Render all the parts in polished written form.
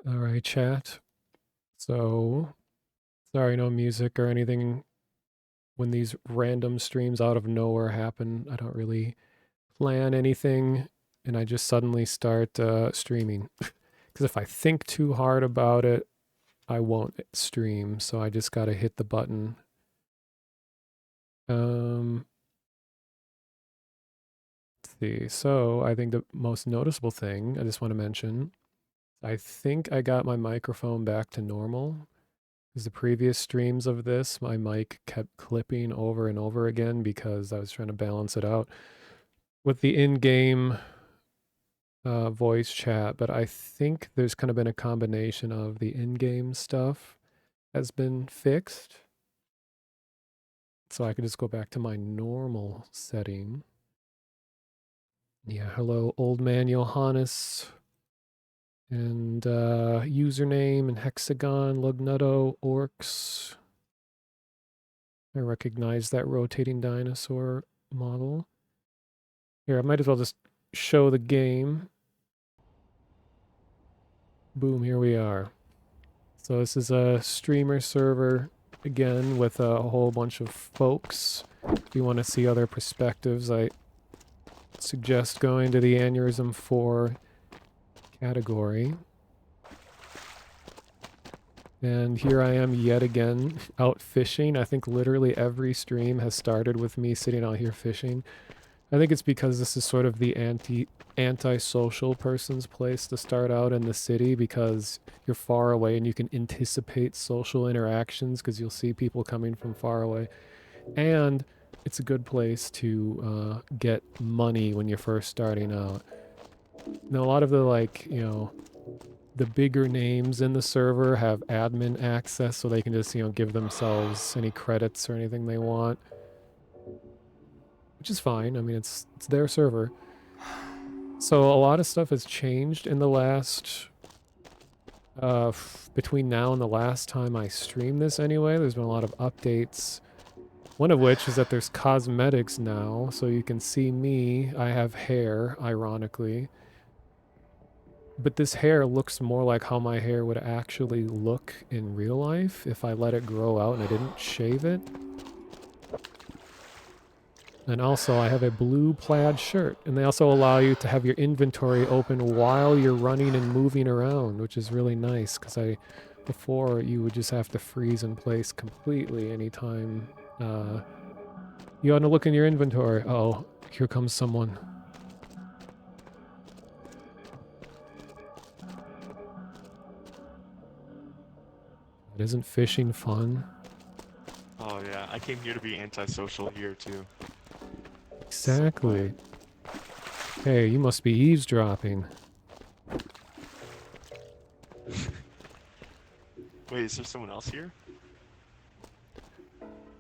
All right, chat. So, sorry, no music or anything when these random streams out of nowhere happen. I don't really plan anything, and I just suddenly start streaming. Because if I think too hard about it, I won't stream. So I just gotta hit the button. Let's see. So I think the most noticeable thing I just want to mention, I think I got my microphone back to normal. Because the previous streams of this, my mic kept clipping over and over again because I was trying to balance it out with the in-game voice chat. But I think there's kind of been a combination of the in-game stuff has been fixed. So I can just go back to my normal setting. Yeah, hello, old man Johannes. And username and hexagon, Lugnutto, orcs. I recognize that rotating dinosaur model. Here, I might as well just show the game. Boom, here we are. So this is a streamer server, again, with a whole bunch of folks. If you want to see other perspectives, I suggest going to the ANEURISM IV category. And here I am yet again out fishing. I think literally every stream has started with me sitting out here fishing. I think it's because this is sort of the anti-social person's place to start out in the city because you're far away and you can anticipate social interactions because you'll see people coming from far away. And it's a good place to get money when you're first starting out. Now, a lot of the, like, you know, the bigger names in the server have admin access so they can just, you know, give themselves any credits or anything they want. Which is fine. I mean, it's their server. So a lot of stuff has changed in the last, between now and the last time I streamed this anyway. There's been a lot of updates. One of which is that there's cosmetics now, so you can see me. I have hair, ironically. But this hair looks more like how my hair would actually look in real life if I let it grow out and I didn't shave it. And also, I have a blue plaid shirt. And they also allow you to have your inventory open while you're running and moving around, which is really nice, because before, you would just have to freeze in place completely anytime you want to look in your inventory. Uh-oh, here comes someone. Isn't fishing fun? Oh yeah, I came here to be antisocial here too. Exactly. Hey, you must be eavesdropping. Wait, is there someone else here?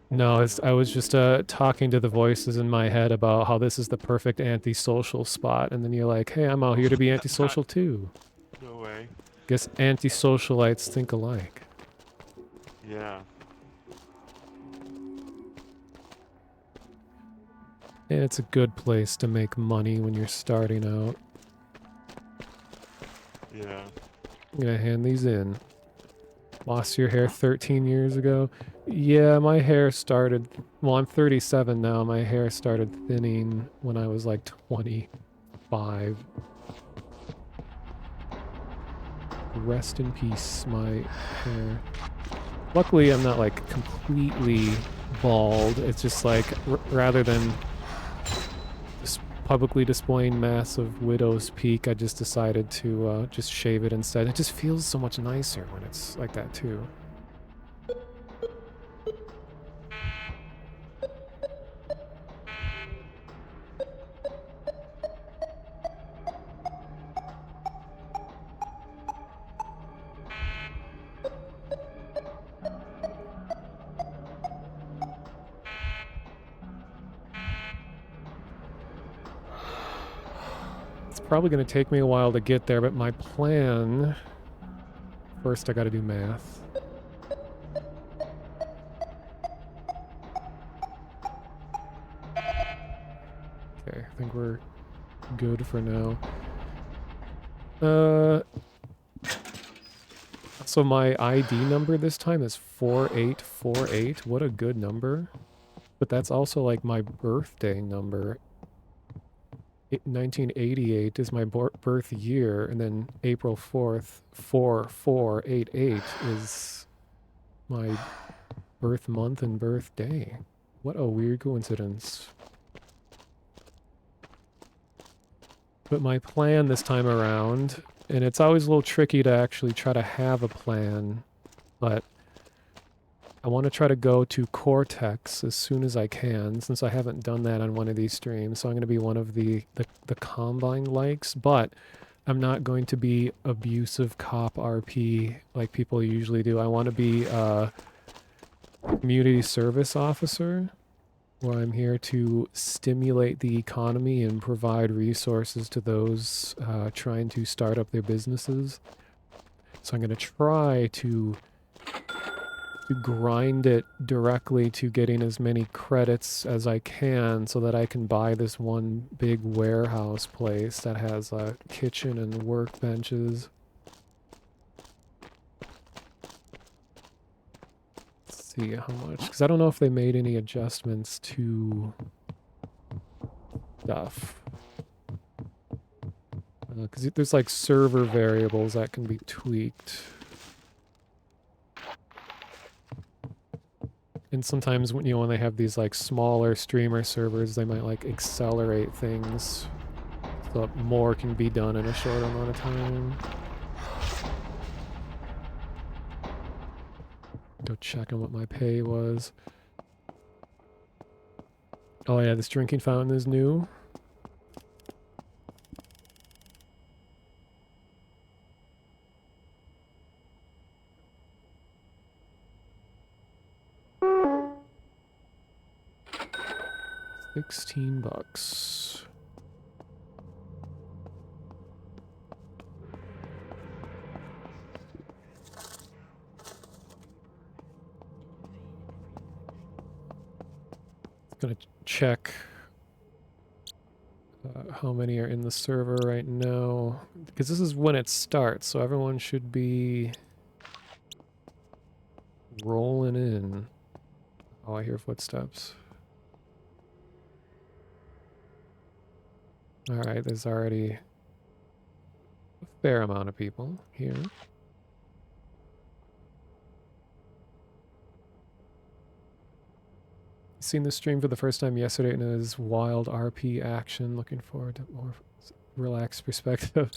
No, I was just talking to the voices in my head about how this is the perfect antisocial spot, and then you're like, hey, I'm out here to be antisocial too. No way. Guess antisocialites think alike. Yeah. And it's a good place to make money when you're starting out. Yeah. I'm gonna hand these in. Lost your hair 13 years ago? Yeah, my hair started... Well, I'm 37 now. My hair started thinning when I was like 25. Rest in peace, my hair. Luckily, I'm not like completely bald. It's just like, rather than just publicly displaying massive widow's peak, I just decided to just shave it instead. It just feels so much nicer when it's like that too. Probably going to take me a while to get there, but my plan... First, I got to do math. Okay, I think we're good for now. So my ID number this time is 4848. What a good number. But that's also like my birthday number. 1988 is my birth year, and then April 4th, 4488 is my birth month and birthday. What a weird coincidence. But my plan this time around, and it's always a little tricky to actually try to have a plan, but I want to try to go to Cortex as soon as I can, since I haven't done that on one of these streams. So I'm going to be one of the Combine likes, but I'm not going to be abusive cop RP like people usually do. I want to be a community service officer, where I'm here to stimulate the economy and provide resources to those trying to start up their businesses. So I'm going to try to grind it directly to getting as many credits as I can so that I can buy this one big warehouse place that has a kitchen and workbenches. Let's see how much, because I don't know if they made any adjustments to stuff. Because there's like server variables that can be tweaked. And sometimes when when they have these like smaller streamer servers, they might like accelerate things so that more can be done in a short amount of time. Go check on what my pay was. Oh yeah, this drinking fountain is new. $16. Gonna check how many are in the server right now, because this is when it starts, so everyone should be rolling in. Oh, I hear footsteps. Alright, there's already a fair amount of people here. Seen this stream for the first time yesterday, and it was wild RP action. Looking forward to more relaxed perspective.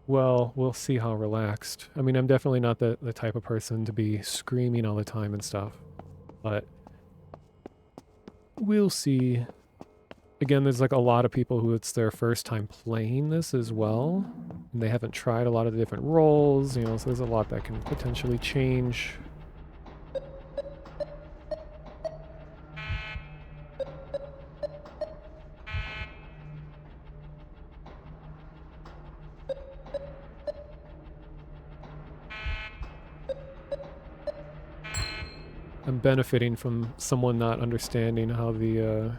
Well, we'll see how relaxed. I mean, I'm definitely not the type of person to be screaming all the time and stuff, but we'll see. Again, there's like a lot of people who it's their first time playing this as well, and they haven't tried a lot of the different roles, you know, so there's a lot that can potentially change. I'm benefiting from someone not understanding how the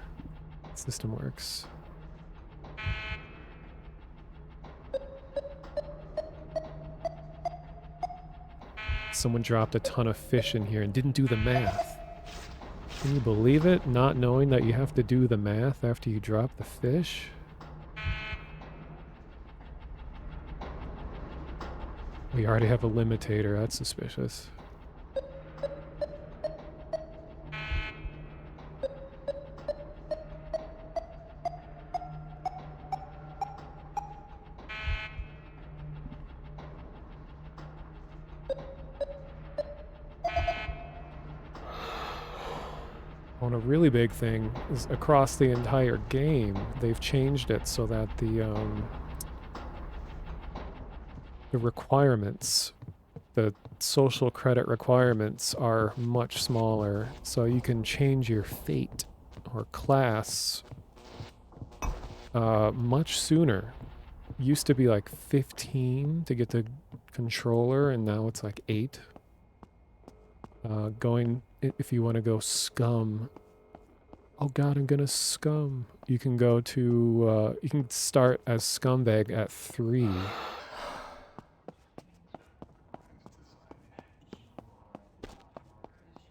system works. Someone dropped a ton of fish in here and didn't do the math. Can you believe it? Not knowing that you have to do the math after you drop the fish? We already have a limitator. That's suspicious. On a really big thing is across the entire game, they've changed it so that the requirements, the social credit requirements are much smaller, so you can change your fate or class much sooner. Used to be like 15 to get the controller, and now it's like 8. If you want to go scum. Oh god, I'm gonna scum. You can go to, you can start as scumbag at 3.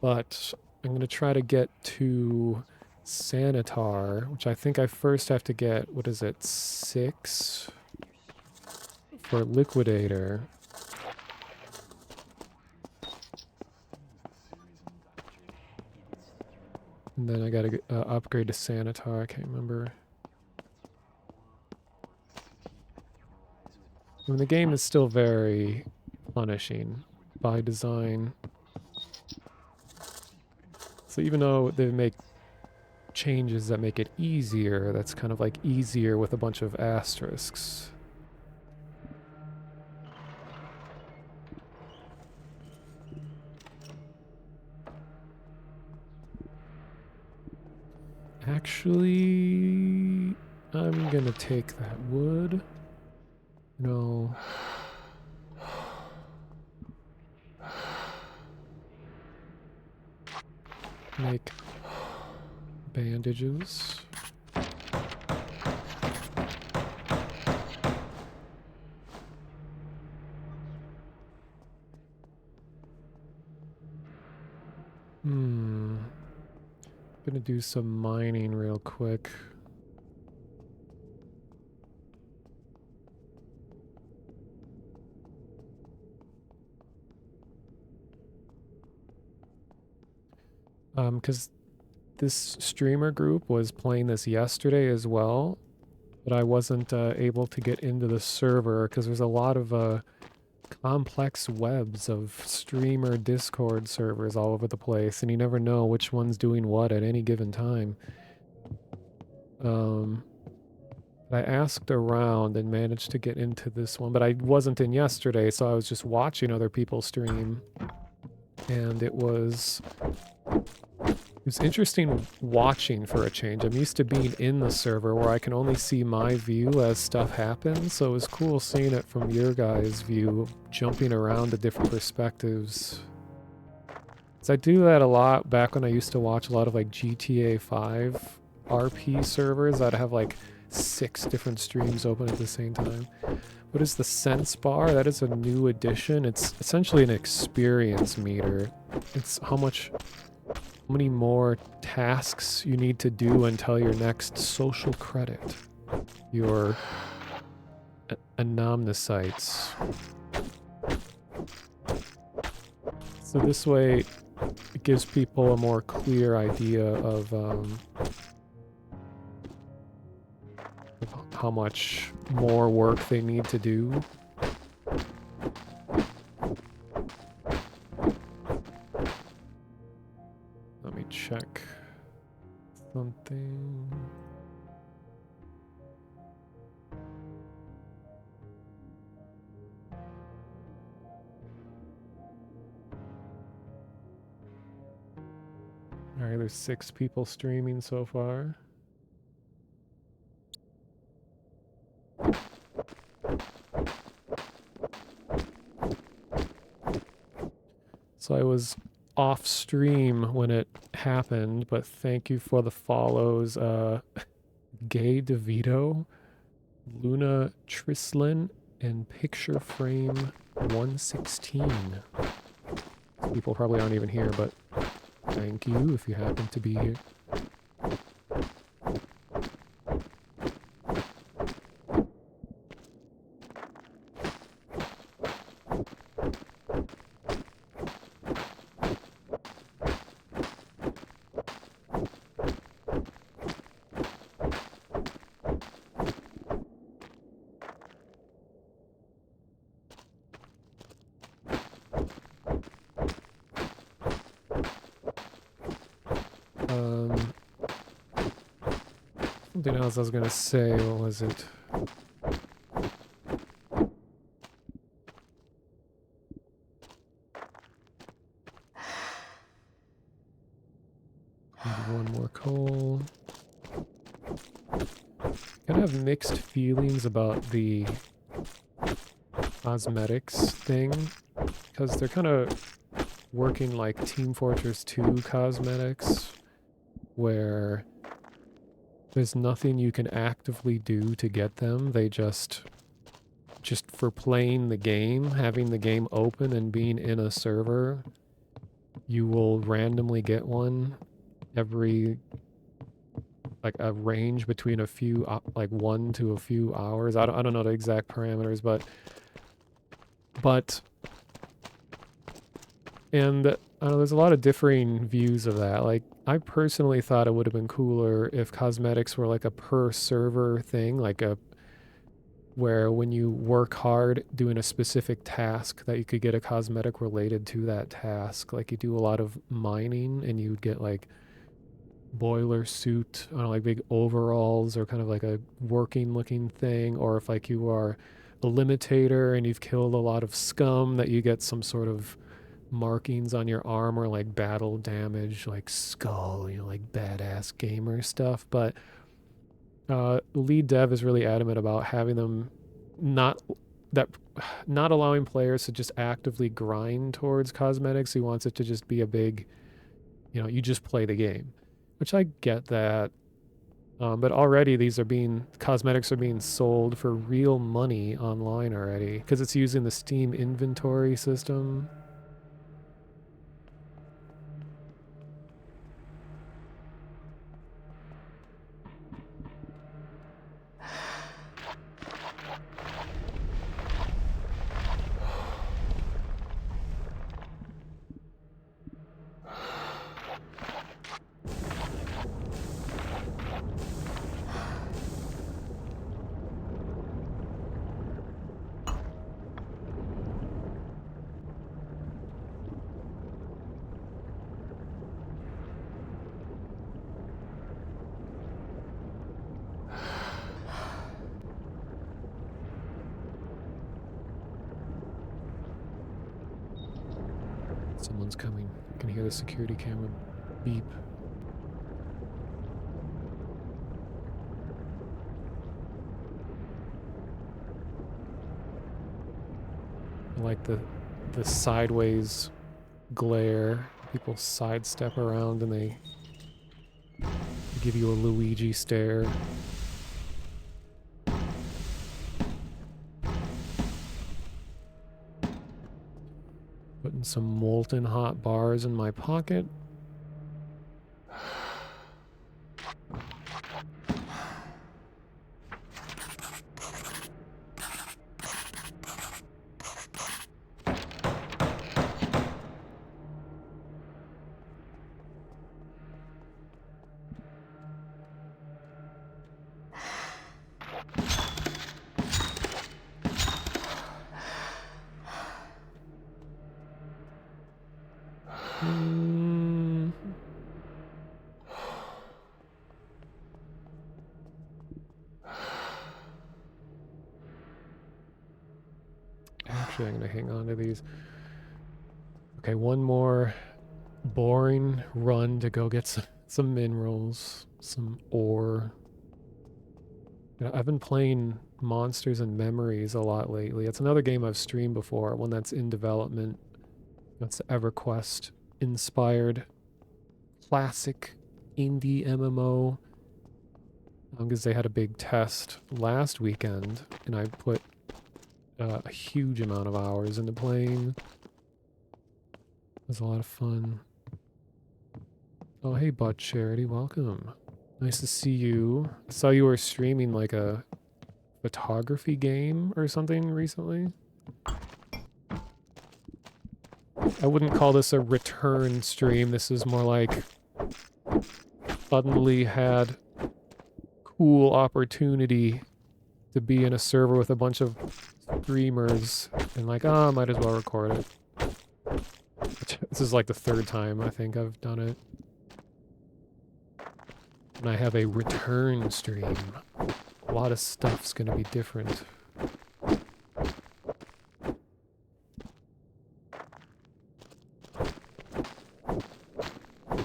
But I'm going to try to get to Sanitar, which I think I first have to get, what is it, 6 for Liquidator. And then I got to upgrade to Sanitar, I can't remember. I mean, the game is still very punishing by design. So even though they make changes that make it easier, that's kind of like easier with a bunch of asterisks. Actually, I'm gonna take that wood. No. Make bandages. Gonna do some mining real quick. Because this streamer group was playing this yesterday as well, but I wasn't able to get into the server because there's a lot of complex webs of streamer Discord servers all over the place, and you never know which one's doing what at any given time. I asked around and managed to get into this one, but I wasn't in yesterday, so I was just watching other people stream, and it was interesting watching for a change. I'm used to being in the server where I can only see my view as stuff happens, so it was cool seeing it from your guys' view, jumping around to different perspectives. So I do that a lot back when I used to watch a lot of like GTA 5 RP servers. I'd have like 6 different streams open at the same time. What is the sense bar? That is a new addition. It's essentially an experience meter. It's how many more tasks you need to do until your next social credit. Your anomnocytes. So this way, it gives people a more clear idea of how much more work they need to do. Let me check something. Alright, there's 6 people streaming so far. So I was off stream when it happened, but thank you for the follows. Gay DeVito, Luna Trislin, and Picture Frame 116. People probably aren't even here, but thank you if you happen to be here. Something else I was gonna say, what was it? Maybe one more coal. Kind of have mixed feelings about the cosmetics thing, because they're kind of working like Team Fortress 2 cosmetics, where there's nothing you can actively do to get them. They just for playing the game, having the game open and being in a server, you will randomly get one every like a range between a few like 1 to a few hours. I don't know the exact parameters, but and I don't know, there's a lot of differing views of that. Like I personally thought it would have been cooler if cosmetics were like a per server thing, like a where when you work hard doing a specific task that you could get a cosmetic related to that task. Like you do a lot of mining and you'd get like boiler suit, I don't know, like big overalls or kind of like a working looking thing, or if like you are a limitator and you've killed a lot of scum that you get some sort of markings on your armor like battle damage, like skull, you know, like badass gamer stuff. But lead dev is really adamant about having them not that not allowing players to just actively grind towards cosmetics. He wants it to just be a big, you know, you just play the game, which I get that. But already these are being cosmetics are being sold for real money online already because it's using the Steam inventory system. Someone's coming. I can hear the security camera beep. I like the sideways glare. People sidestep around and they give you a Luigi stare. Putting some molten hot bars in my pocket. Actually, I'm going to hang on to these. Okay, one more boring run to go get some minerals, some ore. You know, I've been playing Monsters and Memories a lot lately. It's another game I've streamed before, one that's in development. That's the EverQuest inspired classic indie MMO. Because they had a big test last weekend, and I put a huge amount of hours into playing. It was a lot of fun. Oh, hey, Butt Charity, welcome. Nice to see you. I saw you were streaming like a photography game or something recently. I wouldn't call this a return stream. This is more like suddenly had cool opportunity to be in a server with a bunch of streamers and like, ah, might as well record it. This is like the third time I think I've done it. And I have a return stream. A lot of stuff's gonna be different.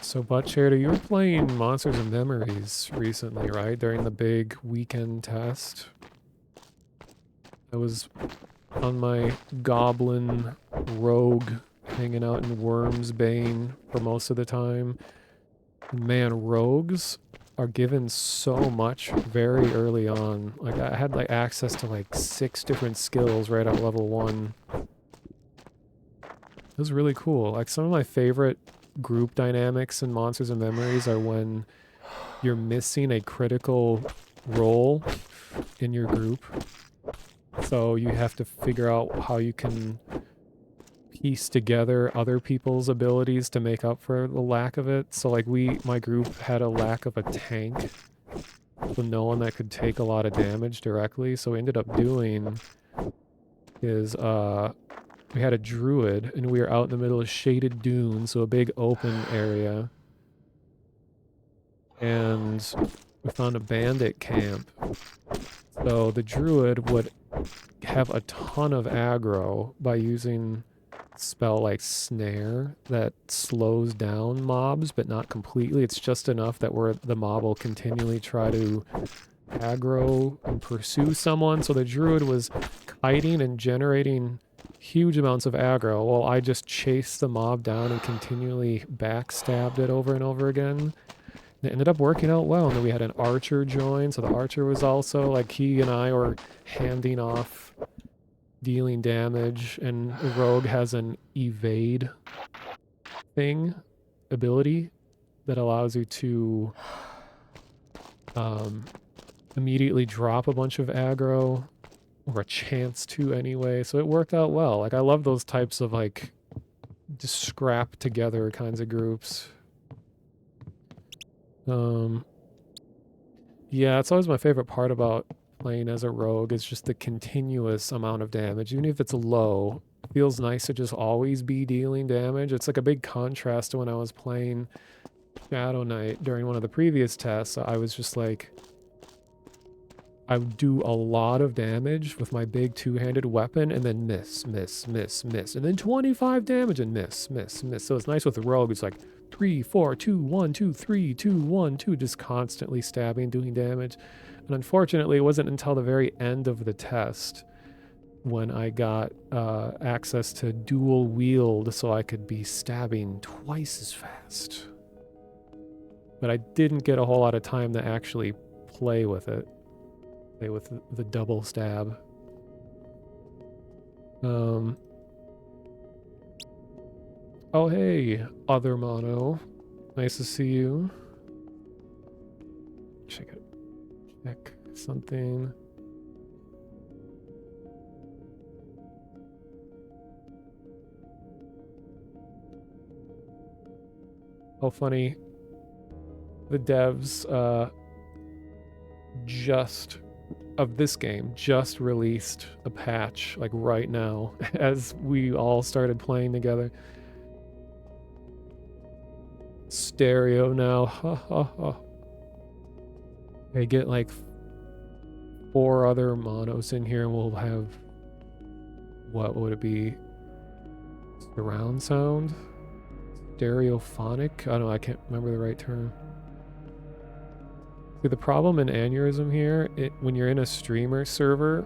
So, Butt Charity, you were playing Monsters and Memories recently, right? During the big weekend test. I was on my goblin rogue hanging out in Wormsbane for most of the time. Man, rogues are given so much very early on. Like I had like access to like 6 different skills right at level 1. It was really cool. Like some of my favorite group dynamics in Monsters and Memories are when you're missing a critical role in your group. So you have to figure out how you can piece together other people's abilities to make up for the lack of it. So like my group had a lack of a tank. So no one that could take a lot of damage directly. So we ended up doing is we had a druid and we were out in the middle of shaded dunes, so a big open area. And we found a bandit camp. So the druid would have a ton of aggro by using a spell like snare that slows down mobs, but not completely. It's just enough that the mob will continually try to aggro and pursue someone. So the druid was kiting and generating huge amounts of aggro while I just chased the mob down and continually backstabbed it over and over again. It ended up working out well, and then we had an archer join, so the archer was also, like, he and I were handing off dealing damage, and the rogue has an evade ability that allows you to immediately drop a bunch of aggro, or a chance to anyway, so it worked out well. Like, I love those types of, like, just scrap together kinds of groups. Yeah, it's always my favorite part about playing as a rogue is just the continuous amount of damage. Even if it's low, it feels nice to just always be dealing damage. It's like a big contrast to when I was playing Shadow Knight during one of the previous tests. I was just like, I would do a lot of damage with my big two-handed weapon and then miss, miss, miss, miss. And then 25 damage and miss, miss, miss. So it's nice with the rogue. It's like 3, 4, 2, 1, 2, 3, 2, 1, 2, just constantly stabbing, doing damage. And unfortunately, it wasn't until the very end of the test when I got access to dual wield so I could be stabbing twice as fast. But I didn't get a whole lot of time to actually play with it. Play with the double stab. Oh, hey, other mono. Nice to see you. Check something. Oh, funny. The devs of this game just released a patch, like right now, as we all started playing together. Stereo now. Ha ha ha. I get like 4 other monos in here and we'll have, what would it be? Surround sound? Stereophonic? I don't know, I can't remember the right term. See, the problem in Aneurysm here, when you're in a streamer server,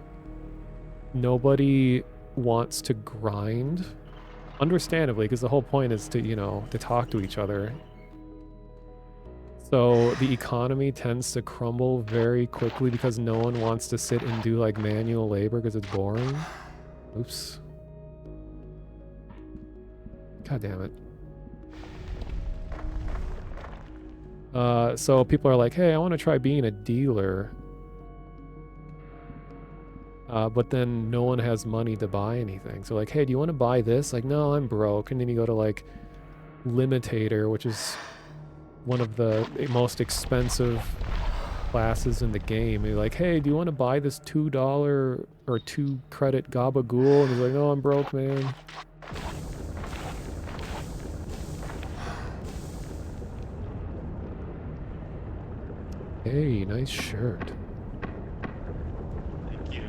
nobody wants to grind. Understandably, because the whole point is to, to talk to each other. So the economy tends to crumble very quickly because no one wants to sit and do like manual labor because it's boring. Oops. God damn it. So people are like, hey, I want to try being a dealer. But then no one has money to buy anything. So like, hey, do you want to buy this? Like, no, I'm broke. And then you go to like Limitator, which is one of the most expensive classes in the game. And you're like, hey, do you want to buy this $2 or 2 credit gabagool? And he's like, no, I'm broke, man. Hey, nice shirt. Thank you.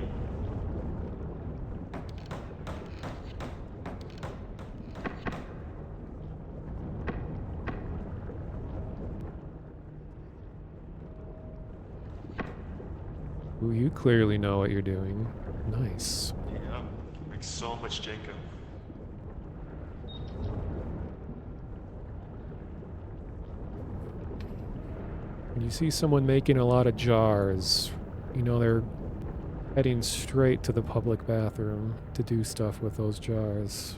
Ooh, you clearly know what you're doing. Nice. Yeah, like so much Jenga. When you see someone making a lot of jars, you know they're heading straight to the public bathroom to do stuff with those jars.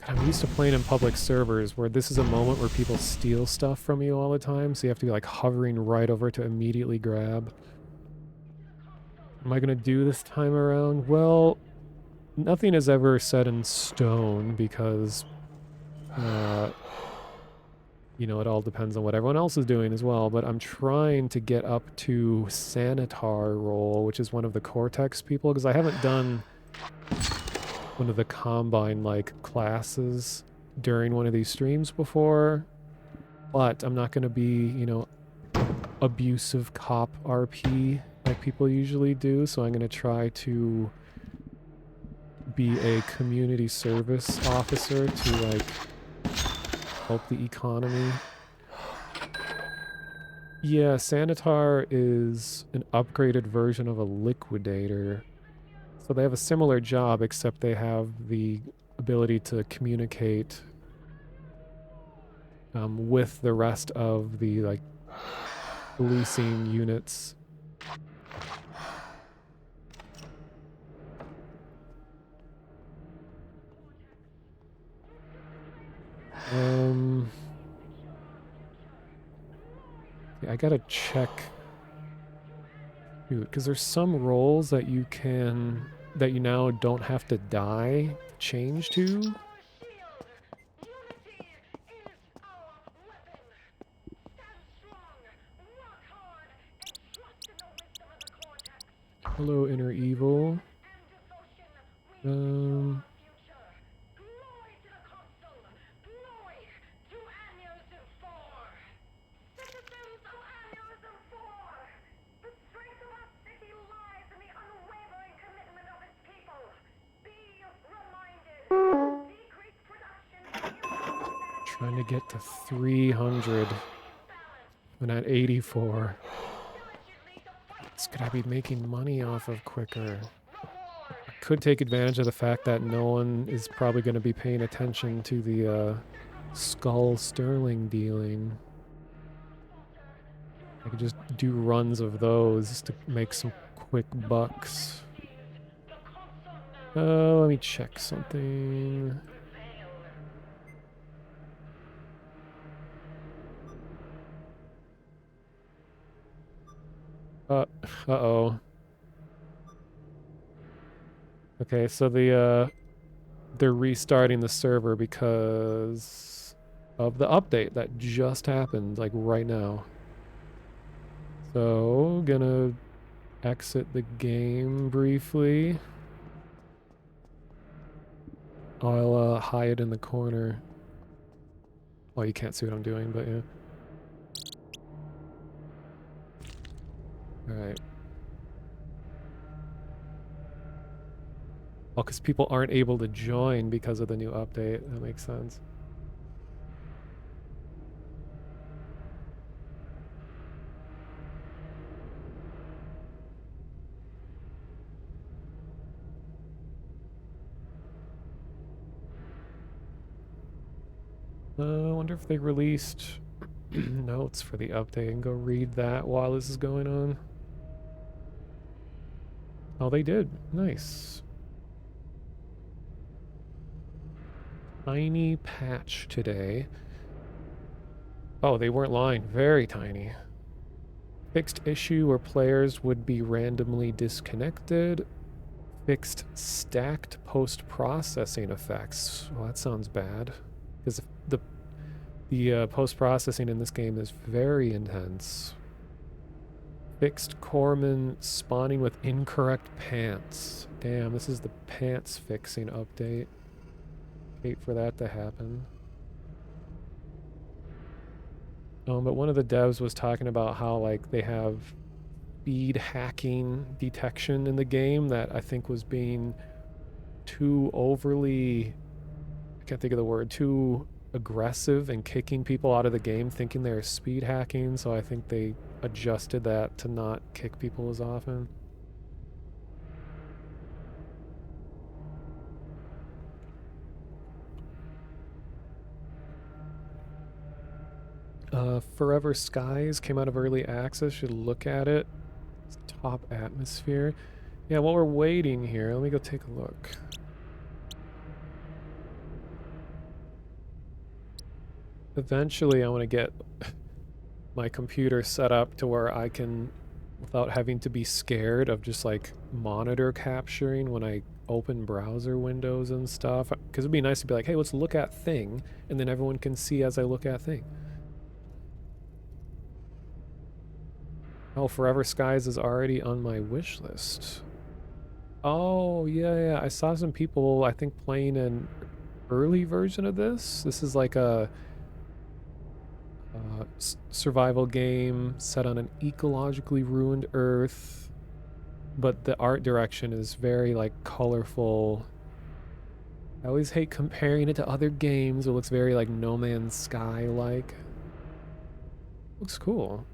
I'm used to playing in public servers where this is a moment where people steal stuff from you all the time, so you have to be like hovering right over to immediately grab. What am I gonna do this time around? Well, nothing is ever set in stone because, you know, it all depends on what everyone else is doing as well, but I'm trying to get up to Sanitar role, which is one of the Cortex people, because I haven't done one of the Combine-like classes during one of these streams before, but I'm not going to be, you know, abusive cop RP like people usually do, so I'm going to try to be a community service officer to, like, help the economy. Yeah, Sanitar is an upgraded version of a liquidator. So they have a similar job, except they have the ability to communicate with the rest of the, like, policing units. Yeah, I gotta check. Dude, because there's some roles that you can, that you now don't have to die to change to. Hello, inner evil. Trying to get to 300. I'm at 84. It's could I be making money off of quicker? I could take advantage of the fact that no one is probably going to be paying attention to the skull sterling dealing. I could just do runs of those to make some quick bucks. Let me check something. Uh-oh. Okay, so they're restarting the server because of the update that just happened, like right now. So, gonna exit the game briefly. I'll hide in the corner. Well, you can't see what I'm doing, but yeah. Alright. Well, because people aren't able to join because of the new update. That makes sense. I wonder if they released notes for the update and go read that while this is going on. Oh, they did. Nice. Tiny patch today. Oh, they weren't lying. Very tiny. Fixed issue where players would be randomly disconnected. Fixed stacked post-processing effects. Well, that sounds bad. Because the post-processing in this game is very intense. Fixed corpsman spawning with incorrect pants. Damn, this is the pants fixing update. Hate for that to happen. But one of the devs was talking about how, like, they have speed hacking detection in the game that I think was being too overly, I can't think of the word, too aggressive and kicking people out of the game thinking they're speed hacking, so I think they adjusted that to not kick people as often. Forever Skies came out of early access. Should look at it. It's top atmosphere. Yeah, while we're waiting here, let me go take a look. Eventually, I want to get my computer set up to where I can, without having to be scared of just like monitor capturing when I open browser windows and stuff. Because it'd be nice to be like, hey, let's look at thing, and then everyone can see as I look at thing. Oh, Forever Skies is already on my wish list. Oh, yeah, yeah. I saw some people, I think, playing an early version of this. This is like a survival game set on an ecologically ruined Earth, but the art direction is very like colorful. I always hate comparing it to other games. It looks very like No Man's Sky like. Looks cool.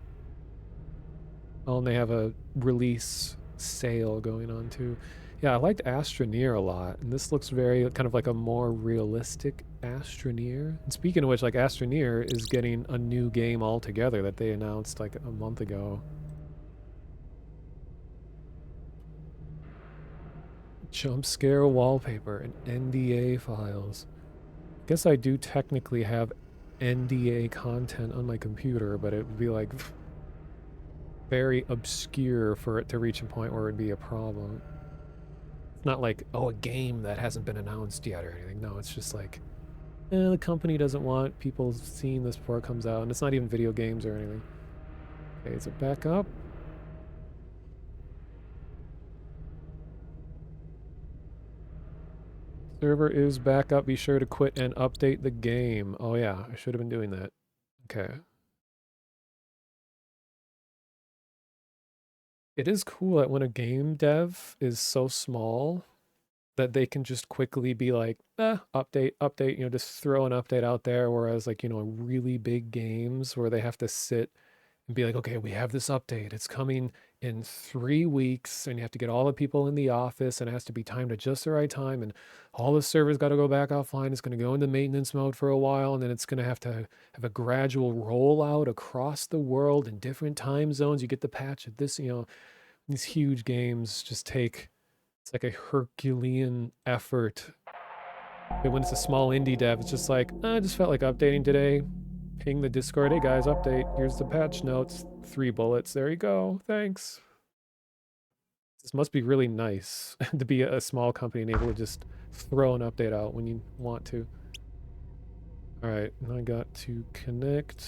Oh, and they have a release sale going on too. Yeah, I liked Astroneer a lot, and this looks very kind of like a more realistic Astroneer. And speaking of which, like Astroneer is getting a new game altogether that they announced like a month ago. Jump scare wallpaper and NDA files. Guess I do technically have NDA content on my computer, but it would be like very obscure for it to reach a point where it would be a problem. It's not like, oh, a game that hasn't been announced yet or anything. No, it's just like, the company doesn't want people seeing this before it comes out, and it's not even video games or anything. Okay, is it back up? Server is back up. Be sure to quit and update the game. Oh yeah, I should have been doing that. Okay. It is cool that when a game dev is so small that they can just quickly be like, update, update, just throw an update out there. Whereas like, really big games where they have to sit and be like, okay, we have this update. It's coming in 3 weeks, and you have to get all the people in the office, and it has to be timed at just the right time. And all the servers got to go back offline. It's going to go into maintenance mode for a while, and then it's going to have a gradual rollout across the world in different time zones. You get the patch at this, these huge games just take, it's like a Herculean effort. But when it's a small indie dev, it's just like, I just felt like updating today. Ping the Discord, hey guys, update. Here's the patch notes. 3 bullets. There you go. Thanks. This must be really nice to be a small company and able to just throw an update out when you want to. All right, now I got to connect.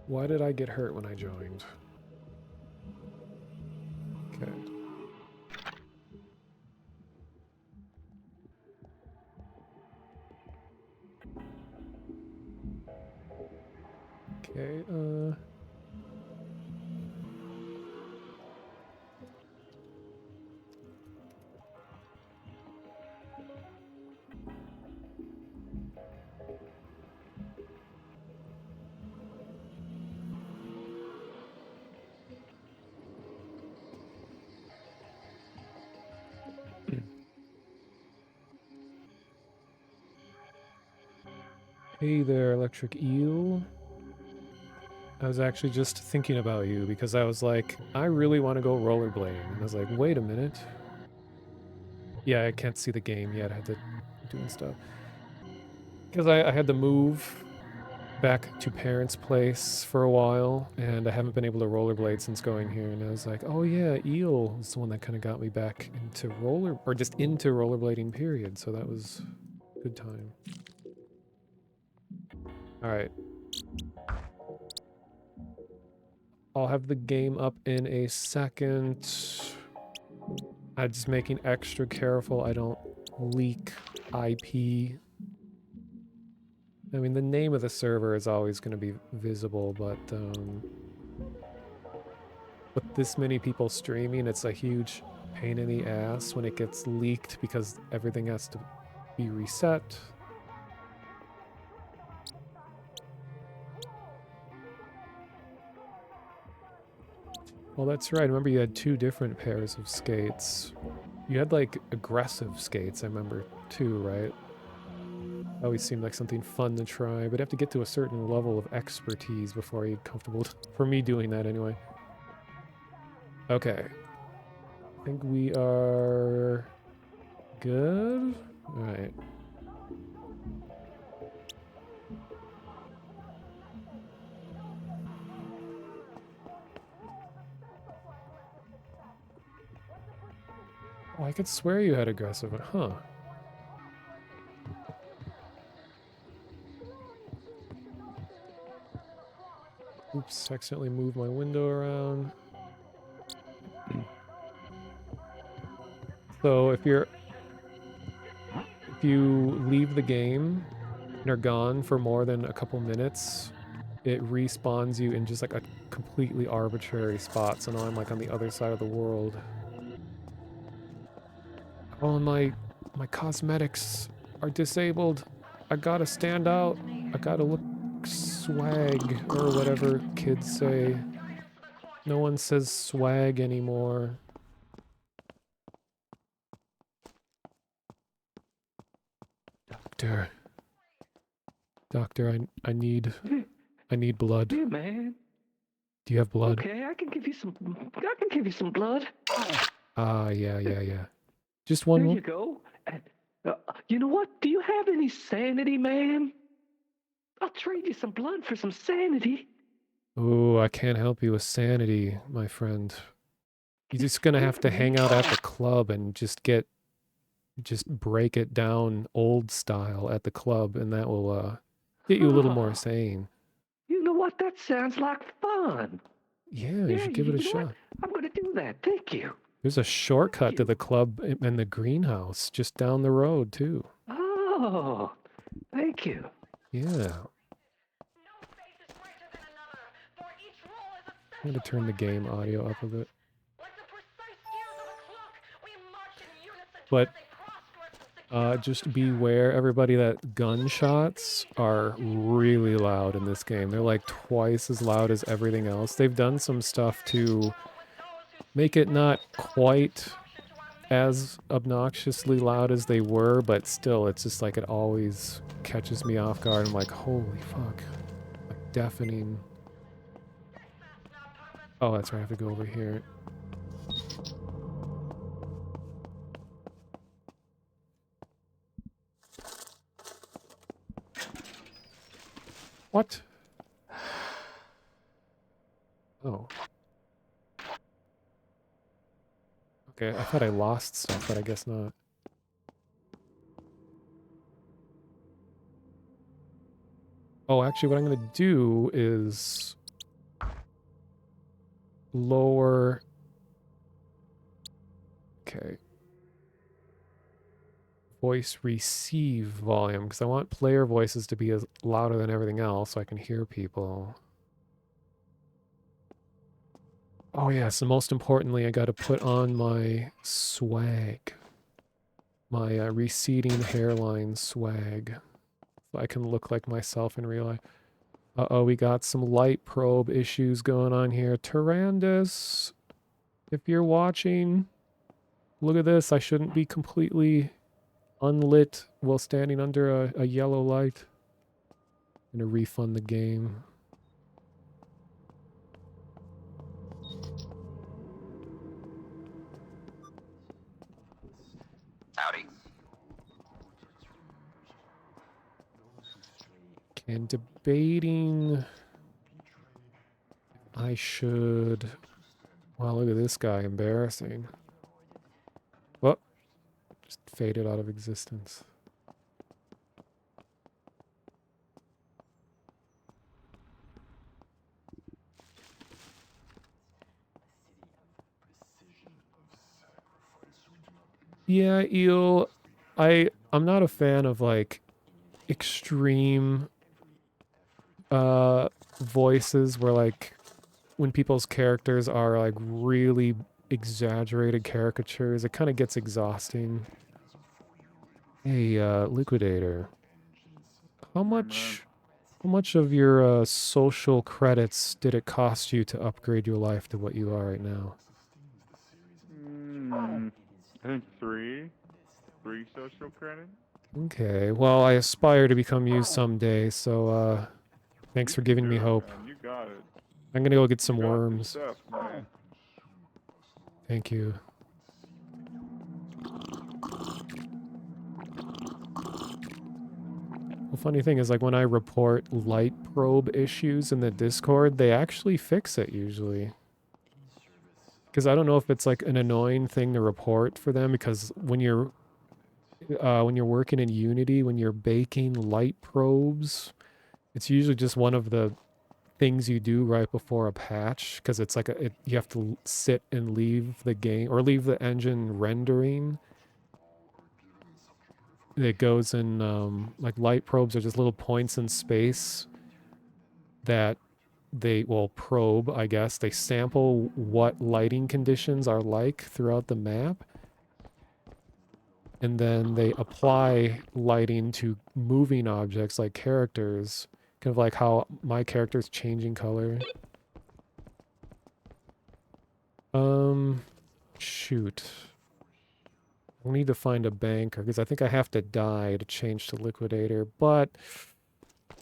Why did I get hurt when I joined? Okay. Okay, hey there, Electric Eel. I was actually just thinking about you because I was like, I really want to go rollerblading. And I was like, wait a minute. Yeah, I can't see the game yet. I had to doing stuff. Because I had to move back to parents' place for a while, and I haven't been able to rollerblade since going here. And I was like, oh yeah, Eel is the one that kind of got me back into or just into rollerblading, period. So that was a good time. All right. I'll have the game up in a second. I'm just making extra careful I don't leak IP. I mean, the name of the server is always going to be visible, but with this many people streaming, it's a huge pain in the ass when it gets leaked because everything has to be reset. Well, that's right. I remember you had 2 different pairs of skates. You had like aggressive skates, I remember too, right? Always seemed like something fun to try, but you have to get to a certain level of expertise before you're comfortable for me doing that anyway. Okay. I think we are good. All right. Oh, I could swear you had aggressive, huh? Oops, accidentally moved my window around. So if you leave the game and are gone for more than a couple minutes, it respawns you in just like a completely arbitrary spot. So now I'm like on the other side of the world. Oh, and my cosmetics are disabled. I gotta stand out. I gotta look swag or whatever kids say. No one says swag anymore. Doctor. Doctor, I need blood. Yeah, man. Do you have blood? Okay, I can give you some. I can give you some blood. Ah, yeah. Just There one. you go. And you know what? Do you have any sanity, man? I'll trade you some blood for some sanity. Oh, I can't help you with sanity, my friend. You're just gonna have to hang out at the club and just break it down old style at the club, and that will get you a little more Ah, sane. you know what? That sounds like fun. Yeah, you Yeah, should give it a you know what? shot. I'm gonna do that. Thank you. There's a Thank shortcut to you. the club and the greenhouse just down the road too. Oh, thank you. Yeah. I'm gonna turn the game audio up a bit. But just beware, everybody, that gunshots are really loud in this game. They're like twice as loud as everything else. They've done some stuff to make it not quite as obnoxiously loud as they were, but still, it's just like it always catches me off guard. I'm like, holy fuck. Like deafening. Oh, that's right, I have to go over here. What? Oh. Okay, I thought I lost stuff, but I guess not. Oh, actually, what I'm going to do is lower... Okay. Voice receive volume, because I want player voices to be as louder than everything else so I can hear people. Oh yes, and most importantly, I got to put on my swag. My receding hairline swag. So I can look like myself in real life. Uh-oh, we got some light probe issues going on here. Tyrandus, if you're watching, look at this. I shouldn't be completely unlit while standing under a yellow light. I'm gonna refund the game. Howdy. And debating I should... Wow, look at this guy. Embarrassing. Well, just faded out of existence. Yeah, Eel, I'm not a fan of like extreme voices where like when people's characters are like really exaggerated caricatures, it kind of gets exhausting. Hey, Liquidator, how much how much of your social credits did it cost you to upgrade your life to what you are right now? I think three social credit. Okay, well, I aspire to become you someday, so, thanks for You can giving me do it, hope. man. You got it. I'm gonna go get You some got this worms. stuff, man. Thank you. The funny thing is, like, when I report light probe issues in the Discord, they actually fix it usually. Because I don't know if it's like an annoying thing to report for them, because when you're working in Unity, when you're baking light probes, it's usually just one of the things you do right before a patch, because it's like you have to sit and leave the game or leave the engine rendering. It goes in like light probes are just little points in space that they will probe, I guess. They sample what lighting conditions are like throughout the map, and then they apply lighting to moving objects like characters, kind of like how my character's changing color. Shoot. We'll need to find a banker, because I think I have to die to change to liquidator, but I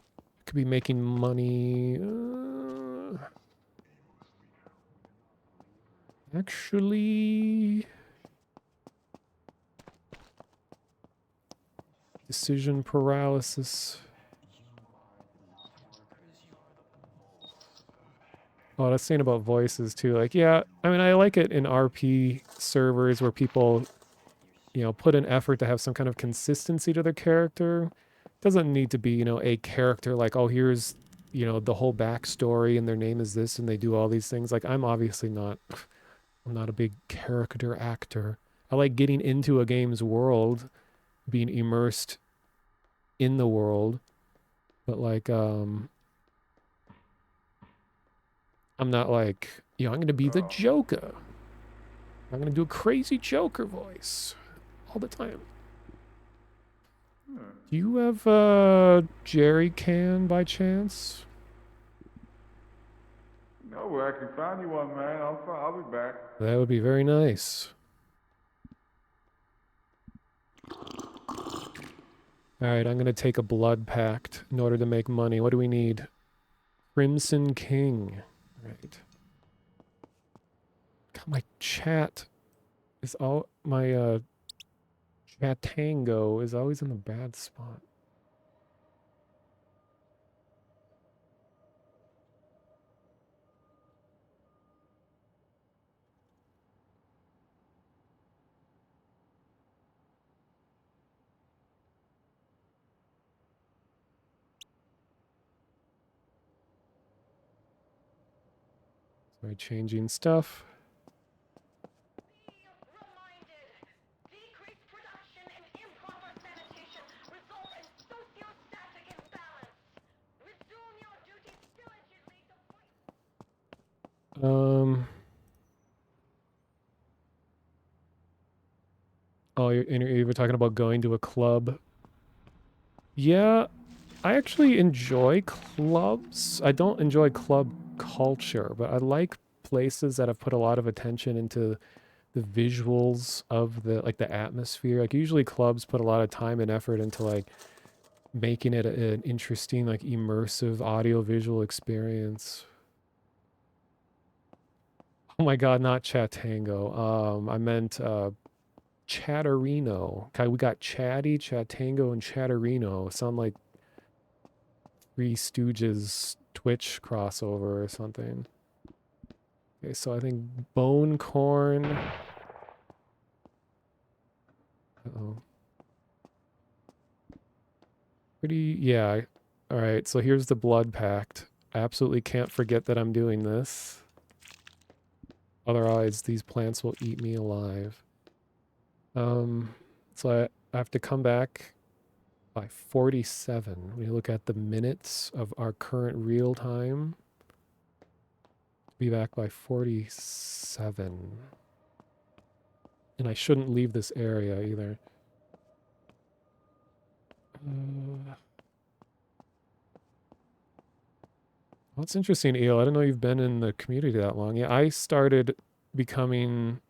could be making money. Actually, decision paralysis. Oh, that's saying about voices too. Like, yeah, I mean, I like it in RP servers where people, put an effort to have some kind of consistency to their character. Doesn't need to be, a character like, oh, here's, the whole backstory and their name is this and they do all these things. Like, I'm obviously not, I'm not a big character actor. I like getting into a game's world, being immersed in the world, but like, I'm not like, I'm going to be the Oh, Joker. I'm going to do a crazy Joker voice all the time. hmm. Do you have jerry can by chance? No, well, I can find you one, man. I'll be back. That would be very nice. All right, I'm going to take a blood pact in order to make money. What do we need? Crimson King. Right. God, my chat is all... My chatango is always in the bad spot. Sorry, changing stuff. Oh, you were talking about going to a club. Yeah, I actually enjoy clubs. I don't enjoy club culture, but I like places that have put a lot of attention into the visuals of the atmosphere. Like usually clubs put a lot of time and effort into like making it an interesting, like immersive audio visual experience. Oh my God, not Chatango. I meant Chatterino. Okay, we got Chatty, Chatango, and Chatterino. Sound like Three Stooges Twitch crossover or something. Okay, so I think Bone Corn. Uh-oh. Pretty, yeah. All right, so here's the blood pact. I absolutely can't forget that I'm doing this. Otherwise, these plants will eat me alive. So I have to come back by 47. We look at the minutes of our current real time. Be back by 47. And I shouldn't leave this area either. Well, it's interesting, Eel. I don't know you've been in the community that long. Yeah, I started becoming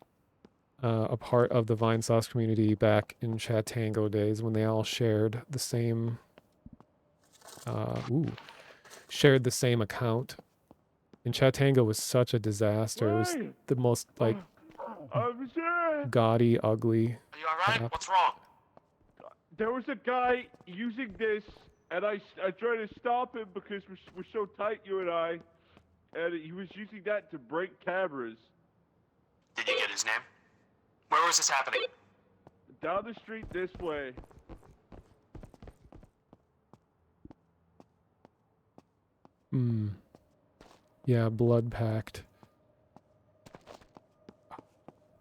a part of the Vine Sauce community back in Chatango days when they all shared the same shared the same account. And Chatango was such a disaster. It was Ryan! the most like I'm sure gaudy, ugly. Are you alright? Crap. What's wrong? there was a guy using this, and I tried to stop him because we're so tight, you and I, and he was using that to break cameras. Did you get his name? Where was this happening? Down the street this way. Hmm. Yeah, blood pact.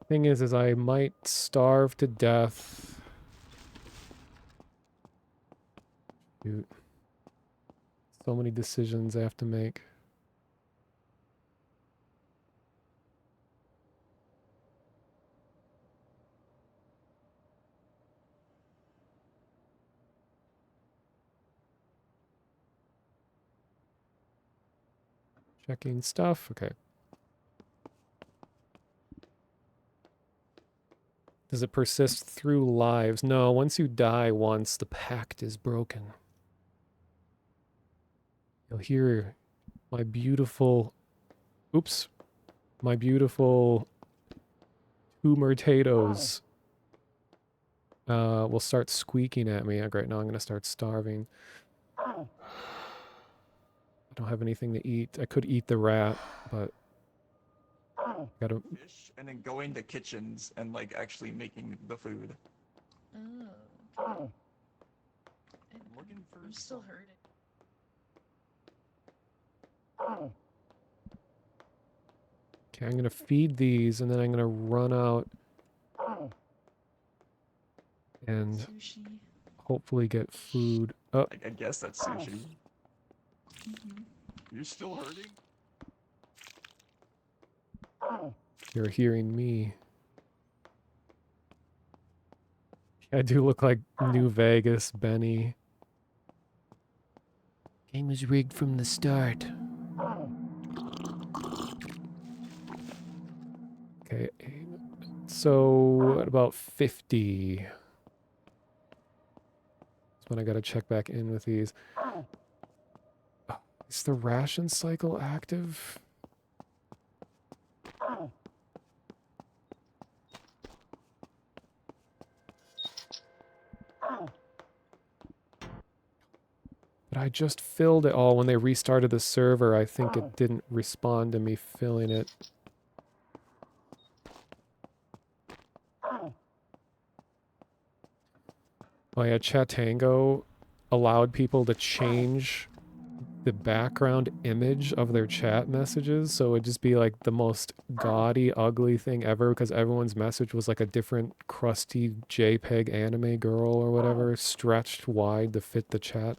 Thing is I might starve to death. Shoot. So many decisions I have to make. Checking stuff. Okay. Does it persist through lives? No, once you die once, the pact is broken. You'll hear my beautiful... Oops. My beautiful tumor-tatoes will start squeaking at me. Right now I'm going to start starving. I don't have anything to eat. I could eat the rat, but gotta... Fish and then going to kitchens and like actually making the food. Oh. I'm looking for I'm still hurting. Okay, I'm going to feed these, and then I'm going to run out and Sushi. hopefully get food. Oh, I guess that's sushi. You're still hurting? you're hearing me. I do look like New Vegas Benny. Game was rigged from the start. Okay, so at about 50. That's when I gotta check back in with these. Is the ration cycle active? But I just filled it all when they restarted the server. I think it didn't respond to me filling it. Oh yeah, Chatango allowed people to change the background image of their chat messages, so it'd just be like the most gaudy, ugly thing ever because everyone's message was like a different crusty JPEG anime girl or whatever, stretched wide to fit the chat.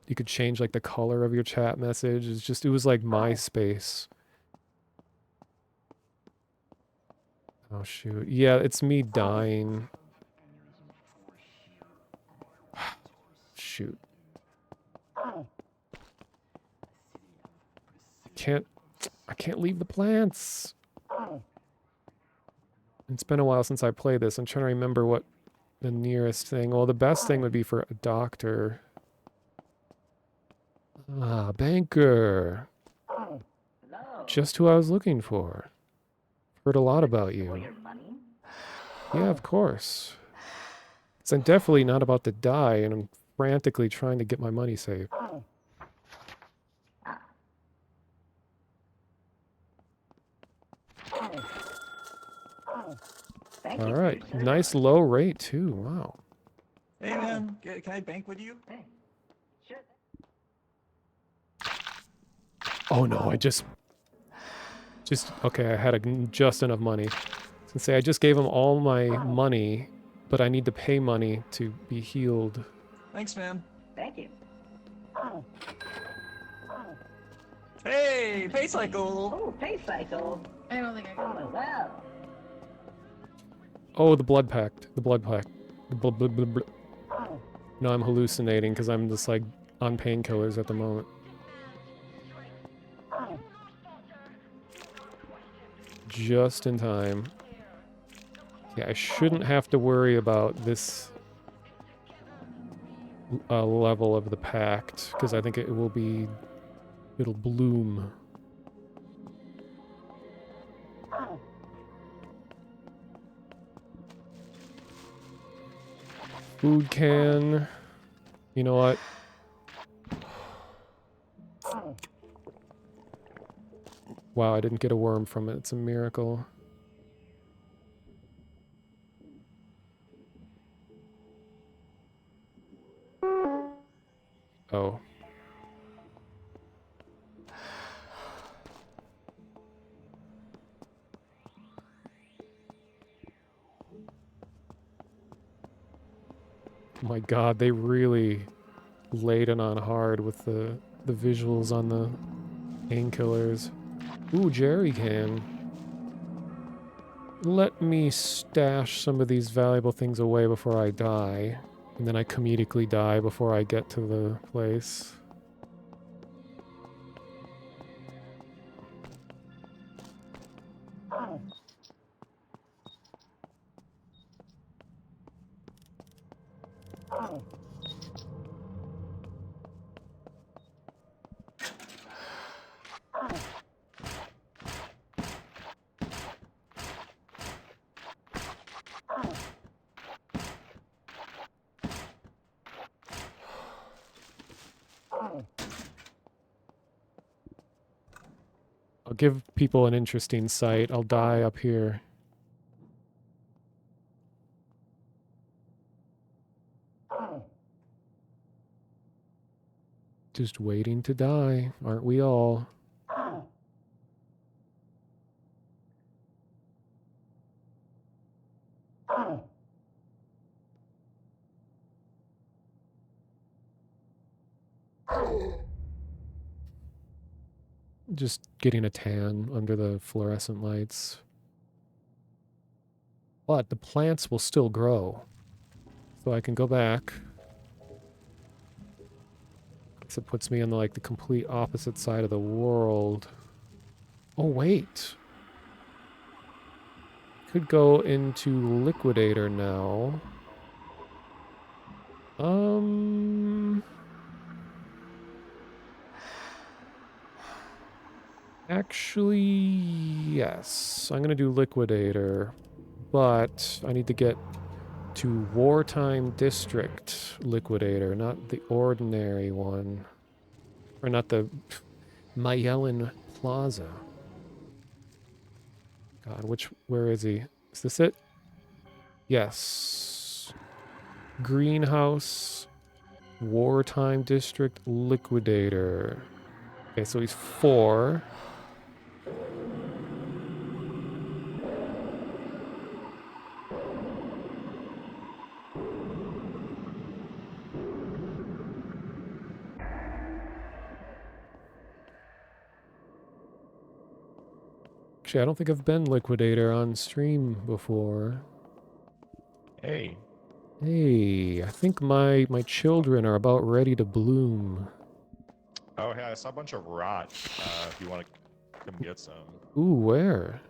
You could change like the color of your chat message. It's just, it was like MySpace. Oh shoot. Yeah, it's me dying. Shoot. I can't leave the plants. It's been a while since I played this. I'm trying to remember what the nearest thing. Well, the best thing would be for a doctor. Ah, banker. Just who I was looking for. Heard a lot about you. Yeah, of course. 'Cause I'm definitely not about to die, and I'm frantically trying to get my money saved. All right, nice low rate too. Wow. Hey man, can I bank with you? Oh no, I just okay. I had just enough money. To say I just gave him all my money, but I need to pay money to be healed. Thanks, man. Thank you. Hey, pay cycle. Oh, pay cycle. I don't think I got it. Oh, wow. Oh, the blood pact. The blood pact. The blah. No, I'm hallucinating because I'm just like on painkillers at the moment. Just in time. Yeah, I shouldn't have to worry about this level of the pact, because I think it will be... It'll bloom. Food can. You know what? Wow, I didn't get a worm from it. It's a miracle. Oh. My God, they really laid it on hard with the visuals on the painkillers. Ooh, jerry can. Let me stash some of these valuable things away before I die. And then I comedically die before I get to the place. I'll give people an interesting sight. I'll die up here. Just waiting to die, aren't we all? Just getting a tan under the fluorescent lights. But the plants will still grow. So I can go back. So it puts me on the, like, the complete opposite side of the world. Oh, wait. Could go into Liquidator now. Actually, yes. I'm gonna do Liquidator. But I need to get to Wartime District Liquidator, not the ordinary one. Or not the Mayellen Plaza. God, where is he? Is this it? Yes. Greenhouse, Wartime District Liquidator. Okay, so he's 4. Actually, I don't think I've been Liquidator on stream before. Hey. Hey, I think my children are about ready to bloom. Oh, yeah, I saw a bunch of rot. If you want to come get some. Ooh, where?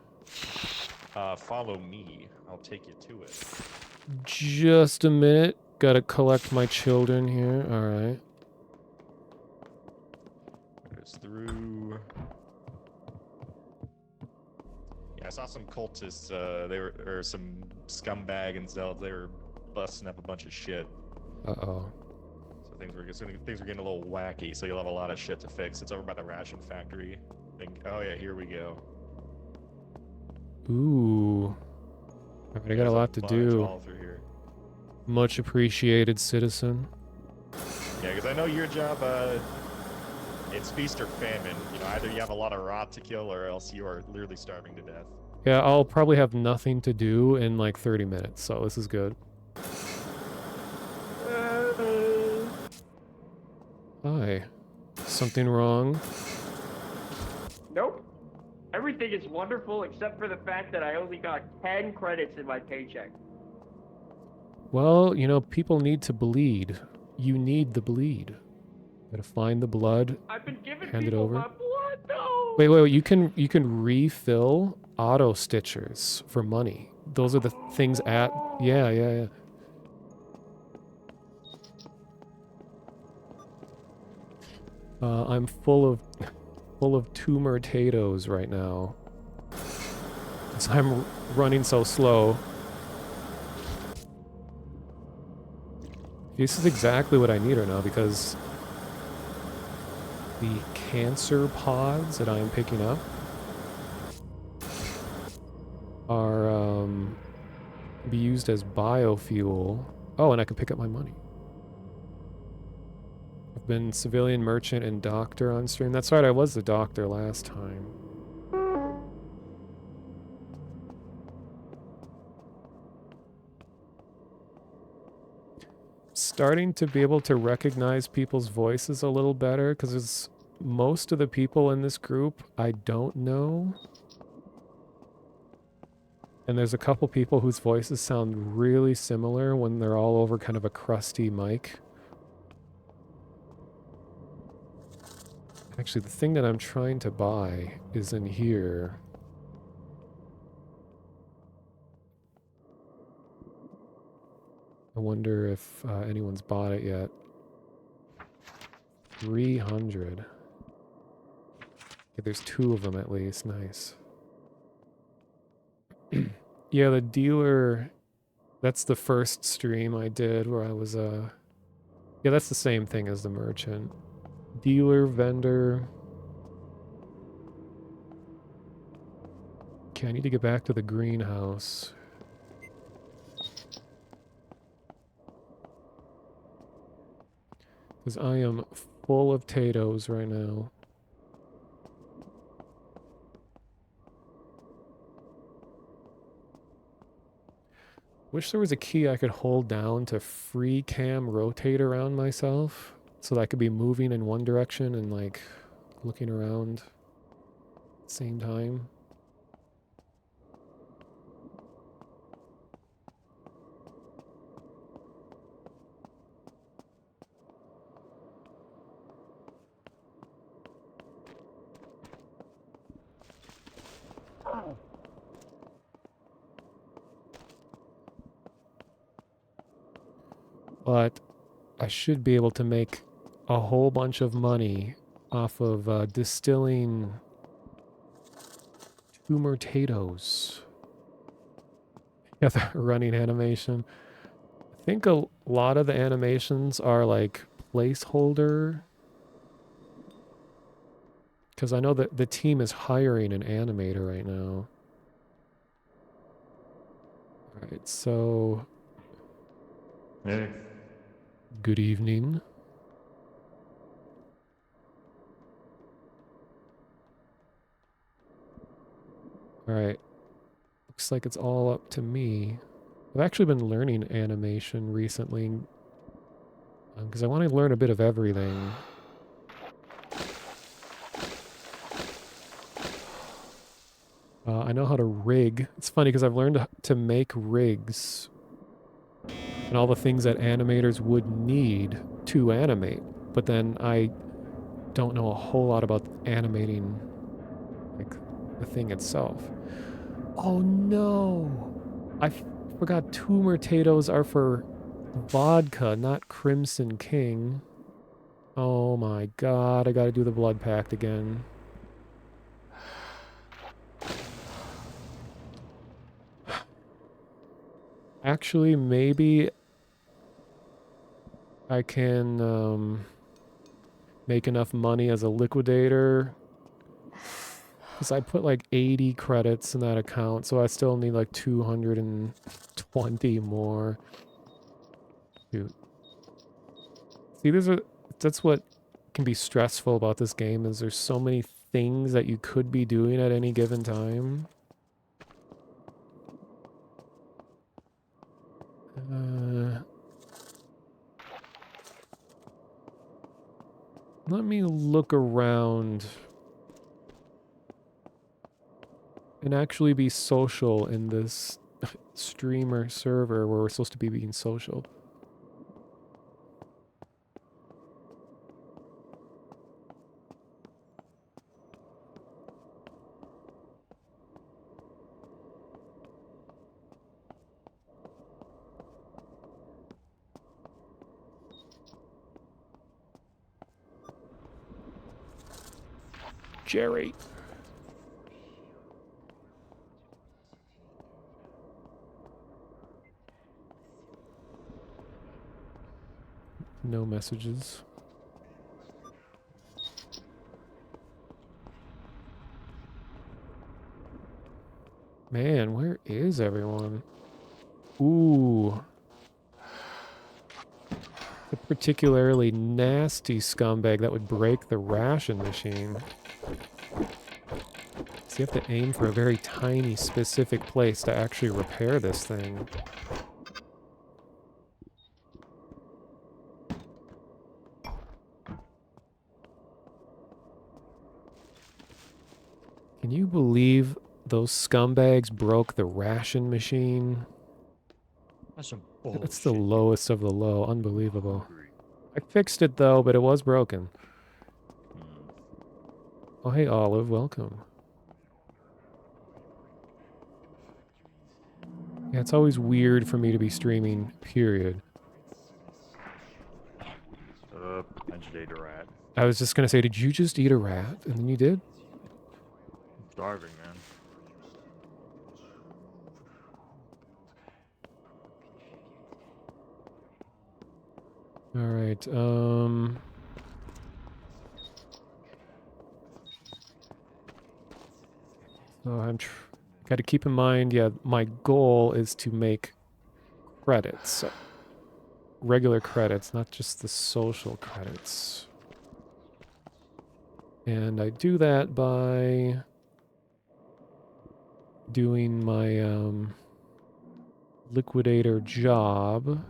Follow me. I'll take you to it. Just a minute. Gotta collect my children here. Alright. It's through... Yeah, I saw some cultists, or some scumbag and zealots, they were busting up a bunch of shit. Uh-oh. So things were getting a little wacky, so you'll have a lot of shit to fix. It's over by the ration factory. Oh yeah, here we go. Ooh. Alright, I got a lot to do. All through here. Much appreciated, citizen. Yeah, because I know your job, it's feast or famine. You know, either you have a lot of rot to kill or else you are literally starving to death. Yeah, I'll probably have nothing to do in like 30 minutes, so this is good. Hi. Something wrong? Nope. Everything is wonderful except for the fact that I only got 10 credits in my paycheck. Well, you know, people need to bleed. You need the bleed. Gotta find the blood. I've been giving Hand it people over. my blood though. Wait, you can refill auto stitchers for money. those are the things at... Yeah, yeah, yeah. I'm full of tumor-tatoes right now. So I'm running so slow. This is exactly what I need right now because the cancer pods that I am picking up are be used as biofuel. Oh, and I can pick up my money. I've been civilian, merchant, and doctor on stream. That's right, I was the doctor last time. Starting to be able to recognize people's voices a little better because most of the people in this group I don't know. And there's a couple people whose voices sound really similar when they're all over kind of a crusty mic. Actually, the thing that I'm trying to buy is in here. I wonder if anyone's bought it yet. 300. Okay, there's 2 of them at least. Nice. Yeah, the dealer... That's the first stream I did where I was, yeah, that's the same thing as the merchant. Dealer, vendor... Okay, I need to get back to the greenhouse. Because I am full of potatoes right now. Wish there was a key I could hold down to free cam rotate around myself. So that I could be moving in one direction and like looking around at the same time. But I should be able to make a whole bunch of money off of distilling tumor potatoes. Yeah, the running animation. I think a lot of the animations are like placeholder. Because I know that the team is hiring an animator right now. Alright, so... Hey. Good evening. Alright. Looks like it's all up to me. I've actually been learning animation recently. Because I want to learn a bit of everything. I know how to rig. It's funny because I've learned to make rigs. And all the things that animators would need to animate. But then I don't know a whole lot about animating like the thing itself. Oh no! I forgot tumor potatoes are for vodka, not Crimson King. Oh my god, I gotta do the blood pact again. Actually, maybe I can make enough money as a liquidator. Because I put like 80 credits in that account, so I still need like 220 more. Shoot. See, that's what can be stressful about this game, is there's so many things that you could be doing at any given time. Let me look around and actually be social in this streamer server where we're supposed to be being social. Jerry. No messages. Man, where is everyone? Ooh. A particularly nasty scumbag that would break the ration machine. So you have to aim for a very tiny, specific place to actually repair this thing. Can you believe those scumbags broke the ration machine? That's some bullshit. That's the lowest of the low. Unbelievable. I fixed it though, but it was broken. Oh, hey, Olive. Welcome. Yeah, it's always weird for me to be streaming, period. I just ate a rat. I was just gonna say, did you just eat a rat? And then you did? I'm starving, man. Alright, so I'm gotta keep in mind, yeah, my goal is to make credits. Regular credits, not just the social credits. And I do that by doing my liquidator job.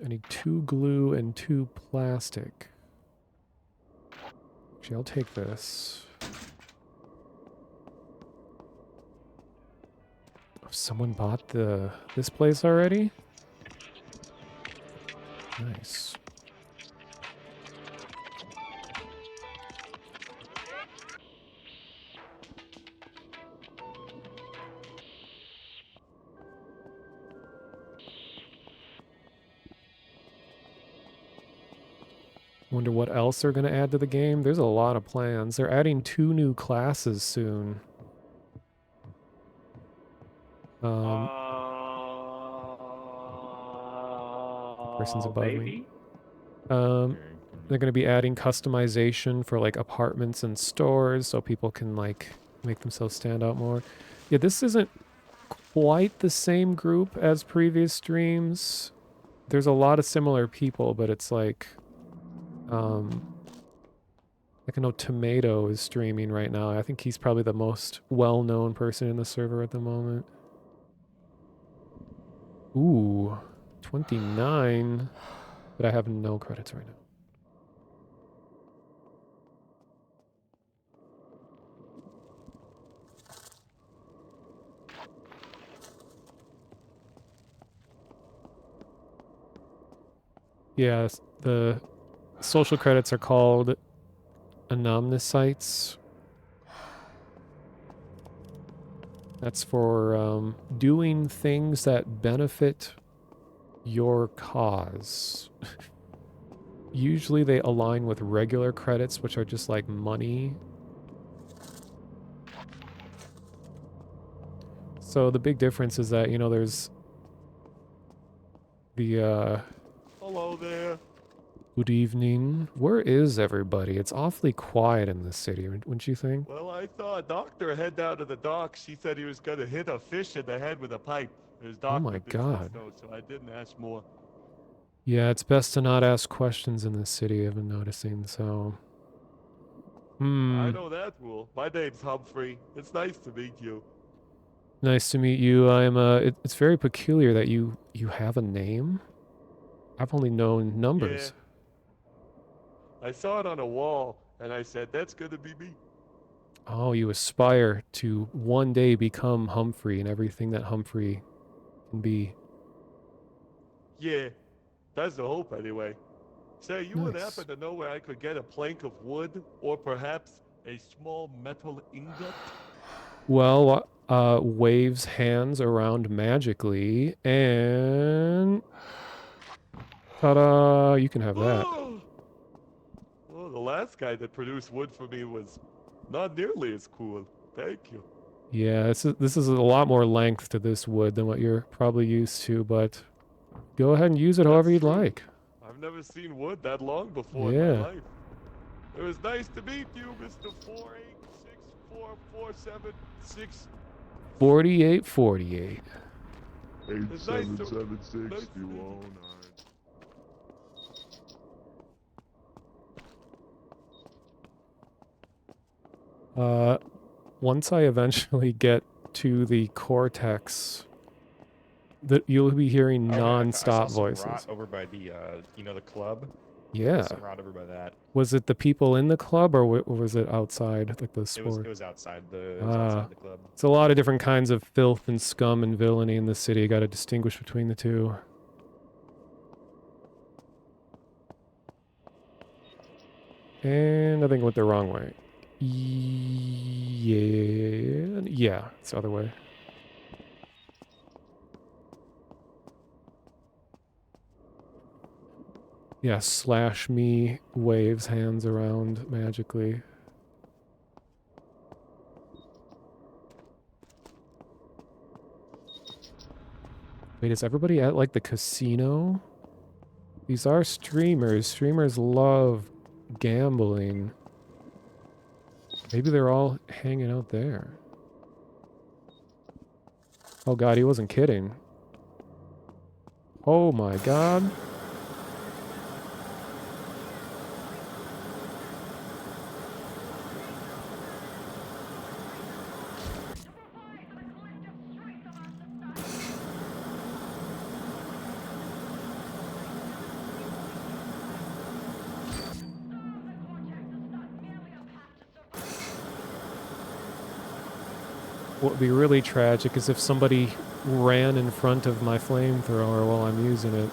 I need 2 glue and 2 plastic. Actually, I'll take this. Oh, someone bought this place already? Nice. Wonder what else they're going to add to the game. There's a lot of plans. They're adding 2 new classes soon. Person's above me. They're going to be adding customization for like apartments and stores so people can like make themselves stand out more. Yeah, this isn't quite the same group as previous streams. There's a lot of similar people, but it's like I know Tomato is streaming right now. I think he's probably the most well-known person in the server at the moment. Ooh, 29, but I have no credits right now. Yeah, the social credits are called anonymous. That's for doing things that benefit your cause. Usually they align with regular credits, which are just like money. So the big difference is that, you know, there's the Hello there. good evening. Where is everybody? It's awfully quiet in this city, wouldn't you think? Well, I saw a doctor head down to the dock. She said he was gonna hit a fish in the head with a pipe. His doctor my God. so I didn't ask more. Yeah, it's best to not ask questions in this city, I've been noticing, so... I know that rule. My name's Humphrey. It's nice to meet you. Nice to meet you. It's very peculiar that you have a name. I've only known numbers. Yeah. I saw it on a wall, and I said, that's gonna be me. Oh, you aspire to one day become Humphrey and everything that Humphrey can be. Yeah, that's the hope anyway. Say, you would Nice. happen to know where I could get a plank of wood, or perhaps A small metal ingot? Well, waves hands around magically, and ta-da! You can have that. Well, the last guy that produced wood for me was not nearly as cool. Thank you. Yeah, this is a lot more length to this wood than what you're probably used to, but go ahead and use it however That's you'd true. like. I've never seen wood that long before in Yeah. my life. It was nice to meet you, Mr. 4864476. 4848. It's nice to- 8776 Once I eventually get to the cortex, that you'll be hearing I saw non-stop some voices. rot over by the, you know, the club. Yeah. Some rot over by that. Was it the people in the club, or was it outside, like the It sport? was outside the outside the club. It's a lot of different kinds of filth and scum and villainy in the city. You got to distinguish between the two. And I think I went the wrong way. Yeah, it's the other way. Yeah, slash me waves hands around magically. Wait, is everybody at like the casino? These are streamers. Streamers love gambling. Maybe they're all hanging out there. Oh god, he wasn't kidding. Oh my god. What would be really tragic is if somebody ran in front of my flamethrower while I'm using it.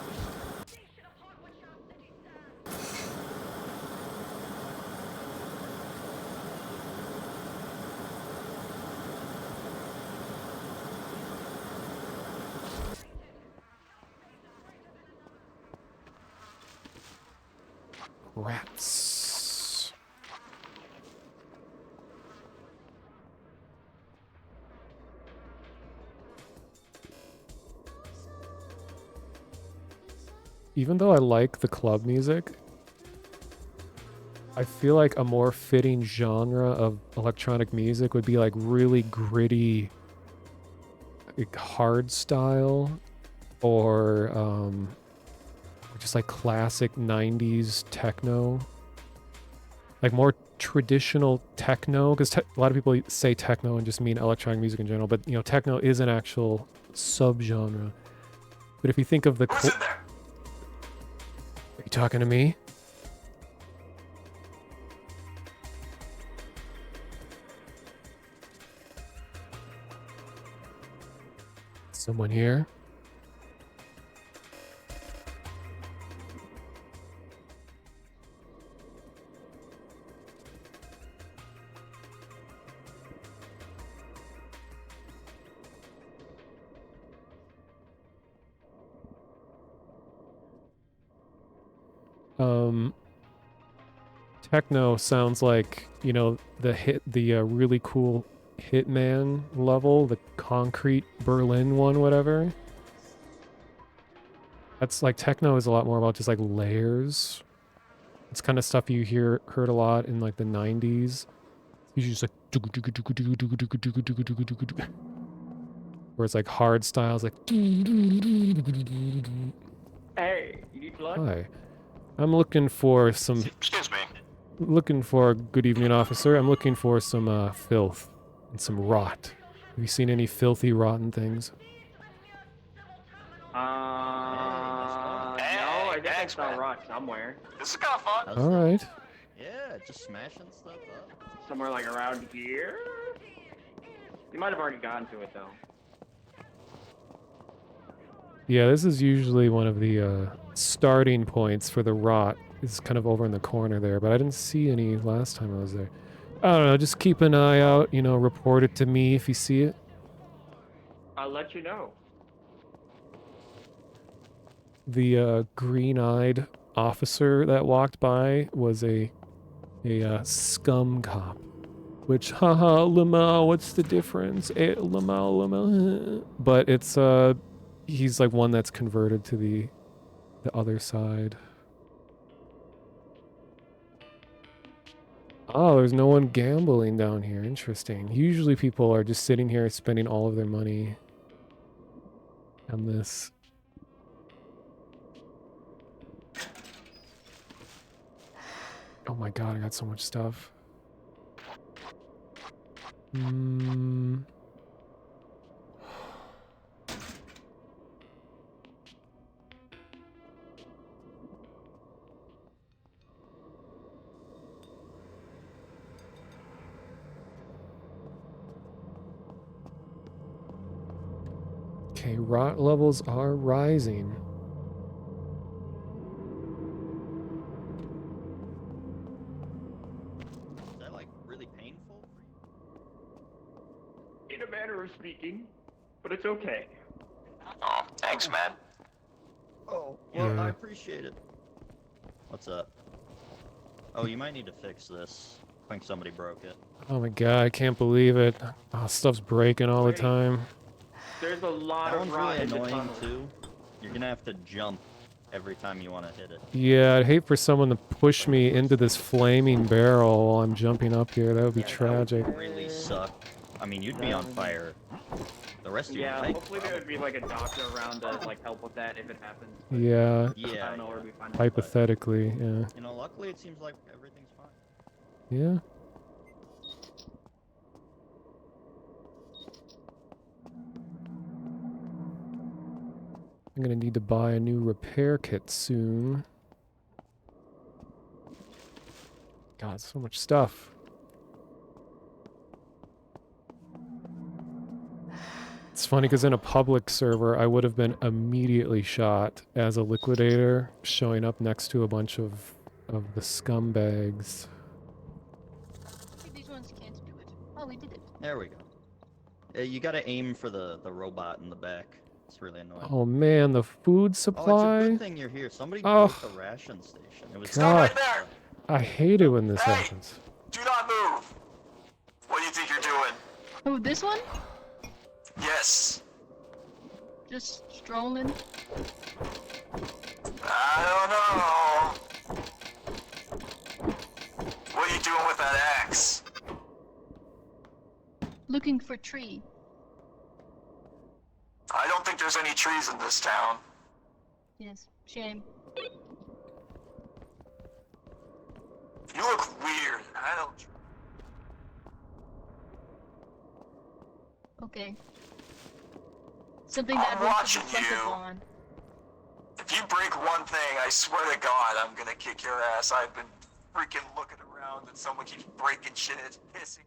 Rats. Even though I like the club music, I feel like a more fitting genre of electronic music would be like really gritty, like hard style, or just like classic 90s techno. Like more traditional techno, because a lot of people say techno and just mean electronic music in general, but you know, techno is an actual subgenre. But if you think of the... Who's in there? Are you talking to me? Someone here? Techno sounds like, you know, the really cool Hitman level, the concrete Berlin one, whatever. That's like, techno is a lot more about just like layers. It's kind of stuff you heard a lot in like the 90s. Usually just like where it's like hard styles like. Hey, you need blood? Hi. I'm looking for some. Excuse me. Looking for, good evening, officer. I'm looking for some filth and some rot. Have you seen any filthy, rotten things? No, I think I saw rock somewhere. This is kind of fun. All right. Yeah, just smashing stuff up. Somewhere like around here? You might have already gotten to it though. Yeah, this is usually one of the starting points for the rot. It's kind of over in the corner there, but I didn't see any last time I was there. I don't know, just keep an eye out, you know, report it to me if you see it. I'll let you know. The green-eyed officer that walked by was a scum cop. Which, haha, Lamau, what's the difference? Lamau. But it's, he's like one that's converted to the other side. Oh, there's no one gambling down here. Interesting. Usually people are just sitting here spending all of their money on this. Oh my god, I got so much stuff. Okay, rot levels are rising. Is that like really painful for you? In a manner of speaking, but it's okay. Oh, thanks, man. Oh, well, Yeah. I appreciate it. What's up? Oh, you might need to fix this. I think somebody broke it. Oh my god, I can't believe it. Oh, stuff's breaking all the time. There's a lot That of one's rot really in the annoying tunnel. too. You're gonna have to jump every time you want to hit it. Yeah, I'd hate for someone to push me into this flaming barrel while I'm jumping up here. That would be tragic. That would really suck. I mean, you'd be on fire. The rest of your Yeah, life. hopefully there would be like a doctor around to like help with that if it happens. But Yeah, I Yeah. don't know where we find it. hypothetically, yeah. You know, luckily it seems like everything's fine. Yeah. I'm gonna need to buy a new repair kit soon. God, so much stuff. It's funny because in a public server, I would have been immediately shot as a liquidator, showing up next to a bunch of the scumbags. These ones can't do it. Oh, we did it. There we go. You gotta aim for the robot in the back. It's really annoying. Oh man, the food Oh, it's a supply? good thing you're here. Somebody Oh. broke the ration station. It was God. Right there. I hate it when this Hey! happens. Do not move. What do you think you're doing? Oh, this one? Yes. Just strolling. I don't know. What are you doing with that axe? Looking for tree. I don't think there's any trees in this town. Yes, shame. You look weird. I don't. Okay. Something I'm that I want to watching reflect you. upon. If you break one thing, I swear to God, I'm gonna kick your ass. I've been freaking looking around and someone keeps breaking shit and it's pissing.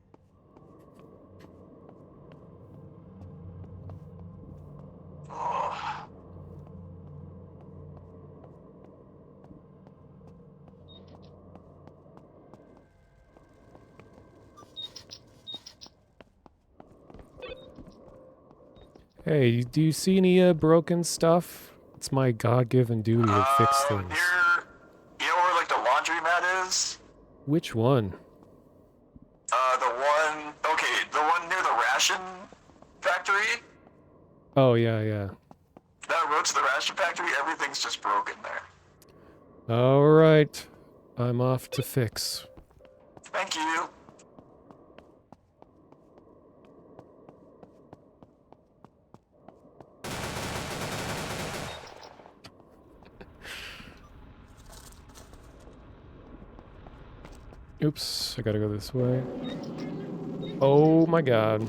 Oh. Hey, do you see any broken stuff? It's my God-given duty to fix things. You know where like the laundromat is? Which one? The one near the ration factory. Oh, yeah. That road to the ration factory, everything's just broken there. Alright. I'm off to fix. Thank you. Oops, I gotta go this way. Oh my god.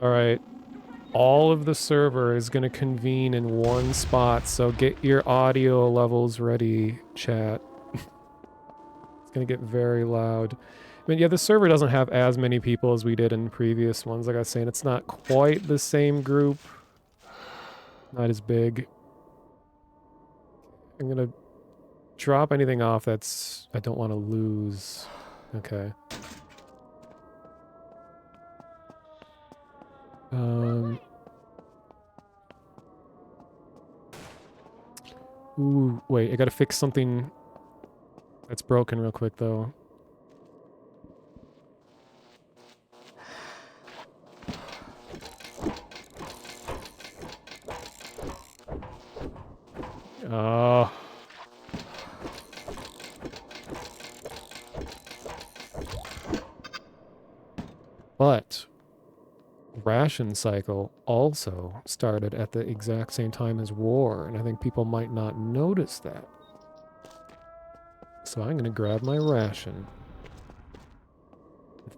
Alright. All of the server is gonna convene in one spot, so get your audio levels ready, chat. It's gonna get very loud. I mean, yeah, the server doesn't have as many people as we did in previous ones. Like I was saying, it's not quite the same group. Not as big. I'm gonna drop anything off that's I don't want to lose. Okay. Ooh, wait, I gotta fix something that's broken real quick, though. Oh. But ration cycle also started at the exact same time as war, and I think people might not notice that. So I'm going to grab my ration.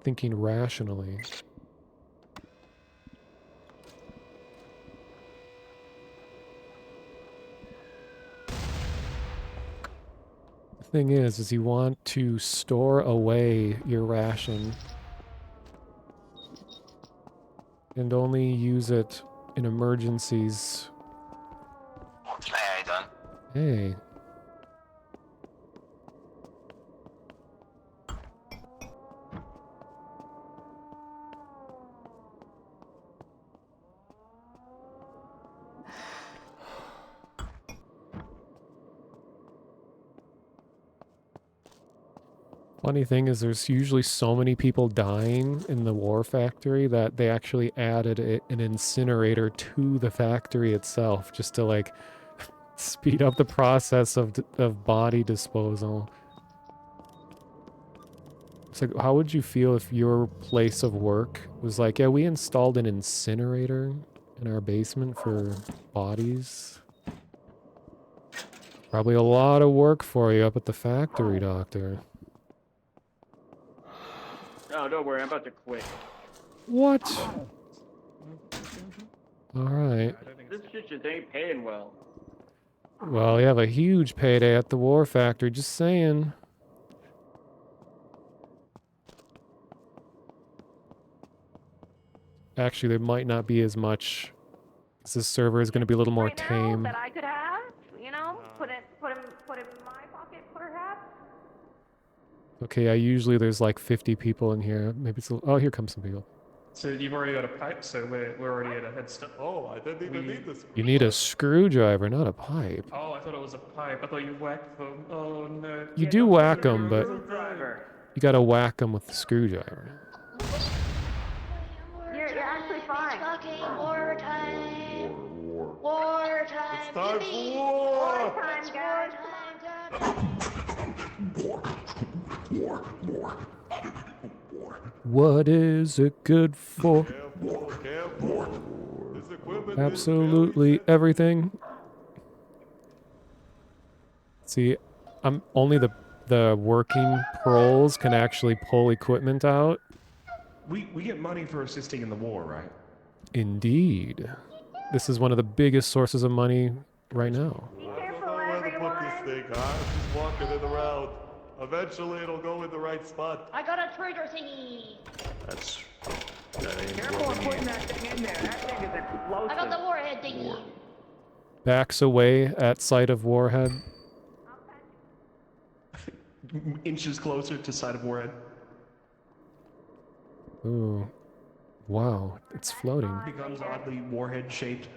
Thinking rationally. The thing is you want to store away your ration and only use it in emergencies. Hey, done. Hey. Funny thing is there's usually so many people dying in the war factory that they actually added an incinerator to the factory itself just to like speed up the process of body disposal. It's like, how would you feel if your place of work was like, yeah, we installed an incinerator in our basement for bodies? Probably a lot of work for you up at the factory, Doctor. Oh, don't worry, I'm about to quit. What? Alright. This shit just ain't paying well. Well, you have a huge payday at the war factory, just saying. Actually, there might not be as much. This server is going to be a little more tame. That I could have, you know, put in my pocket, perhaps. Okay, yeah, usually there's like 50 people in here. Maybe it's oh, here comes some people. So you've already got a pipe, so we're already at a head start. Oh, I didn't even need this. You need a screwdriver, not a pipe. Oh, I thought it was a pipe. I thought you whacked them. Oh no. You do whack them, but you gotta whack them with the screwdriver. You're actually fine. War time. War time. It's time for Yippee. war! War time, guys. What is it good for? Careful, careful. This equipment Absolutely everything. See, I'm only the working proles can actually pull equipment out. We get money for assisting in the war, right? Indeed. This is one of the biggest sources of money right now. Be I don't careful, know where to everyone. put this thing. I'm just walking it around. Eventually, it'll go in the right spot. I got a traitor thingy. That ain't Careful of working. putting that thing in there. That thing is explosive. I got the warhead thingy. Backs away at sight of Warhead. Inches closer to side of warhead. Ooh. Wow, it's floating. Becomes oddly warhead shaped.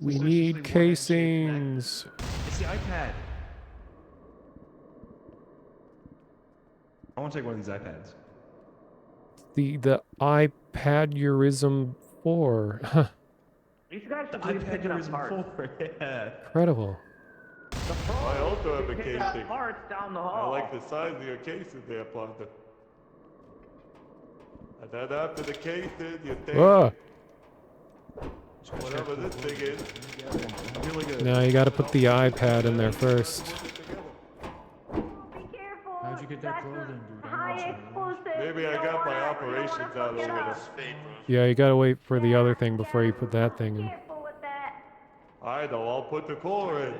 We So need it's usually warhead-shaped casings. It's the iPad. I want to take one of these iPads. The iPad-urism 4. Huh. These guys The should be iPad picking up is parts. 4, yeah. Incredible. I also have a Picking up casing. parts down the I hall. like the size of your casing there, partner. And then after the casing, you take Ah, whatever this thing is. Really good. now you gotta put the iPad in there first. Be careful. How'd you get that That's clothing, dude? high explosive. Maybe You I don't got my wanna- operations you don't out wanna of fuck it. it up. Yeah, you gotta wait for the other thing before you put that thing in. Careful with that. I know, I'll put the core in.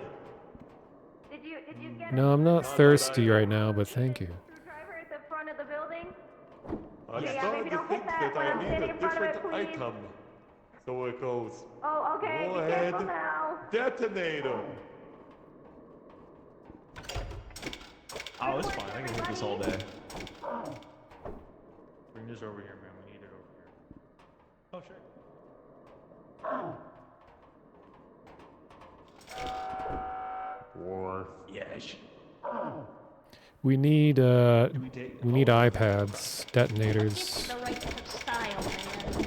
Did you get No, I'm not thirsty right now, but thank you. a screwdriver at the front of the building? I'm Yeah, starting maybe to don't think hit that that when I I'm need standing a in front of it, different please. item. So it goes. Oh, okay. Go Be careful ahead. now. Detonator. Oh, it's fine. I can hit this all day. Bring this over here, man. We need it over here. Oh, sure. Yes. We need we take- iPads, detonators. The right type of style, man.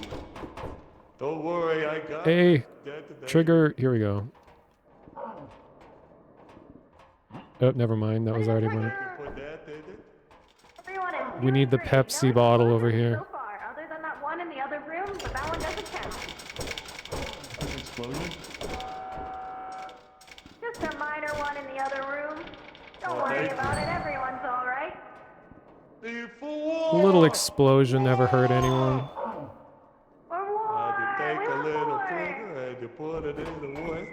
Don't worry, I got Hey, it. trigger. Here we go. Oh, never mind. That was already one. Put that in it. Everyone is We need the doing great. Pepsi No bottle over explosions here. So far, other than that one in the other room, but that one doesn't count. Explosion? Just a minor one in the other room. Don't Oh, worry thank about it. Everyone's all right. A little explosion never hurt anyone. I had to take a little trigger, I had to put it in the wood.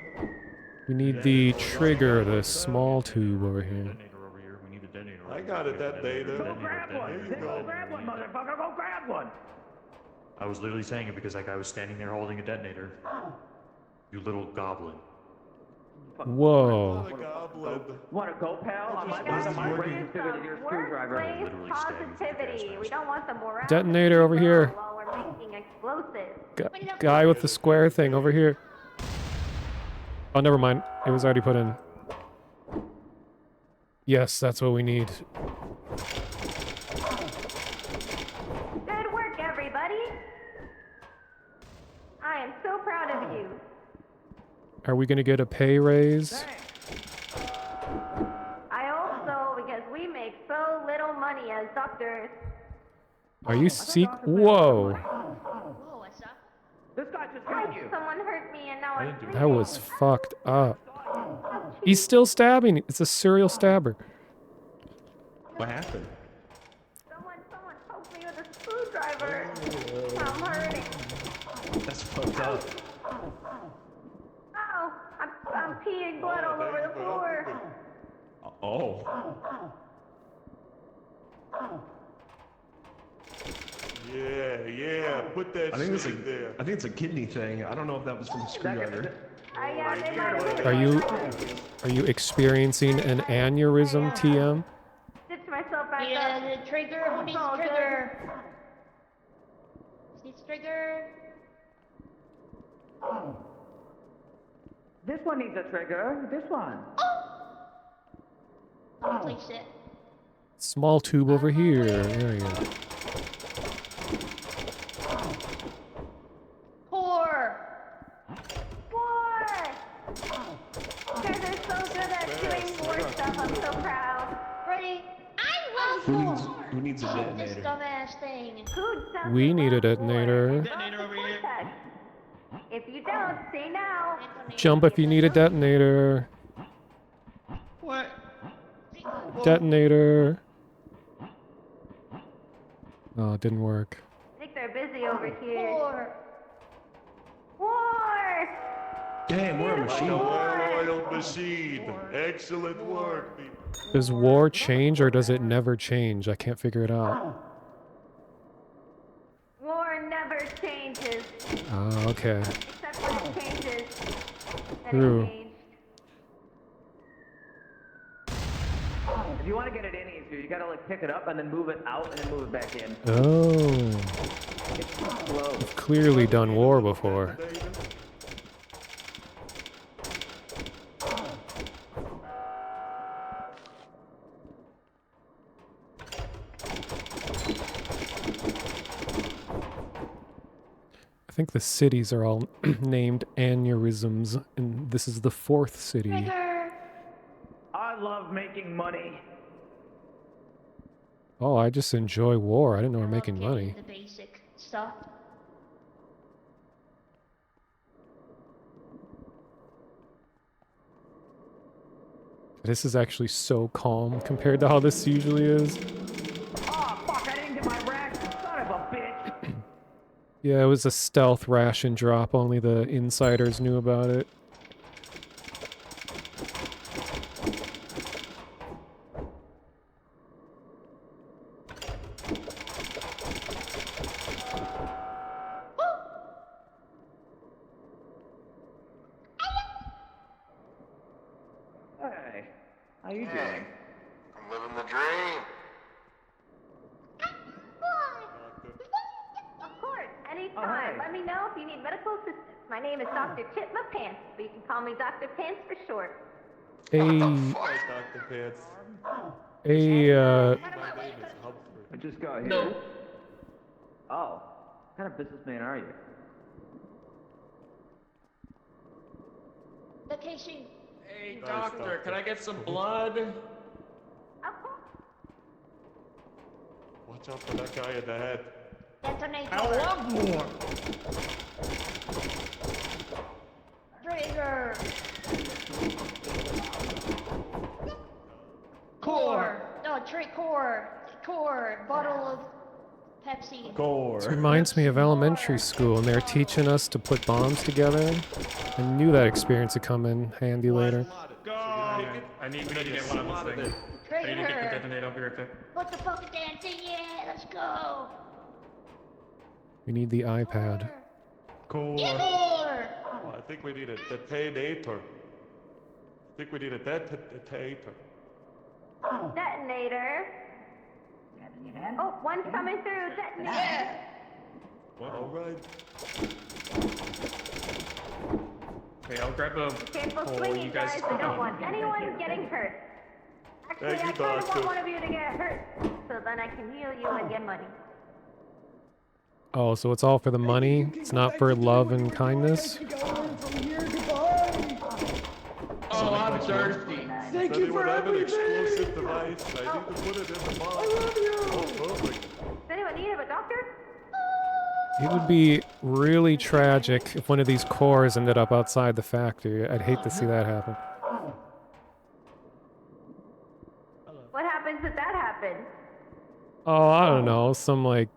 We need the trigger, the small tube over here. Detonator over here. We need the detonator. I got a detonator. Go grab one. There you go. Go grab one, motherfucker. Go grab one. I was literally saying it because that guy was standing there holding a detonator. You little goblin. Whoa. Want to go, pal? On my This is my working. brain is bigger than your screwdriver. Workplace literally stab you with the gas positivity. mask. We don't want the morale Detonator over here. while we're making explosives. Guy with the square thing over here. Oh, never mind. It was already put in. Yes, that's what we need. Good work, everybody. I am so proud of you. Are we gonna get a pay raise? I hope so, because we make so little money as doctors. Are you seek? Whoa. Whoa, what's up? This guy just hit you. Someone hurt me and now I'm bleeding. That was fucked up. He's still stabbing. It's a serial stabber. What happened? Someone poked me with a screwdriver. I'm hurting. That's fucked up. Oh, I'm peeing blood all over the floor. Oh. Yeah, put that I think it's shit in there. I think it's a kidney thing. I don't know if that was from the screwdriver. They might have Are you experiencing an aneurysm, TM? stitch myself back Yeah, up. the trigger. Who needs It's all the good. trigger? Needs trigger. This one needs a trigger. This one. Place it. Small tube over here. There you go. Core. War! You guys are so good at doing war stuff. I'm so proud. Ready? I love core. Who needs a This detonator? dumbass thing. Who doesn't We need a love war? detonator. Detonator over here. If you don't, say now. Jump if you need a detonator. What? Detonator. Oh, it didn't work. I think they're busy over here. Core. War! Damn, we're a Like a machine. well-oiled machine. Excellent work, people. Does war change or does it never change? I can't figure it out. War never changes. Oh, okay. Except when it changes. Then True. it changed. If you want to get it in easier, you gotta like pick it up and then move it out and then move it back in. Oh. It's slow. I've clearly done war before. I think the cities are all named aneurysms, and this is the fourth city. Trigger. I love making money. Oh, I just enjoy war. I didn't know we're making Getting money. The basic stuff. This is actually so calm compared to how this usually is. Oh fuck! I didn't get my ration. Son of a bitch. Yeah, it was a stealth ration drop. Only the insiders knew about it. Hey, how you doing? I'm Living the dream. Of course, anytime. Oh, hey. Let me know if you need medical assistance. My name is Dr. Chitma Pants, but you can call me Dr. Pants for short. A Hi, Dr. Pants. a My name is Humphrey. I just got here. No. Oh, what kind of businessman are you? Location. Hey, Nice, doctor, doctor. can I get some blood? Of course. Watch out for that guy in the head. Detonator. I love more. Trigger. Core. No, core. Core. Bottle of Pepsi. Gore. This reminds me of elementary school, and they're teaching us to put bombs together. I knew that experience would come in handy later. Go. I need to get one of those things. I need to get the Trigger. detonator. I'll be right back. Put the fucking damn thing in. Let's go. We need the iPad. Gore. Core. Oh, I think we need a detonator. I think we need a detonator. Detonator. Oh, one's coming through. Detonator. All right. Okay, I'll grab a Careful pole. swinging, You guys. guys. I don't want anyone getting hurt. Actually, Thank you, I kind of doctor. want one of you to get hurt, so then I can heal you and get money. Oh, so it's all for the money? It's not for love and kindness? Oh, I'm thirsty. Thank you for have an explosive device. I need to put it in the box. Oh, perfect. Does anyone need a doctor? It would be really tragic if one of these cores ended up outside the factory. I'd hate to see that happen. What happens if that happens? Oh, I don't know. Some, like...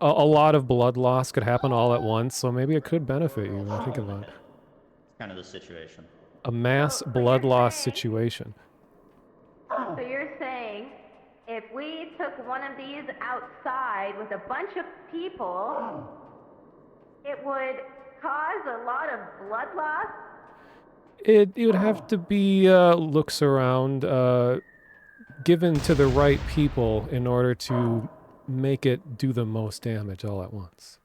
A lot of blood loss could happen all at once, so maybe it could benefit you. I think about it. Kind of the situation. A mass blood loss situation. So you're saying if we took one of these outside with a bunch of people, it would cause a lot of blood loss? It would have to be looks around, given to the right people in order to make it do the most damage all at once.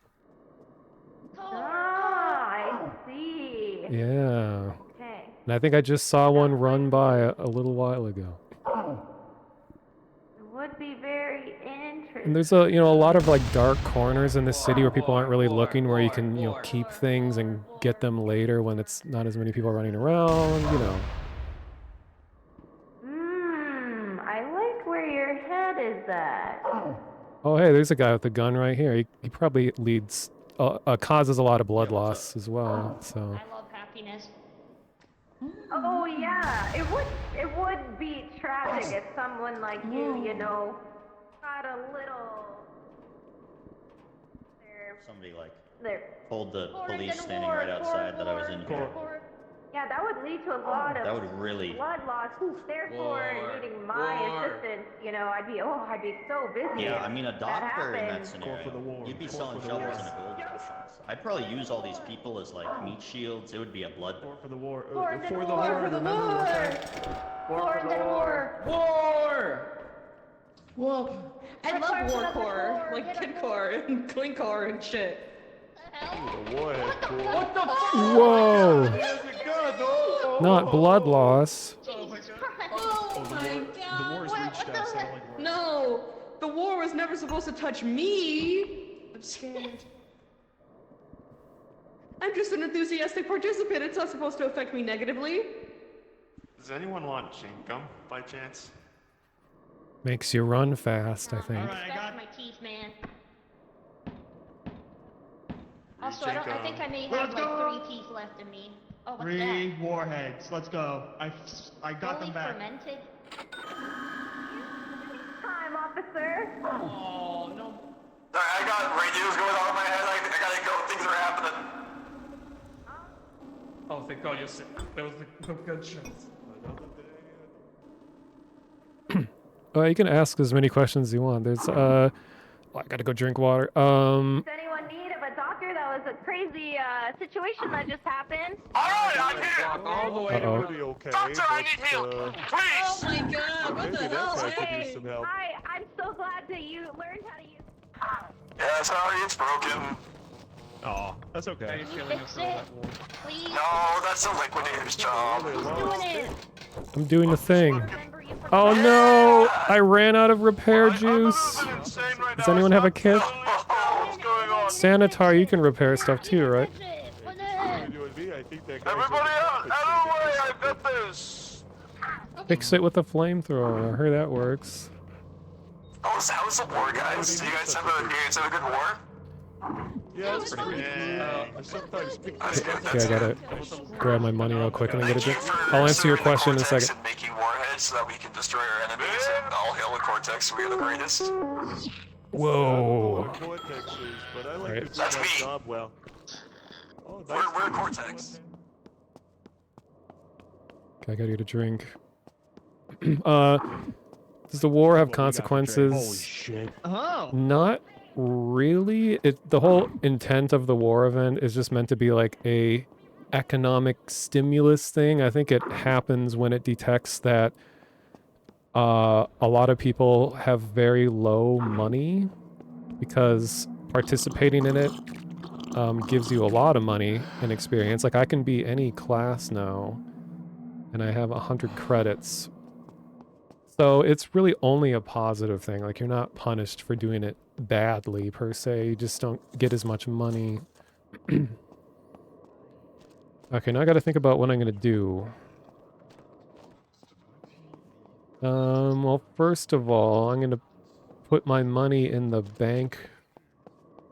Ah, I see. Yeah. Okay. And I think I just saw one run by a little while ago. It would be very interesting. And there's a lot of like dark corners in the city where people aren't really looking, where you can keep things and get them later when it's not as many people running around. I like where your head is at. Oh hey, there's a guy with a gun right here. He probably leads causes a lot of blood loss as well. So. I love happiness. Oh yeah, it would be tragic if someone like you, got a little. Somebody like There. told the Core, police then standing war, right outside that I was in here. Core. Yeah, that would lead to a lot of That would really. blood loss. Therefore, War, needing my war. assistance, I'd be so busy. Yeah, if I mean a that doctor in that happened. scenario. for the war. You'd be Core selling for the shovels war. in a gold rush. I'd probably use all these people as like meat shields. It would be a blood. War for the war. War, then For the war, war. for the Remember war. war. War, then war. War! Well, I Red love core, war red core, core, like red kid core. core and clean core and shit. The warhead cool. What the fuck? Whoa! He has a gun. Oh, Not blood loss. Jesus Christ. Oh my The god. war's reached us. I don't like war. No, the war was never supposed to touch me. I'm scared. I'm just an enthusiastic participant. It's not supposed to affect me negatively. Does anyone want chewing gum by chance? Makes you run fast, I think. Respect my teeth, man. Also, Chewing I gum. think I may have Let's like go. 3 teeth left in me. Oh, what's 3 that? warheads. Let's go. I got Fully them back. fermented? Time, officer. Oh, no. Sorry, I got radios going on in my head. I gotta go. Things are happening. Oh, thank God you're sick. That was the good shots. You can ask as many questions as you want. There's I gotta go drink water. Does anyone need a doctor that was a crazy situation that just happened. Alright, I'm here! All the way Uh-oh. pretty okay, Doctor, I but, need help! Oh Please! my god, what maybe the that hell? guy could Hey. use some help. I'm so glad that you learned how to use. Yeah, sorry, it's broken. Aw, that's okay. Fix it, please. No, that's the liquidator's job. Who's doing it? I'm doing the thing. Oh no! I ran out of repair juice. Does anyone have a kit? What's going on? Sanitar, you can repair stuff too, right? I think that guy's Everybody out of the way, I got this! Fix it with a flamethrower. I heard that works. Oh, so how was the war, guys? You guys have a good war? Yeah, it's pretty good. I sometimes pick Okay, I gotta grab my money real quick and then get a drink. I'll answer your question in a second. And making warheads so that we can destroy our enemies and all hail the Cortex, we are the greatest. Whoa. Vortexes, but I like Right. to do That's my me. job well. Oh, We're Cortex. Okay, I gotta get a drink. Does the war have consequences? Holy shit. Oh. Not really. The whole intent of the war event is just meant to be like a economic stimulus thing. I think it happens when it detects that a lot of people have very low money because participating in it gives you a lot of money and experience. Like I can be any class now and I have 100 credits. So it's really only a positive thing. Like you're not punished for doing it badly per se. You just don't get as much money. Okay, now I gotta think about what I'm gonna do. Well, first of all, I'm gonna put my money in the bank.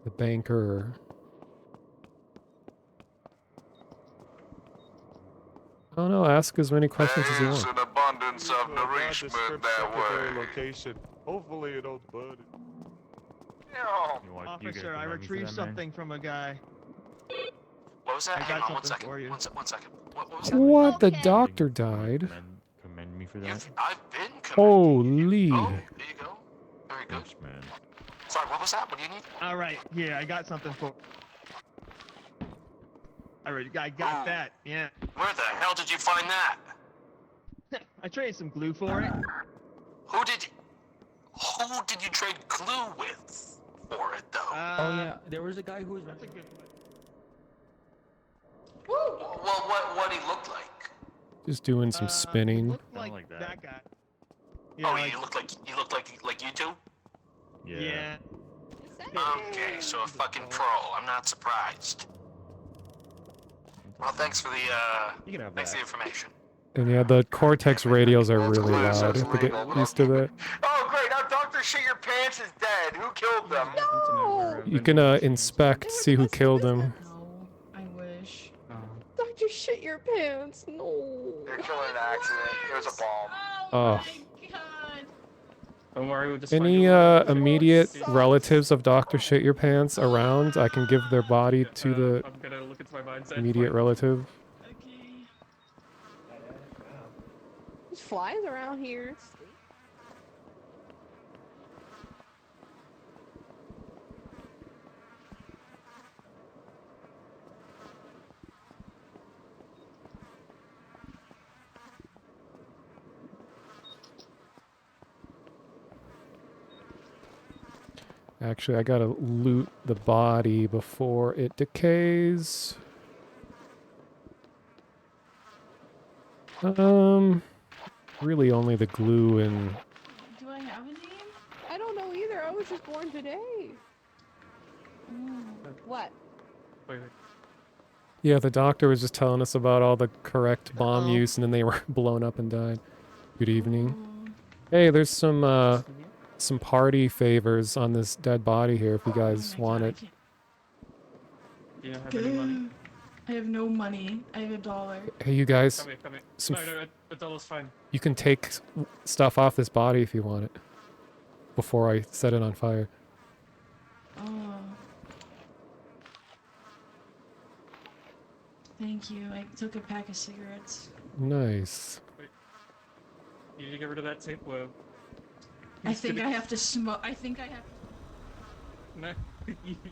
The banker. I don't know, ask as many questions as you want. an abundance of nourishment that way. Location. Hopefully it don't burn. Officer, I retrieved something from a guy. What was that? I Hang got on, one something second. for you. One second. What was that? What? The doctor died? Commend me for that. I've been Holy. Oh, there you go. Very good. Thanks, man. Sorry, what was that? What do you need? All right, yeah, I got something for. I got that. Yeah. Where the hell did you find that? I traded some glue for it. Who did you trade glue with for it though? Oh yeah, there was a guy who was. That's a good one. Well, what he looked like? Just doing some spinning. Looked like, like that. that guy. Yeah, Oh, like, you look like you two? yeah. Okay, so a fucking pro. I'm not surprised. Well, thanks for the You can have thanks for that. the information. And yeah, the Cortex radios are really loud. You have to get used to that. Oh great, now Dr. Shit Your Pants is dead. Who killed them? No! You can inspect, see who killed him. No, I wish. Dr. Shit Your Pants, no. They're killing an accident. It was a bomb. Oh. my god. Don't worry, we'll just Any immediate relatives of Dr. Shit Your Pants around? I can give their body to the I'm gonna look into my mindset. immediate relative. Okay. There's flies around here. Actually, I gotta loot the body before it decays. Really only the glue and... Do I have a name? I don't know either. I was just born today. What? Wait. Yeah, the doctor was just telling us about all the correct bomb use and then they were blown up and died. Good evening. Hey, there's some party favors on this dead body here if you guys want it. Do you have any money? I have no money. I have $1. Hey, you guys, Come here. some No, a dollar's fine. you can take stuff off this body if you want it. Before I set it on fire. Oh. Thank you. I took a pack of cigarettes. Nice. You need to get rid of that tape. Well, I think I have to smoke. I think I have. no,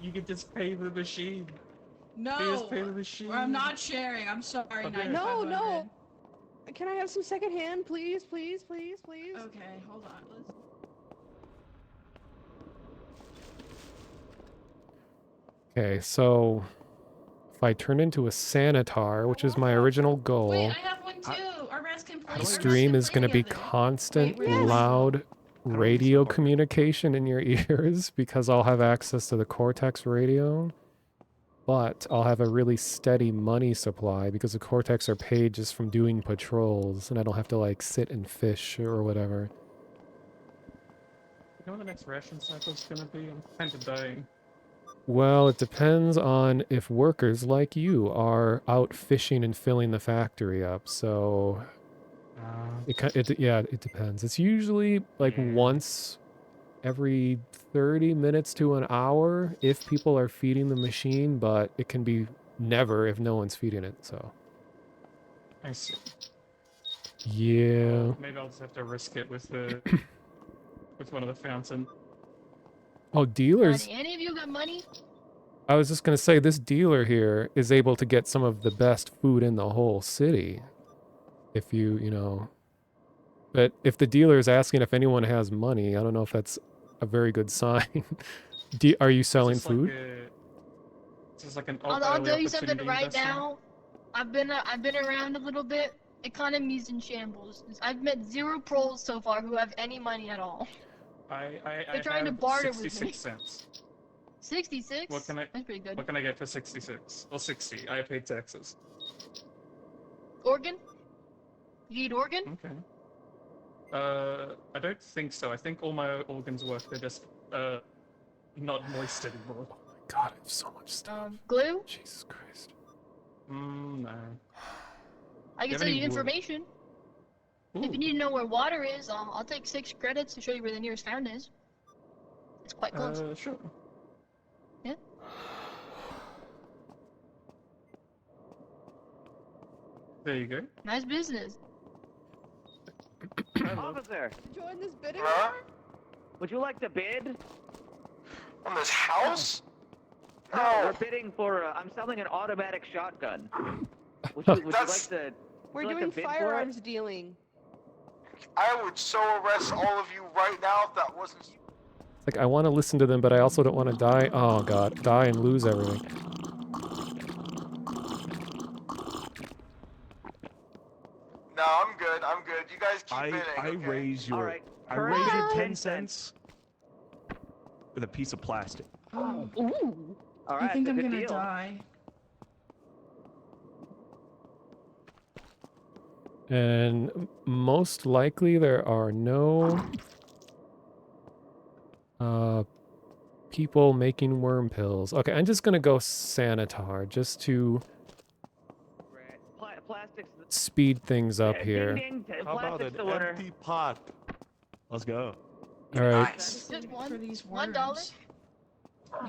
you can just pay the machine. No, pay the machine. I'm not sharing. I'm sorry. Okay. 9500. No. Can I have some secondhand, please, please, please, please? Okay, hold on. Let's... Okay, so if I turn into a sanitar, which is my original goal, Wait, I have one too. Our rest can play. the stream is going to be constant, Wait, where's loud radio support. communication in your ears because I'll have access to the Cortex radio. But I'll have a really steady money supply because the Cortex are paid just from doing patrols, and I don't have to like sit and fish or whatever. You know when the next ration cycle's gonna be? I'm kind of dying. Well, it depends on if workers like you are out fishing and filling the factory up. So it depends. It's usually like once every 30 minutes to an hour if people are feeding the machine, but it can be never if no one's feeding it. So I see. yeah. Maybe I'll just have to risk it with the with one of the fountain. Oh, dealers. Any of you got money? I was just gonna say this dealer here is able to get some of the best food in the whole city. If you know. But if the dealer is asking if anyone has money, I don't know if that's a very good sign. Are you selling food? This is like an I'll early tell you something opportunity right investment. now. I've been around a little bit. Economy's in shambles. I've met 0 pros so far who have any money at all. They're trying to barter with me. 66 cents. 66? What can I? That's pretty good. What can I get for 66? Well, 60. I paid taxes. Organ? You need organ? Okay. I don't think so. I think all my organs work. They're just not moist anymore. Oh my god, I have so much stuff. Glue? Jesus Christ. No. I can send you information. If you need to know where water is, I'll take 6 credits to show you where the nearest fountain is. It's quite close. Sure. Yeah. There you go. Nice business. Officer, Join this bidding Huh? war? would you like to bid? On this house? No, we're bidding for. I'm selling an automatic shotgun. Would you like to? We're would you like doing to bid for it? firearms dealing. I would so arrest all of you right now if that wasn't. Like, I want to listen to them, but I also don't want to die. Oh god, die and lose everything. No, I'm good. I'm good. You guys keep bidding. I okay? raise your. Alright, I correct. raise your 10 10 cents with a piece of plastic. Ooh. All I right, think that's I'm a good gonna deal. die. And most likely there are no people making worm pills. Okay, I'm just gonna go sanitar just to Plastics. speed things up Ding, here. ding, How about plastics an the winner. empty pot? Let's go. All right. Just For these $1? worms.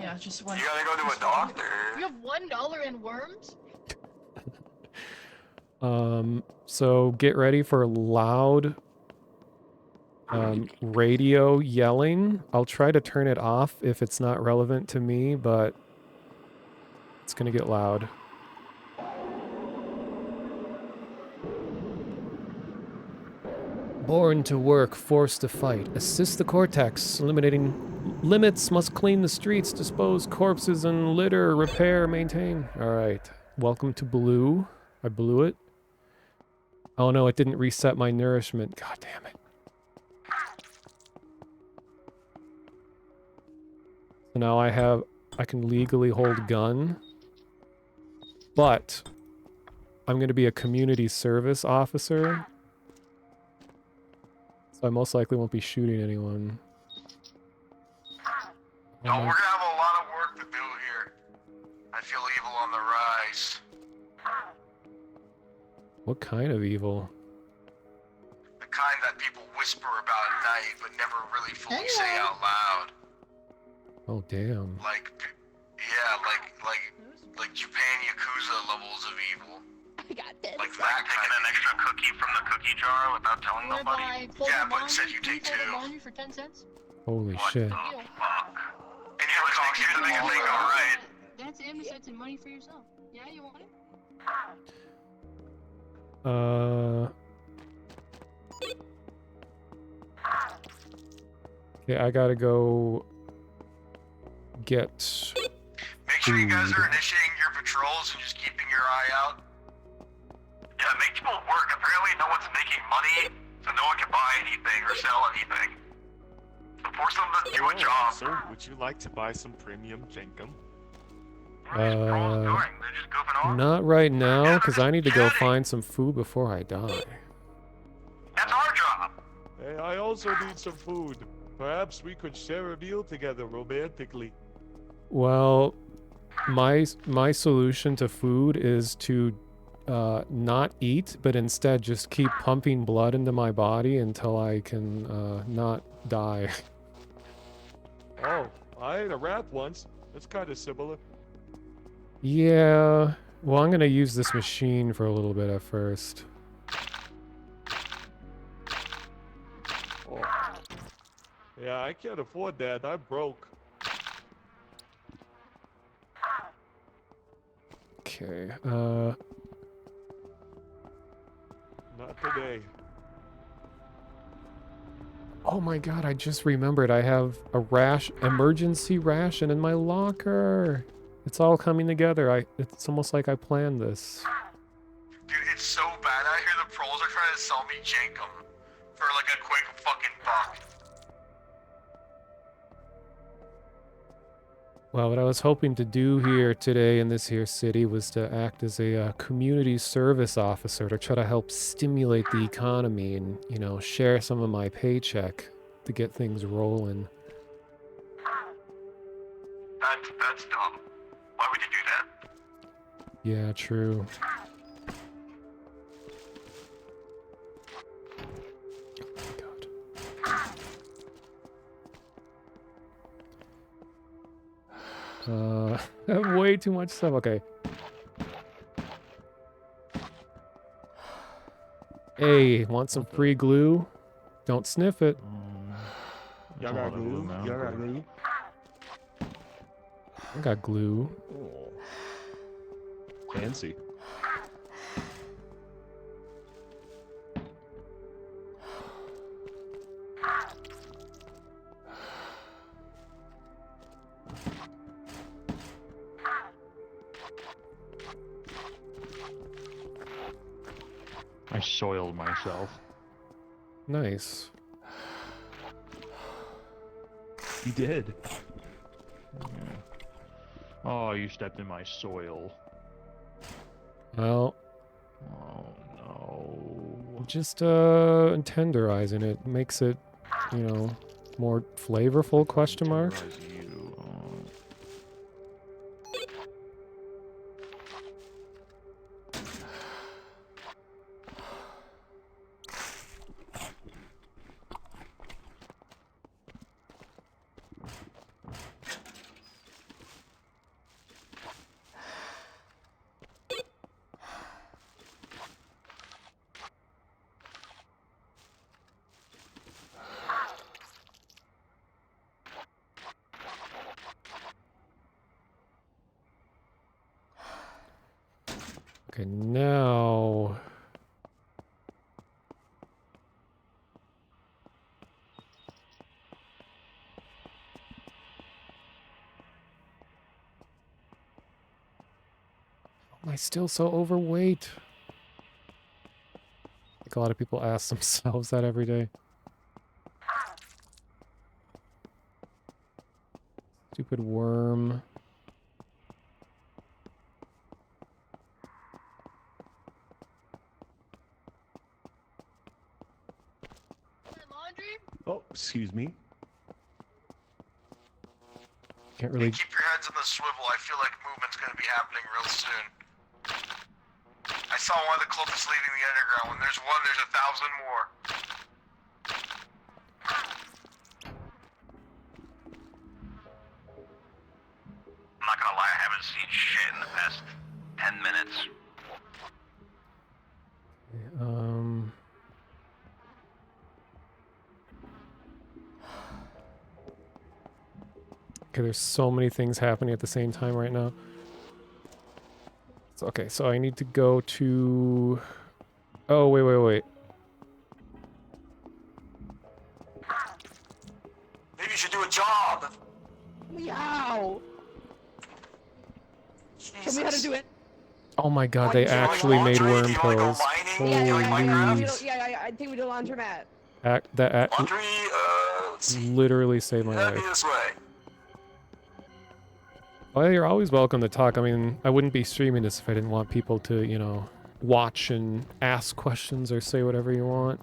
Yeah, just one. You gotta go to a doctor. You have $1 in worms? So get ready for loud radio yelling. I'll try to turn it off if it's not relevant to me, but it's gonna get loud. Born to work, forced to fight. Assist the Cortex. Eliminating limits, must clean the streets, dispose corpses and litter, repair, maintain. Alright. Welcome to Blue. I blew it. Oh no, it didn't reset my nourishment. God damn it. So now I can legally hold gun. But I'm going to be a community service officer. So I most likely won't be shooting anyone. No, we're gonna have a lot of work to do here. I feel evil on the rise. What kind of evil? The kind that people whisper about at night but never really fully say out loud. Oh damn. Like, yeah, like Japan Yakuza levels of evil. I got this. Like that taking an extra cookie from the cookie jar without telling nobody. Yeah, but it said you take 2. Laundry for 10 cents? Holy shit. Fuck. And you're talking to make a thing alright. That's amulets and money for yourself. Yeah, you want it? Okay, I gotta go get Make sure you guys food. are initiating your patrols and just keeping your eye out. Yeah, make people work. Apparently no one's making money, so no one can buy anything or sell anything. So force them to do a job. So, would you like to buy some premium Jenkum? Not right now, because I need to go find some food before I die. That's our job. Hey, I also need some food. Perhaps we could share a meal together romantically. Well, my solution to food is to not eat, but instead just keep pumping blood into my body until I can not die. Oh, I ate a rat once. That's kind of similar. Yeah, well, I'm gonna use this machine for a little bit at first. Oh. Yeah, I can't afford that. I'm broke. Okay, Not today. oh my god, I just remembered I have a emergency ration in my locker. It's all coming together. It's almost like I planned this. Dude, it's so bad out here. The proles are trying to sell me Jenkum for like a quick fucking buck. Well, what I was hoping to do here today in this here city was to act as a community service officer to try to help stimulate the economy and, you know, share some of my paycheck to get things rolling. That's dumb. Why would you do that? Yeah, true. I have way too much stuff. Okay. Hey, want some free glue? Don't sniff it. Y'all got glue? Y'all got glue? I got glue. Oh. Fancy. I soiled myself. Nice. You did. Oh, you stepped in my soil. Well, Oh no. just tenderizing it makes it, you know, more flavorful, question mark. Okay, now... Am I still so overweight? I think a lot of people ask themselves that every day. Stupid worm. Oh, excuse me. Can't really... Keep your heads on the swivel. I feel like movement's gonna be happening real soon. I saw one of the cultists leaving the underground. When there's one, there's 1,000 more. I'm not gonna lie, I haven't seen shit in the past 10 minutes. Okay, there's so many things happening at the same time right now. So, okay, so I need to go to... Oh, wait. Maybe you should do a job. Meow. Show me how to do it. Oh my god, they actually made worm pills. Holy jeez. Yeah, I think we do laundromat. That literally saved my That'd be life. this way. Well, you're always welcome to talk. I mean, I wouldn't be streaming this if I didn't want people to, you know, watch and ask questions or say whatever you want.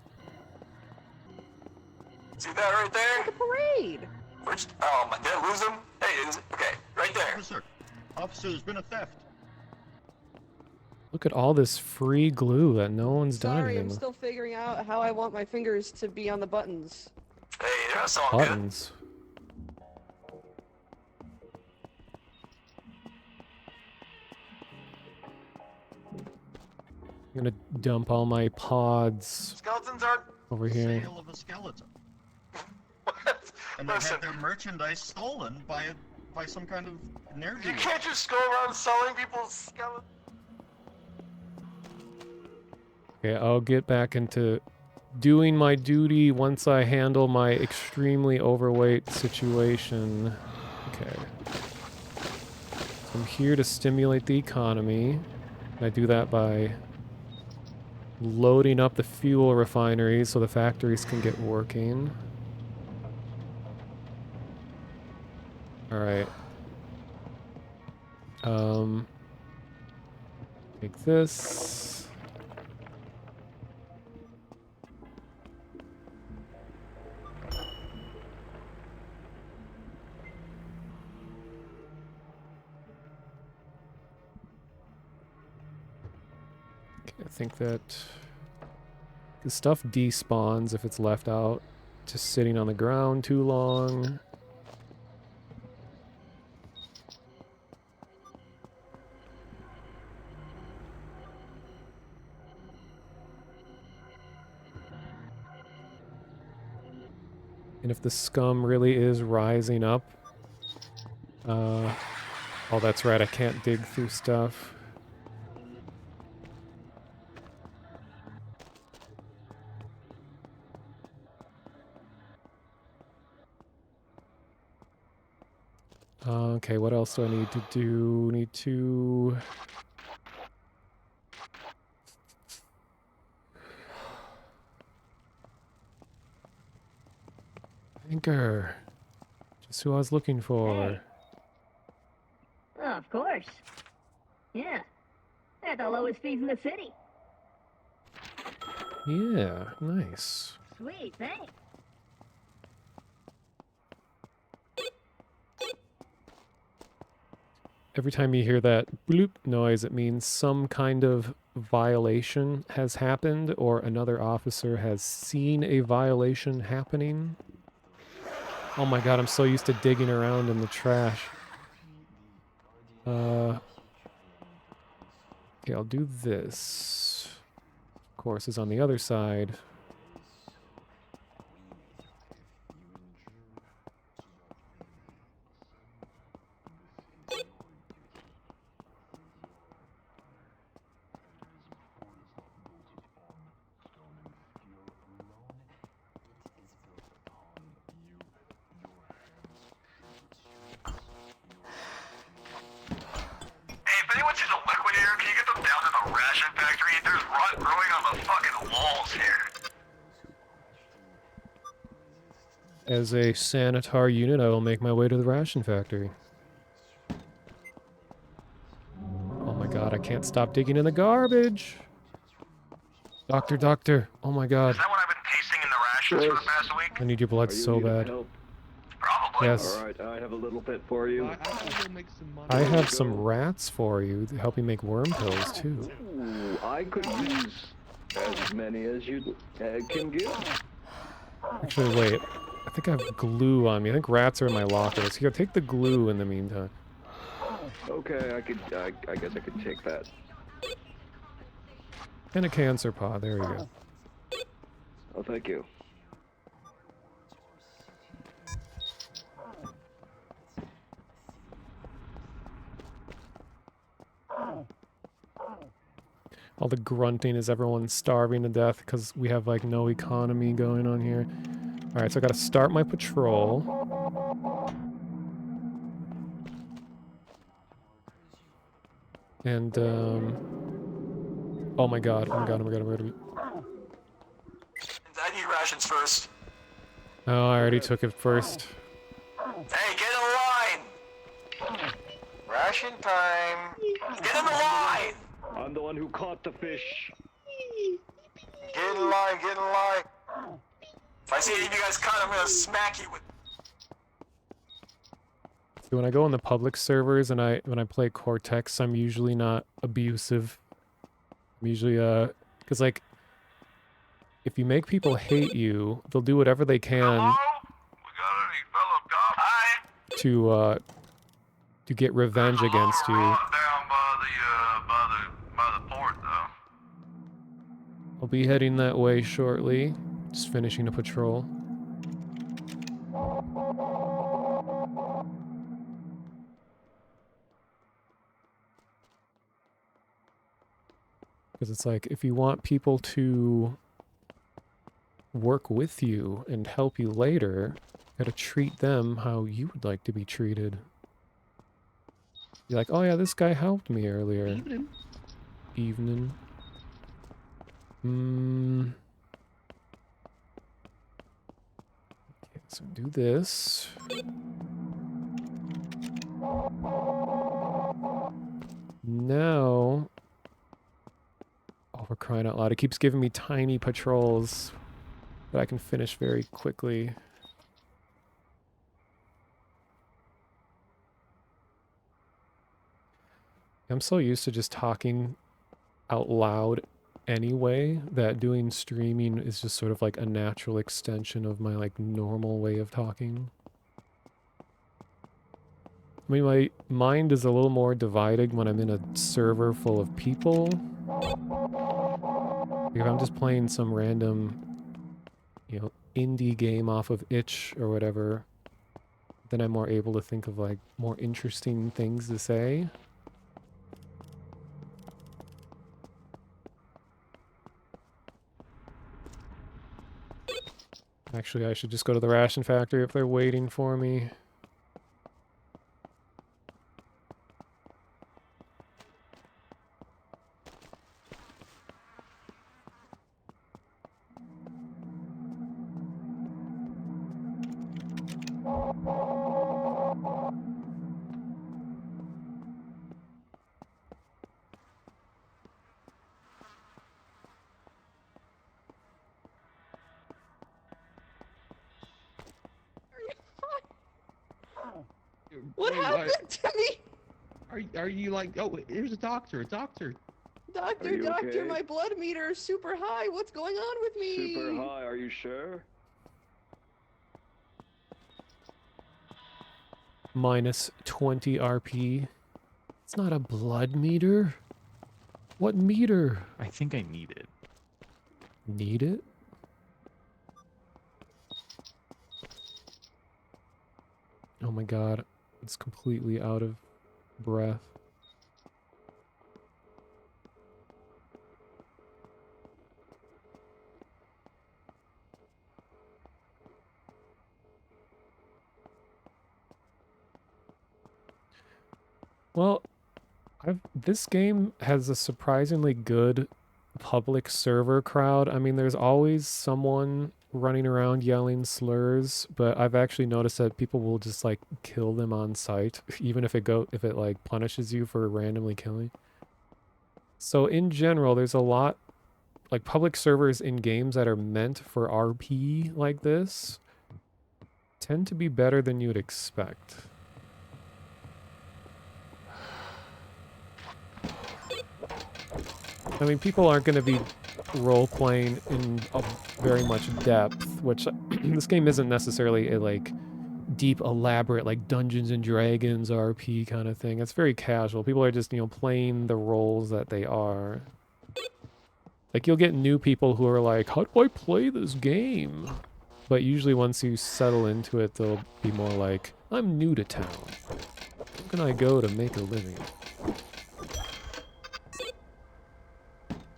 See that right there? The parade. Did I lose him? Hey, okay, right there. Officer, there's been a theft. Look at all this free glue that no one's done Sorry, I'm anything with. still figuring out how I want my fingers to be on the buttons. Hey, that's all Buttons. I'm gonna dump all my pods Skeletons are over here. Sale of a skeleton. And they had their merchandise stolen by some kind of ne'er-do-well. You can't just go around selling people's skeletons. Okay, I'll get back into doing my duty once I handle my extremely overweight situation. Okay. So I'm here to stimulate the economy. I do that by loading up the fuel refineries so the factories can get working. Alright. Take this. I think that the stuff despawns if it's left out just sitting on the ground too long. And if the scum really is rising up, oh, that's right, I can't dig through stuff. Okay, what else do I need to do? Need to... Anchor. Just who I was looking for. Oh, of course. Yeah. At the lowest fees in the city. Yeah, nice. Sweet, thanks. Every time you hear that bloop noise, it means some kind of violation has happened or another officer has seen a violation happening. Oh my god, I'm so used to digging around in the trash. Okay, I'll do this. Of course, is on the other side. If anyone sees a liquidator, can you get them down to the ration factory? There's rot growing on the fucking walls here. As a sanitar unit, I will make my way to the ration factory. Oh my god, I can't stop digging in the garbage! Doctor, oh my god. Is that what I've been tasting in the rations for the past week? I need your blood so bad. Probably. Yes. Alright, I have a little bit for you. I have some rats for you to help you make worm pills, too. Ooh, I could use as many as you can give. Actually, wait. I think I have glue on me. I think rats are in my lockers. Here, take the glue in the meantime. Okay, I guess I could take that. And a cancer pod. There we go. Oh, thank you. All the grunting as everyone's starving to death because we have like no economy going on here. Alright, so I gotta start my patrol. And, oh my god, oh my god, oh my god, oh my god. I need rations first. Oh, I already took it first. Hey, get in line! Ration time! Get in the line! I'm the one who caught the fish. Get in line, get in line! If I see any of you guys cut, I'm gonna smack you with... So when I go on the public servers and when I play Cortex, I'm usually not abusive. I'm usually, because like, if you make people hate you, they'll do whatever they can to get revenge against you. Down by the port, though. I'll be heading that way shortly. Just finishing a patrol. Because it's like, if you want people to work with you and help you later, you gotta treat them how you would like to be treated. You're like, oh yeah, this guy helped me earlier. Evening. Evening. Okay, so do this. Now... Oh, we're crying out loud. It keeps giving me tiny patrols that I can finish very quickly. I'm so used to just talking out loud anyway that doing streaming is just sort of like a natural extension of my like normal way of talking. I mean, my mind is a little more divided when I'm in a server full of people. Like if I'm just playing some random, you know, indie game off of itch or whatever, then I'm more able to think of like more interesting things to say. Actually, I should just go to the ration factory if they're waiting for me. What happened to me? Are you like, oh, here's a doctor, Doctor, you doctor, okay? my blood meter is super high. What's going on with me? Super high, are you sure? Minus 20 RP. It's not a blood meter. What meter? I think I need it. Need it? Oh my god. It's completely out of breath. Well, this game has a surprisingly good public server crowd. I mean, there's always someone running around yelling slurs, but I've actually noticed that people will just like kill them on sight, even if it like punishes you for randomly killing. So in general, there's a lot like public servers in games that are meant for RP like this tend to be better than you'd expect. I mean, people aren't going to be role-playing in very much depth, which this game isn't necessarily a, like, deep, elaborate, like, Dungeons and Dragons RP kind of thing. It's very casual. People are just, you know, playing the roles that they are. Like, you'll get new people who are like, how do I play this game? But usually once you settle into it, they'll be more like, I'm new to town. Where can I go to make a living?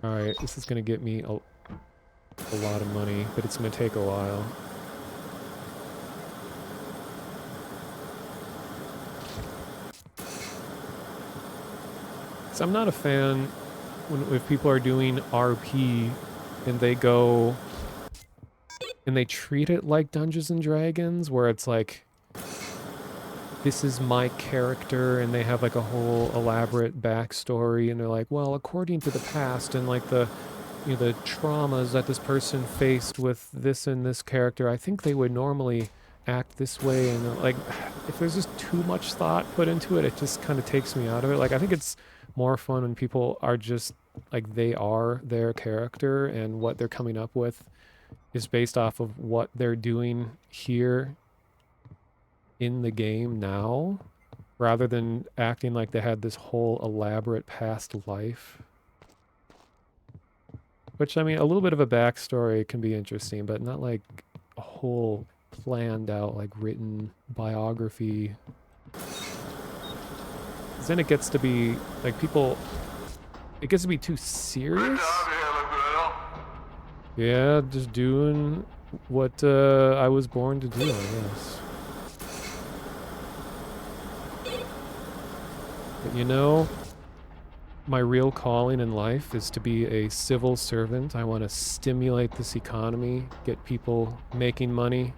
Alright, this is gonna get me a lot of money, but it's gonna take a while. So I'm not a fan if people are doing RP and they go and they treat it like Dungeons and Dragons, where it's like, this is my character, and they have like a whole elaborate backstory, and they're like, well, according to the past and like the, you know, the traumas that this person faced with this and this character, I think they would normally act this way, and like, if there's just too much thought put into it, it just kind of takes me out of it. Like, I think it's more fun when people are just like, they are their character, and what they're coming up with is based off of what they're doing here in the game now, rather than acting like they had this whole elaborate past life. Which, I mean, a little bit of a backstory can be interesting, but not like a whole planned out, like written biography. 'Cause then it gets to be, like, people, it gets to be too serious. Yeah, just doing what I was born to do, I guess. But you know, my real calling in life is to be a civil servant. I want to stimulate this economy, get people making money.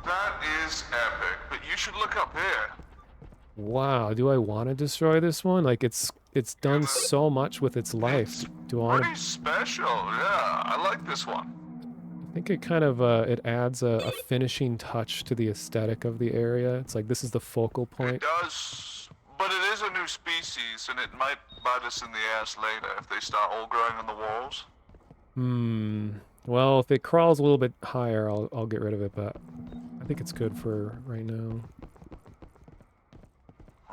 That is epic, but you should look up here. Wow, do I want to destroy this one? Like, it's done so much with its life. Do I want to? Pretty special, yeah. I like this one. I think it kind of it adds a finishing touch to the aesthetic of the area. It's like, this is the focal point. It does, but it is a new species, and it might bite us in the ass later if they start all growing on the walls. Well, if it crawls a little bit higher, I'll get rid of it, but I think it's good for right now.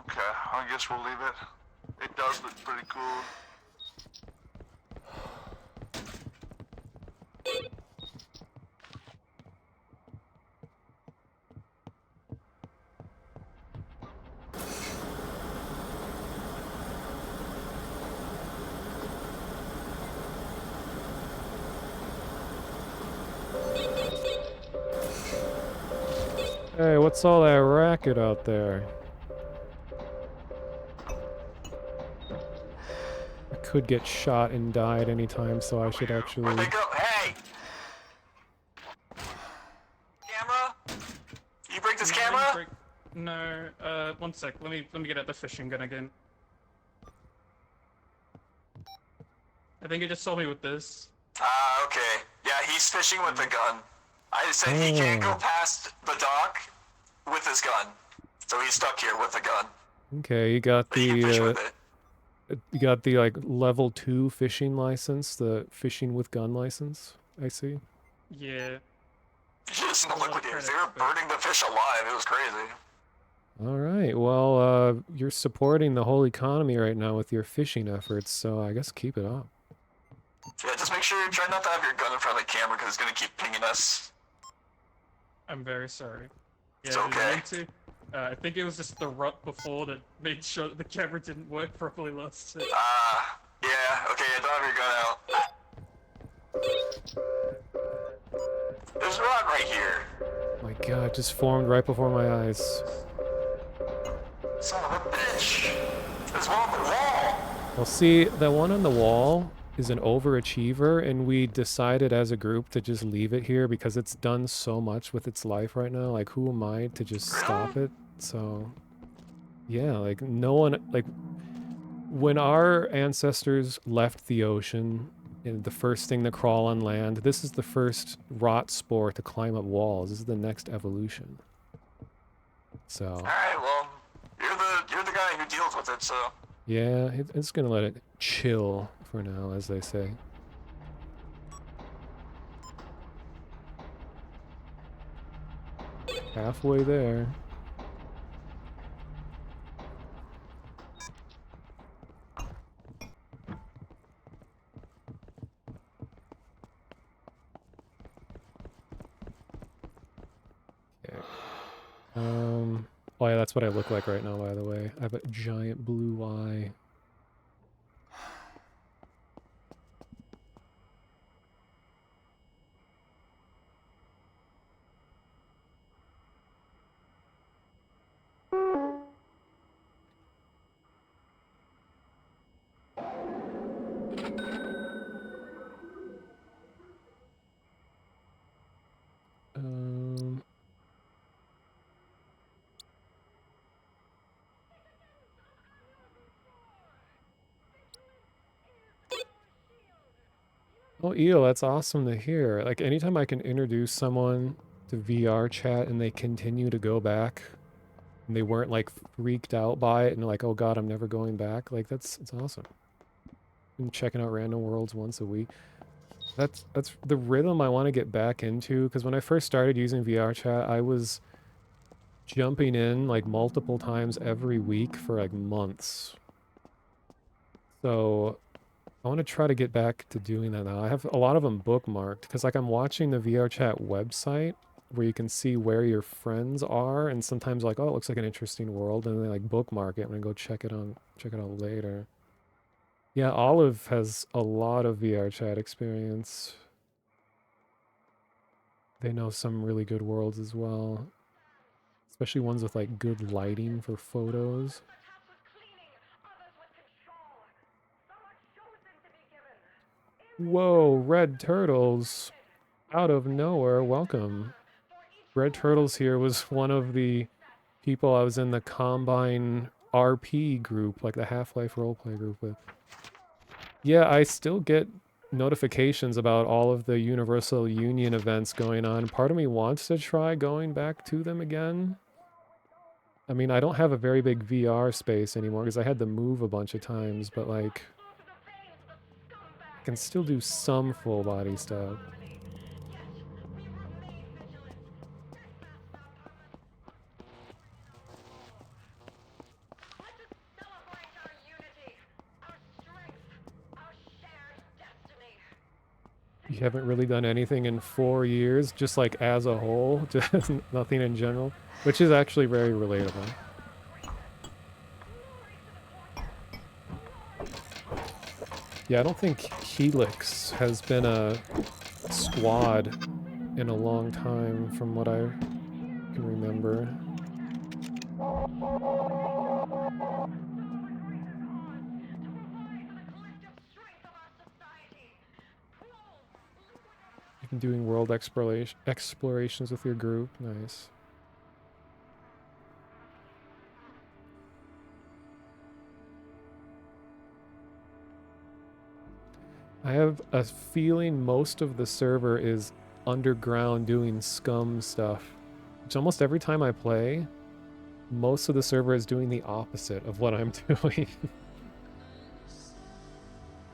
Okay, I guess we'll leave it. It does look pretty cool. Hey, what's all that racket out there? I could get shot and die at any time, so I should actually... Hey! Camera? You break this camera? No, one sec. Let me get out the fishing gun again. I think he just saw me with this. Ah, okay. Yeah, he's fishing with the gun. I said he can't go past the dock with his gun. So he's stuck here with the gun. Okay, you got But he can fish with the... You got the, like, level 2 fishing license, the fishing with gun license, I see. Yeah. You should have seen the liquidators. They were burning the fish alive. It was crazy. Alright, well, you're supporting the whole economy right now with your fishing efforts, so I guess keep it up. Yeah, just make sure you try not to have your gun in front of the camera because it's going to keep pinging us. I'm very sorry. Yeah, It's okay. I meant to. I think it was just the rut before that made sure that the camera didn't work properly last time. Yeah, okay, don't have your gun out. There's a rod right here. My god, it just formed right before my eyes. Son of a bitch. There's one on the wall. Well, see, the one on the wall is an overachiever, and we decided as a group to just leave it here because it's done so much with its life right now. Like, who am I to just stop it? So, yeah, like, no one, like, when our ancestors left the ocean, and the first thing to crawl on land, this is the first rot spore to climb up walls. This is the next evolution. So. Alright, well, you're the guy who deals with it, so. Yeah, it's gonna let it chill for now, as they say. Halfway there. Okay. Oh yeah, that's what I look like right now, by the way. I have a giant blue eye. Oh, Eel, that's awesome to hear. Like, anytime I can introduce someone to VR chat and they continue to go back and they weren't like freaked out by it and like, oh god, I'm never going back. Like, it's awesome. I'm checking out random worlds once a week. That's the rhythm I want to get back into, because when I first started using VR chat, I was jumping in like multiple times every week for like months. So I want to try to get back to doing that now. I have a lot of them bookmarked because like I'm watching the VR chat website where you can see where your friends are, and sometimes like, oh, it looks like an interesting world, and they like bookmark it and I go check it out later. Yeah, Olive has a lot of VR chat experience. They know some really good worlds as well, especially ones with like good lighting for photos. Whoa, red turtles out of nowhere. Welcome. Red Turtles here was one of the people I was in the Combine RP group, like the Half-Life roleplay group with. Yeah, I still get notifications about all of the Universal Union events going on. Part of me wants to try going back to them again. I mean, I don't have a very big VR space anymore because I had to move a bunch of times, but like, I can still do some full body stuff. You haven't really done anything in 4 years, just like as a whole, just nothing in general, which is actually very relatable. Yeah, I don't think Helix has been a squad in a long time from what I can remember. You've been doing world explorations with your group. Nice. I have a feeling most of the server is underground doing scum stuff. Which almost every time I play, most of the server is doing the opposite of what I'm doing.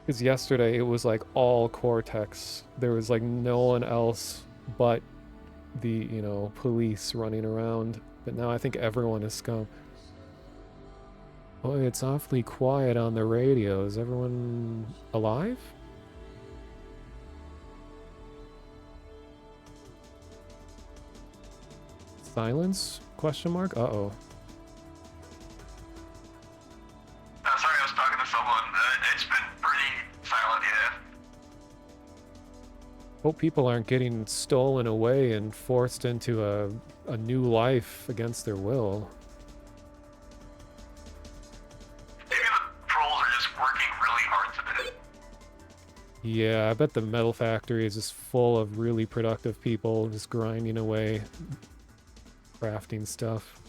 Because yesterday it was like all Cortex. There was like no one else but the, you know, police running around. But now I think everyone is scum. Boy, it's awfully quiet on the radio. Is everyone alive? Silence? Question mark? Uh-oh. Sorry, I was talking to someone. It's been pretty silent, yeah. Hope people aren't getting stolen away and forced into a new life against their will. Maybe the trolls are just working really hard today. Yeah, I bet the metal factory is just full of really productive people just grinding away, crafting stuff.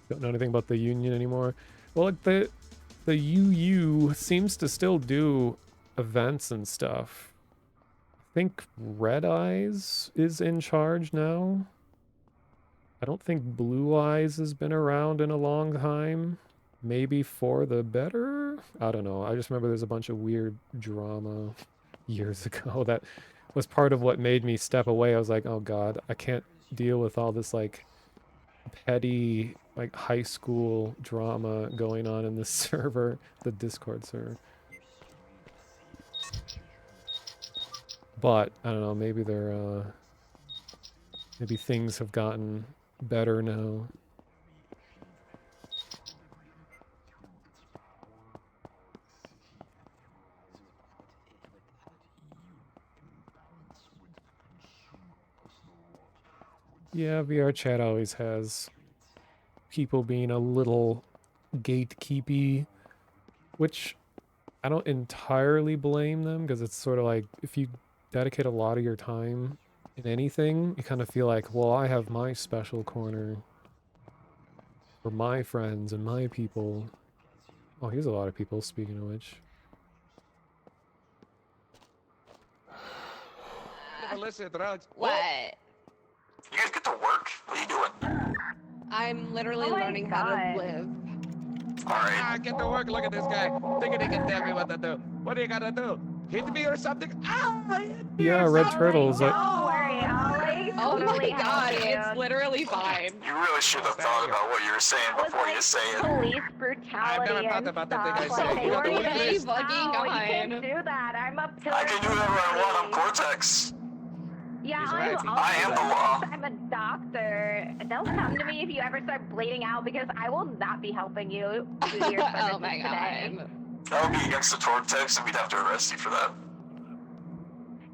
Don't know anything about the Union anymore. Well, like the UU seems to still do events and stuff. I think Red Eyes is in charge now. I don't think Blue Eyes has been around in a long time. Maybe for the better? I don't know. I just remember there's a bunch of weird drama years ago that was part of what made me step away. I was like, oh god, I can't deal with all this like petty like high school drama going on in this server, the Discord server. But I don't know, maybe they're maybe things have gotten better now. Yeah, VR chat always has people being a little gatekeepy, which I don't entirely blame them, because it's sort of like if you dedicate a lot of your time in anything, you kind of feel like, well, I have my special corner For my friends and my people. Oh, here's a lot of people, speaking of which. Listen, drugs. What? You guys get to work? What are you doing? I'm literally Oh my learning how God. to live. Ah, get to work. Look at this guy. Thinking he can tell me what to do. What do you gotta do? Hit me or something? Ah, hit me Yeah, or Red something. Turtles. Don't worry, Ollie. Oh Totally my god, help you. it's literally fine. You really should have thought about what you were saying That was before like you say it. police brutality never thought and about the stuff. thing I Like said. they You got were the even weakness? no, fucking you can't fine. do that. I'm a pillar. I can do whatever I want. I'm Cortex. Yeah, He's I'm right. also I am the law. I'm a doctor. Don't come to me if you ever start bleeding out because I will not be helping you due to your services Oh my today. god. That would be against the Cortex, and we'd have to arrest you for that.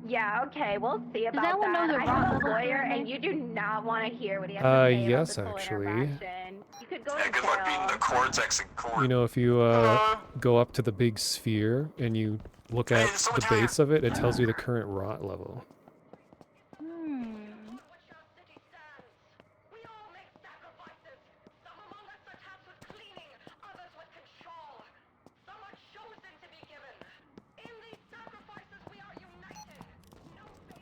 Yeah, okay, we'll see about that one know the I rot have a level lawyer, here, and you do not want to hear what he has to say Yes, about this whole actually. interaction. You could go Yeah, to good luck beating jail. the Cortex in court. You know, if you go up to the big sphere and you look at the base of it, it tells you the current rot level.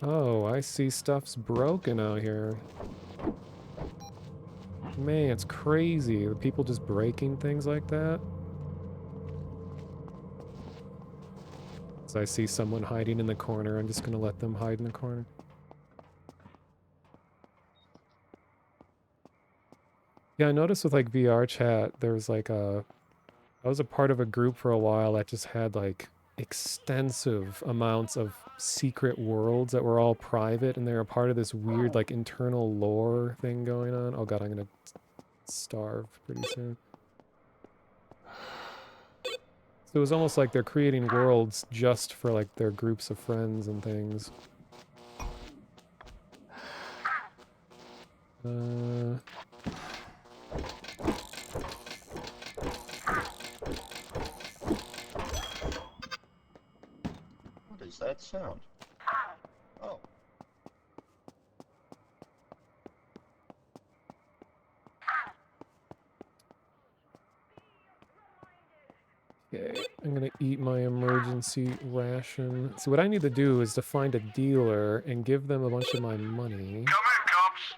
Oh, I see stuff's broken out here. Man, it's crazy. The people just breaking things like that. So I see someone hiding in the corner. I'm just gonna let them hide in the corner. Yeah, I noticed with like VR chat, there's like a... I was a part of a group for a while that just had like extensive amounts of secret worlds that were all private, and they're a part of this weird like internal lore thing going on. Oh god, I'm gonna starve pretty soon. So it was almost like they're creating worlds just for like their groups of friends and things. What is that sound? Oh. Okay, I'm gonna eat my emergency ration. So what I need to do is to find a dealer and give them a bunch of my money. Come in, cops.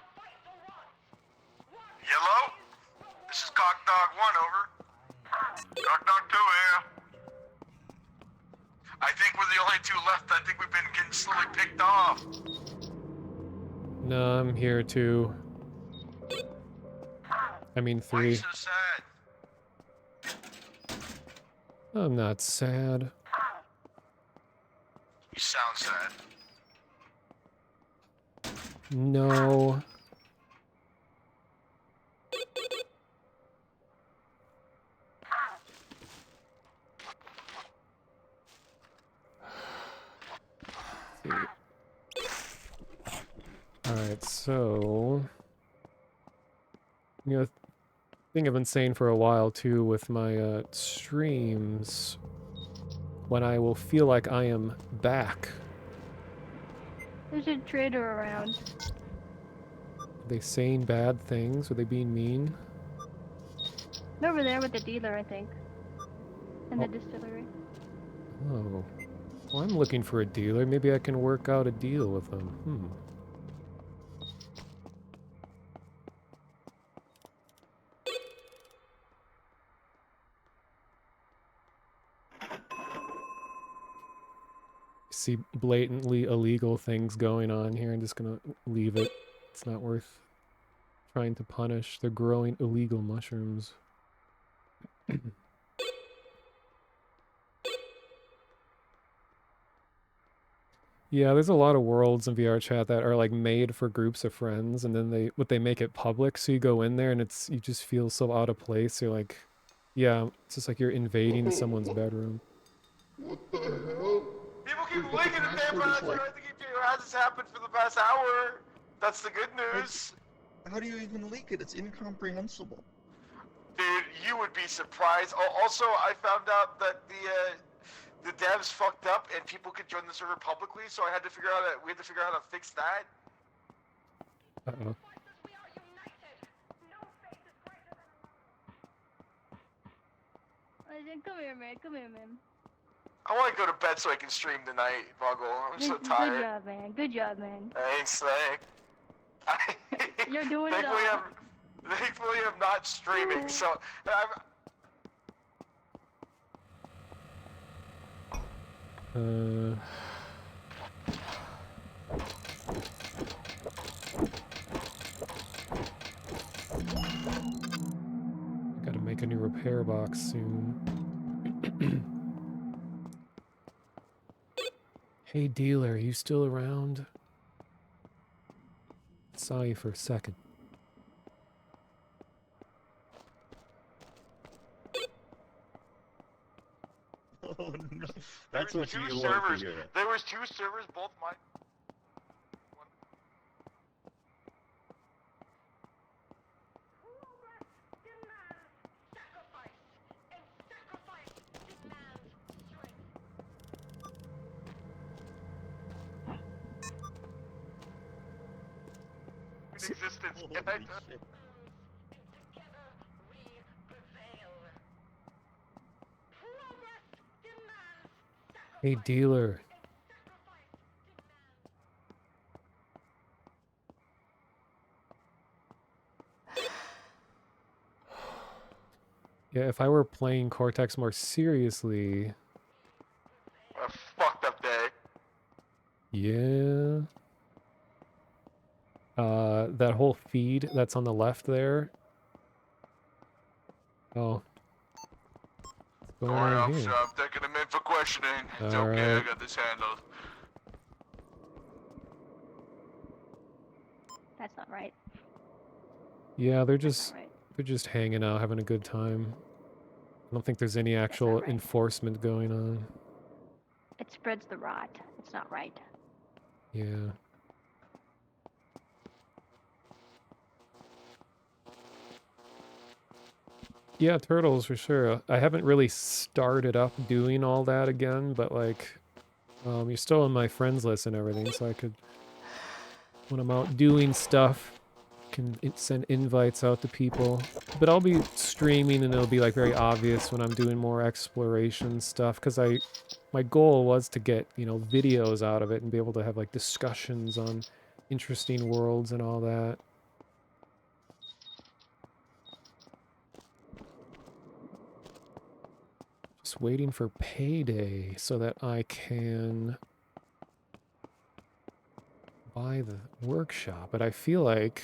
Yellow? This is Cock Dog 1, over. Cock Dog 2 here. I think we're the only two left. I think we've been getting slowly picked off. No, I'm here too. I mean Why are you 3. so sad? I'm not sad. You sound sad. No. Alright, so... You know, thing I've been saying for a while too with my streams, when I will feel like I am back. There's a trader around. Are they saying bad things? Are they being mean? They're over there with the dealer, I think. In the distillery. Oh. Well, I'm looking for a dealer. Maybe I can work out a deal with them. See blatantly illegal things going on here. I'm just gonna leave it. It's not worth trying to punish. They're growing illegal mushrooms. Yeah, there's a lot of worlds in VR chat that are like made for groups of friends, and then they make it public, so you go in there and you just feel so out of place. You're like, yeah, it's just like you're invading someone's bedroom. What the hell? People keep leaking the paper out there. I think it has happened for the past hour. That's the good news. How do you even leak it? It's incomprehensible. Dude, you would be surprised. Also, I found out that the devs fucked up and people could join the server publicly, so we had to figure out how to fix that. Uh-oh. Come here, man. Come here, man. I want to go to bed so I can stream tonight, Buggle. I'm so Good tired. job, man. Good job, man. Thanks, thanks. You're doing it Thankfully, all. thankfully, I'm not streaming, so I'm. Gotta make a new repair box soon. Hey dealer, are you still around? Saw you for a second. Oh no. That's what you Two want servers. to hear. There was 2 servers, both mine. In existence. Holy Can I shit. Hey dealer. Yeah, if I were playing Cortex more seriously... A fucked up day. Yeah. That whole feed that's on the left there. Oh. What's going Alright, on officer, here? I'm taking him in for questioning. It's All okay, I right. got this handled. That's not right. Yeah, they're just hanging out, having a good time. I don't think there's any actual enforcement going on. It spreads the rot. It's not right. Yeah. Yeah, turtles for sure. I haven't really started up doing all that again, but like, you're still on my friends list and everything, so I could, when I'm out doing stuff, can send invites out to people. But I'll be streaming and it'll be like very obvious when I'm doing more exploration stuff, because my goal was to get, you know, videos out of it and be able to have like discussions on interesting worlds and all that. Just waiting for payday so that I can buy the workshop. But I feel like,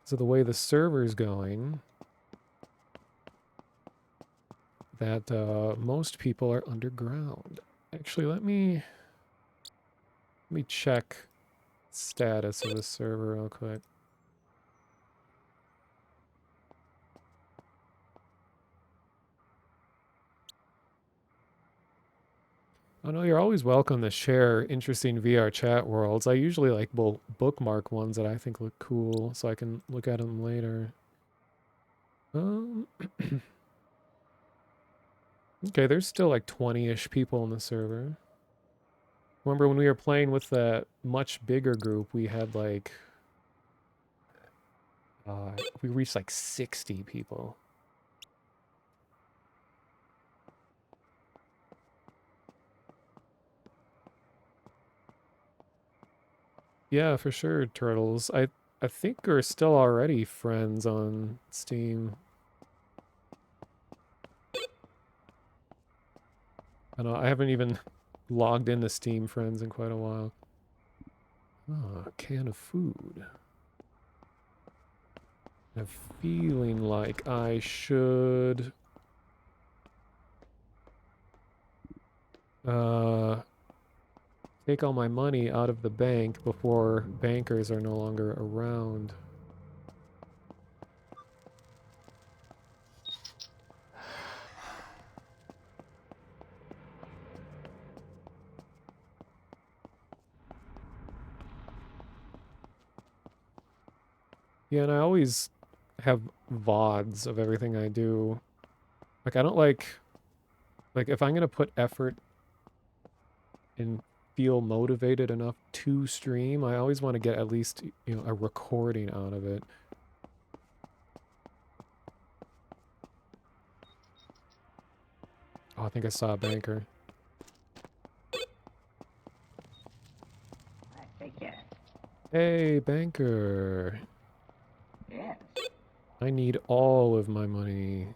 so the way the server's going, that most people are underground. Actually, let me check status of the server real quick. Oh no, you're always welcome to share interesting VR chat worlds. I usually like will bookmark ones that I think look cool so I can look at them later. Okay, there's still like 20-ish people in the server. Remember when we were playing with that much bigger group, we had like we reached like 60 people. Yeah, for sure, Turtles. I think we're still already friends on Steam. I know I haven't even logged into Steam Friends in quite a while. Oh, a can of food. I'm feeling like I should take all my money out of the bank before bankers are no longer around. Yeah, and I always have VODs of everything I do. Like, I don't like if I'm gonna put effort and feel motivated enough to stream, I always want to get at least, you know, a recording out of it. Oh, I think I saw a banker. Take care. Hey, banker. Yes. I need all of my money.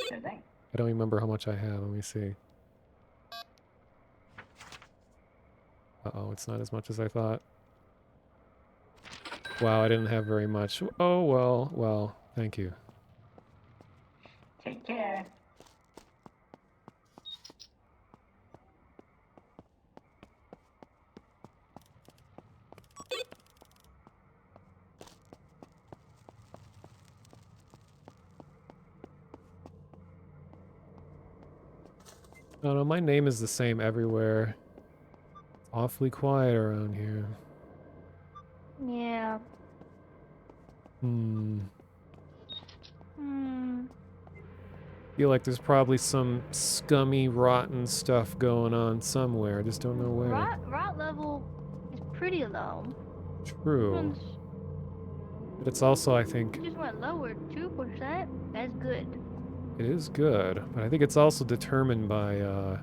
Sure thing. I don't remember how much I have. Let me see. Uh-oh, it's not as much as I thought. Wow, I didn't have very much. Oh, well, thank you. Take care. Oh no, my name is the same everywhere. It's awfully quiet around here. Yeah. Hmm. Hmm. Feel like there's probably some scummy, rotten stuff going on somewhere. I just don't know where. Rot level is pretty low. True. But it's also, I think, It just went lower, 2%. That's good. it is good. But I think it's also determined by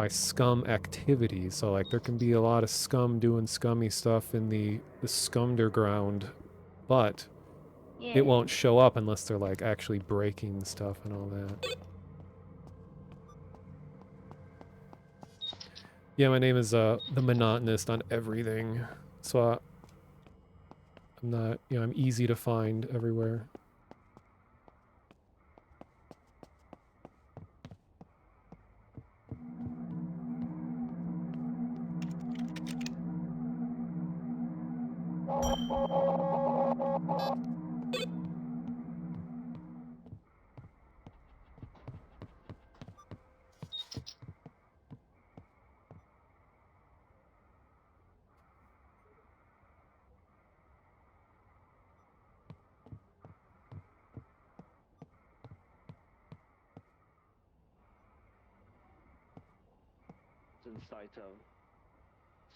scum activity. So like there can be a lot of scum doing scummy stuff in the scumderground, but Yeah. it won't show up unless they're like actually breaking stuff and all that. Yeah, my name is the monotonist on everything. So I'm not, I'm easy to find everywhere. In Saito.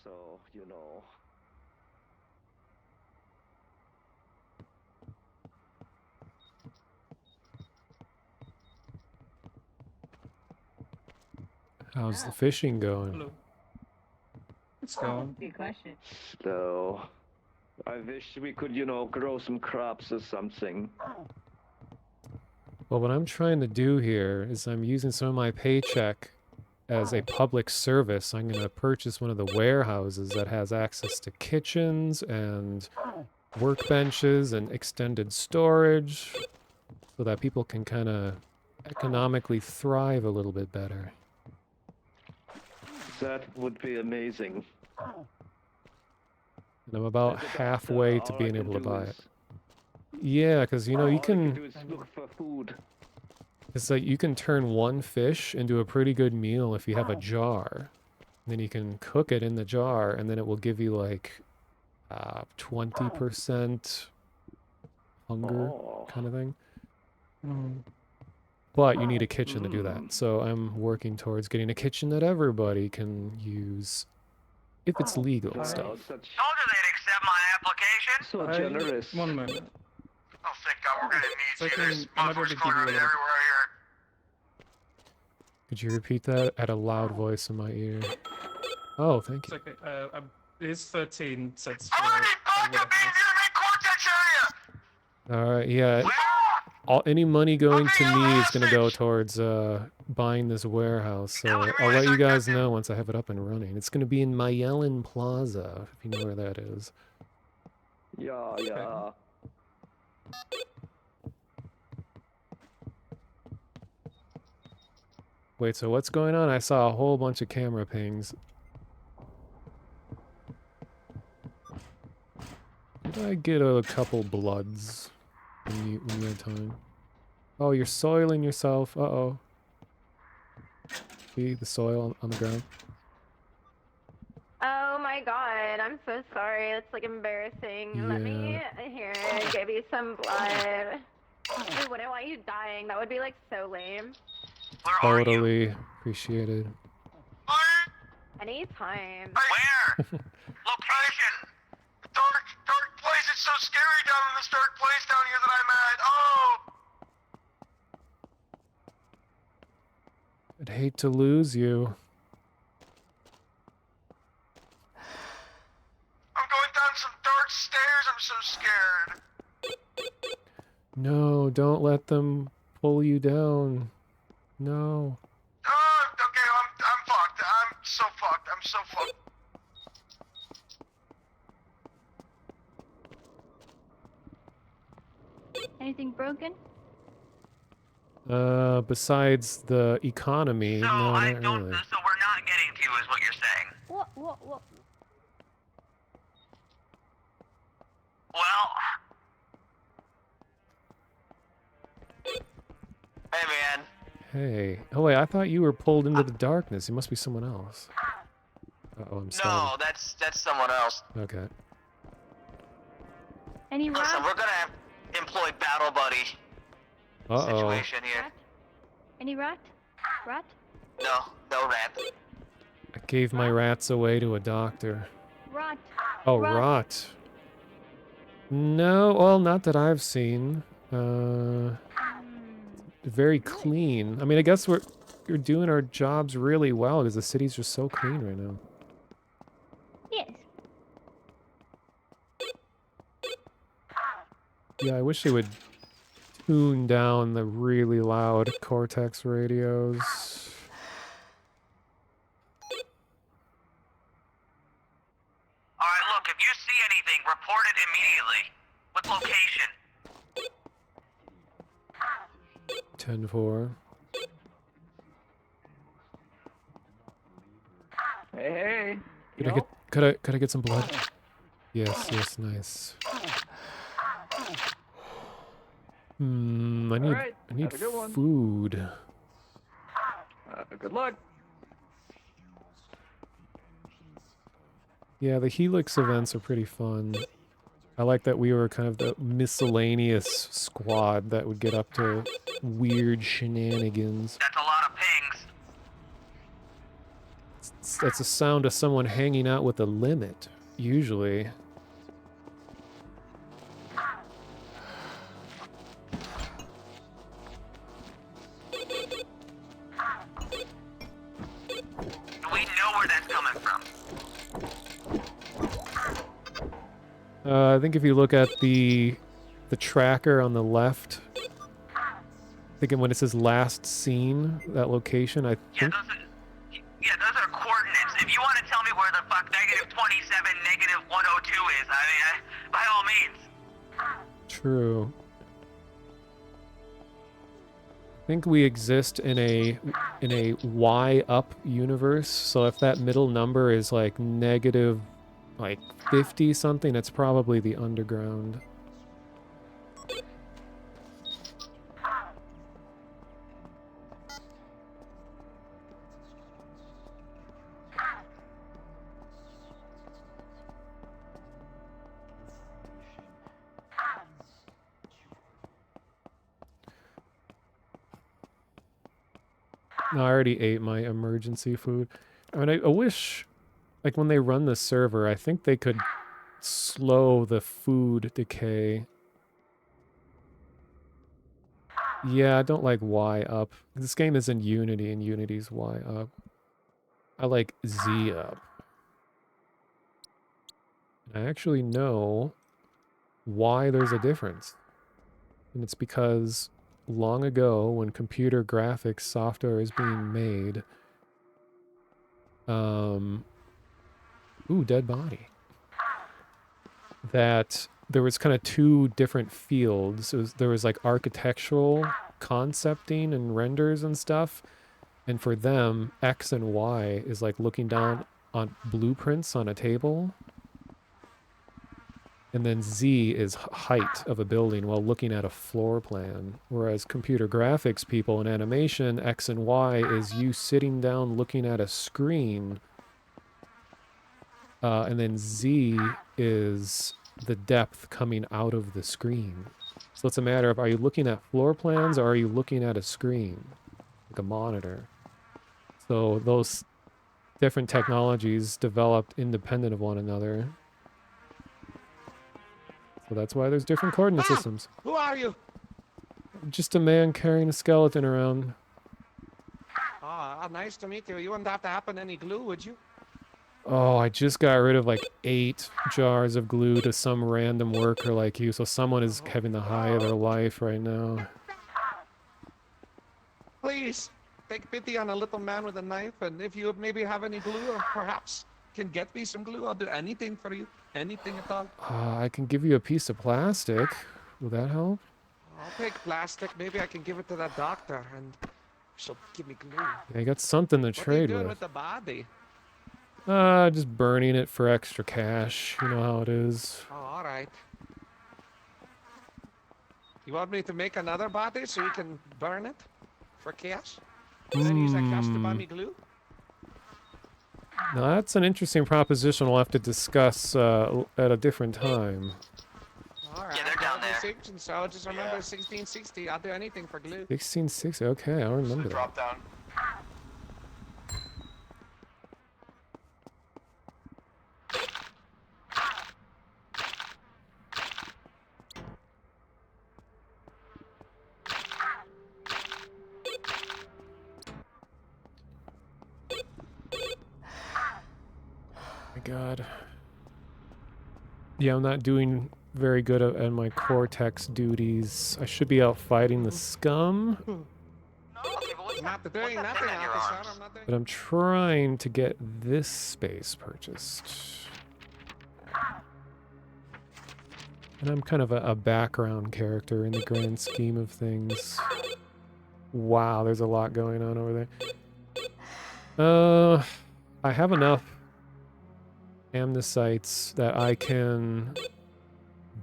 So, you know. How's the fishing going? Hello. It's going. Good question. So, I wish we could, you know, grow some crops or something. Well, what I'm trying to do here is I'm using some of my paycheck as a public service. I'm going to purchase one of the warehouses that has access to kitchens and workbenches and extended storage so that people can kind of economically thrive a little bit better. That would be amazing. And I'm about halfway to all I being can able to do buy is- it. Yeah, because, you know, you All I can can... do is look for food. It's like you can turn one fish into a pretty good meal if you have a jar. Then you can cook it in the jar, and then it will give you like 20% hunger kind of thing. But you need a kitchen to do that. So I'm working towards getting a kitchen that everybody can use if it's legal and stuff. Told you they'd accept my application. So generous. One moment. Oh, thank God, we're gonna need you. There's I'm not able motherfuckers to give calling you on me a- everywhere here. Could you repeat that at a loud voice in my ear? Oh, thank It's you. okay. It is 13 cents for Already fucked up being near the main cortex area. All right, yeah. Any money going to me is going to go towards buying this warehouse. So I'll let you guys know once I have it up and running. It's going to be in Magellan Plaza, if you know where that is. Yeah, yeah. Wait, so what's going on? I saw a whole bunch of camera pings. Did I get a couple bloods when you had time? Oh, you're soiling yourself. Uh-oh. See the soil on the ground? Oh my god, I'm so sorry. It's like embarrassing. Let me here give you some blood. I wouldn't want you dying. That would be like so lame. Totally appreciated. Anytime. Where? Location. Dark place. It's so scary down in this dark place down here that I'm at. Oh. I'd hate to lose you. I'm going down some dark stairs. I'm so scared. No, don't let them pull you down. No. Oh, okay, I'm fucked. I'm so fucked. I'm so fucked. Anything broken? Besides the economy, no, not really. So we're not getting to you, is what you're saying. What? Well. Hey, man. Hey. Oh, wait, I thought you were pulled into the darkness. You must be someone else. Uh-oh, I'm sorry. No, that's someone else. Okay. Any rats? Listen, we're gonna employ Battle Buddy Uh-oh. situation here. Any rat? Rat? No rat. I gave my rats away to a doctor. Rat. Oh, rot. No, well, not that I've seen. Very clean. I mean, I guess we're doing our jobs really well because the city's just so clean right now. Yes. Yeah, I wish they would tune down the really loud Cortex radios. Alright, look, if you see anything, report it immediately. With location. 10-4. Hey. Could I get some blood? Yes, nice. I need have a good one. food. Good luck. Yeah, the Helix events are pretty fun. I like that we were kind of the miscellaneous squad that would get up to weird shenanigans. That's a lot of pings. That's the sound of someone hanging out with a limit, usually. Do we know where that's coming from? I think if you look at the tracker on the left, I think when it says last seen, that location, I think... Yeah, those are coordinates. If you want to tell me where the fuck -27, -102 is, I mean, by all means. True. I think we exist in a Y up universe, so if that middle number is like negative like 50 something, it's probably the underground. No, I already ate my emergency food. I mean, I wish, like, when they run the server, I think they could slow the food decay. Yeah, I don't like Y up. This game is in Unity, and Unity's Y up. I like Z up. I actually know why there's a difference. And it's because long ago, when computer graphics software is being made, ooh, dead body. That there was kind of two different fields. There was like architectural concepting and renders and stuff. And for them, X and Y is like looking down on blueprints on a table. And then Z is height of a building while looking at a floor plan. Whereas computer graphics people in animation, X and Y is you sitting down looking at a screen. And then Z is the depth coming out of the screen. So it's a matter of, are you looking at floor plans or are you looking at a screen? Like a monitor. So those different technologies developed independent of one another. So that's why there's different coordinate systems. Who are you? Just a man carrying a skeleton around. Ah, nice to meet you. You wouldn't have to happen any glue, would you? Oh, I just got rid of like 8 jars of glue to some random worker like you, so someone is having the high of their life right now. Please, take pity on a little man with a knife, and if you maybe have any glue, or perhaps can get me some glue, I'll do anything for you. Anything at all. I can give you a piece of plastic. Will that help? I'll take plastic. Maybe I can give it to that doctor, and she'll give me glue. Yeah, you got something to What are you trade doing with. with the body? Just burning it for extra cash. You know how it is. Oh, all right. You want me to make another body so you can burn it for cash? And then use that cash to buy me glue? Now that's an interesting proposition we'll have to discuss at a different time. All right. Yeah, they're down there. So just remember 1660. I'll do anything for glue. 1660. Okay, I'll remember that. Drop down. My God. Yeah, I'm not doing very good at my Cortex duties. I should be out fighting the scum, Not doing nothing, officer. I'm not doing. but I'm trying to get this space purchased. And I'm kind of a background character in the grand scheme of things. Wow, there's a lot going on over there. I have enough amnesites that I can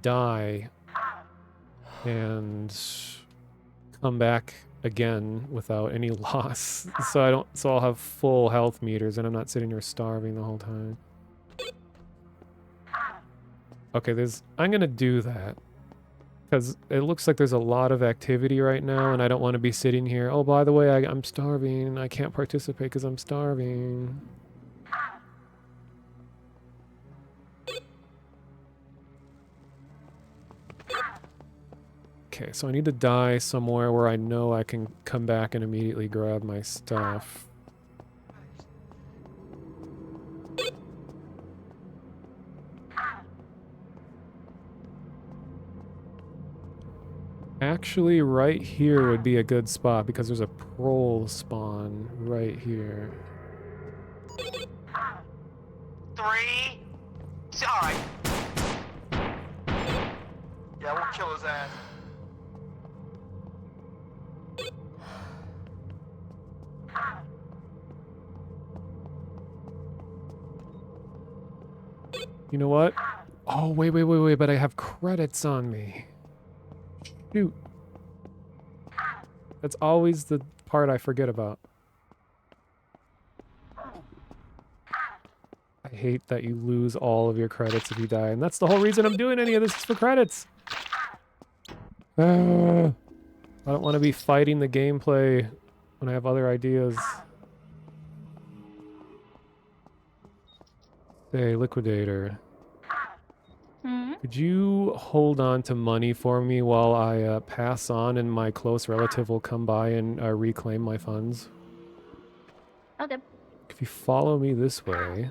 die and come back again without any loss. So I'll have full health meters and I'm not sitting here starving the whole time. Okay, I'm gonna do that. Because it looks like there's a lot of activity right now and I don't want to be sitting here, oh, by the way, I'm starving. I can't participate because I'm starving. Okay, so I need to die somewhere where I know I can come back and immediately grab my stuff. Actually, right here would be a good spot because there's a prole spawn right here. 3. Alright. Yeah, we'll kill his ass. You know what? Oh, wait, but I have credits on me. Shoot. That's always the part I forget about. I hate that you lose all of your credits if you die, and that's the whole reason I'm doing any of this is for credits. I don't want to be fighting the gameplay when I have other ideas. Hey, Liquidator. Could you hold on to money for me while I pass on and my close relative will come by and reclaim my funds? Okay. If you follow me this way...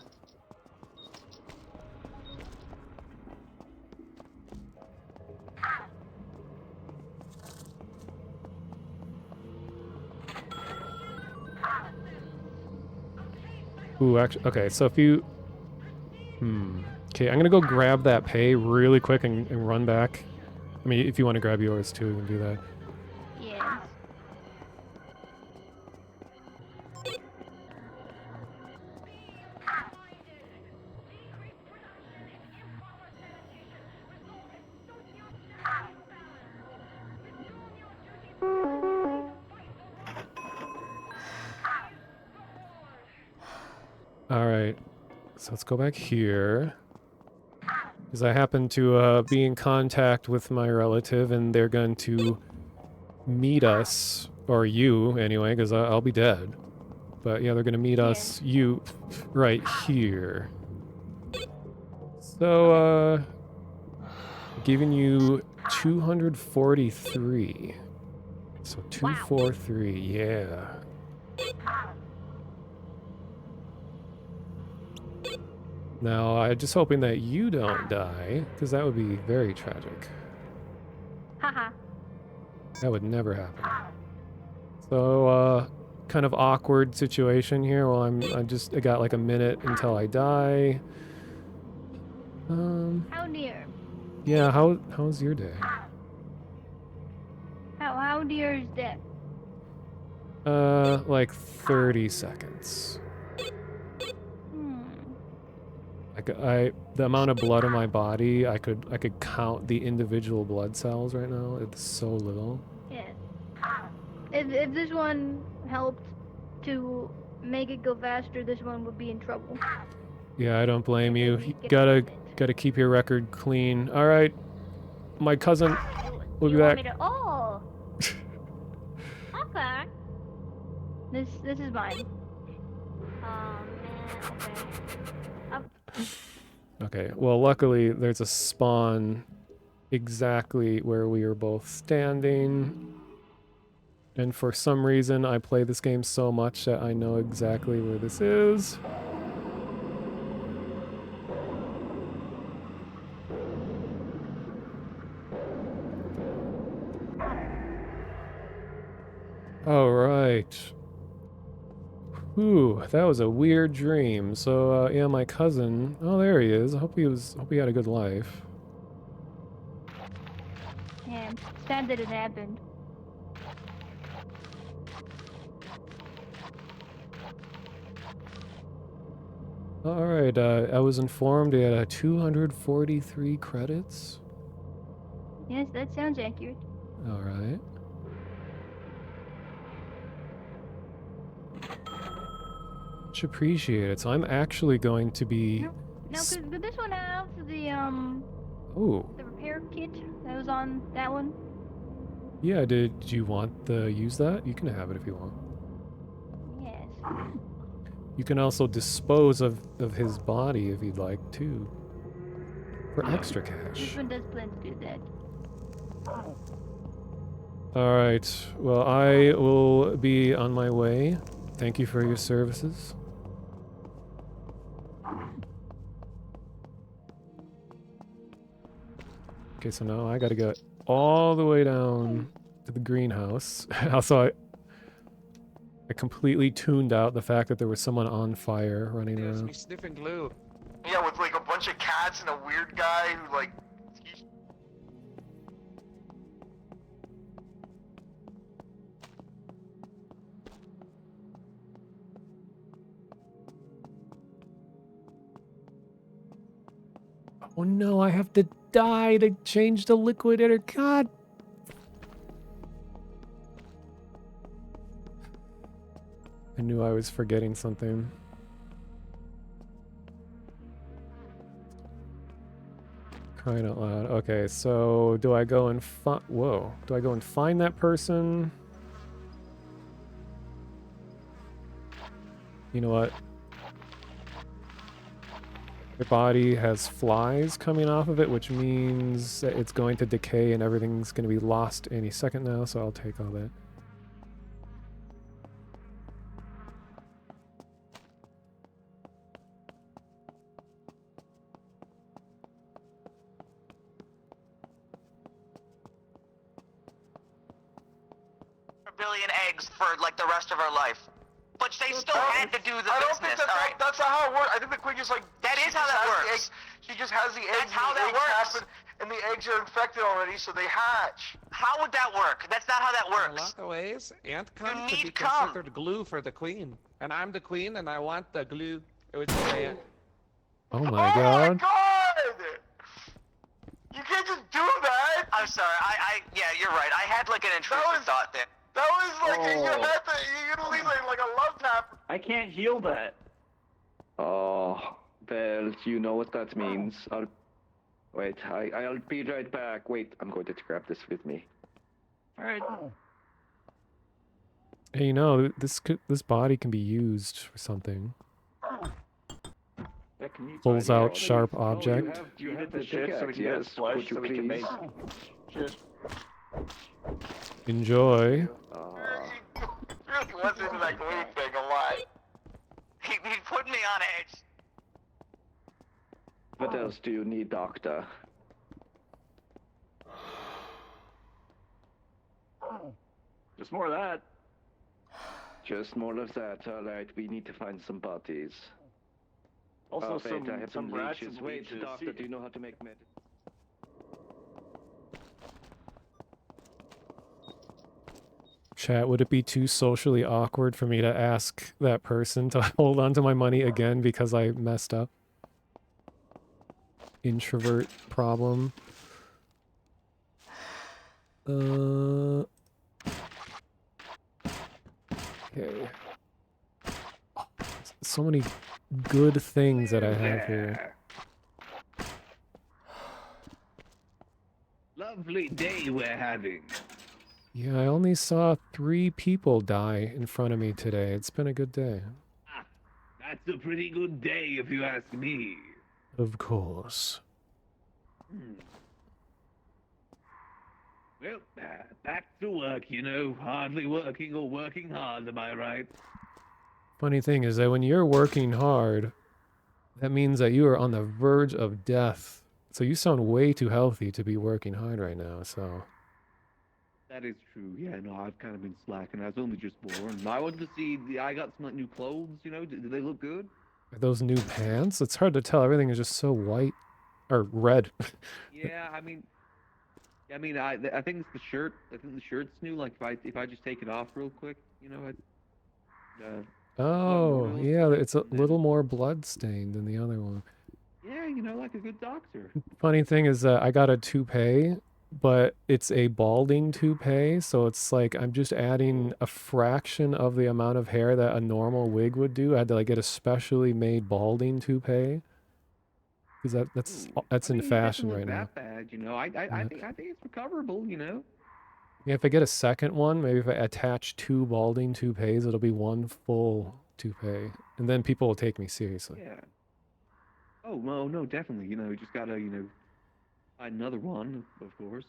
Ooh, actually, okay, so if you... Okay, I'm gonna go grab that pay really quick and run back. I mean, if you want to grab yours too, you can do that. Yeah. Alright, so let's go back here. Because I happen to be in contact with my relative and they're going to meet us, or you anyway, because I'll be dead. But yeah, they're going to meet us, you, right here. So, giving you 243. So 243, yeah. Now, I'm just hoping that you don't die, because that would be very tragic. Haha. That would never happen. So, kind of awkward situation here. Well, I got like a minute until I die. How near? Yeah, how's your day? How near is death? Like 30 seconds. Like the amount of blood in my body, I could count the individual blood cells right now. It's so little. Yeah. If this one helped to make it go faster, this one would be in trouble. Yeah, I don't blame you. You gotta keep your record clean. All right, my cousin will be back. Oh. Okay. This is mine. Okay. Okay, well, luckily there's a spawn exactly where we are both standing. And for some reason, I play this game so much that I know exactly where this is. All right. Whew, that was a weird dream. So, yeah, my cousin. Oh, there he is. Hope he had a good life. Yeah, sad that it happened. All right. I was informed he had 243 credits. Yes, that sounds accurate. All right. Much appreciated. So I'm actually going to be. Now, could this one have the Oh. the repair kit that was on that one? Yeah. Did you want to use that? You can have it if you want. Yes. You can also dispose of his body if you'd like to. For extra This cash. one does plan to do that. Alright, well, I will be on my way. Thank you for your services. Okay, so now I gotta go all the way down to the greenhouse. Also, I completely tuned out the fact that there was someone on fire running Yes, around. me sniffing glue. Yeah, with like a bunch of cats and a weird guy who like. Oh no, I have to die to change the liquidator. God. I knew I was forgetting something. Crying out loud. Okay, so do I go and find... Whoa. Do I go and find that person? You know what? The body has flies coming off of it, which means that it's going to decay and everything's going to be lost any second now, so I'll take all that. A billion eggs for like the rest of our life. But they still had to do the I don't business, think alright? that's not how it works. I think the queen just like. That is she how just that has the works. eggs- She just has the eggs. That's how and the that eggs works. happen, and the eggs are infected already, so they hatch. How would that work? That's not how that In a works. lot of ways, ant cum could need be cum. considered glue for the queen. And I'm the queen, and I want the glue. It would say it. Oh my god. God! You can't just do that. I'm sorry, yeah, you're right. I had like an intrusive thought there. That was like you Oh. had to. You could leave like a love tap. I can't heal that. Oh, well, you know what that means. I'll be right back. Wait, I'm going to grab this with me. All right. Hey, you know, this body can be used for something. Pulls out sharp object. You hit the shit so we can get it flushed so we can make shit. Enjoy. Really was into that glue thing a lot. He put me on edge. else do you need, Doctor? Just more of that. Just more of that. All right, we need to find some bodies. Also, wait, I have some rats leeches. and Wait, leeches. Doctor, do you know how to make medicine? Chat, would it be too socially awkward for me to ask that person to hold on to my money again because I messed up? Introvert problem. Okay. Oh, so many good things that I have here. Lovely day we're having. Yeah, I only saw 3 people die in front of me today. It's been a good day. That's a pretty good day if you ask me. Of course. Well, back to work, you know. Hardly working or working hard, am I right? Funny thing is that when you're working hard, that means that you are on the verge of death. So you sound way too healthy to be working hard right now, so... That is true. Yeah, no, I've kind of been slacking. I was only just born. I wanted to see. I got some like new clothes. You know, do they look good? Are those new pants? It's hard to tell. Everything is just so white. Or red. Yeah, I mean, I think it's the shirt. I think the shirt's new. Like if I just take it off real quick, you know, Oh, yeah, it's a little more blood-stained than the other one. yeah, you know, like a good doctor. Funny thing is that I got a toupee, but it's a balding toupee, so it's like I'm just adding a fraction of the amount of hair that a normal wig would do. I had to like get a specially made balding toupee. Because that's in fashion right now. That bad, you know. I think it's recoverable, you know. Yeah, if I get a second one, maybe if I attach 2 balding toupees, it'll be 1 full toupee. And then people will take me seriously. Yeah. Oh, well, no, definitely. You know, you just gotta, you know, find another one, of course.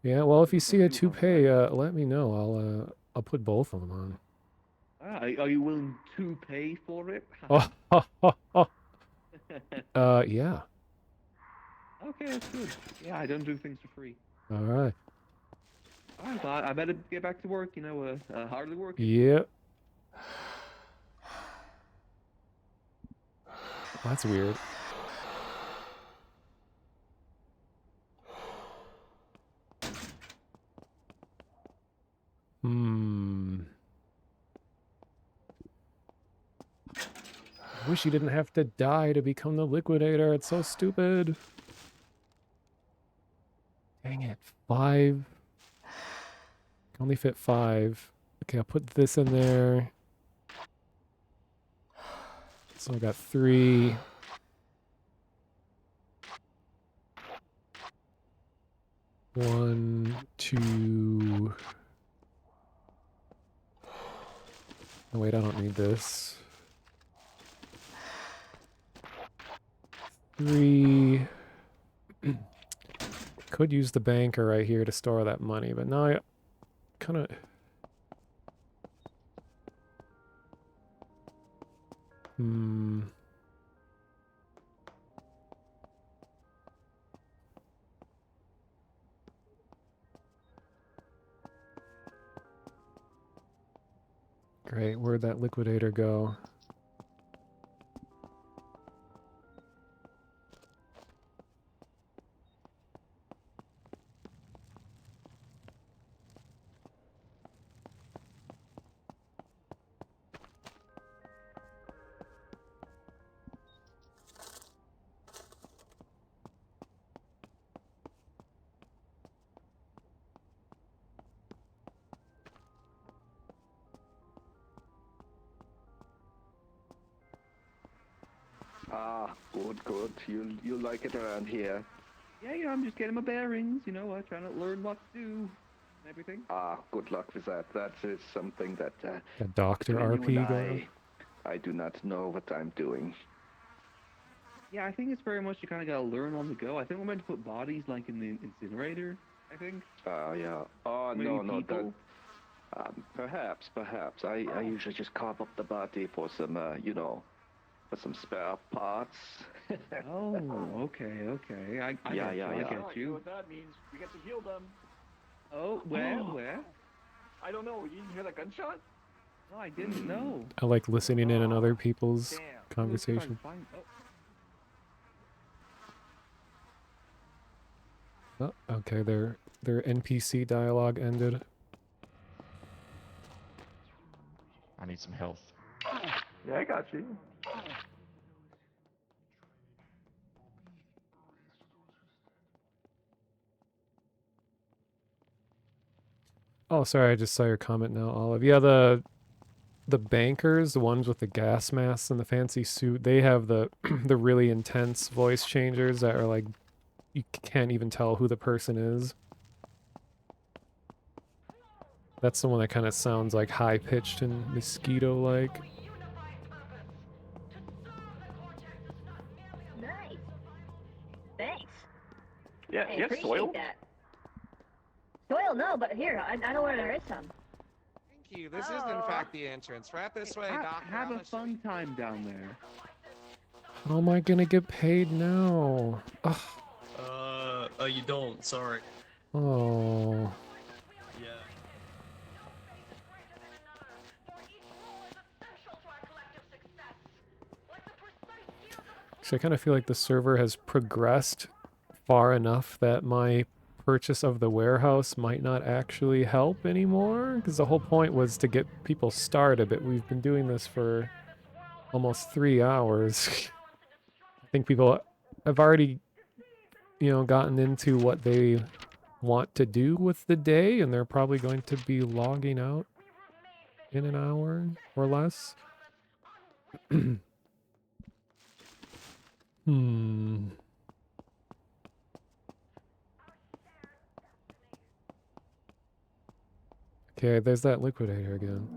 Yeah, well, if you see a toupee, let me know. I'll put both of them on. Are you willing to pay for it? Yeah. Okay, that's good. Yeah, I don't do things for free. All right. All right, well, I better get back to work. You know, hardly working. Yep. That's weird. I wish you didn't have to die to become the liquidator. It's so stupid. Dang it. 5. Can only fit 5. Okay, I'll put this in there. So I got 3. One, 2. Oh wait, I don't need this. 3. Could use the banker right here to store that money, but now I kind of... Great, where'd that liquidator go? Ah, good. You'll like it around here. Yeah, you know, I'm just getting my bearings. You know, trying to learn what to do and everything. Ah, good luck with that. That is something that. A Dr. between RP you and going I do not know what I'm doing. Yeah, I think it's very much you kind of gotta learn on the go. I think we're meant to put bodies like in the incinerator. I think. Yeah. Oh Maybe no. people? Perhaps. I usually just carve up the body for some, you know, With some spare parts. Oh, okay. I Yeah, get yeah, you, yeah. I get You know you. what that means? We get to heal them. Oh, where? I don't know. You didn't hear that gunshot? No, I didn't know. I like listening in on other people's Damn. Let's see if I can conversation. find- Oh, okay, their NPC dialogue ended. I need some health. Yeah, I got you. Oh, sorry, I just saw your comment now, Olive. Yeah, the bankers, the ones with the gas masks and the fancy suit, they have the the really intense voice changers that are like you can't even tell who the person is. That's the one that kind of sounds like high-pitched and mosquito-like. Nice. Thanks. Yeah, I you have appreciate soil? that. Soil, no, but here, I know where there is some. Thank you. This is in fact the entrance. Right this way, Doc. Have a fun time down there. How am I gonna get paid now? Ugh. You don't. Sorry. Oh. Yeah. So I kind of feel like the server has progressed far enough that my purchase of the warehouse might not actually help anymore, because the whole point was to get people started, but we've been doing this for almost 3 hours. I think people have already, gotten into what they want to do with the day, and they're probably going to be logging out in an hour or less. Okay, there's that liquidator again.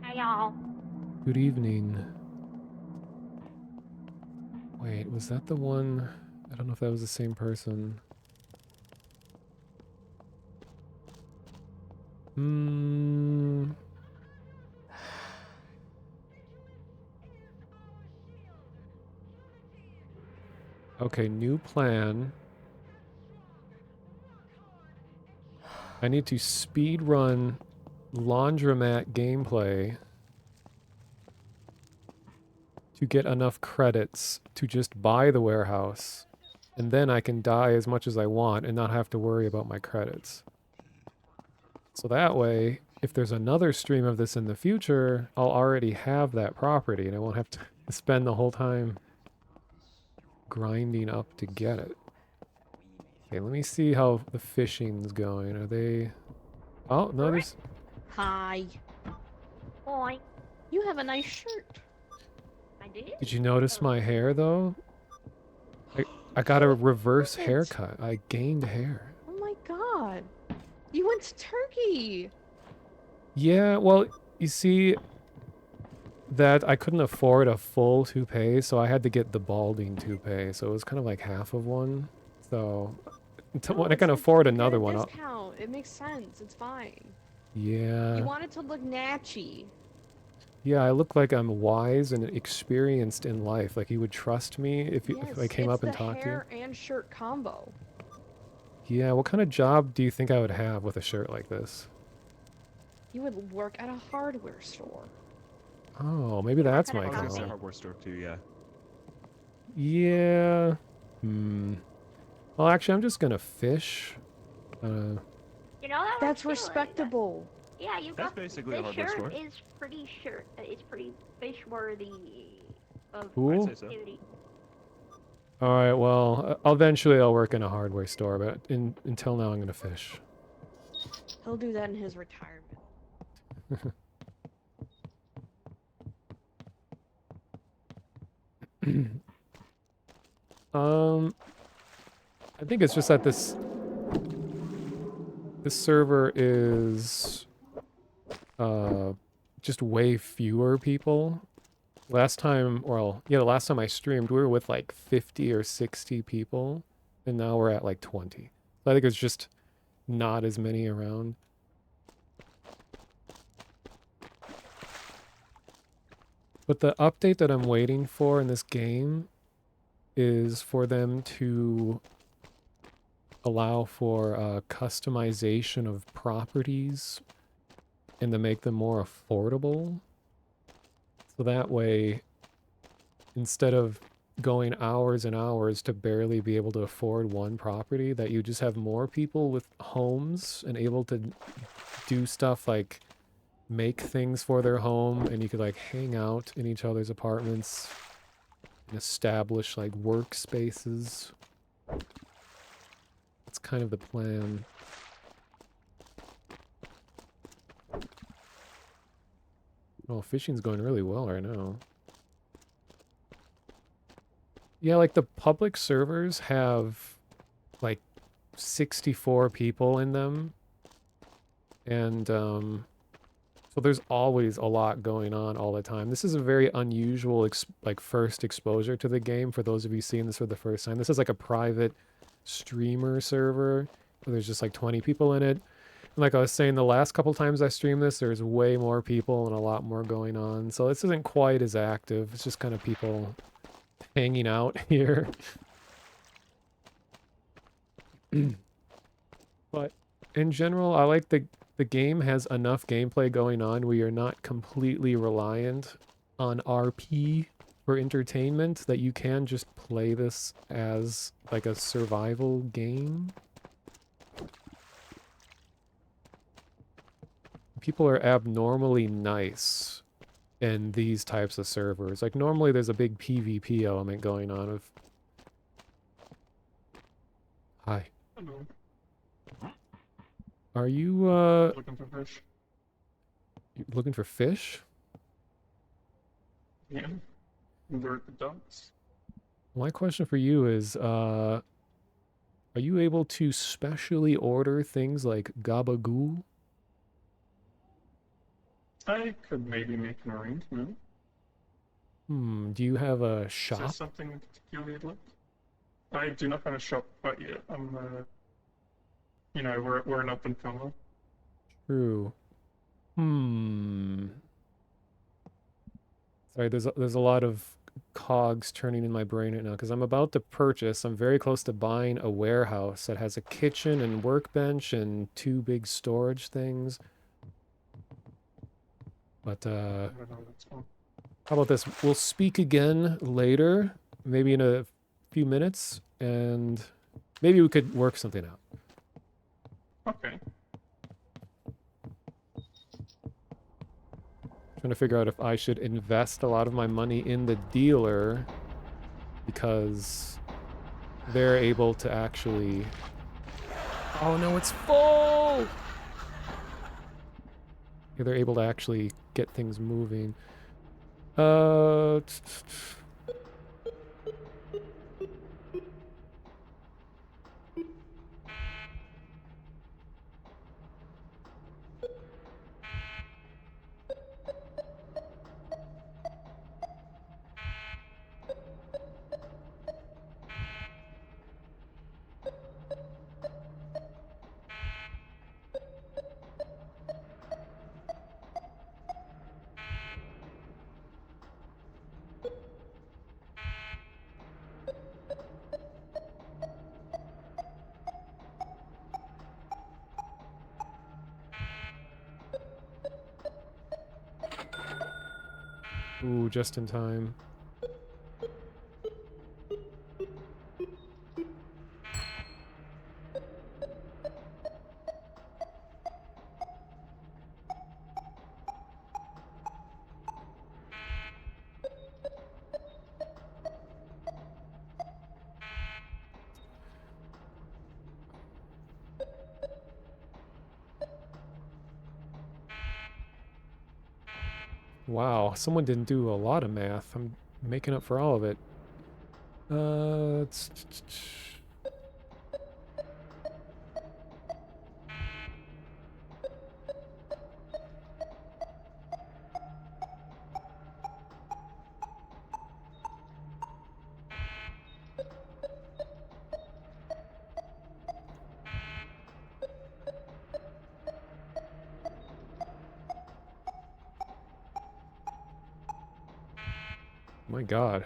Hey, y'all. Good evening. Wait, was that the one? I don't know if that was the same person. Okay, new plan. I need to speed run laundromat gameplay to get enough credits to just buy the warehouse, and then I can die as much as I want and not have to worry about my credits. So that way, if there's another stream of this in the future, I'll already have that property and I won't have to spend the whole time grinding up to get it. Okay, let me see how the fishing's going. Are they... Oh, no, there's... Hi. Boy. You have a nice shirt. I did? Did you notice my hair, though? I got a reverse haircut. I gained hair. Oh my god. You went to Turkey. Yeah, well, you see... that I couldn't afford a full toupee, so I had to get the balding toupee, so it was kind of like half of one. So, until when I can afford another one, I'll... Discount. It makes sense. It's fine. Yeah. You want it to look natchy. Yeah, I look like I'm wise and experienced in life. Like you would trust me if I came up and talked to you. It's the hair and shirt combo. Yeah, what kind of job do you think I would have with a shirt like this? You would work at a hardware store. Oh, maybe that's my I was gonna say call. hardware store too, yeah. Yeah. Well, actually, I'm just gonna fish. You know that That's respectable. Yeah, you That's got basically a this hardware shirt store. is pretty it's pretty fish worthy of Cool. I'd say so. activity. All right. Well, eventually I'll work in a hardware store, but until now, I'm gonna fish. He'll do that in his retirement. I think it's just that this server is just way fewer people. Last time, well, yeah, the last time I streamed, we were with like 50 or 60 people, and now we're at like 20. So I think it's just not as many around. But the update that I'm waiting for in this game is for them to allow for customization of properties and to make them more affordable. So that way, instead of going hours and hours to barely be able to afford one property, that you just have more people with homes and able to do stuff like make things for their home, and you could like hang out in each other's apartments and establish like workspaces. That's kind of the plan. Oh, fishing's going really well right now. Yeah, like the public servers have like 64 people in them. And so there's always a lot going on all the time. This is a very unusual like first exposure to the game for those of you seeing this for the first time. This is like a private streamer server where there's just like 20 people in it. And like I was saying, the last couple times I streamed this, there's way more people and a lot more going on. So this isn't quite as active. It's just kind of people hanging out here. But in general, I like the game has enough gameplay going on where you're not completely reliant on RP for entertainment, that you can just play this as like a survival game. People are abnormally nice in these types of servers. Like normally there's a big PvP element going on of... Hi. Hello. Are you, Looking for fish? looking for fish? Yeah. They're at the docks. My question for you is, are you able to specially order things like gabagool? I could maybe make an arrangement. Do you have a Is there shop? something particularly you'd like? I do not have a shop quite yet. I'm, you know, we're an up and comer. True. Sorry, there's a lot of cogs turning in my brain right now because I'm about to purchase. I'm very close to buying a warehouse that has a kitchen and workbench and 2 big storage things. But how about this? We'll speak again later, maybe in a few minutes, and maybe we could work something out. Okay. Trying to figure out if I should invest a lot of my money in the dealer because they're able to actually... Oh no, it's full! Yeah, they're able to actually get things moving. Ooh, just in time. Wow, someone didn't do a lot of math. I'm making up for all of it. My God.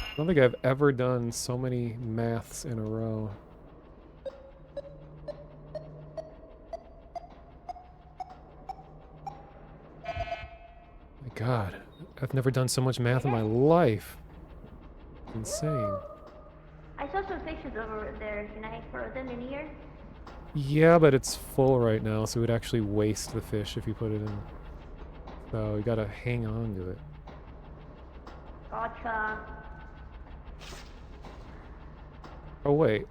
I don't think I've ever done so many maths in a row. My God, I've never done so much math in my life. Insane. I saw some fishes over there. Can I throw them in here? Yeah, but it's full right now, so it would actually waste the fish if you put it in. So you gotta hang on to it. Gotcha. Oh wait,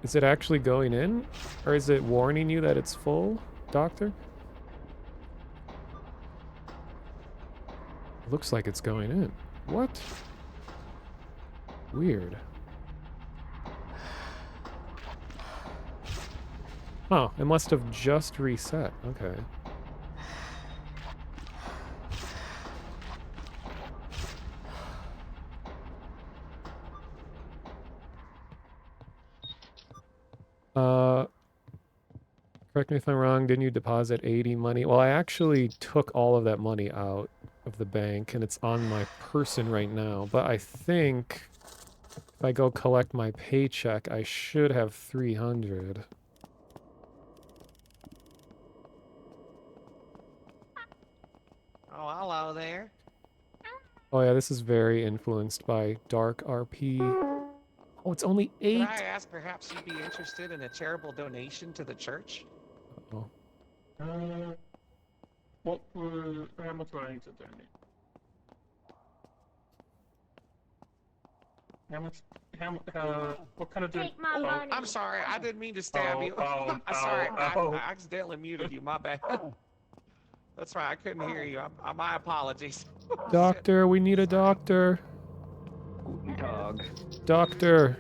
is it actually going in? Or is it warning you that it's full, Doctor? Looks like it's going in. What? Weird. Oh, it must have just reset. Okay. Correct me if I'm wrong, didn't you deposit 80 money? Well, I actually took all of that money out of the bank, and it's on my person right now. But I think if I go collect my paycheck, I should have 300. Oh, hello there. Oh yeah, this is very influenced by Dark RP. Oh, it's only 8. Could I ask perhaps you'd be interested in a charitable donation to the church? Oh. How much do I need to donate? What kind of Take my money. I'm sorry, I didn't mean to stab you. I'm sorry, I accidentally muted you, my bad. That's right, I couldn't hear you. My apologies. Doctor, we need a doctor. Dog. Doctor,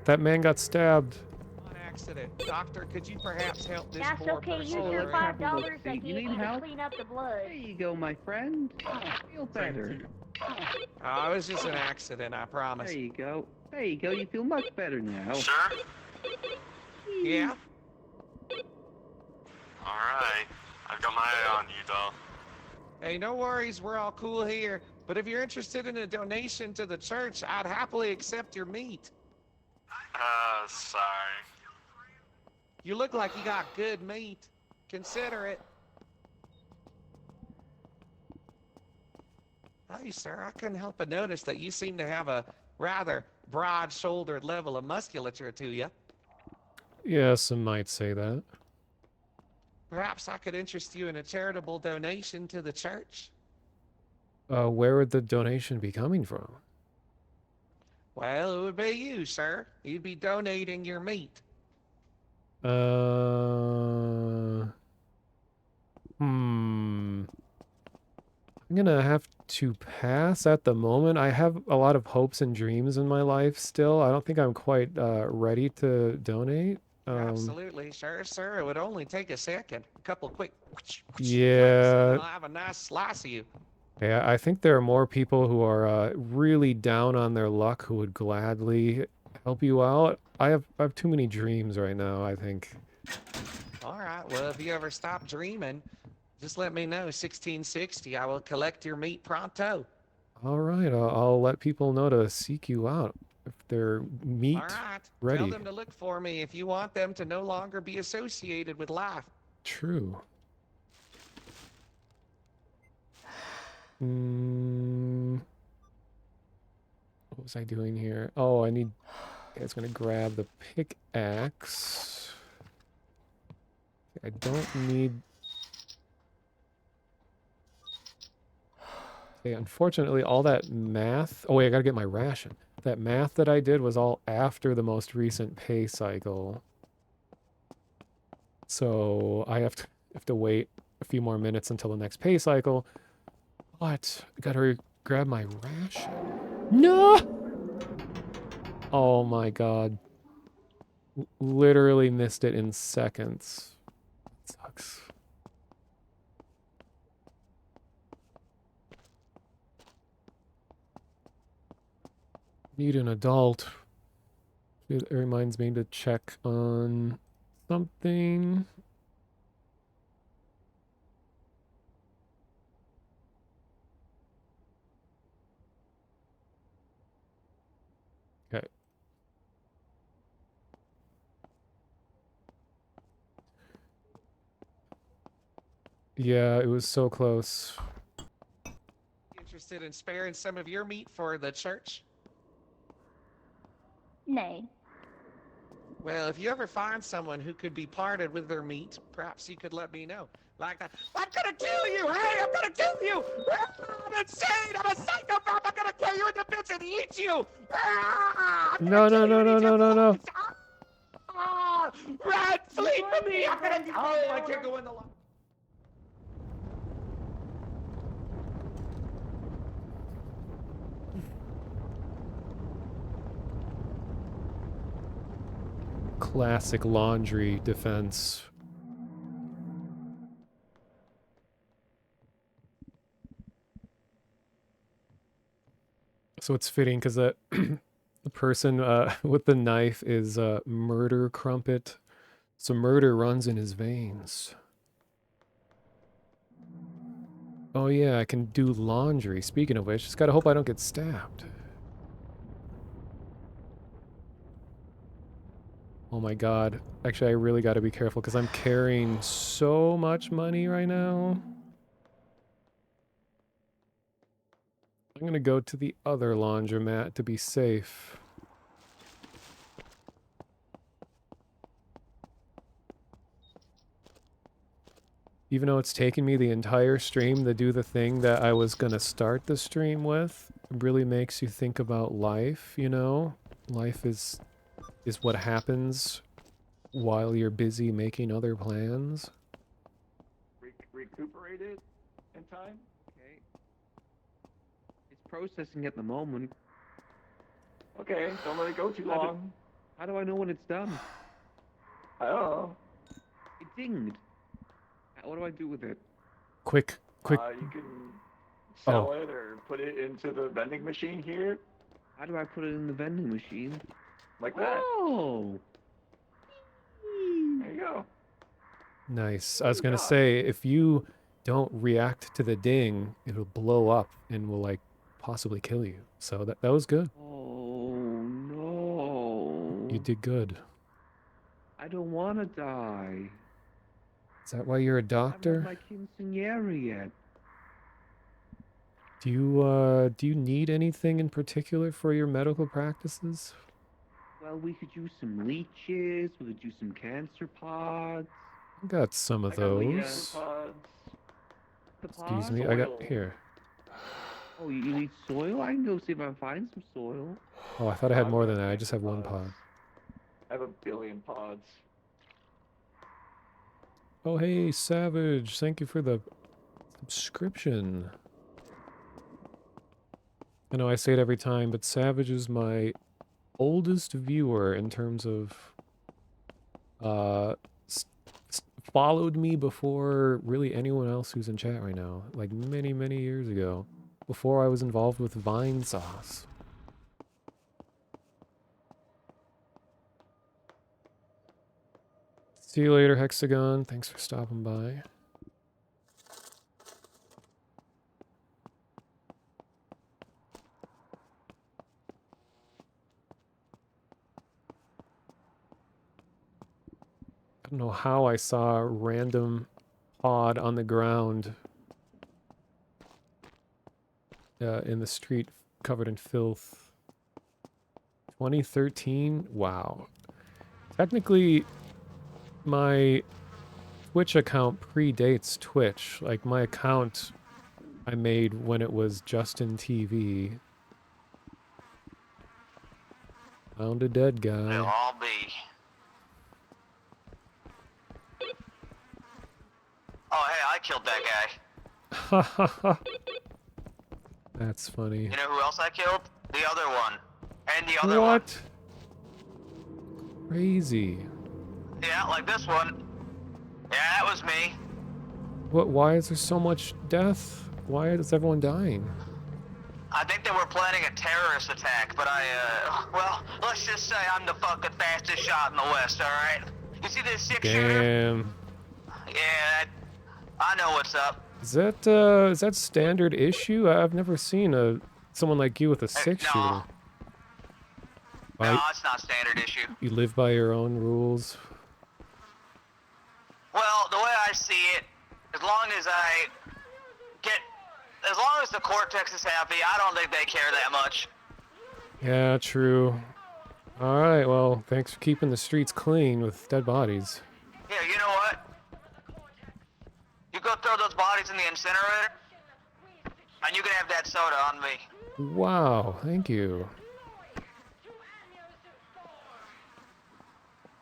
that man got stabbed. On accident. Doctor, could you perhaps help this That's poor okay. person? Use your let's have a look. $5 I You gave need you to help? clean up the blood. There you go, my friend. Feel better. Oh, it was just an accident, I promise. There you go. There you go. You feel much better now. Sir? Yeah? Alright. I've got my eye on you, doll. Hey, no worries, we're all cool here. But if you're interested in a donation to the church, I'd happily accept your meat. Sorry. You look like you got good meat. Consider it. Hey, sir, I couldn't help but notice that you seem to have a rather broad-shouldered level of musculature to you. Yeah, some might say that. Perhaps I could interest you in a charitable donation to the church. Where would the donation be coming from? Well, it would be you, sir. You'd be donating your meat. I'm gonna have to pass at the moment. I have a lot of hopes and dreams in my life still. I don't think I'm quite ready to donate. Absolutely, sir. It would only take a second. A couple quick. Yeah. I'll have a nice slice of you. Yeah, I think there are more people who are really down on their luck who would gladly help you out. I have too many dreams right now, I think. All right. Well, if you ever stop dreaming, just let me know. 1660. I will collect your meat pronto. All right, I'll let people know to seek you out if they're meat All right. ready. Tell them to look for me if you want them to no longer be associated with life. True. What was I doing here? Oh, I was gonna grab the pickaxe. I don't need. Okay, unfortunately, all that math. Oh wait, I gotta get my ration. That math that I did was all after the most recent pay cycle. So I have to wait a few more minutes until the next pay cycle. But I gotta grab my ration. No! Oh my god. Literally missed it in seconds. Sucks. Need an adult. It reminds me to check on something. Okay. Yeah, it was so close. Interested in sparing some of your meat for the church? Nay. Well, if you ever find someone who could be parted with their meat, perhaps you could let me know. Like that. I'm gonna kill you! Hey, I'm gonna kill you! Ah, I'm insane! I'm a psychopath! I'm gonna kill you in the bits and eat you! Ah, I'm No, no, no, no, no, no, no. Ah, run! Flee from me! I'm gonna. Oh, I can't go in the. Classic laundry defense. So it's fitting because the person with the knife is Murder Crumpet. So murder runs in his veins. Oh yeah, I can do laundry. Speaking of which, just gotta hope I don't get stabbed. Oh my god. Actually, I really gotta be careful because I'm carrying so much money right now. I'm gonna go to the other laundromat to be safe. Even though it's taken me the entire stream to do the thing that I was gonna start the stream with, it really makes you think about life, you know? Life is what happens while you're busy making other plans. Recuperated in time? Okay. It's processing at the moment. Okay, don't let it go too long. How do I know when it's done? I don't know. It dinged. What do I do with it? Quick. You can sell it or put it into the vending machine here. How do I put it in the vending machine? Like that. Oh! There you go. Nice. I was gonna say, if you don't react to the ding, it'll blow up and will, like, possibly kill you. So that was good. Oh, no. You did good. I don't want to die. Is that why you're a I doctor? haven't had my quinceañera yet. Do you need anything in particular for your medical practices? Well, we could use some leeches. We could use some cancer pods. I got some of those. Excuse me, I got here. Oh, you need soil? I can go see if I can find some soil. Oh, I thought I had more than that. I just have one pod. I have 1 billion pods. Oh, hey, Savage. Thank you for the subscription. I know I say it every time, but Savage is my oldest viewer in terms of followed me before really anyone else who's in chat right now. Like many, many years ago. Before I was involved with Vine Sauce. See you later, Hexagon. Thanks for stopping by. I don't know how I saw a random pod on the ground in the street covered in filth. 2013? Wow. Technically, my Twitch account predates Twitch. Like, my account I made when it was Justin TV. Found a dead guy. They'll all be. Oh, hey, I killed that guy. That's funny. You know who else I killed? The other one. And the other one. What? Crazy. Yeah, like this one. Yeah, that was me. What? Why is there so much death? Why is everyone dying? I think they were planning a terrorist attack, but well, let's just say I'm the fucking fastest shot in the West, alright? You see this 6-shooter? Damn. Yeah, I know what's up. Is that standard issue? I've never seen someone like you with a 6-shooter. No, it's not standard issue. You live by your own rules. Well, the way I see it, as long as the Cortex is happy, I don't think they care that much. Yeah, true. Alright, well, thanks for keeping the streets clean with dead bodies. Yeah, you know what? You go throw those bodies in the incinerator, and you can have that soda on me. Wow, thank you.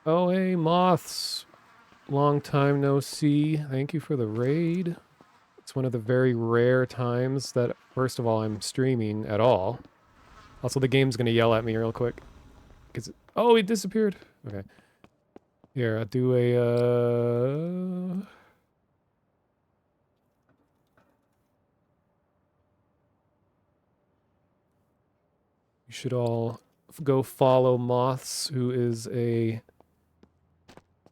Oh, hey, Moths. Long time no see. Thank you for the raid. It's one of the very rare times that, first of all, I'm streaming at all. Also, the game's gonna yell at me real quick. Oh, it disappeared. Okay. Here, I'll do a, You should all go follow Moths, who is a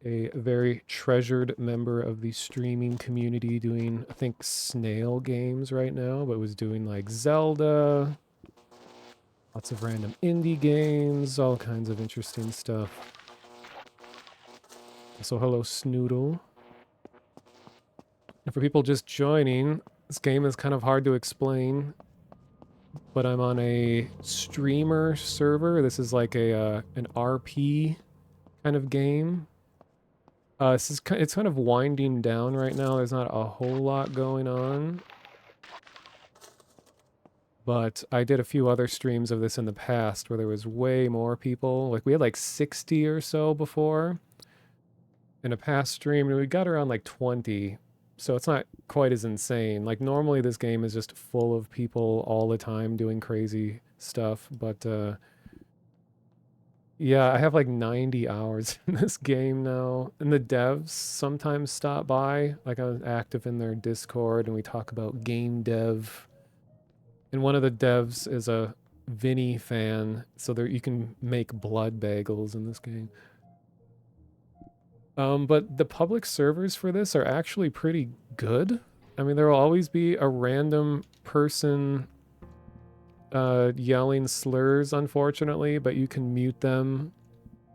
very treasured member of the streaming community doing, I think, snail games right now, but was doing like Zelda, lots of random indie games, all kinds of interesting stuff. So hello, Snoodle. And for people just joining, this game is kind of hard to explain, but I'm on a streamer server. This is like a an RP kind of game. It's kind of winding down right now. There's not a whole lot going on. But I did a few other streams of this in the past where there was way more people. Like we had like 60 or so before in a past stream, and we got around like 20. So it's not quite as insane. Like normally this game is just full of people all the time doing crazy stuff, but yeah, I have like 90 hours in this game now. And the devs sometimes stop by. Like I'm active in their Discord and we talk about game dev. And one of the devs is a Vinny fan, so there you can make blood bagels in this game. But the public servers for this are actually pretty good. I mean, there will always be a random person yelling slurs, unfortunately, but you can mute them.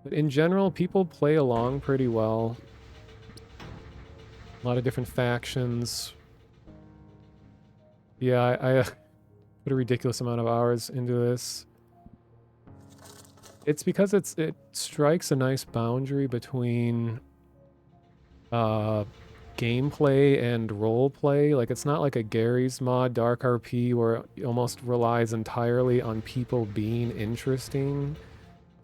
But in general, people play along pretty well. A lot of different factions. Yeah, I put a ridiculous amount of hours into this. It's because it strikes a nice boundary between gameplay and roleplay. Like, it's not like a Gary's mod Dark RP where it almost relies entirely on people being interesting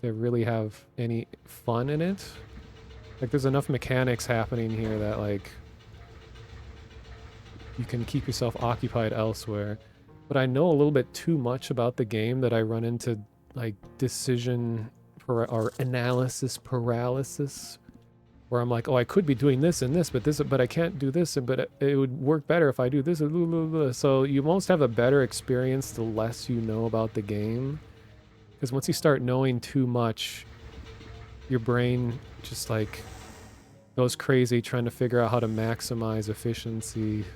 to really have any fun in it. Like, there's enough mechanics happening here that, like, you can keep yourself occupied elsewhere. But I know a little bit too much about the game that I run into, like, decision or analysis paralysis, where I'm like, oh, I could be doing this and this, but I can't do this, but it would work better if I do this. So you most have a better experience the less you know about the game. Because once you start knowing too much, your brain just, like, goes crazy trying to figure out how to maximize efficiency.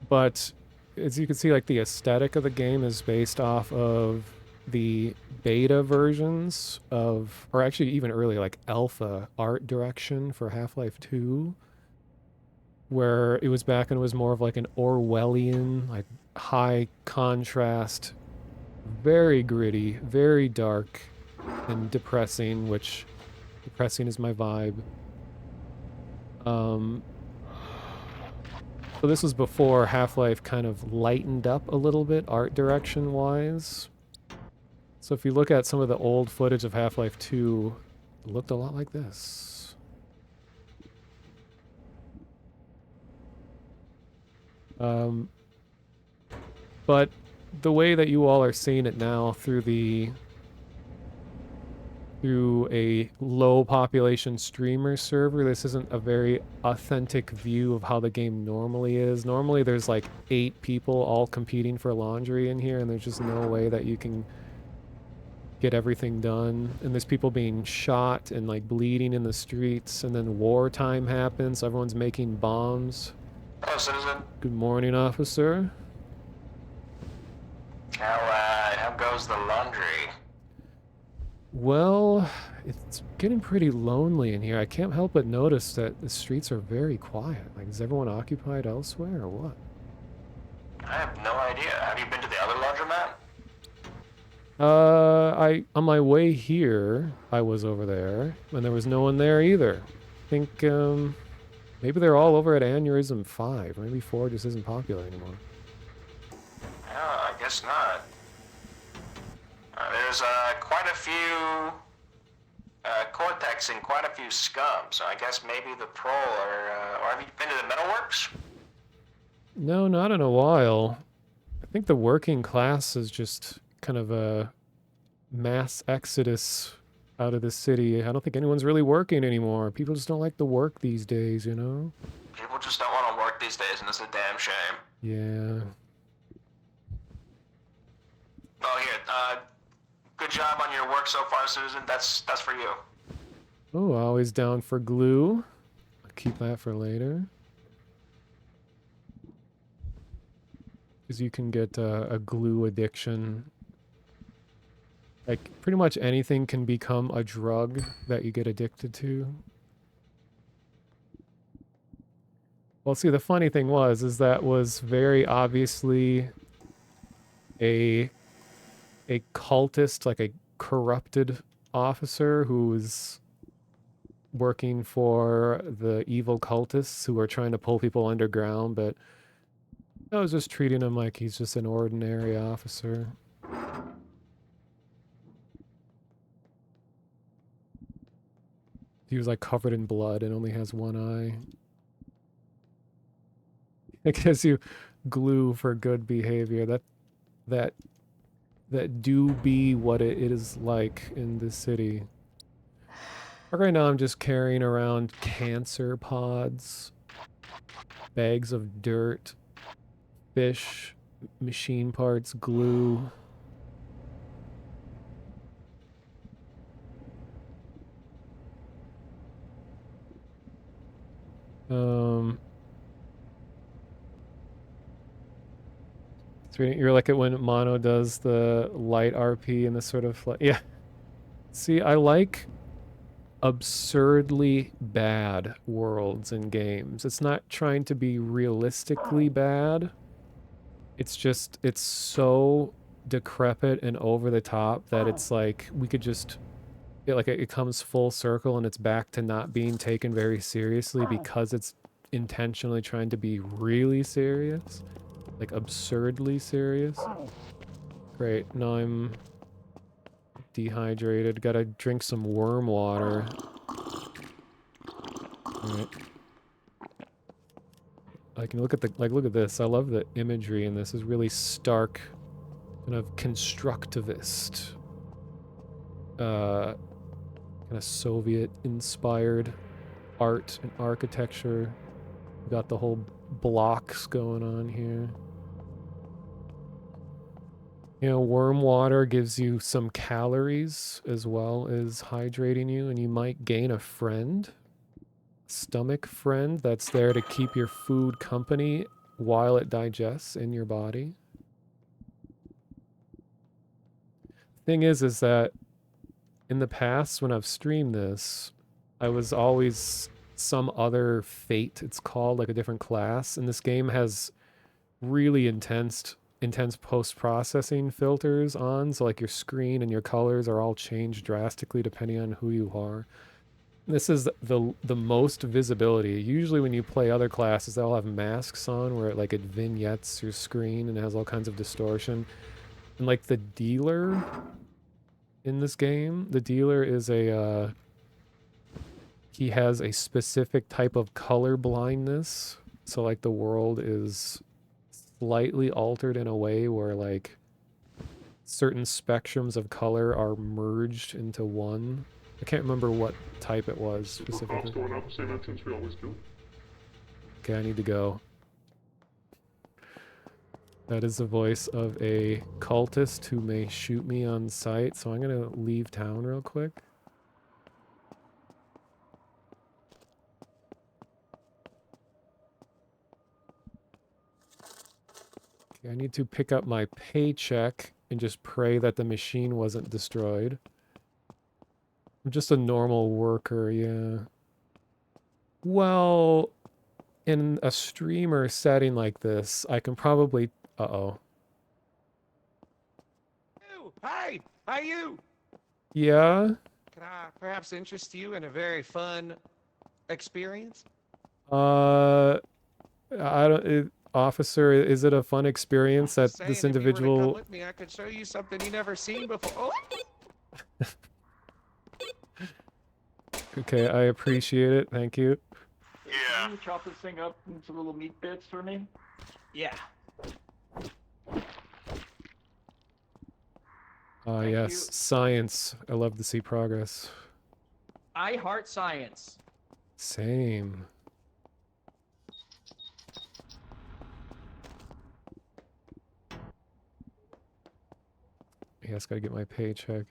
But as you can see, like, the aesthetic of the game is based off of the beta versions of, or actually even earlier, like alpha art direction for Half-Life 2, where it was back when it was more of like an Orwellian, like high contrast, very gritty, very dark and depressing, which depressing is my vibe. So this was before Half-Life kind of lightened up a little bit art direction wise. So if you look at some of the old footage of Half-Life 2, it looked a lot like this. But the way that you all are seeing it now through a low population streamer server, this isn't a very authentic view of how the game normally is. Normally there's like 8 people all competing for laundry in here, and there's just no way that you can get everything done. And there's people being shot and like bleeding in the streets, and then wartime happens. Everyone's making bombs. Oh, citizen. Good morning, officer. How goes the laundry? Well, it's getting pretty lonely in here. I can't help but notice that the streets are very quiet. Like, is everyone occupied elsewhere or what? I have no idea. Have you been to the other laundromat? On my way here, I was over there, and there was no one there either. I think, maybe they're all over at ANEURISM IV. Maybe 4 just isn't popular anymore. I guess not. There's quite a few Cortex and quite a few scum, so I guess maybe the Prol or have you been to the Metalworks? No, not in a while. I think the working class is just kind of a mass exodus out of the city. I don't think anyone's really working anymore. People just don't like to work these days, you know? People just don't want to work these days, and it's a damn shame. Yeah. Oh, here, good job on your work so far, Susan. That's for you. Oh, always down for glue. I'll keep that for later. Because you can get a glue addiction. Like, pretty much anything can become a drug that you get addicted to. Well, see, the funny thing is that was very obviously a cultist, like a corrupted officer who was working for the evil cultists who are trying to pull people underground, but I was just treating him like he's just an ordinary officer. He was like covered in blood and only has one eye. It gives you glue for good behavior. That do be what it is like in the city. But right now I'm just carrying around cancer pods, bags of dirt, fish, machine parts, glue. You're like it when Mono does the light RP and this sort of yeah. See, I like absurdly bad worlds and games. It's not trying to be realistically bad. It's just, it's so decrepit and over the top that it's like we could just it comes full circle and it's back to not being taken very seriously because it's intentionally trying to be really serious. Like absurdly serious. Great, now I'm dehydrated. Gotta drink some worm water. Alright. I can look at look at this. I love the imagery in this. Is really stark, kind of constructivist, kind of Soviet-inspired art and architecture. We got the whole blocks going on here. You know, worm water gives you some calories as well as hydrating you, and you might gain a friend, stomach friend that's there to keep your food company while it digests in your body. Thing is that in the past when I've streamed this, I was always some other fate, it's called, like a different class, and this game has really intense post-processing filters on, so like your screen and your colors are all changed drastically depending on who you are. This is the most visibility. Usually when you play other classes, they'll have masks on where it vignettes your screen and it has all kinds of distortion. And like the dealer in this game, the dealer is he has a specific type of color blindness. So like the world is slightly altered in a way where like certain spectrums of color are merged into one. I can't remember what type it was specifically. Going up, same entrance we always do. Okay, I need to go. That is the voice of a cultist who may shoot me on sight, so I'm gonna leave town real quick. Okay, I need to pick up my paycheck and just pray that the machine wasn't destroyed. I'm just a normal worker, yeah. Well, in a streamer setting like this, I can probably... Uh-oh. Hey, hey you! Yeah? Can I perhaps interest you in a very fun experience? I don't... officer, is it a fun experience that Saying this if you were to come individual... with me, I could show you something you never seen before. Oh! Okay, I appreciate it. Thank you. Yeah. Can you chop this thing up into little meat bits for me? Yeah. Yes, science. I love to see progress. I heart science. Same. Yeah, I just gotta get my paycheck.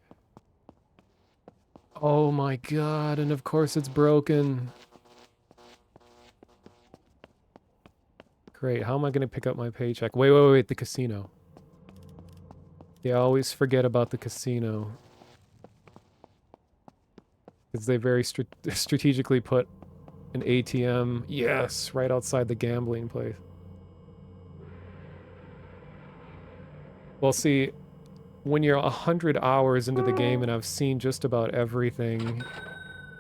Oh my god, and of course it's broken. Great, how am I gonna pick up my paycheck? Wait, wait, wait, the casino. Yeah, I always forget about the casino. Because they very strategically put an ATM, yes, right outside the gambling place. Well, see, when you're 100 hours into the game and I've seen just about everything,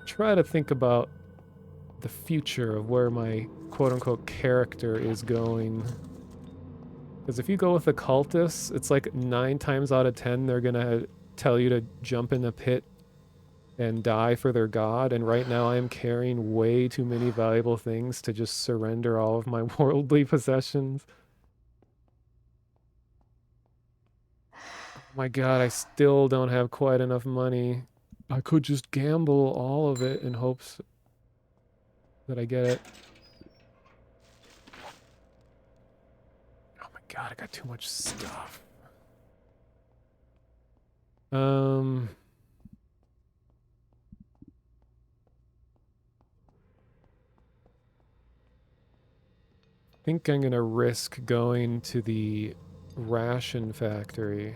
try to think about the future of where my quote-unquote character is going. Because if you go with the cultists, it's like 9 times out of 10 they're gonna tell you to jump in the pit and die for their god, and right now I am carrying way too many valuable things to just surrender all of my worldly possessions. Oh my god, I still don't have quite enough money. I could just gamble all of it in hopes that I get it. Oh my god, I got too much stuff. I think I'm gonna risk going to the ration factory.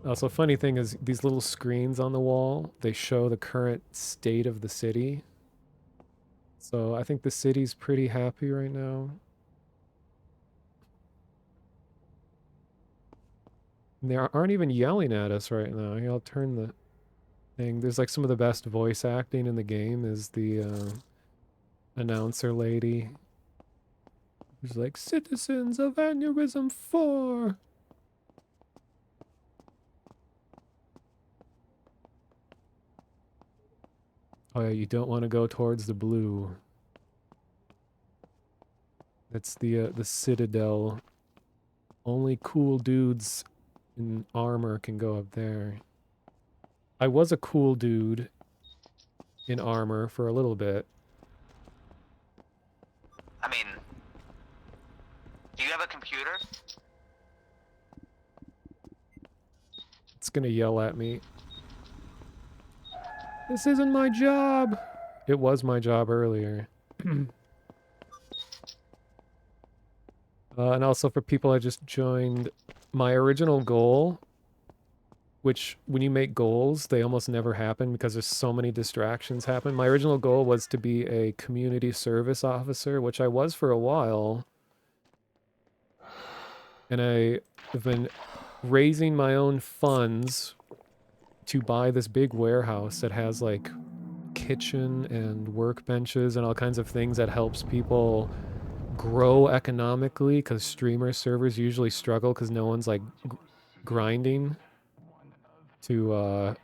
Also, funny thing is, these little screens on the wall, they show the current state of the city. So I think the city's pretty happy right now. And they aren't even yelling at us right now. Here, I'll turn the thing. There's like some of the best voice acting in the game is the announcer lady. Who's like, citizens of ANEURISM IV. Oh yeah, you don't want to go towards the blue. That's the citadel. Only cool dudes in armor can go up there. I was a cool dude in armor for a little bit. I mean, do you have a computer? It's gonna yell at me. This isn't my job! It was my job earlier. And also for people I just joined, my original goal, which when you make goals, they almost never happen because there's so many distractions happen. My original goal was to be a community service officer, which I was for a while. And I have been raising my own funds to buy this big warehouse that has like kitchen and workbenches and all kinds of things that helps people grow economically, because streamer servers usually struggle because no one's like grinding to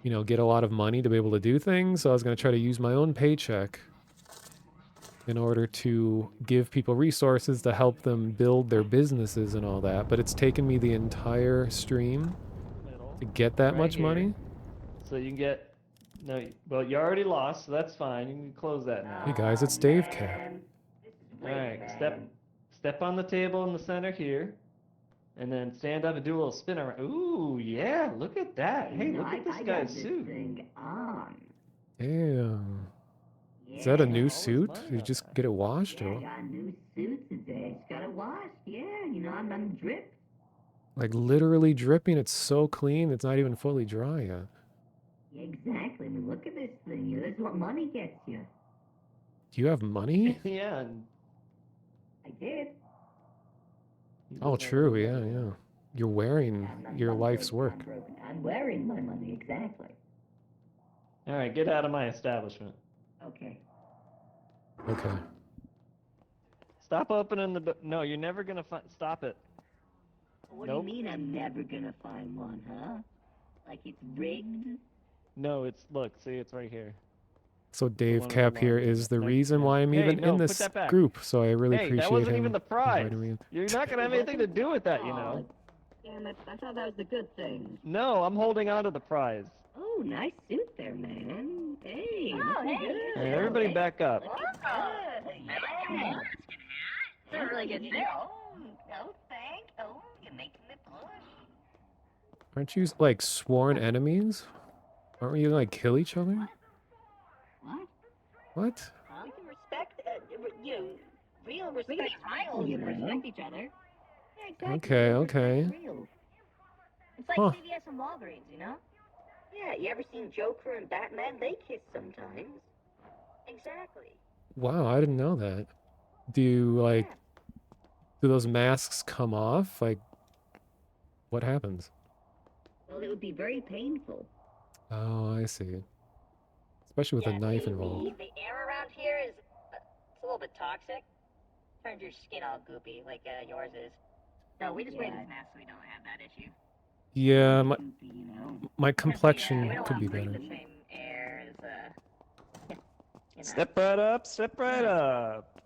you know, get a lot of money to be able to do things. So I was going to try to use my own paycheck in order to give people resources to help them build their businesses and all that. But it's taken me the entire stream to get that Right much here. money. So you can get... No, well, you already lost, so that's fine. You can close that now. Hey guys, it's Dave Cat. Alright, step on the table in the center here. And then stand up and do a little spin around. Ooh, yeah, look at that. Hey, look at this guy's suit. Damn. Is that a new suit? Did you just get it washed or? got a new suit today. It's got it washed. Yeah, you know, I'm dripped. Like literally dripping. It's so clean. It's not even fully dry yet. Exactly. I mean, look at this thing. You know, this is what money gets you. Do you have money? Yeah. I did. Oh, true. Yeah, yeah. You're wearing your life's work. I'm wearing my money, exactly. All right, get out of my establishment. Okay. Okay. Stop opening the. No, you're never gonna find. Stop it. What do you mean I'm never gonna find one, huh? Like it's rigged? No, it's look. See, it's right here. So Dave one with Cap the here line is the next reason to why I'm Hey, even no, in put this that back. group. So I really Hey, appreciate that wasn't him even the prize. inviting me in. You're not gonna have anything to do with that, you know. Damn it, I thought that was the good thing. No, I'm holding on to the prize. Oh, nice suit there, man. Hey, looking good. Hey, everybody back up. Yeah. It's a really good suit. Oh, thanks. Oh, you're making me blush. Aren't you like sworn enemies? Aren't we gonna like kill each other? What? What? We can respect, you know, real respect. You know, respect each other. Yeah, exactly. Okay, okay. Real. It's like Huh. CVS and Walgreens, you know? Yeah, you ever seen Joker and Batman? They kiss sometimes. Exactly. Wow, I didn't know that. Do you like? Do those masks come off? Like, what happens? Well, it would be very painful. Oh, I see. Especially with a knife involved. The air around here is it's a little bit toxic. Turns your skin all goopy like yours is. No, we just wear these masks so we don't have that issue. Yeah, You know. my we complexion don't could be want to breathe better. the same air as you know. Step right up, step right up.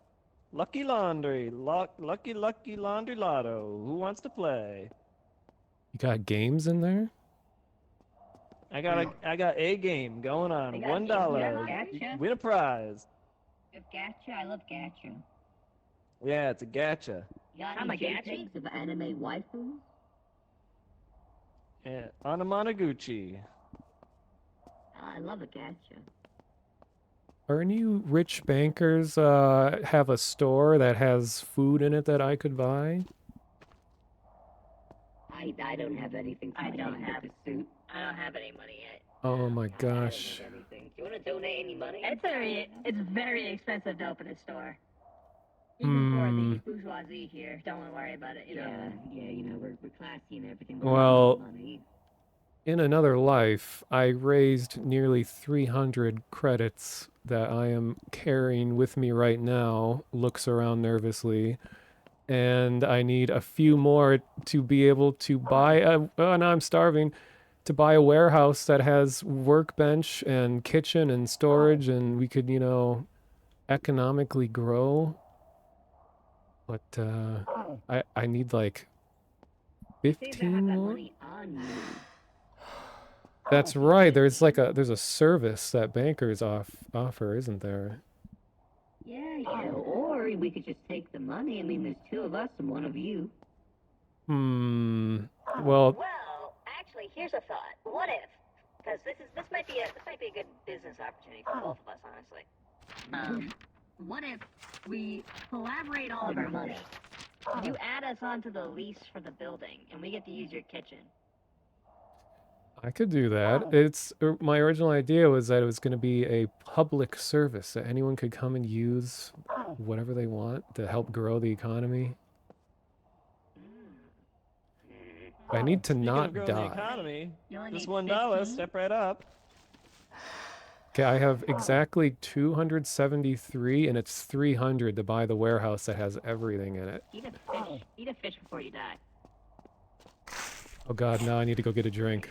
Lucky Laundry, lucky Laundry Lotto. Who wants to play? You got games in there? I got a game going on. got $1. games. You win a prize. You have gacha? I love gacha. Yeah, it's a gacha. You got I'm any a gacha? JPEGs of anime waifus? Yeah, Anamanaguchi. I love a gacha. Are any rich bankers have a store that has food in it that I could buy? I don't have anything. I don't have a suit. I don't have any money yet. Oh my gosh. Do you want to donate any money? It's very expensive to open a store. Even for the bourgeoisie here, don't worry about it, you know. Yeah, you know, we're classy and everything. Well, money. in another life, I raised nearly 300 credits that I am carrying with me right now. Looks around nervously. And I need a few more to be able to buy a... Oh, now I'm starving. To buy a warehouse that has workbench and kitchen and storage, and we could, you know, economically grow. But I need like 15 more. That's right. There's like a service that bankers offer, isn't there? Yeah, or we could just take the money. I mean, there's two of us and one of you. Well, Well, actually, here's a thought. What if? Because this might be a good business opportunity for both of us, honestly. What if we collaborate all of our money? You add us onto the lease for the building, and we get to use your kitchen. I could do that. It's my original idea was that it was going to be a public service that anyone could come and use whatever they want to help grow the economy. I need to Speaking not of growing the die. economy, You only just need $1. 15? Step right up. Okay, I have exactly 273, and it's 300 to buy the warehouse that has everything in it. Eat a fish. Eat a fish before you die. Oh god, now I need to go get a drink.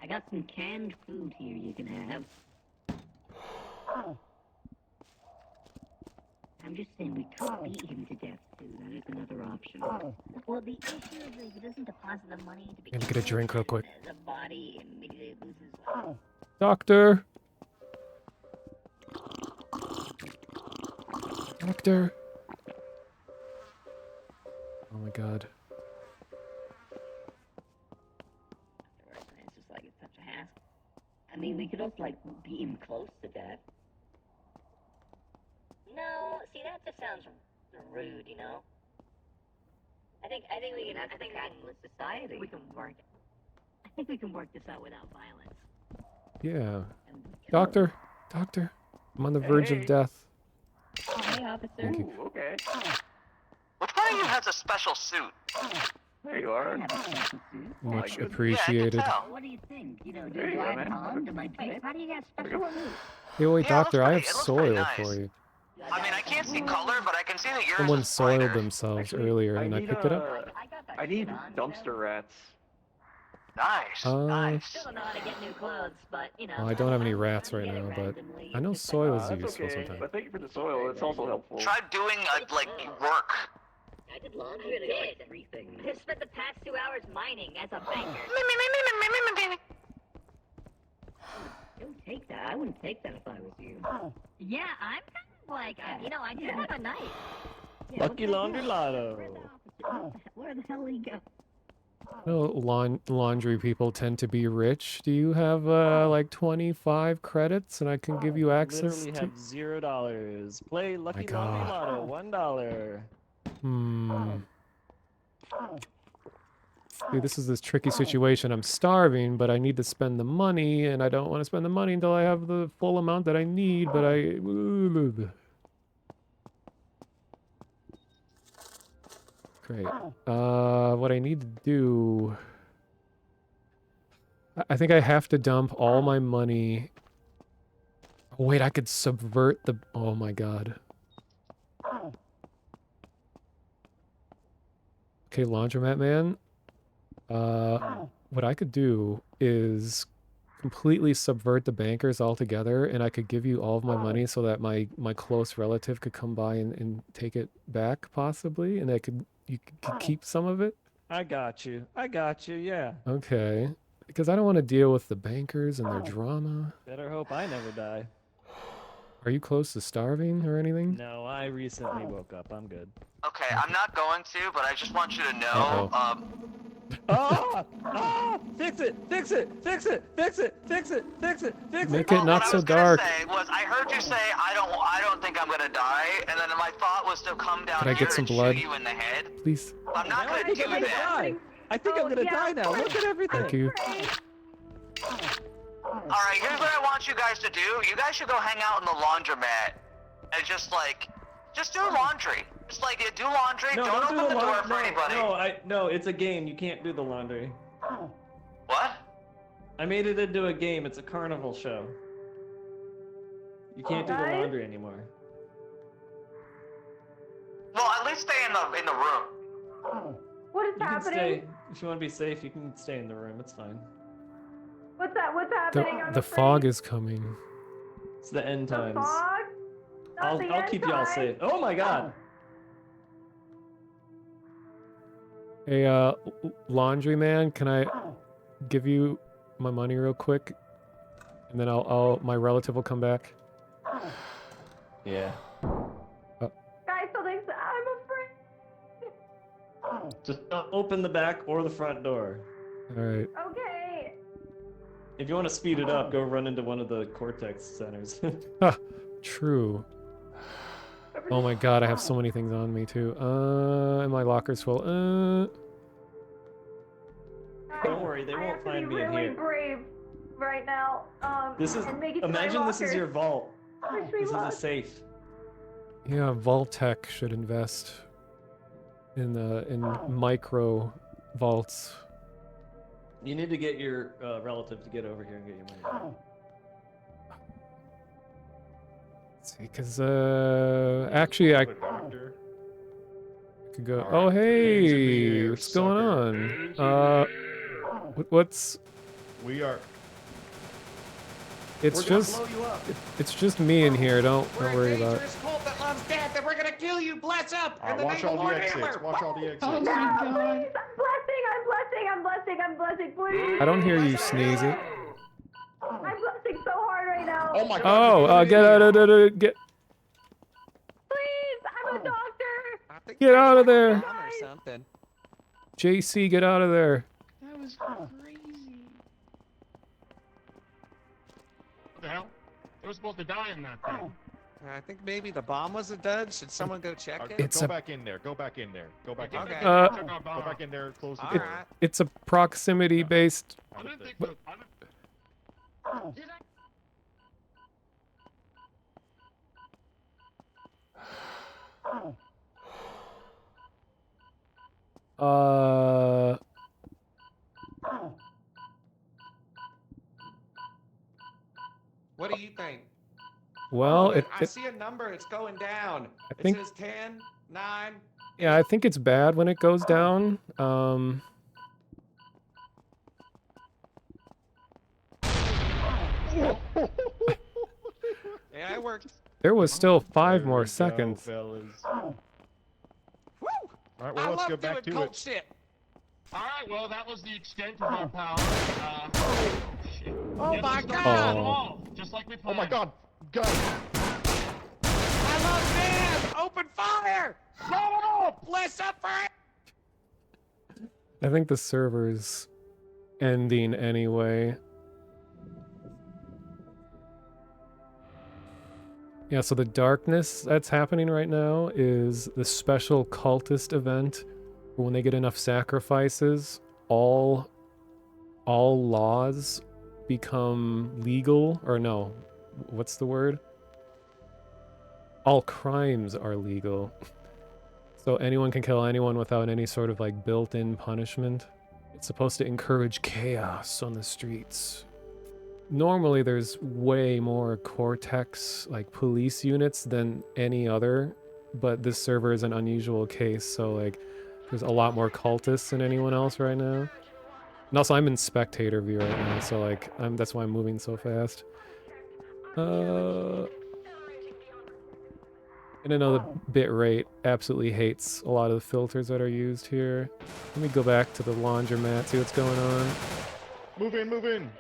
I got some canned food here you can have. I'm just saying we could beat him to death too. That is another option. Well, the issue is that he doesn't deposit the money to I'm begin gonna get a drink real quick. the body immediately loses. Doctor! Doctor! Oh my god. It's just like it's such a hassle. I mean, we could also like beat him close to death. No, see that just sounds rude, you know. I think we can. I think with society we can work. I think we can work this out without violence. Yeah. Doctor! Doctor! I'm on the verge of death. Oh, hey, officer. Thank you. Okay. Which one of you has a special suit? There you are. Much appreciated. What do you think? You know, There you do go, I have man. Tom? Do my face? How do you get special food? Hey, wait, Yeah, it Doctor, looks I have pretty- it looks pretty soil nice. for you. I mean, I can't see color, but I can see that yours Someone is soiled brighter. themselves earlier and I picked it up. I need dumpster rats. Nice. Still don't know how to get new clothes, but you know. Well, I don't have any rats right now, but I know soil is That's useful okay, sometimes. but thank you for the soil. It's also helpful. Try doing like work. I did laundry. I did everything. I spent the past 2 hours mining as a banker. Don't take that. I wouldn't take that if I was you. Yeah, I'm kind of like, you know, I do have a knife. Yeah, Lucky Laundry Lotto. Where the hell did he go? Well, laundry people tend to be rich. Do you have like 25 credits and I can give you access Literally to... have $0. Play Lucky God. Laundry Lotto, $1. See, this is this tricky situation. I'm starving, but I need to spend the money, and I don't want to spend the money until I have the full amount that I need, but I... Great. What I need to do... I think I have to dump all my money... Oh, wait, I could subvert the... Oh my god. Okay, Laundromat Man. What I could do is completely subvert the bankers altogether, and I could give you all of my money so that my close relative could come by and take it back, possibly, and you could keep some of it. I got you, yeah. Okay, because I don't want to deal with the bankers and their drama. Better hope I never die. Are you close to starving or anything? No, I recently woke up. I'm good. Okay, I'm not going to, but I just want you to know. Fix it! Fix it! Fix it! Fix it! Fix it! Fix it! Fix it! Make it not so dark. I heard you say I don't think I'm gonna die, and then my thought was to come down Can I here get some and blood? shoot you in the head. Please. I'm not gonna do that. I think I'm gonna die now. Look at everything. Thank you. Alright, here's what I want you guys to do. You guys should go hang out in the laundromat and just do laundry. Just you do laundry, No, don't open the door for anybody. No, it's a game. You can't do the laundry. What? I made it into a game. It's a carnival show. You can't do the laundry anymore. Well, at least stay in the room. What is You can happening? stay. If you want to be safe, you can stay in the room. It's fine. What's happening? I'm The afraid. fog is coming. It's the end The times. fog? Not the I'll end keep y'all times. safe. Oh my god. Hey, laundry man, can I give you my money real quick? And then my relative will come back. Yeah. Guys, something's. I'm afraid. Just don't open the back or the front door. Alright. Okay. If you want to speed it up, go run into one of the Cortex centers. True. Oh my god, I have so many things on me too. And my locker's full. Don't worry, they I won't have to find be me in really here. brave right now. This is. and make it to my Imagine this is locker. your vault. Wish me This is a luck. safe. Yeah, Vaultec should invest in micro vaults. You need to get your relative to get over here and get your money. See, because actually I Doctor. could go. All Oh right, hands in the hey, air, what's going sucker. on? What's? We are. It's We're gonna just. blow you up. It's just me in here. Don't worry about it. Dangerous cult that loves death, and we're gonna kill you. Bless up. In the Watch name all of the Lord exits. Hitler. Watch all the exits. No, please, I'm blessing, please. I don't hear you sneezing. I'm blessing so hard right now. Oh my Oh, get out of there! Please, I'm a doctor. Get out of there! or something. JC, get out of there. That was crazy. What the hell? They were supposed to die in that thing. I think maybe the bomb was a dud. Should someone go check it? It's go a- back in there. Go back in there. Go back in Okay. there. Uh, Go back in there. Close the All door. right. It's a proximity-based. I didn't think What? Did I? What do you think? Well, I see a number. It's going down. I think- It says 10, 9. Yeah, I think it's bad when it goes down. Yeah, it worked. There was still 5 There more we go, seconds. fellas. Woo! All right, well, I let's love go back doing to cult it. shit. All right, well, that was the extent of our power. Shit. Oh Yes, my let's go God. down the wall, just like we Oh my planned. God! Gun! I love this. Open fire. No! Bless up for it. I think the server's ending anyway. Yeah, so the darkness that's happening right now is the special cultist event where when they get enough sacrifices, all laws become legal, or no, what's the word? All crimes are legal. So anyone can kill anyone without any sort of like built-in punishment. It's supposed to encourage chaos on the streets. Normally there's way more Cortex like police units than any other, but this server is an unusual case, so like there's a lot more cultists than anyone else right now. And also I'm in spectator view right now, so like that's why I'm moving so fast. And I know the bit rate absolutely hates a lot of the filters that are used here. Let me go back to the laundromat, see what's going on. Move in, move in.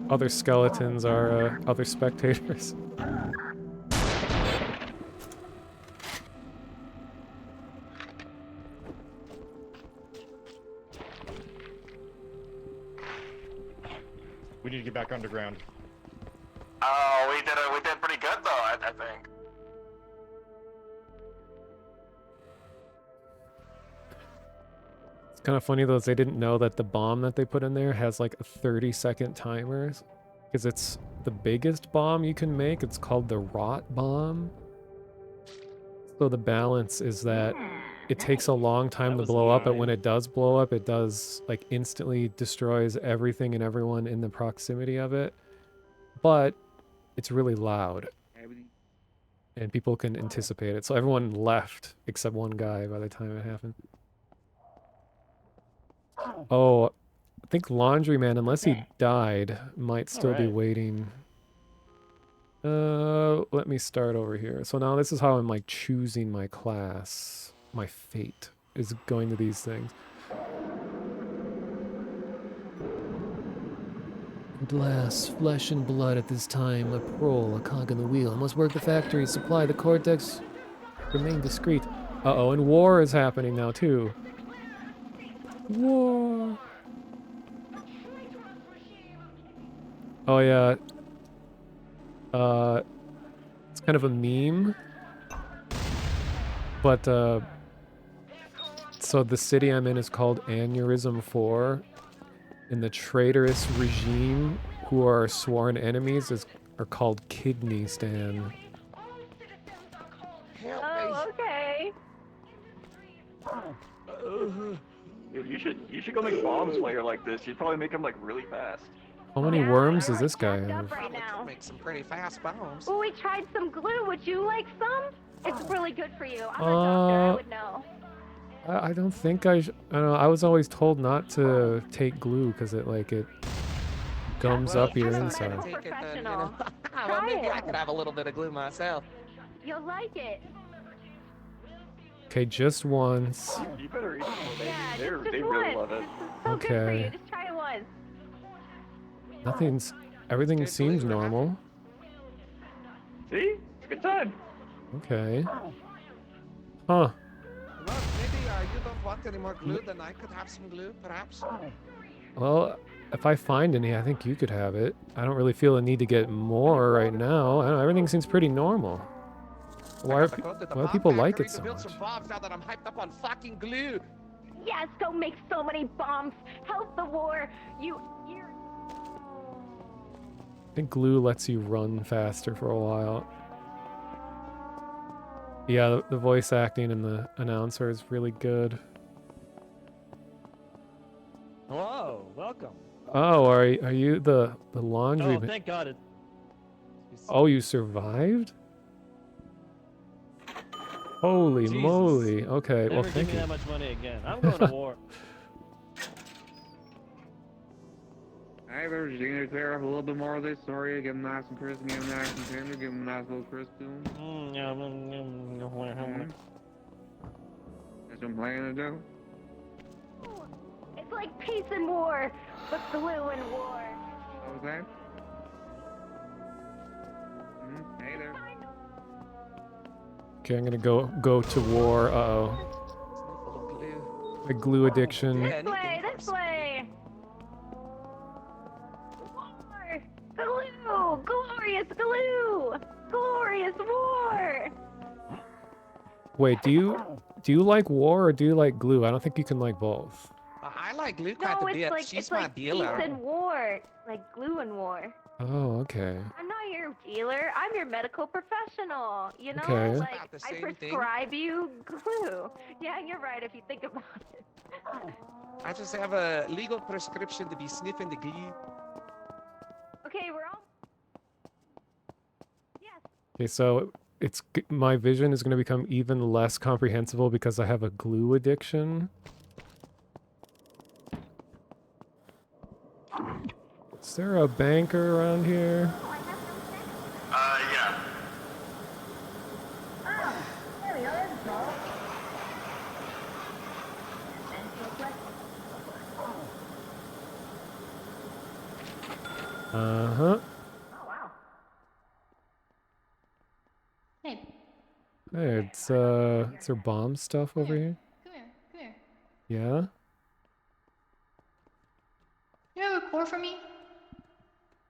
Other skeletons are other spectators. We need to get back underground. Oh, we did pretty good though, I think. It's kind of funny though, is they didn't know that the bomb that they put in there has like a 30-second timer. Because it's the biggest bomb you can make. It's called the rot bomb. So the balance is that it takes a long time to blow up, but when it does blow up, it does like instantly destroys everything and everyone in the proximity of it. But it's really loud. And people can anticipate it. So everyone left except one guy by the time it happened. Oh, I think Laundryman, unless he died, might still be waiting. Let me start over here. So now this is how I'm like choosing my class. My fate is going to these things. Glass, flesh and blood at this time, a prole, a cog in the wheel. I must work the factory, supply the cortex, remain discreet. Uh-oh, and war is happening now too. War. Oh yeah. It's kind of a meme. But so the city I'm in is called ANEURISM IV. And the traitorous regime who are sworn enemies are called Kidney Stan. Oh, okay. Dude, you should go make bombs while you're like this. You'd probably make them like really fast. How many worms does this guy Up have? right now. Make some pretty fast bombs. Oh, we tried some glue. Would you like some? It's really good for you. I'm a doctor. I would know. I don't think I don't know. I was always told not to take glue because it gums up your inside. Take it then, you know. Professional. Well, Try maybe it. I could have a little bit of glue myself. You'll like it. Okay, just once. You better eat it. Yeah, They just really once. love it. This is so good for you. Okay. Just try it once. Nothing's. Everything seems normal. See? It's a good time. Okay. Huh. Well, maybe you don't want any more glue, then I could have some glue, perhaps. Well, if I find any, I think you could have it. I don't really feel a need to get more right now. I don't know, everything seems pretty normal. Why do people like it so build much? some bombs now that I'm hyped up on fucking glue. Yes, go make so many bombs. Help the war. You're. I think glue lets you run faster for a while. Yeah, the voice acting and the announcer is really good. Whoa, welcome. Oh, are you the laundry? Oh, thank God it. Oh, you survived? Holy Jesus. moly. Okay, well, Never give thank me you. that much money again. I'm going to war. Hey there, just gonna clear up a little bit more of this. Sorry, get them nice and crispy, get them nice and tender, give them a nice little crisp to them. That's what I'm planning to do. It's like peace and war, but glue and war. What was that? Hey there. Okay, I'm gonna go to war. Uh-oh. My glue addiction. This way, this way. War, glue, glorious glue, glorious war. Wait, do you like war or do you like glue? I don't think you can like both. I like glue quite No, a it's bit. like She's it's my like dealer. peace and war, like glue and war. Oh, okay. I'm not your dealer. I'm your medical professional. You know, Okay. like About the I same thing. prescribe you glue. Yeah, you're right if you think about it. I just have a legal prescription to be sniffing the glue. Okay, we're all. Okay, so my vision is gonna become even less comprehensible because I have a glue addiction. Is there a banker around here? Yeah. There we go, there's a ball. Uh-huh. Oh, wow. Hey, Hey, is there bomb stuff over here? come here. Yeah? You have a core for me?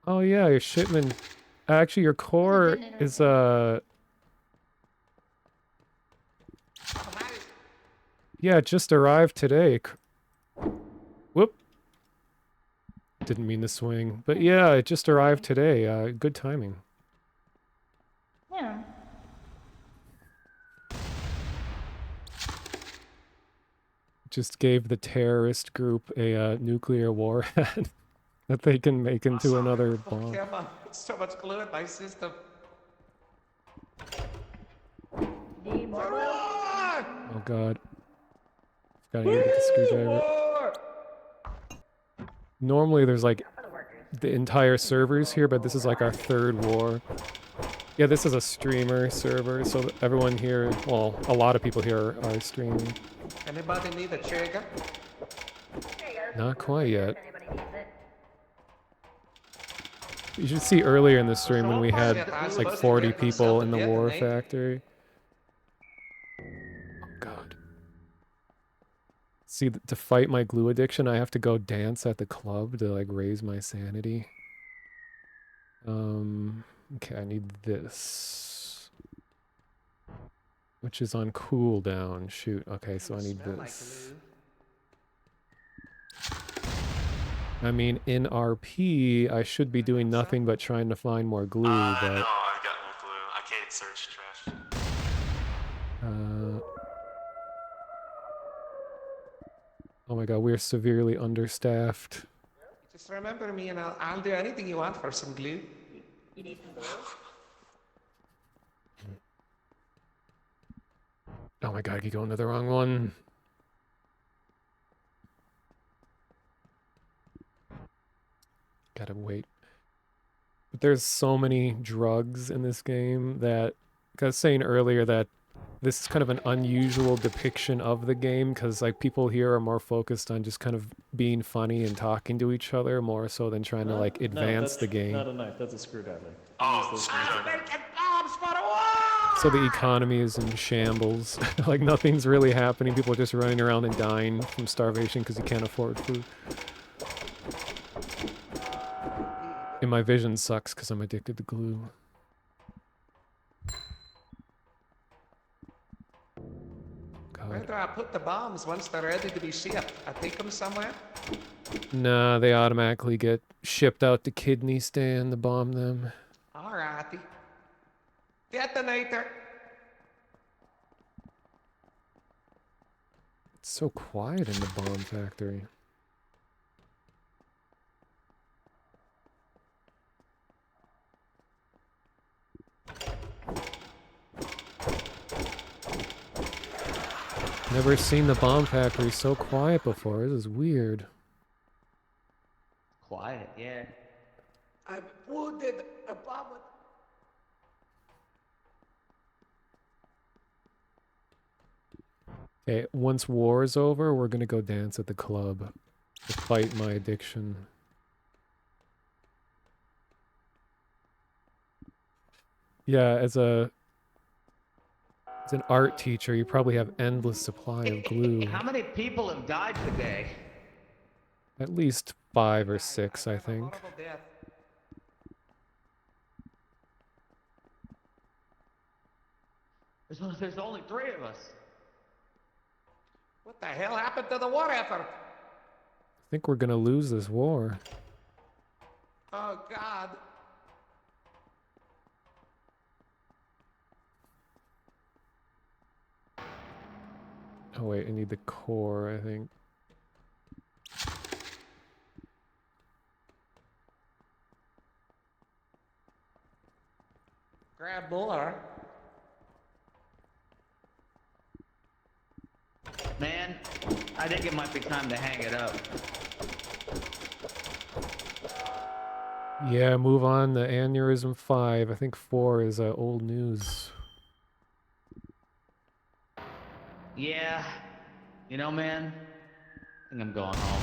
Oh yeah, your shipment. Actually, your core is yeah, it just arrived today. Whoop. Didn't mean to swing, but yeah, it just arrived today. Good timing. Yeah. Just gave the terrorist group a nuclear warhead that they can make into another bomb. Come on, so much glue in my system. Oh god. Gotta get the screwdriver. Normally there's like the entire servers here, but this is like our third war. Yeah, this is a streamer server, so everyone here, well, a lot of people here are streaming. Anybody need a trigger? Not quite yet. You should see earlier in the stream when we had like 40 people in the war factory. Oh god. See, to fight my glue addiction, I have to go dance at the club to like raise my sanity. Okay, I need this. Which is on cooldown. Shoot, okay, so I need this. I mean, in RP, I should be doing nothing but trying to find more glue, No, but... I've got no glue. I can't search trash. Oh my god, we're severely understaffed. Just remember me and I'll do anything you want for some glue. You need some glue? Oh my god, I keep going to the wrong one. Gotta wait. But there's so many drugs in this game that... Like I was saying earlier that this is kind of an unusual depiction of the game because like people here are more focused on just kind of being funny and talking to each other more so than trying to like advance the game. Not a knife, that's a screwdriver. Oh, Making bombs for the war! So the economy is in shambles. Like nothing's really happening. People are just running around and dying from starvation because you can't afford food. And my vision sucks because I'm addicted to glue. Where do I put the bombs once they're ready to be shipped? I take them somewhere? Nah, they automatically get shipped out to Kidney Stand to bomb them. Alrighty. Detonator. It's so quiet in the bomb factory. Never seen the bomb factory so quiet before. This is weird. Quiet, yeah. I'm wounded. A bomb. Okay, once war is over, we're gonna go dance at the club to fight my addiction. Yeah, as an art teacher, you probably have endless supply of glue. How many people have died today? At least 5 or 6, I think. There's only 3 of us. What the hell happened to the war effort? I think we're gonna lose this war. Oh, God. Oh wait, I need the core, I think. Grab more. Man, I think it might be time to hang it up. Yeah, move on. The ANEURISM V. I think 4 is old news. Yeah. You know, man, I think I'm going home.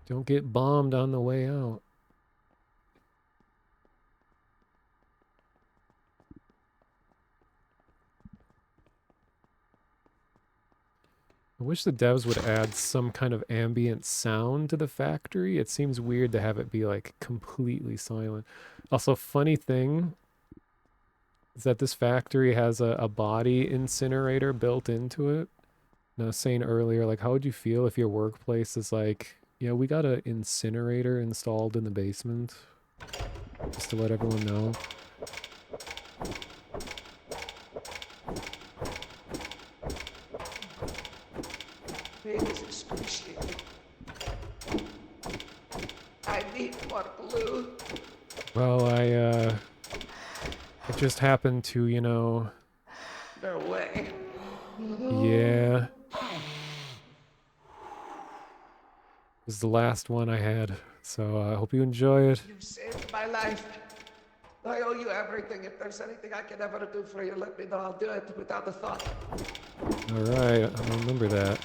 Don't get bombed on the way out. I wish the devs would add some kind of ambient sound to the factory. It seems weird to have it be like completely silent. Also, funny thing is that this factory has a body incinerator built into it. And I was saying earlier, like, how would you feel if your workplace is like, yeah, we got an incinerator installed in the basement? Just to let everyone know. Pain is excruciating. I need more glue. Well, I just happened to, you know... No way. Yeah. It was the last one I had, so I hope you enjoy it. You saved my life. I owe you everything. If there's anything I can ever do for you, let me know. I'll do it without a thought. Alright, I'll remember that.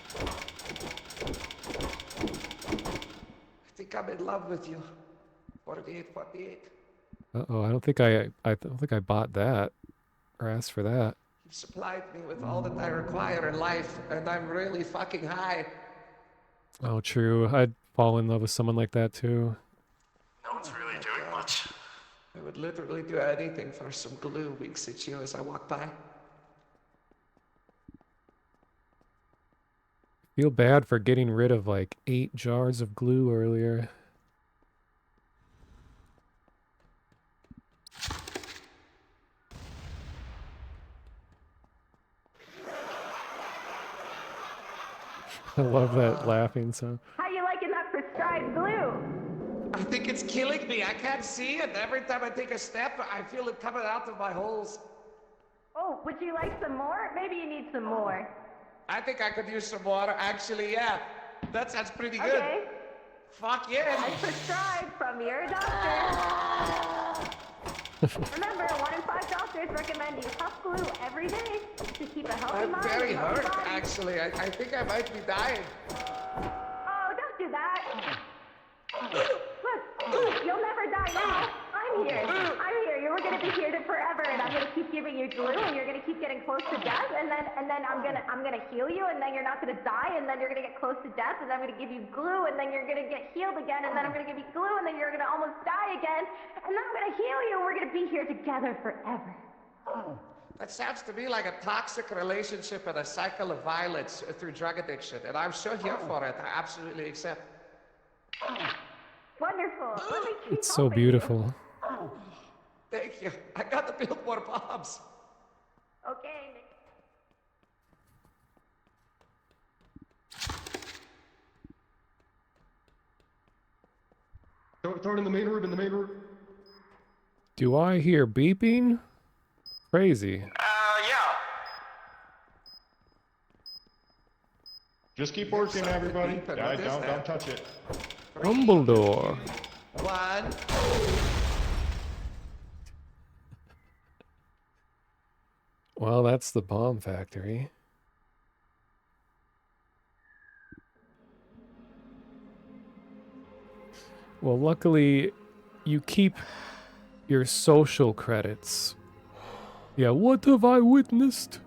I think I'm in love with you. 48. Uh-oh, I don't think I bought that or asked for that. You've supplied me with all that I require in life, and I'm really fucking high. Oh, true. I'd fall in love with someone like that too. No one's really doing much. I would literally do anything for some glue. Winks at you as I walk by. Feel bad for getting rid of like 8 jars of glue earlier. I love that laughing sound. How you liking that prescribed glue? I think it's killing me. I can't see it. Every time I take a step, I feel it coming out of my holes. Oh, would you like some more? Maybe you need some more. I think I could use some water. Actually, yeah. That sounds pretty good. Okay. Fuck yeah. I prescribed from your doctor. Remember, 1 in 5 doctors doctors recommend you huff glue every day to keep a healthy I'm mind. very and healthy hurt, body. actually. I think I might be dying. Oh, don't do that. Look, you'll never die now. I'm here. I'm here. You're gonna be here forever, and I'm gonna keep giving you glue, and you're gonna keep getting close to death, and then I'm gonna heal you, and then you're not gonna die, and then you're gonna get close to death, and I'm gonna give you glue, and then you're gonna get healed again, and then I'm gonna give you glue, and then you're gonna almost die again, and then I'm gonna heal you, and we're gonna be here together forever. That sounds to me like a toxic relationship and a cycle of violence through drug addiction, and I'm so here for it. I absolutely accept. Wonderful. Let me keep It's so helping you. beautiful. Thank you. I got to build more bombs. Okay. Throw it in the main room, Do I hear beeping? Crazy. Yeah. Just keep working, everybody. What Yeah, is don't that? touch it. Dumbledore. 1. Well, that's the bomb factory. Well, luckily, you keep your social credits. Yeah, what have I witnessed?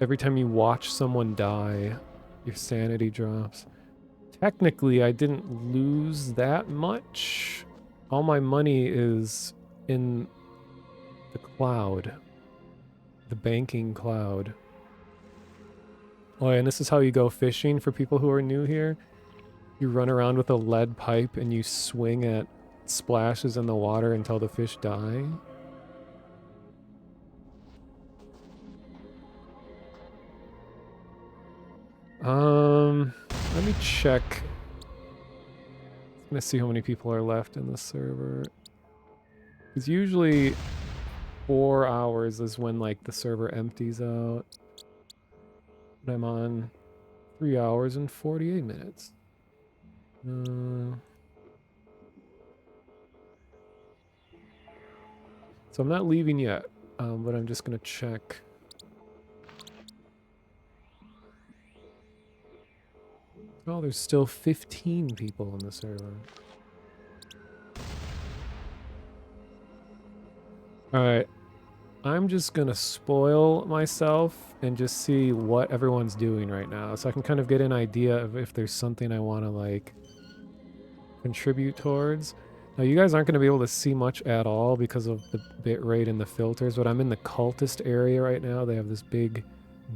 Every time you watch someone die, your sanity drops. Technically, I didn't lose that much. All my money is in the cloud. The banking cloud. Oh, yeah, and this is how you go fishing for people who are new here. You run around with a lead pipe and you swing at splashes in the water until the fish die. Let me check. I'm gonna see how many people are left in the server. Because usually 4 hours is when like the server empties out. But I'm on 3 hours and 48 minutes. So I'm not leaving yet, but I'm just gonna check. Oh, there's still 15 people on the server. Alright. I'm just gonna spoil myself and just see what everyone's doing right now, so I can kind of get an idea of if there's something I want to, like, contribute towards. Now, you guys aren't going to be able to see much at all because of the bitrate and the filters, but I'm in the cultist area right now. They have this big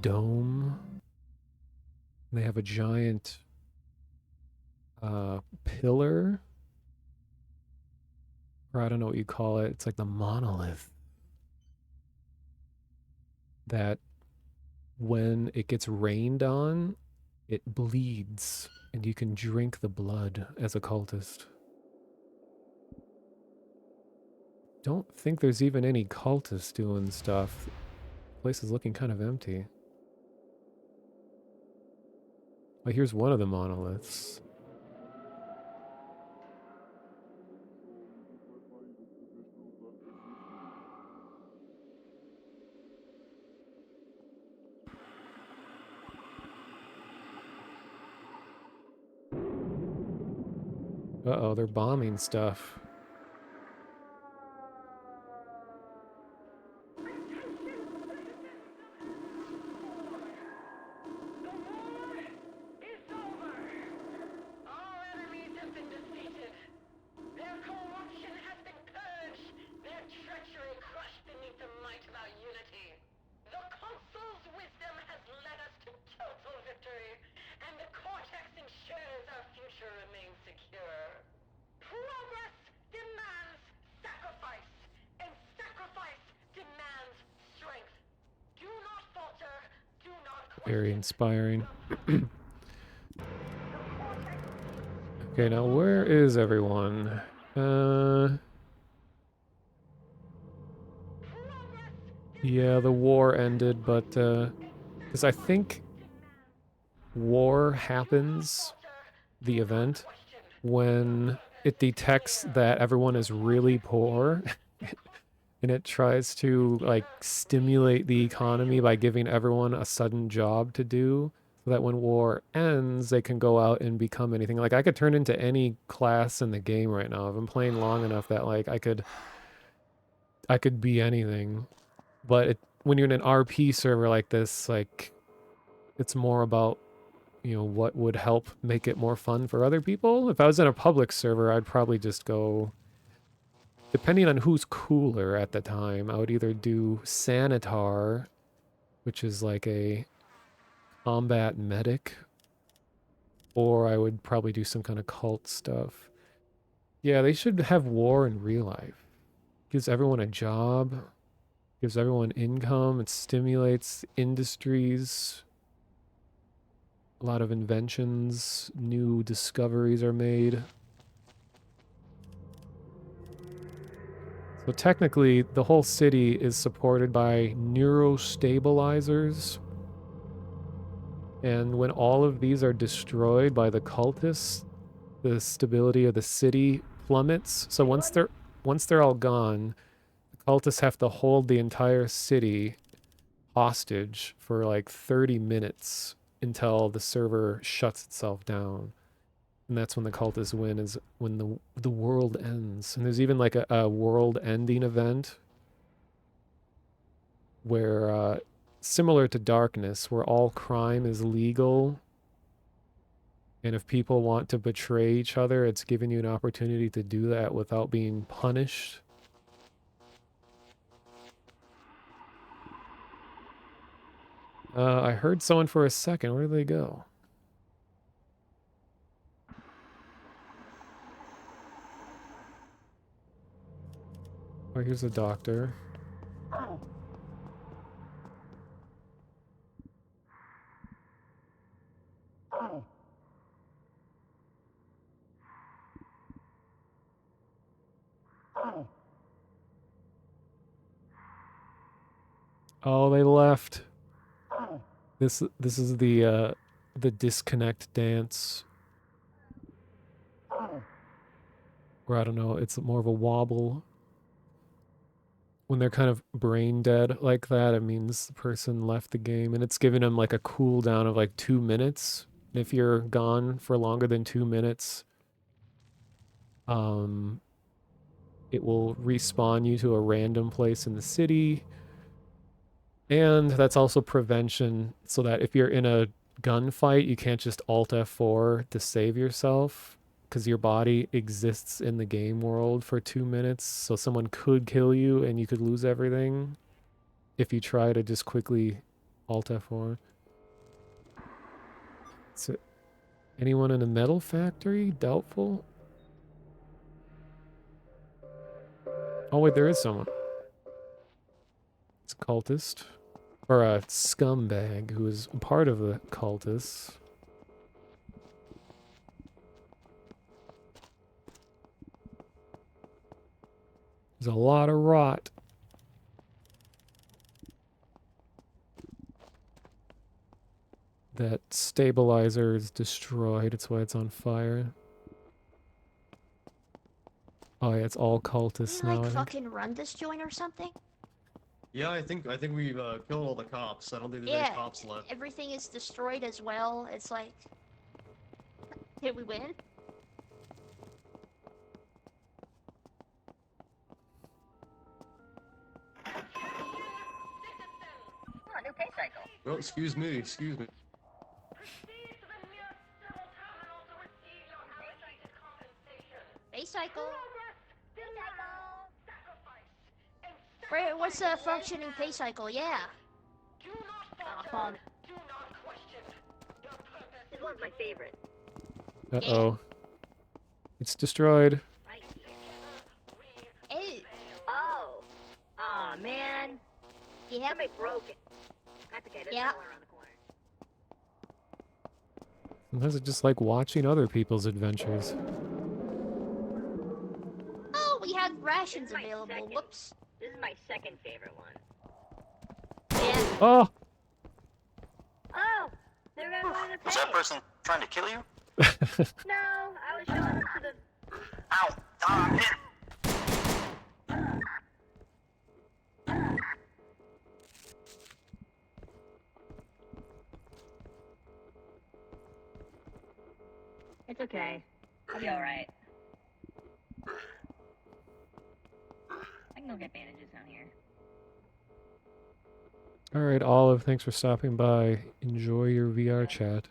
dome. They have a giant pillar. Or I don't know what you call it. It's like the monolith. That when it gets rained on, it bleeds. And you can drink the blood as a cultist. Don't think there's even any cultists doing stuff. The place is looking kind of empty. Oh, here's one of the monoliths. Uh-oh, they're bombing stuff. Very inspiring. Okay, now where is everyone? Yeah, the war ended, but because I think war happens, the event, when it detects that everyone is really poor and it tries to like stimulate the economy by giving everyone a sudden job to do so that when war ends they can go out and become anything. Like I could turn into any class in the game right now. I've been playing long enough that like I could be anything. But when you're in an RP server like this, like it's more about, you know, what would help make it more fun for other people. If I was in a public server, I'd probably just go, depending on who's cooler at the time, I would either do Sanitar, which is like a combat medic, or I would probably do some kind of cult stuff. Yeah, they should have war in real life. Gives everyone a job, gives everyone income, it stimulates industries. A lot of inventions, new discoveries are made. So technically, the whole city is supported by neurostabilizers. And when all of these are destroyed by the cultists, the stability of the city plummets. So once they're all gone, the cultists have to hold the entire city hostage for like 30 minutes until the server shuts itself down. And that's when the cultists win, is when the world ends. And there's even like a world-ending event where, similar to Darkness, where all crime is legal. And if people want to betray each other, it's giving you an opportunity to do that without being punished. I heard someone for a second. Where did they go? Oh, here's a doctor. Oh, they left. This is the disconnect dance. Or I don't know, it's more of a wobble. When they're kind of brain dead like that, it means the person left the game, and it's giving them like a cooldown of like 2 minutes. If you're gone for longer than 2 minutes, it will respawn you to a random place in the city. And that's also prevention, so that if you're in a gunfight, you can't just Alt F4 to save yourself, because your body exists in the game world for 2 minutes, so someone could kill you and you could lose everything if you try to just quickly Alt F4. So, anyone in a metal factory? Doubtful. Oh wait, there is someone. It's a cultist. Or a scumbag who is part of the cultists. There's a lot of rot. That stabilizer is destroyed. That's why it's on fire. Oh yeah, it's all cultists Can we now. I like think. fucking run this joint or something? Yeah, I think we've killed all the cops. I don't think there's Yeah, any cops left. everything is destroyed as well. It's like, did we win? Oh, new pay cycle. Oh, excuse me, excuse me. Pay cycle. Wait, what's a functioning pay cycle? Yeah. This one's my favorite. Uh-oh. It's destroyed. Hey. Oh. Aw, man. Yeah. Somebody broke it. That's okay. There's Yeah. nowhere around the corner. Sometimes it's just like watching other people's adventures. Oh, we had rations available. Whoops. This is my second favorite one. Yeah. Oh! Oh! They're gonna go to the Was that person trying to kill you? No, I was showing them to the... Ow! Ah, okay. I'll be alright. I can go get bandages down here. All right, Olive, thanks for stopping by. Enjoy your VR chat.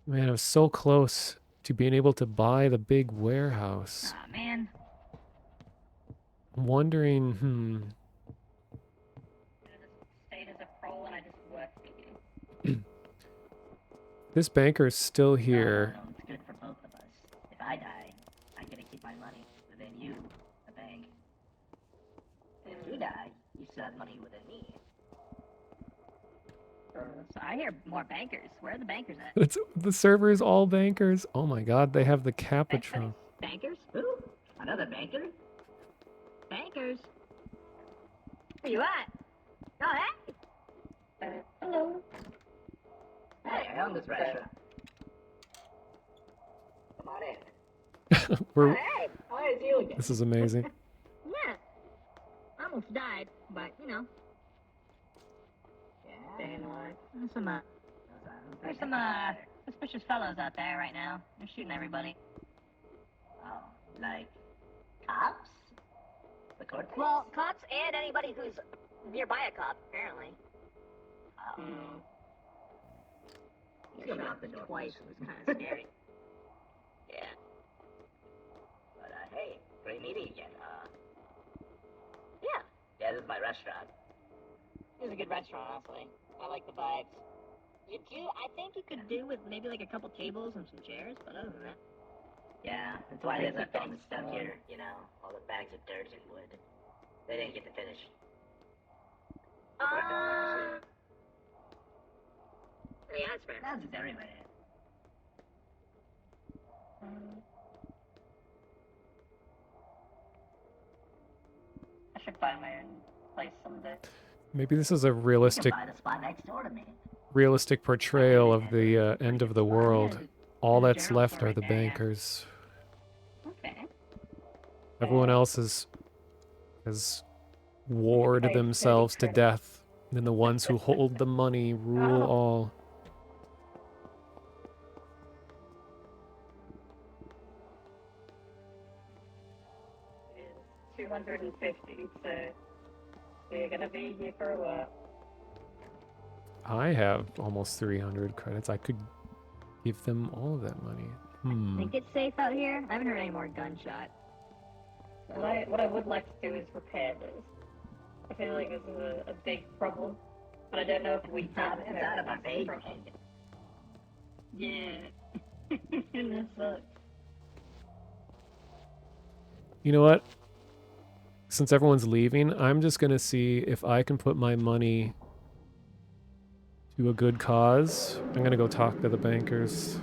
Man, I was so close to being able to buy the big warehouse. Aw, man. I'm wondering, Stayed as a pro and I just worked for you. this banker's still here. No, it's good for both of us. If I die, I get to keep my money within you, the bank. And if you die, you still have money within me. So I hear more bankers. Where are the bankers at? It's the server is all bankers. Oh my god, they have the Capitron. Bankers? Who? Another banker? Bankers? Where you at? Oh, hey! Hello. Hey, I own this restaurant. Come on in. We're, Hey, how is you again? this is amazing. Yeah. I almost died, but, you know. Staying alive. There's some suspicious fellows out there right now. They're shooting everybody. Oh, like cops? The court? Well, cops and anybody who's nearby a cop, apparently. He shot me twice. It was kind of scary. Yeah. But hey, great meeting again. Yeah, this is my restaurant. This is a good restaurant, honestly. I like the vibes. I think you could do with maybe like a couple tables and some chairs, but other than that. Yeah, that's why there's all the stuff here, you know, all the bags of dirt and wood. They didn't get to finish. Yeah, that's fair. That's just everybody. I should find my own place someday. Maybe this is a realistic Buy the spot next door to me. portrayal of the end of the world. All that's left are the bankers. Okay. Everyone else has warred themselves to death. And the ones who hold the money rule all. 250, so we're gonna be here for a while. I have almost 300 credits. I could give them all of that money. Think it's safe out here? I haven't heard any more gunshots. What I would like to do is repair this. I feel like this is a big problem, but I don't know if we have it. It's out of our base. Yeah. And that sucks. You know what? Since everyone's leaving, I'm just gonna see if I can put my money to a good cause. I'm gonna go talk to the bankers.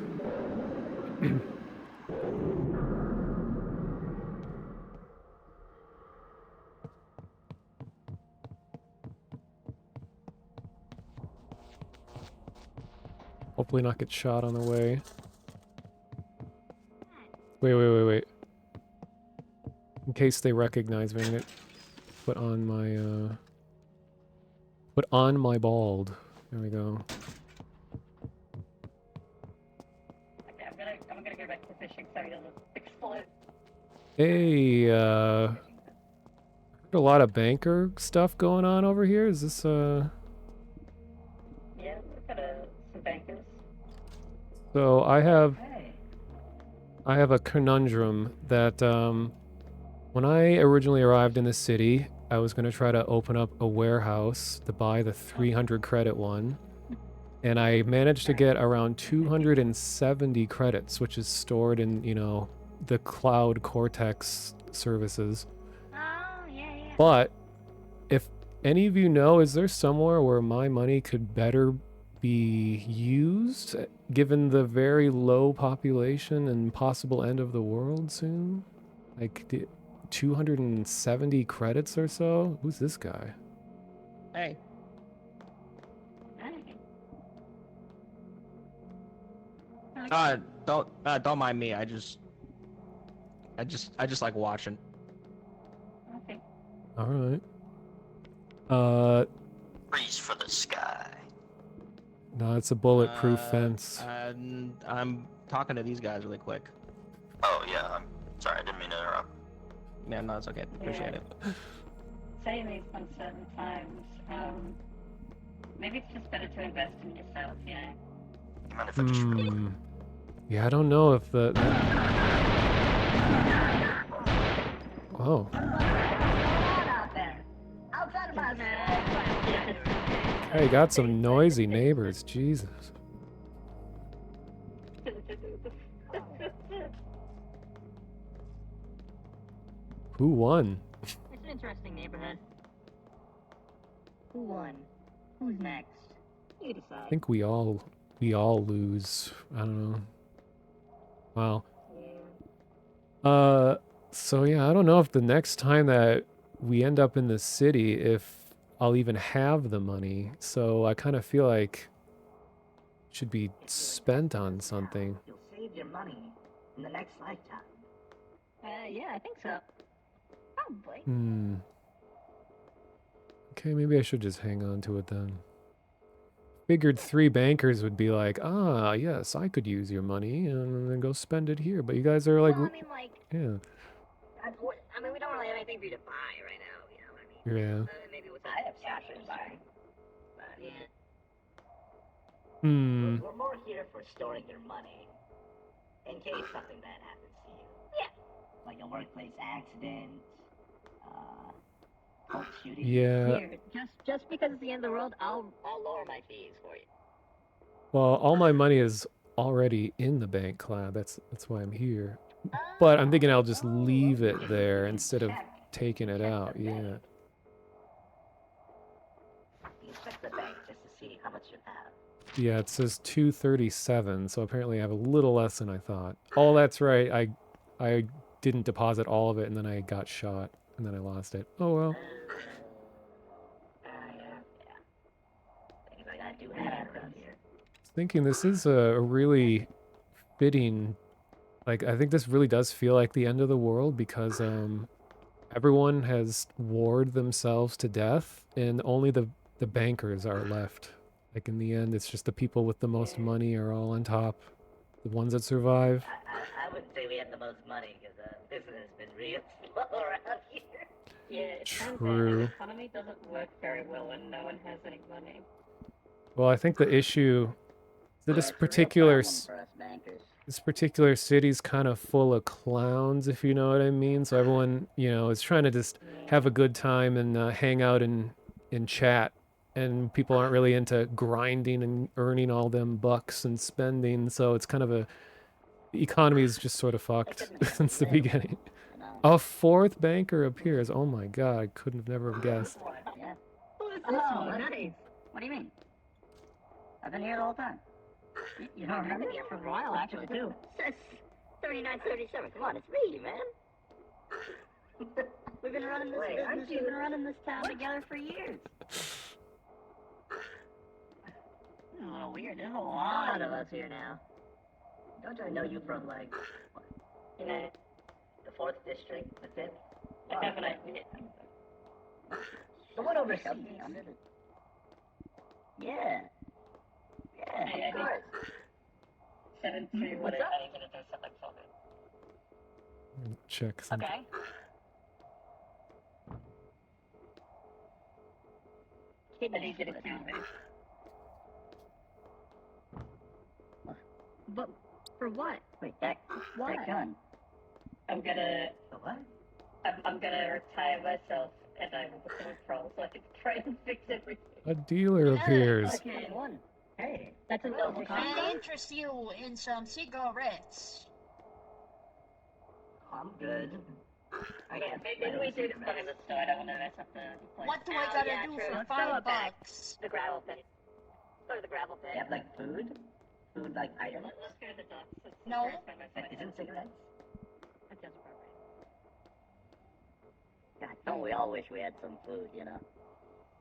Hopefully not get shot on the way. Wait. In case they recognize me, I'm gonna put on my bald. There we go. Okay, I'm gonna go back to fishing so he doesn't explode. Hey, heard a lot of banker stuff going on over here. Is this Yeah, we've got some bankers. So I have a conundrum that when I originally arrived in the city, I was going to try to open up a warehouse to buy the 300 credit one. And I managed to get around 270 credits, which is stored in, you know, the cloud Cortex services. But if any of you know, is there somewhere where my money could better be used, given the very low population and possible end of the world soon? Like 270 credits or so? Who's this guy? Hey. Don't mind me. I just like watching. Okay. All right. Reach for the sky. No, it's a bulletproof fence. And I'm talking to these guys really quick. Oh yeah, I'm sorry, I didn't mean to interrupt. Yeah, no, it's okay. Appreciate it. Saying these uncertain times, maybe it's just better to invest in yourself, yeah? Yeah, I don't know if the. Oh. Outside of my Hey, got some noisy neighbors. Jesus. Who won? It's an interesting neighborhood. Who won? Who's next? You decide. I think we all lose. I don't know. Wow. So yeah, I don't know if the next time that we end up in the city, if I'll even have the money. So I kind of feel like it should be spent on something. You'll save your money in the next lifetime. Yeah, I think so. Probably. Okay, maybe I should just hang on to it then. Figured 3 bankers would be like, ah, yes, I could use your money and then go spend it here. But you guys are like, Well, I mean, like, yeah. I mean, we don't really have anything for you to buy right now, you know what I mean? Yeah. Maybe with I have cash to buy. But, yeah. We're more here for storing your money in case something bad happens to you. Yeah. Like a workplace accident, cult shooting. Yeah. Here, just because it's the end of the world, I'll lower my fees for you. Well, all my money is already in the bank, Clad. That's why I'm here. But I'm thinking I'll just leave it there instead of taking it out. Yeah. You check the bank just to see how much you have. Yeah, it says 237, so apparently I have a little less than I thought. Oh, that's right. I didn't deposit all of it, and then I got shot, and then I lost it. Oh well. Things like that do happen around here. Thinking this is a really fitting, like, I think this really does feel like the end of the world because everyone has warred themselves to death and only the bankers are left. Like in the end, it's just the people with the most money are all on top, the ones that survive. I wouldn't say we have the most money because business has been real slow around here. Yeah, it turns out True. the economy doesn't work very well when no one has any money. Well, I think the issue is that this particular city's kind of full of clowns, if you know what I mean. So everyone, you know, is trying to just have a good time and hang out and chat. And people aren't really into grinding and earning all them bucks and spending. So it's kind of the economy is just sort of fucked since the beginning. A 4th banker appears. Oh my god, I couldn't have never have guessed. Yeah. Oh, nice. What do you mean? I've been here the whole time. You know, I've been here for a while, actually, too. Says 3937. Come on, it's me, man. We've been running this business, we've been running this town together for years. A little weird. There's a lot of us here now. Don't I know you from, like, what? You know, the 4th district, the 5th? I have an idea. The one overseas. Yeah. Yeah, of course. 7-3, what's up? I'm gonna do something for me. Check something. Okay. Kidney did it too, right? But for what? Wait, that gun. I'm gonna. What? I'm gonna retire myself and I'm with the patrol so I can try and fix everything. A dealer appears. Okay. Hey, that's a noble concept. I interest you in some cigarettes. I'm good. Maybe we do this time so I don't want to mess up the place. What do I gotta do for $5? The gravel pit. Go to the gravel pit. You have like food? Food like items? Let's go to the ducks. No. Isn't cigarettes? That does appropriate. God, don't we all wish we had some food, you know?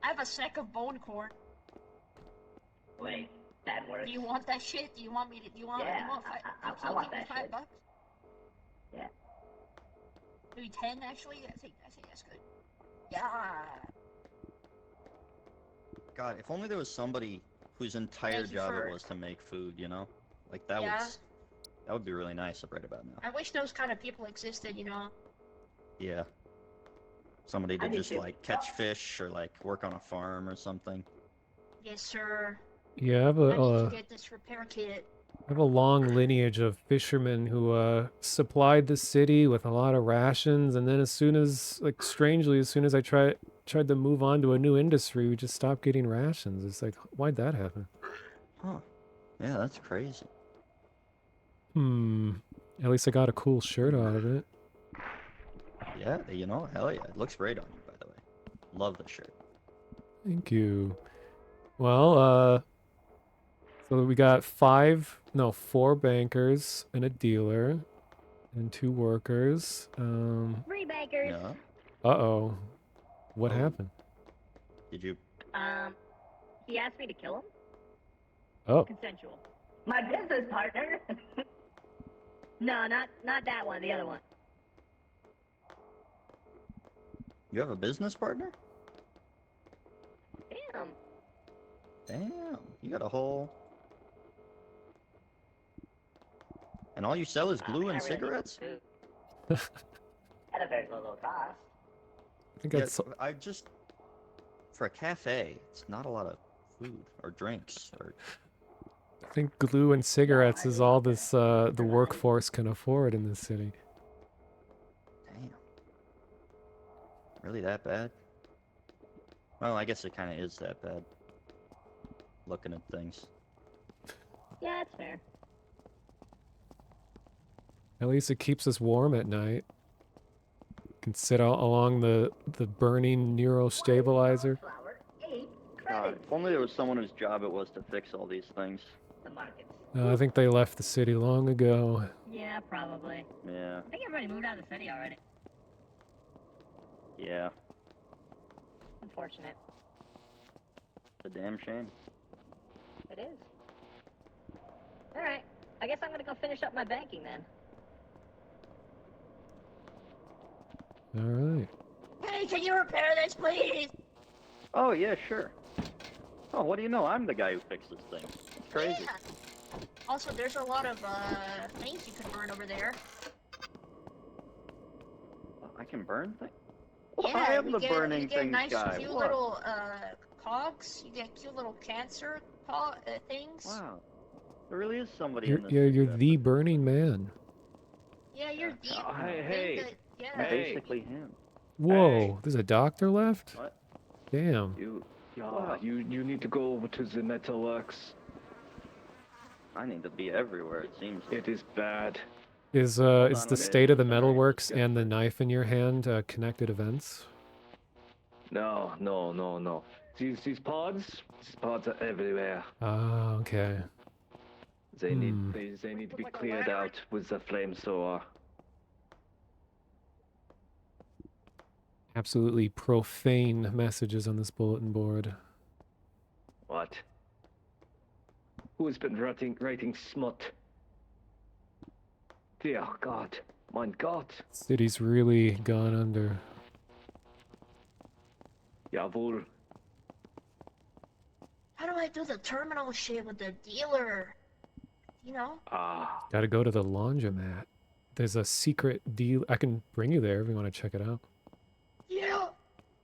I have a sack of bone corn. Wait, That works. Do you want that shit? Do you want me to? Do you want? Yeah, you want five, I want that shit. $5? Yeah. Maybe 10 actually. I think that's good. Yeah. God, if only there was somebody whose entire Thank you job for- it was to make food, you know? Like that Yeah. would be really nice right about now. I wish those kind of people existed. You know. Yeah. Somebody I to do just too. like catch fish or like work on a farm or something. Yes, sir. Yeah, I have I need a to get this repair kit. I have a long lineage of fishermen who supplied the city with a lot of rations, and then as soon as, like, strangely, as soon as I tried to move on to a new industry, we just stopped getting rations. It's like, why'd that happen? Huh. Yeah, that's crazy. At least I got a cool shirt out of it. Yeah, you know, hell yeah. It looks great on you, by the way. Love the shirt. Thank you. Well, so we got 4 bankers and a dealer and 2 workers. 3 bankers. Yeah. Uh-oh. What Oh. happened? Did you? He asked me to kill him. Oh. Consensual. My business partner. No, not that one. The other one. You have a business partner? Damn. Damn. You got a whole... And all you sell is glue and cigarettes? At a very low cost. I think Yeah, that's... I just... For a cafe, it's not a lot of food or drinks or... I think glue and cigarettes is all this, the workforce can afford in this city. Damn. Really that bad? Well, I guess it kind of is that bad. Looking at things. Yeah, it's fair. At least it keeps us warm at night. Can sit out along the burning neurostabilizer. God, if only there was someone whose job it was to fix all these things. The markets. I think they left the city long ago. Yeah, probably. Yeah. I think everybody moved out of the city already. Yeah. Unfortunate. It's a damn shame. It is. Alright. I guess I'm gonna go finish up my banking then. Alright. Hey, can you repair this, please? Oh, yeah, sure. Oh, what do you know? I'm the guy who fixes things. It's crazy. Yeah. Also, there's a lot of things you can burn over there. I can burn things? Yeah, I am you the get, burning you get things nice, guy. cute What? little cogs. You get cute little cancer things. Wow. There really is somebody You're, in this. you're the Burning Man. Yeah, you're deep. Hey. Yeah. I'm basically him. Whoa, there's a doctor left? What? Damn. You need to go over to the metalworks. I need to be everywhere, it seems. It is bad. Is the state of the metalworks and the knife in your hand connected events? No. These pods are everywhere. Ah, okay. They need to be cleared out with the flamethrower. Absolutely profane messages on this bulletin board. What? Who has been writing smut? Dear God, mein Gott. City's really gone under. Jawohl. How do I do the terminal shit with the dealer? You know? Gotta go to the laundromat. There's a secret deal. I can bring you there if you want to check it out. Yeah.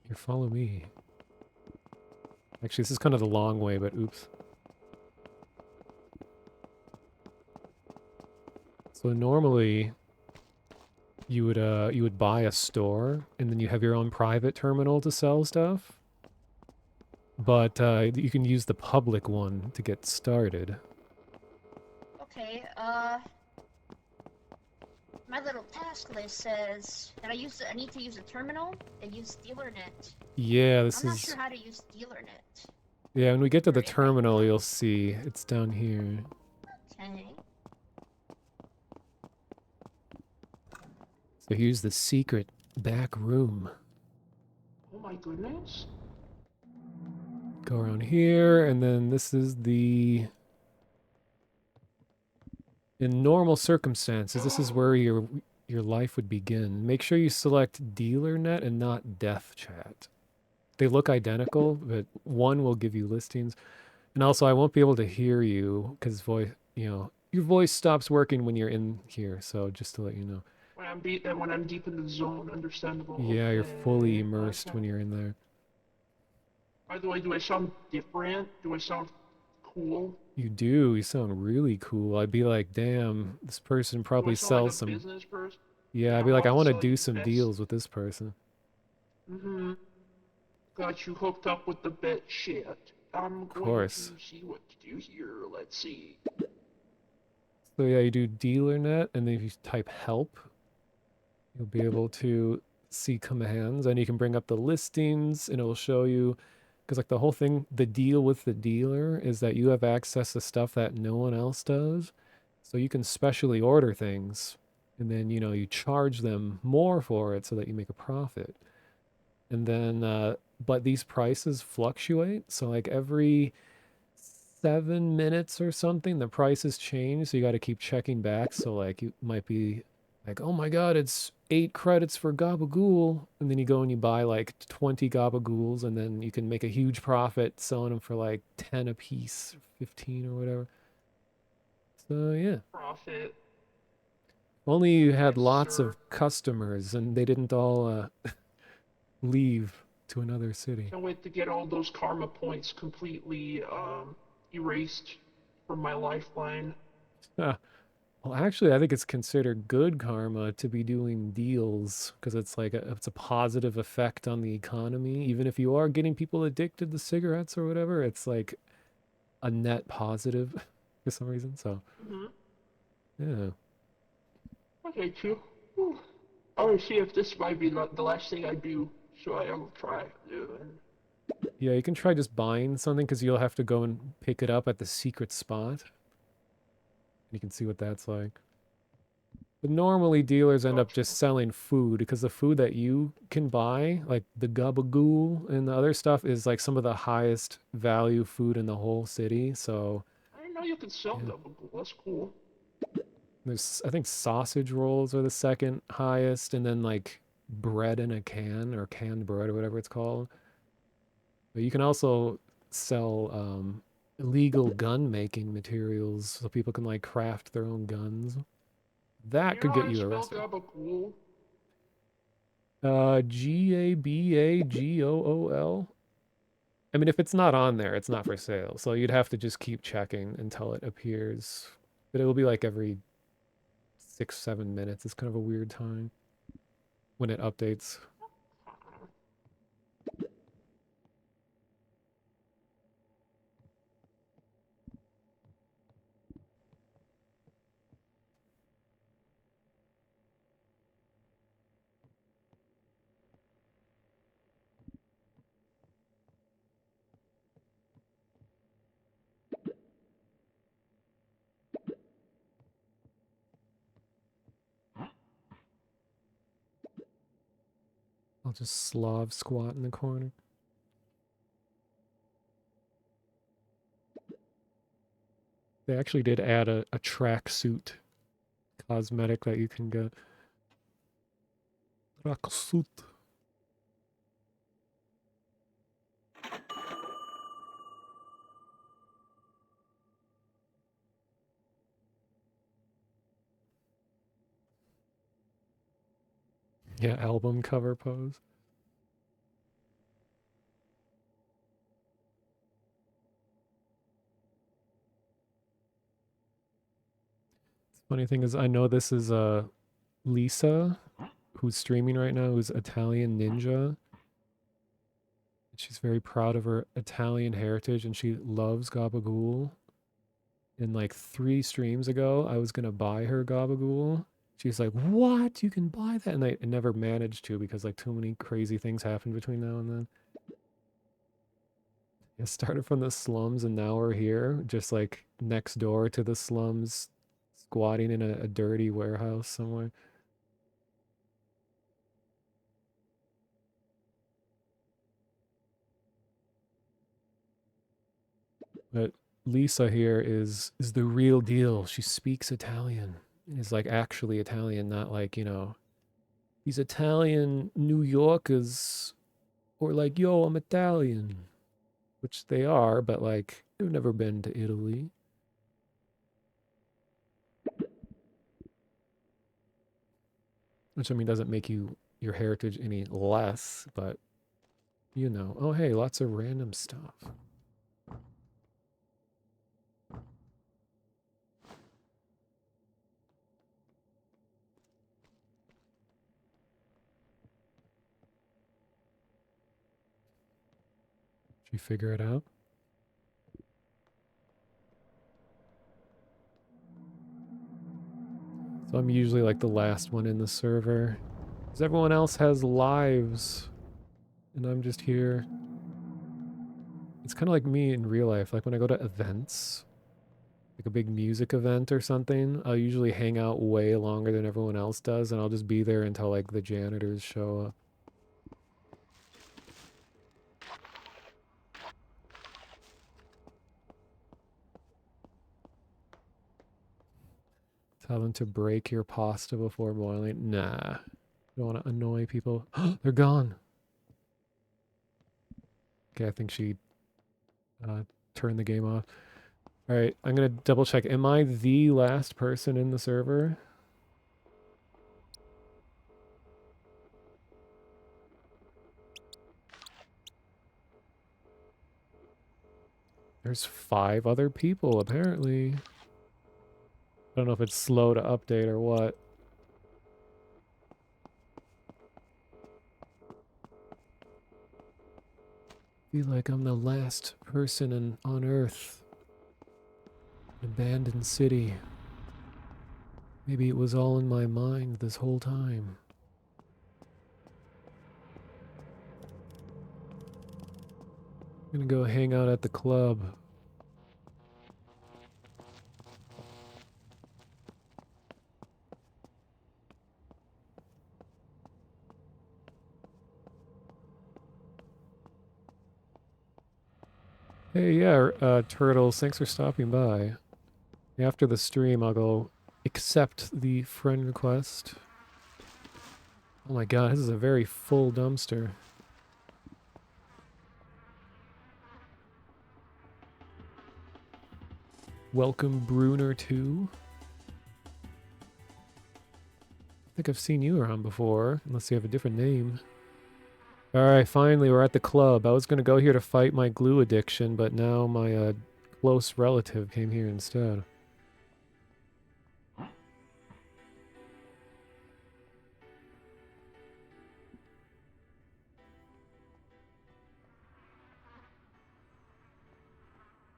Here, follow me. Actually, this is kind of the long way, but oops. So normally, you would buy a store, and then you have your own private terminal to sell stuff. But you can use the public one to get started. Okay, my little task list says that I need to use a terminal and use DealerNet. Yeah, I'm this not is... sure how to use DealerNet. Yeah, when we get to the terminal, you'll see. It's down here. Okay. So here's the secret back room. Oh my goodness. Go around here, and then this is the In normal circumstances, this is where your life would begin. Make sure you select dealer net and not death chat. They look identical, but one will give you listings. And also, I won't be able to hear you because your voice stops working when you're in here. So just to let you know. When I'm deep in the zone, understandable. Yeah, you're fully Okay. immersed when you're in there. By the way, do I sound different? Do I sound cool? You do. You sound really cool. I'd be like, damn, this person Do I probably sound like sells a some. business person? Yeah, I'd I'm be like, I about to want to sell you do the some best. deals with this person. Mm-hmm. Got you hooked up with the bet shit. I'm Of going course. to see what to do here. Let's see. So yeah, you do dealer net, and then if you type help, you'll be able to see commands, and you can bring up the listings, and it will show you, because like the whole thing, the deal with the dealer is that you have access to stuff that no one else does. So you can specially order things, and then, you charge them more for it so that you make a profit. And then, but these prices fluctuate. So like every 7 minutes or something, the prices change. So you got to keep checking back. So like you might be like, oh my God, it's 8 credits for gabagool. And then you go and you buy like 20 gabagools, and then you can make a huge profit selling them for like 10 a piece, 15 or whatever. So yeah. Profit. Only you had Yes, lots sir. of customers and they didn't all leave to another city. Can't wait to get all those karma points completely erased from my lifeline. Well, actually, I think it's considered good karma to be doing deals because it's like it's a positive effect on the economy. Even if you are getting people addicted to cigarettes or whatever, it's like a net positive for some reason. So, Mm-hmm. yeah. Okay, too. Whew. I want to see if this might be the last thing I do, so I'll try doing. Yeah, you can try just buying something because you'll have to go and pick it up at the secret spot. You can see what that's like. But normally dealers end up just selling food because the food that you can buy, like the gabagool and the other stuff, is like some of the highest value food in the whole city. So I didn't know you could sell Gabagool. That's cool. there's, I think sausage rolls are the second highest, and then like bread in a can or canned bread or whatever it's called. But you can also sell illegal gun making materials so people can like craft their own guns. That could get you arrested. Gabagool? Gabagool. I mean, if it's not on there, it's not for sale. So you'd have to just keep checking until it appears. But it will be like every 6, 7 minutes. It's kind of a weird time when it updates. I'll just Slav squat in the corner. They actually did add a tracksuit cosmetic that you can get. Tracksuit. Yeah, album cover pose. Funny thing is, I know this is Lisa, who's streaming right now, who's Italian ninja. She's very proud of her Italian heritage, and she loves gabagool. And like 3 streams ago, I was gonna buy her gabagool. She's like, "What? You can buy that?" And I never managed to because like too many crazy things happened between now and then. It started from the slums, and now we're here, just like next door to the slums, squatting in a dirty warehouse somewhere. But Lisa here is the real deal. She speaks Italian. Is like actually Italian, not like, you know, these Italian New Yorkers or like, yo, I'm Italian, which they are, but like they've never been to Italy. Which I mean doesn't make you your heritage any less, but you know. Oh hey, lots of random stuff. Did you figure it out? So I'm usually like the last one in the server. Because everyone else has lives. And I'm just here. It's kind of like me in real life. Like when I go to events, like a big music event or something, I'll usually hang out way longer than everyone else does. And I'll just be there until like the janitors show up. Tell them to break your pasta before boiling. Nah. Don't want to annoy people. They're gone. Okay, I think she turned the game off. Alright, I'm going to double check. Am I the last person in the server? There's 5 other people, apparently. I don't know if it's slow to update or what. Feel like I'm the last person on Earth. Abandoned city. Maybe it was all in my mind this whole time. I'm gonna go hang out at the club. Hey, yeah, Turtles, thanks for stopping by. After the stream, I'll go accept the friend request. Oh my god, this is a very full dumpster. Welcome, Bruner 2. I think I've seen you around before, unless you have a different name. Alright, finally, we're at the club. I was going to go here to fight my glue addiction, but now my close relative came here instead.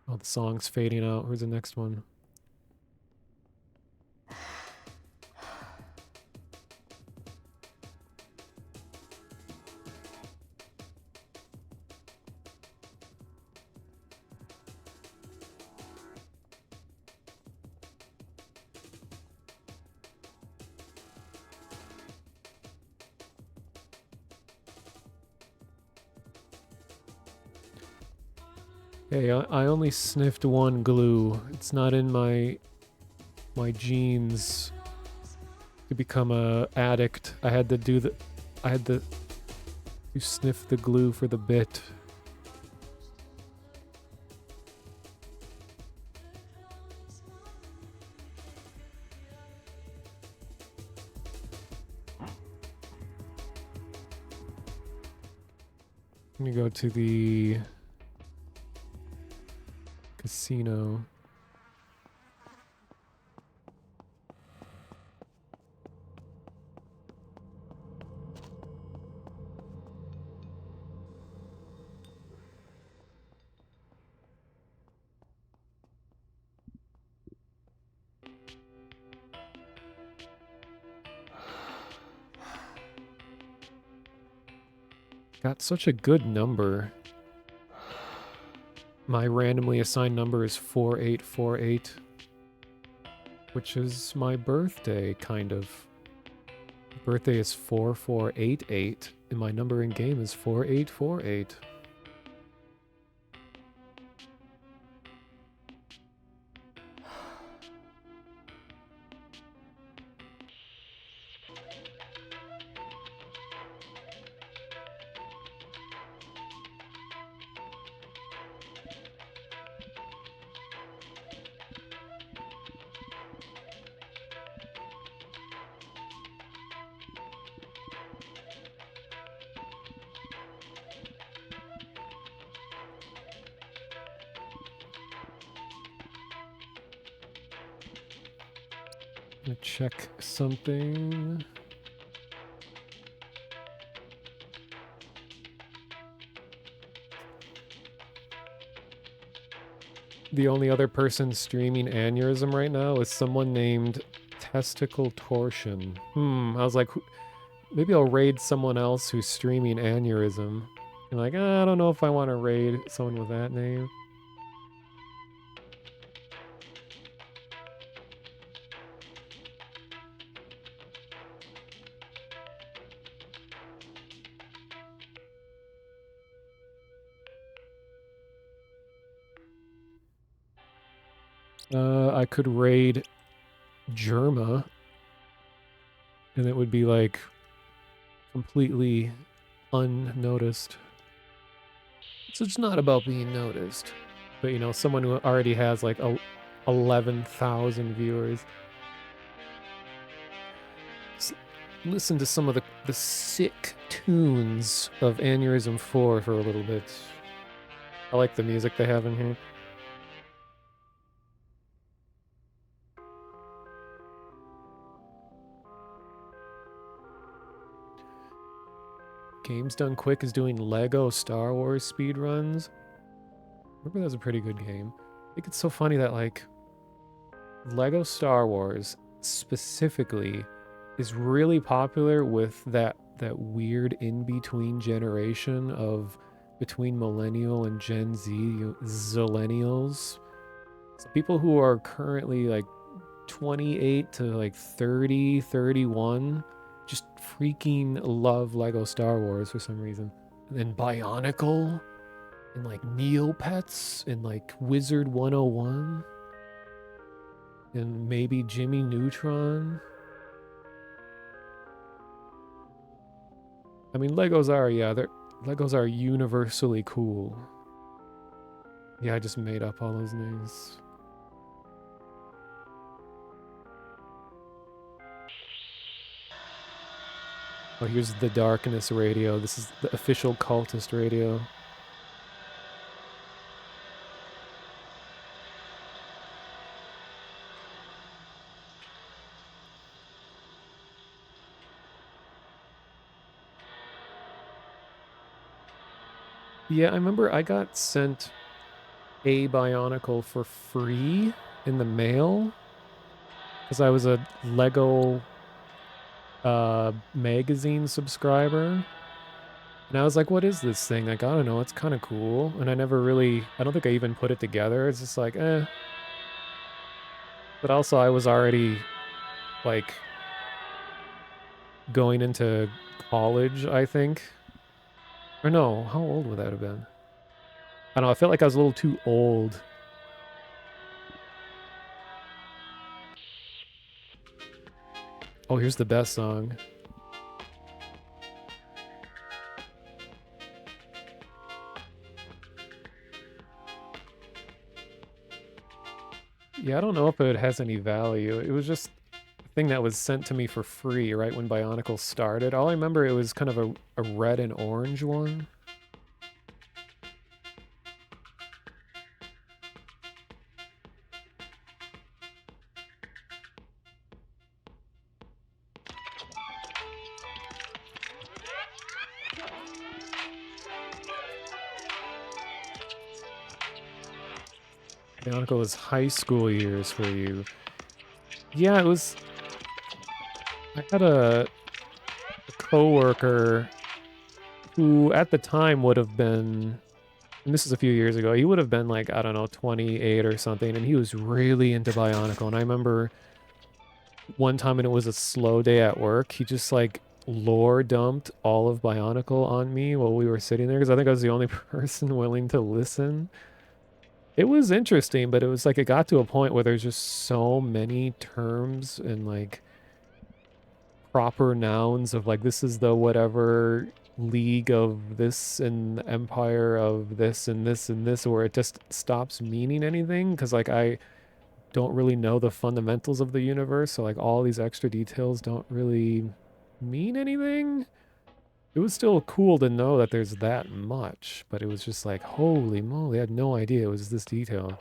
Oh, the song's fading out. Where's the next one? Hey, I only sniffed one glue. It's not in my genes to become a addict. I had to sniff the glue for the bit. I'm gonna go to the casino. Got such a good number. My randomly assigned number is 4848, which is my birthday, kind of. My birthday is 4488, and my number in game is 4848. Gonna check something. The only other person streaming Aneurysm right now is someone named Testicle Torsion. I was like, maybe I'll raid someone else who's streaming Aneurysm. And like, I don't know if I want to raid someone with that name. I could raid Germa, and it would be like completely unnoticed. So it's not about being noticed, but you know, someone who already has like 11,000 viewers. Listen to some of the sick tunes of Aneurysm IV for a little bit. I like the music they have in here. Games Done Quick is doing Lego Star Wars speedruns. Remember that was a pretty good game. I think it's so funny that like Lego Star Wars specifically is really popular with that weird in-between generation of between millennial and Gen Z, zillennials. So people who are currently like 28 to like 30, 31 just freaking love Lego Star Wars for some reason. And then Bionicle and like Neopets and like Wizard 101 and maybe Jimmy Neutron. I mean, Legos are universally cool. Yeah, I just made up all those names. Oh, here's the Darkness radio. This is the official cultist radio. Yeah, I remember I got sent a Bionicle for free in the mail because I was a Lego magazine subscriber. And I was like, what is this thing? Like, I don't know, it's kind of cool. And I don't think I even put it together. It's just like, eh. But also I was already like going into college, I think. Or no, how old would that have been? I don't know, I felt like I was a little too old. Oh, here's the best song. Yeah, I don't know if it has any value. It was just a thing that was sent to me for free right when Bionicle started. All I remember, it was kind of a red and orange one. Bionicle was high school years for you. Yeah, it was... I had a coworker who at the time would have been, and this is a few years ago, he would have been like, I don't know, 28 or something, and he was really into Bionicle. And I remember one time when it was a slow day at work, he just like lore dumped all of Bionicle on me while we were sitting there because I think I was the only person willing to listen. It was interesting, but it was like it got to a point where there's just so many terms and like proper nouns of like this is the whatever league of this and the empire of this and this and this, where it just stops meaning anything because like I don't really know the fundamentals of the universe, so like all these extra details don't really mean anything. It was still cool to know that there's that much, but it was just like, holy moly, I had no idea it was this detail.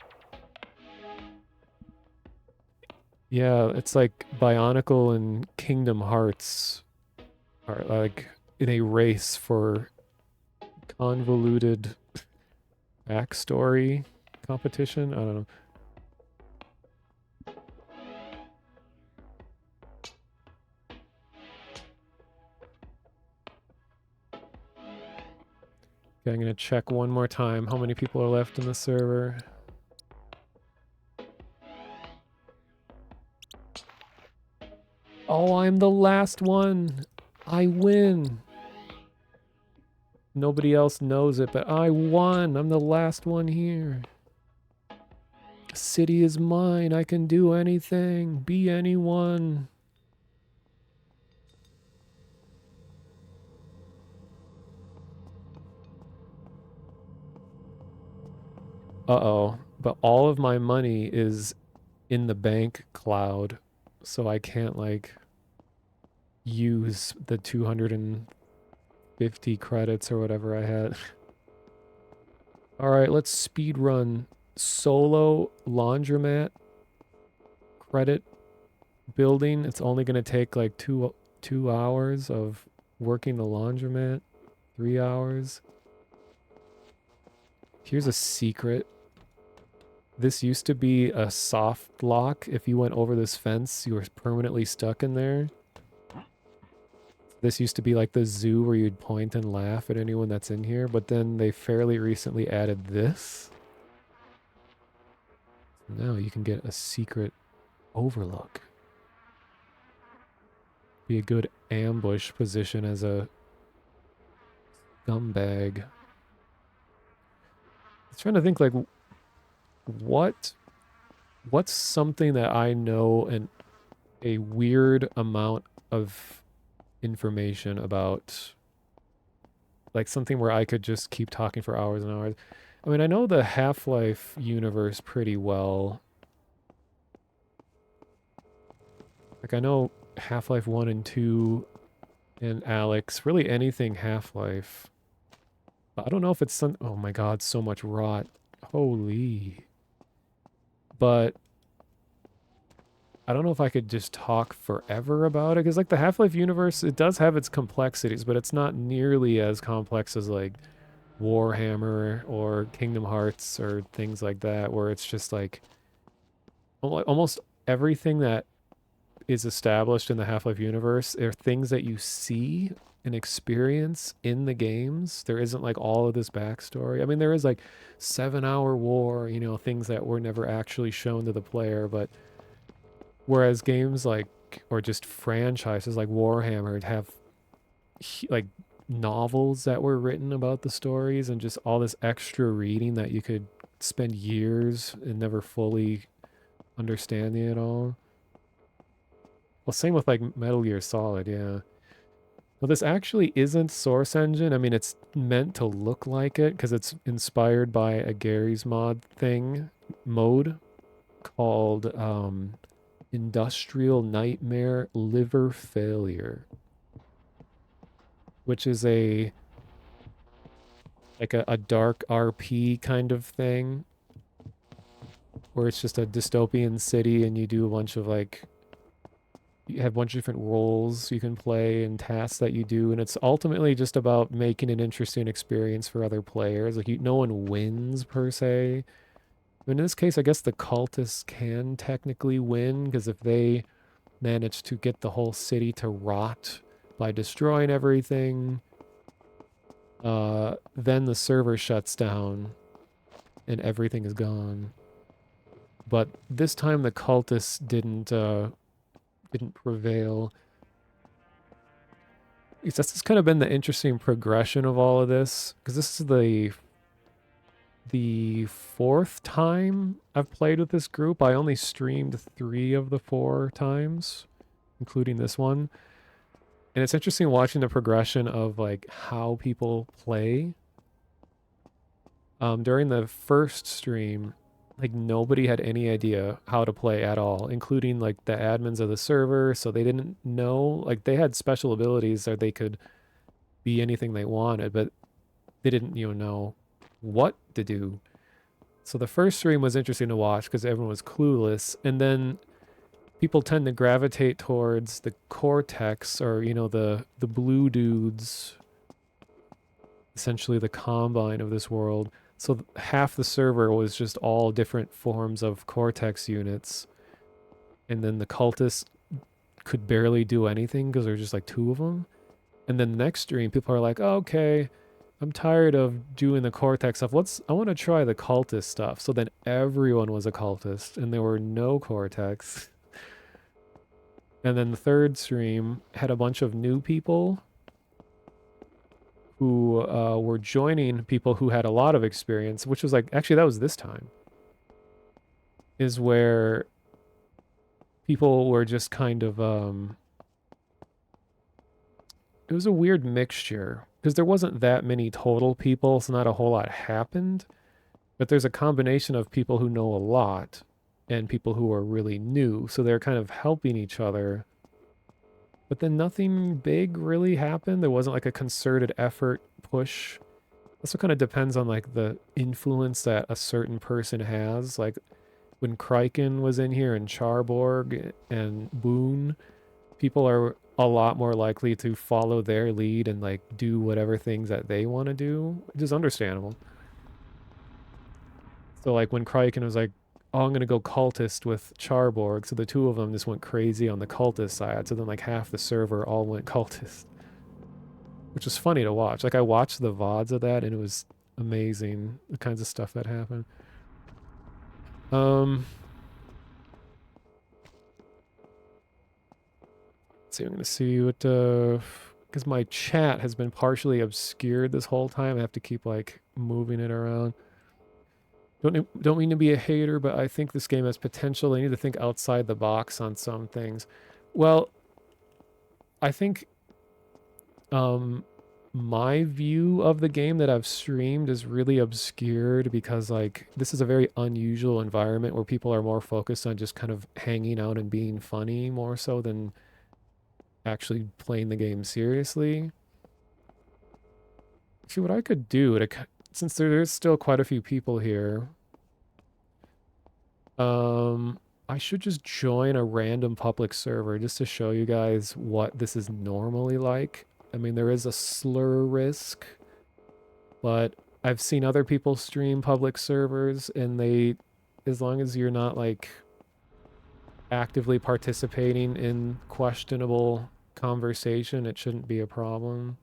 Yeah, it's like Bionicle and Kingdom Hearts are like in a race for convoluted backstory competition. I don't know. Okay, I'm gonna check one more time how many people are left in the server. Oh, I'm the last one. I win. Nobody else knows it, but I won. I'm the last one here. City is mine. I can do anything. Be anyone. Uh-oh. But all of my money is in the bank cloud, so I can't, like, use the 250 credits or whatever I had. Alright, let's speed run. Solo laundromat credit building. It's only going to take, like, two hours of working the laundromat. 3 hours. Here's a secret. This used to be a soft lock. If you went over this fence, you were permanently stuck in there. This used to be like the zoo where you'd point and laugh at anyone that's in here, but then they fairly recently added this. Now you can get a secret overlook. Be a good ambush position as a scumbag. I was trying to think, like, what's something that I know and a weird amount of information about, like something where I could just keep talking for hours and hours. I mean, I know the Half-Life universe pretty well. Like, I know Half-Life 1 and 2 and Alex, really anything Half-Life. But I don't know if it's some... Oh my god, so much rot. Holy. But I don't know if I could just talk forever about it, because like the Half-Life universe, it does have its complexities, but it's not nearly as complex as like Warhammer or Kingdom Hearts or things like that, where it's just like almost everything that is established in the Half-Life universe are things that you see and experience in the games. There isn't like all of this backstory. I mean, there is like 7-hour war, you know, things that were never actually shown to the player, but whereas games like, or just franchises like Warhammer have like novels that were written about the stories and just all this extra reading that you could spend years and never fully understanding it all. Well, same with like Metal Gear Solid, yeah. Well, this actually isn't Source Engine. I mean, it's meant to look like it because it's inspired by a Gary's Mod mode called Industrial Nightmare Liver Failure, which is a dark RP kind of thing where it's just a dystopian city and you do a bunch of like, you have a bunch of different roles you can play and tasks that you do, and it's ultimately just about making an interesting experience for other players. Like, no one wins per se. I mean, in this case, I guess the cultists can technically win, because if they manage to get the whole city to rot by destroying everything, then the server shuts down and everything is gone. But this time the cultists didn't prevail. This has kind of been the interesting progression of all of this, because this is the fourth time I've played with this group. I only streamed 3 of the 4 times, including this one. And it's interesting watching the progression of like how people play. During the first stream, like nobody had any idea how to play at all, including like the admins of the server. So they didn't know, like they had special abilities that they could be anything they wanted, but they didn't, know what to do. So the first stream was interesting to watch because everyone was clueless. And then people tend to gravitate towards the Cortex, or you know, the blue dudes, essentially the Combine of this world. So half the server was just all different forms of Cortex units, and then the cultists could barely do anything because there's just like 2 of them. And then the next stream, people are like, oh, okay, I'm tired of doing the Cortex stuff. I want to try the cultist stuff. So then everyone was a cultist, and there were no Cortex. And then the third stream had a bunch of new people who were joining people who had a lot of experience, which was like, actually, that was this time, is where people were just kind of, it was a weird mixture, because there wasn't that many total people, so not a whole lot happened, but there's a combination of people who know a lot and people who are really new, so they're kind of helping each other. But then nothing big really happened. There wasn't like a concerted effort push. Also kind of depends on like the influence that a certain person has. Like when Kryken was in here and Charborg and Boone, people are a lot more likely to follow their lead and like do whatever things that they want to do, which is understandable. So like when Kryken was like, oh, I'm going to go cultist with Charborg. So the 2 of them just went crazy on the cultist side. So then like half the server all went cultist, which was funny to watch. Like I watched the VODs of that and it was amazing, the kinds of stuff that happened. Let's see, I'm going to see what, because my chat has been partially obscured this whole time. I have to keep like moving it around. Don't mean to be a hater, but I think this game has potential. They need to think outside the box on some things. Well, I think my view of the game that I've streamed is really obscured because like this is a very unusual environment where people are more focused on just kind of hanging out and being funny more so than actually playing the game seriously. See what I could do to, since there's still quite a few people here. I should just join a random public server just to show you guys what this is normally like. I mean, there is a slur risk, but I've seen other people stream public servers and they, as long as you're not like actively participating in questionable conversation, it shouldn't be a problem.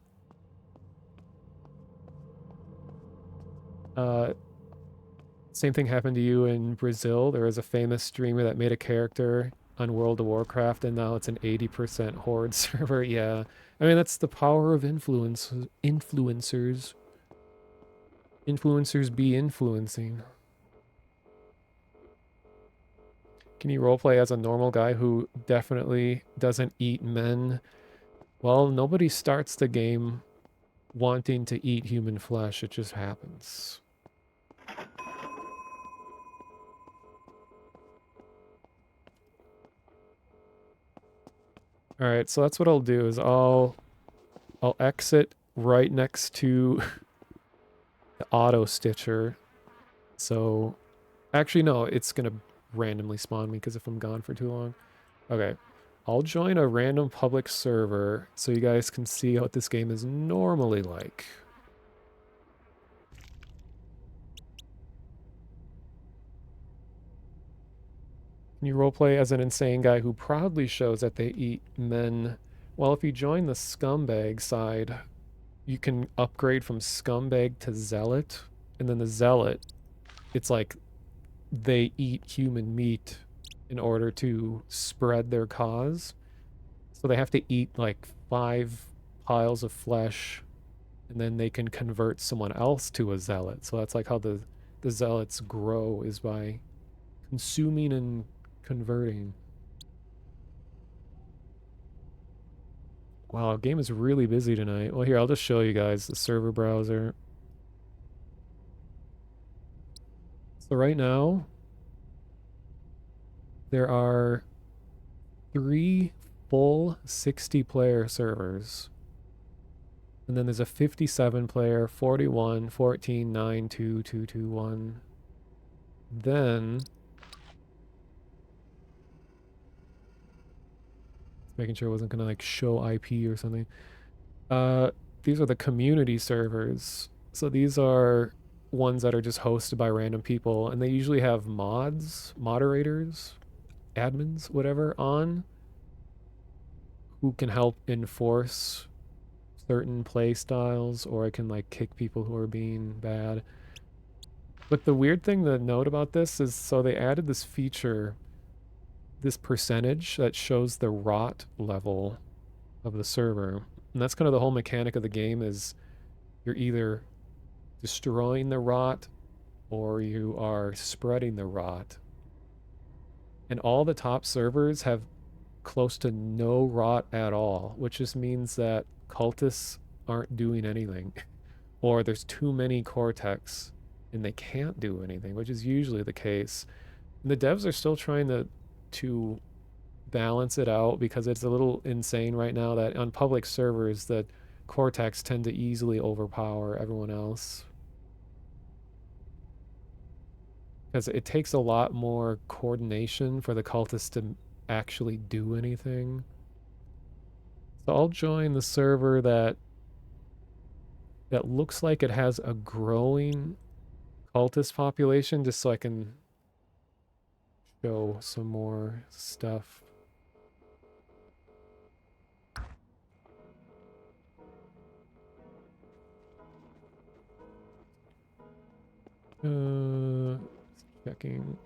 Same thing happened to you in Brazil. There was a famous streamer that made a character on World of Warcraft, and now it's an 80% Horde server. Yeah. I mean, that's the power of influencers. Influencers be influencing. Can you roleplay as a normal guy who definitely doesn't eat men? Well, nobody starts the game wanting to eat human flesh. It just happens. All right, so that's what I'll do is I'll exit right next to the auto stitcher. So actually no, it's going to randomly spawn me because if I'm gone for too long. Okay. I'll join a random public server so you guys can see what this game is normally like. Can you roleplay as an insane guy who proudly shows that they eat men? Well, if you join the scumbag side, you can upgrade from scumbag to zealot. And then the zealot, it's like they eat human meat in order to spread their cause. So they have to eat like 5 piles of flesh and then they can convert someone else to a zealot. So that's like how the zealots grow, is by consuming and converting. Wow, game is really busy tonight. Well, here, I'll just show you guys the server browser. So right now, there are 3 full 60-player servers. And then there's a 57-player, 41, 14, 9, 2, 2, 2, 1. Then Making sure it wasn't gonna like show IP or something. These are the community servers. So these are ones that are just hosted by random people, and they usually have mods, moderators, admins, whatever, on who can help enforce certain play styles, or it can like kick people who are being bad. But the weird thing to note about this is, so they added this feature, this percentage that shows the rot level of the server. And that's kind of the whole mechanic of the game, is you're either destroying the rot or you are spreading the rot. And all the top servers have close to no rot at all, which just means that cultists aren't doing anything. Or there's too many cortex and they can't do anything, which is usually the case. And the devs are still trying to balance it out, because it's a little insane right now that on public servers that cortex tend to easily overpower everyone else. Because it takes a lot more coordination for the cultists to actually do anything. So I'll join the server that looks like it has a growing cultist population, just so I can show some more stuff. Checking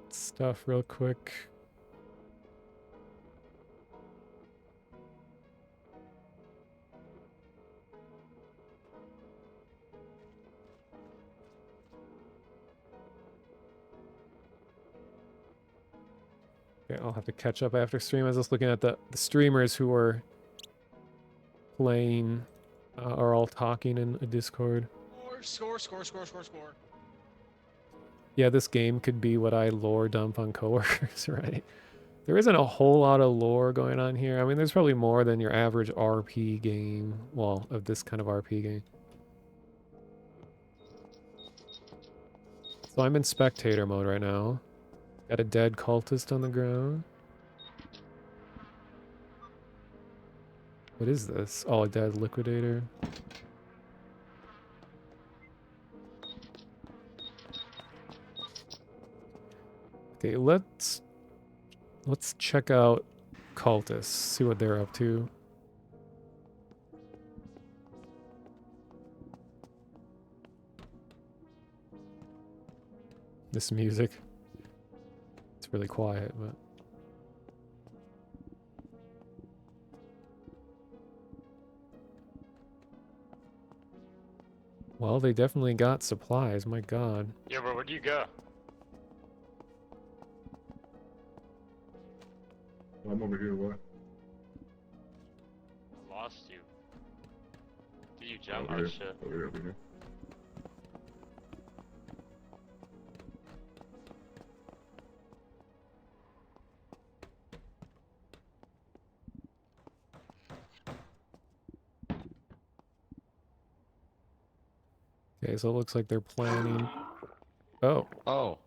stuff real quick. Okay, I'll have to catch up after stream. I was just looking at the streamers who were playing, are all talking in a Discord. Score. Yeah, this game could be what I lore dump on coworkers, right? There isn't a whole lot of lore going on here. I mean, there's probably more than your average RP game. Well, of this kind of RP game. So I'm in spectator mode right now. Got a dead cultist on the ground. What is this? Oh, a dead liquidator. Okay, let's check out cultists, see what they're up to. This music. It's really quiet, but well, they definitely got supplies, my god. Yeah, but where'd you go? I'm over here, what? I lost you. Did you jump? Over Oh here. shit. Over here. Okay, so it looks like they're planning. Oh. Oh.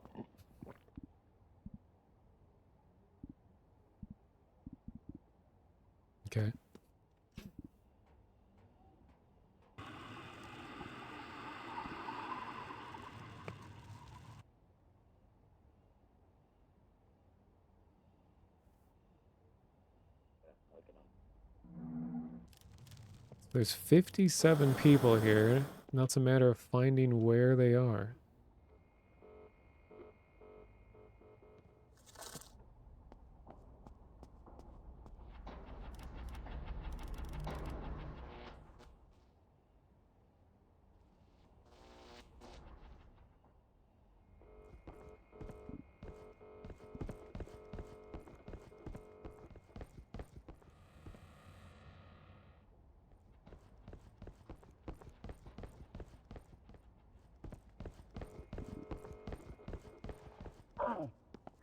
Okay. There's 57 people here. Now it's a matter of finding where they are.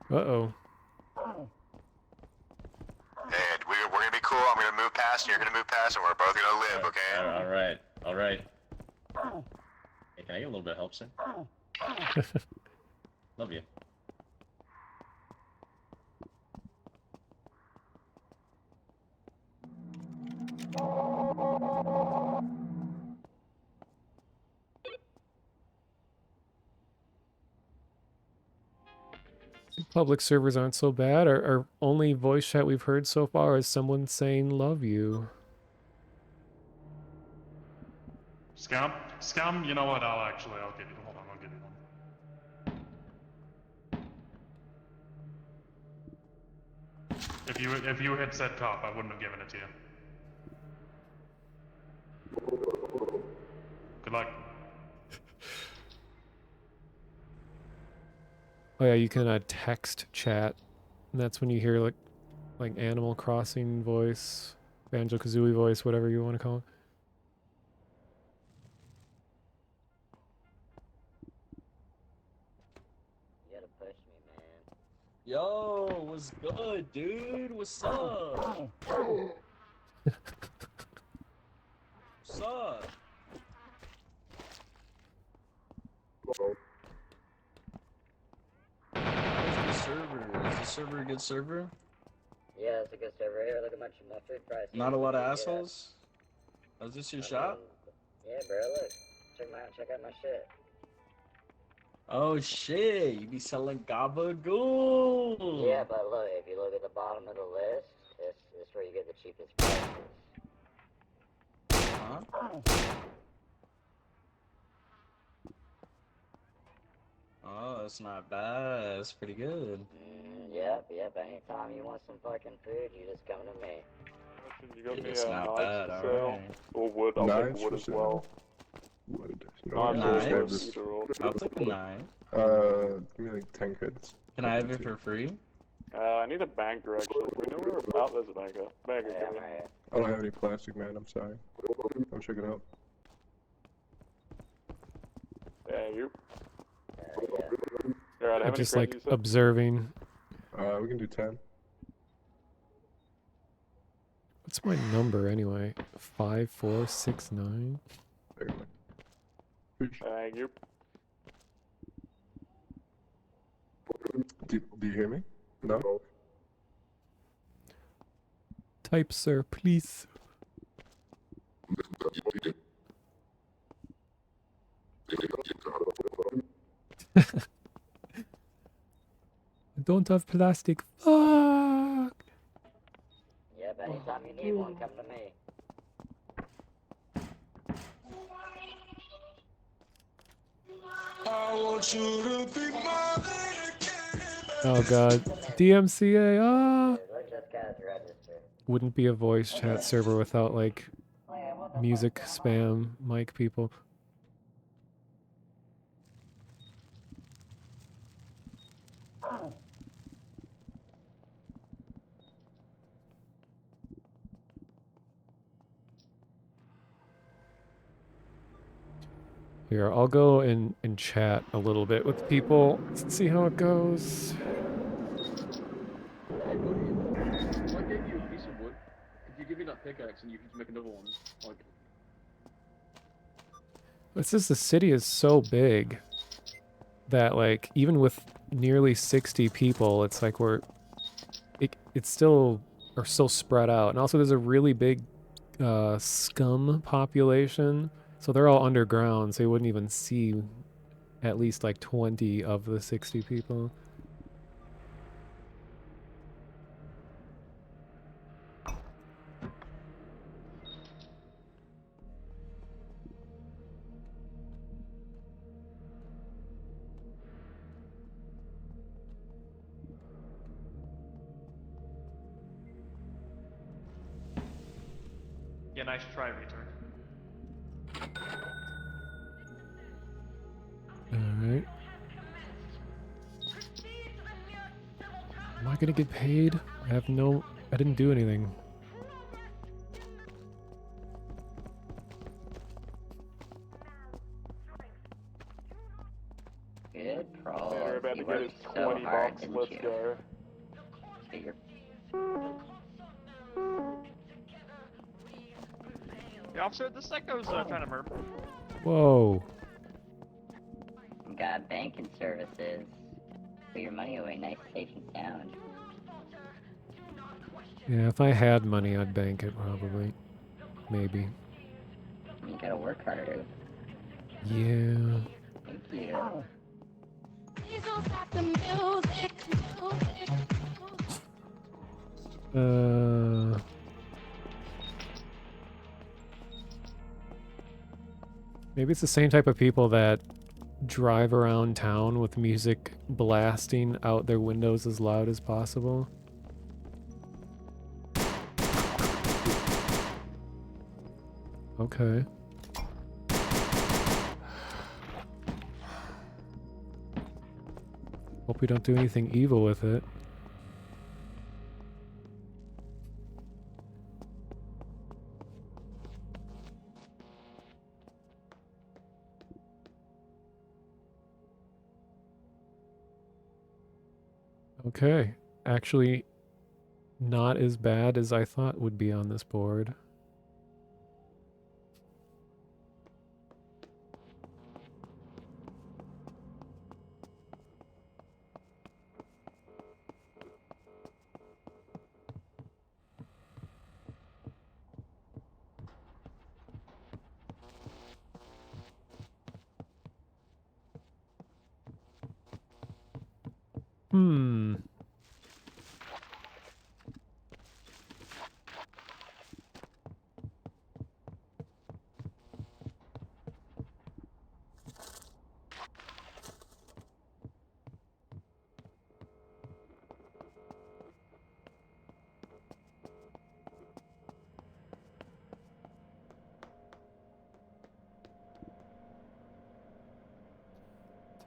Uh-oh. Hey, we're gonna be cool. I'm gonna move past, and you're gonna move past, and we're both gonna live, okay? All right. Hey, can I get a little bit of help, son? Love you. Public servers aren't so bad. Our only voice chat we've heard so far is someone saying love you. Scum, you know what, I'll give you, hold on, I'll give you one. If you had said cop, I wouldn't have given it to you. Good luck. Oh yeah, you can text chat, and that's when you hear like Animal Crossing voice, Banjo-Kazooie voice, whatever you want to call it. You gotta push me, man. Yo, what's good, dude? What's up? What's up? How's the server? Is the server a good server? Yeah, it's a good server. Here, look at my food price. Not a lot of assholes? Is this your shop? Yeah, bro, look. Check out my shit. Oh shit, you be selling gabagool. Yeah, but look, if you look at the bottom of the list, this is where you get the cheapest prices. Huh? Oh, that's not bad. That's pretty good. Yep. Anytime you want some fucking food, you just come to me. You got me It's not knives bad, for sale? alright. Or wood? I'll take wood as well. Wood. Knives or Knives? wood, either or. I'll take a knife. Give me like 10 kids. Can I have it for free? I need a banker actually. We know where about there's a banker. Banker, Yeah, come right here. I don't have any plastic, man. I'm sorry. I'll check it out. Yeah, you. I'm Alright, how many just crates like you said? observing. We can do 10. What's my number anyway? 5469. Thank you. Do you hear me? No? Type, sir, please. I don't have plastic. Fuck! Yep, anytime you need one, come to me. Oh god. DMCA, ah! Look, this guy's registered. Wouldn't be a voice chat server without like music spam mic people. Here, I'll go and chat a little bit with people. Let's see how it goes. Hey buddy, if I gave you a piece of wood, could you give me that pickaxe and you can make another one? Like, It's just the city is so big that like even with nearly 60 people, it's like it's still are so spread out. And also there's a really big scum population. So they're all underground, so you wouldn't even see at least like 20 of the 60 people. Yeah, nice try, retard. Alright. Am I gonna get paid? I didn't do anything. Good pro. we're about to You get worked his so 20 hard, bucks. didn't Let's you? go. Get your Yeah, officer, this psycho's trying to murder. Whoa. got banking services. Put your money away nice, safe, and sound. Yeah, if I had money, I'd bank it probably. maybe. You gotta work harder. Yeah. Thank you. Maybe it's the same type of people that drive around town with music blasting out their windows as loud as possible. Okay. Hope we don't do anything evil with it. Okay, actually not as bad as I thought would be on this board. Hmm.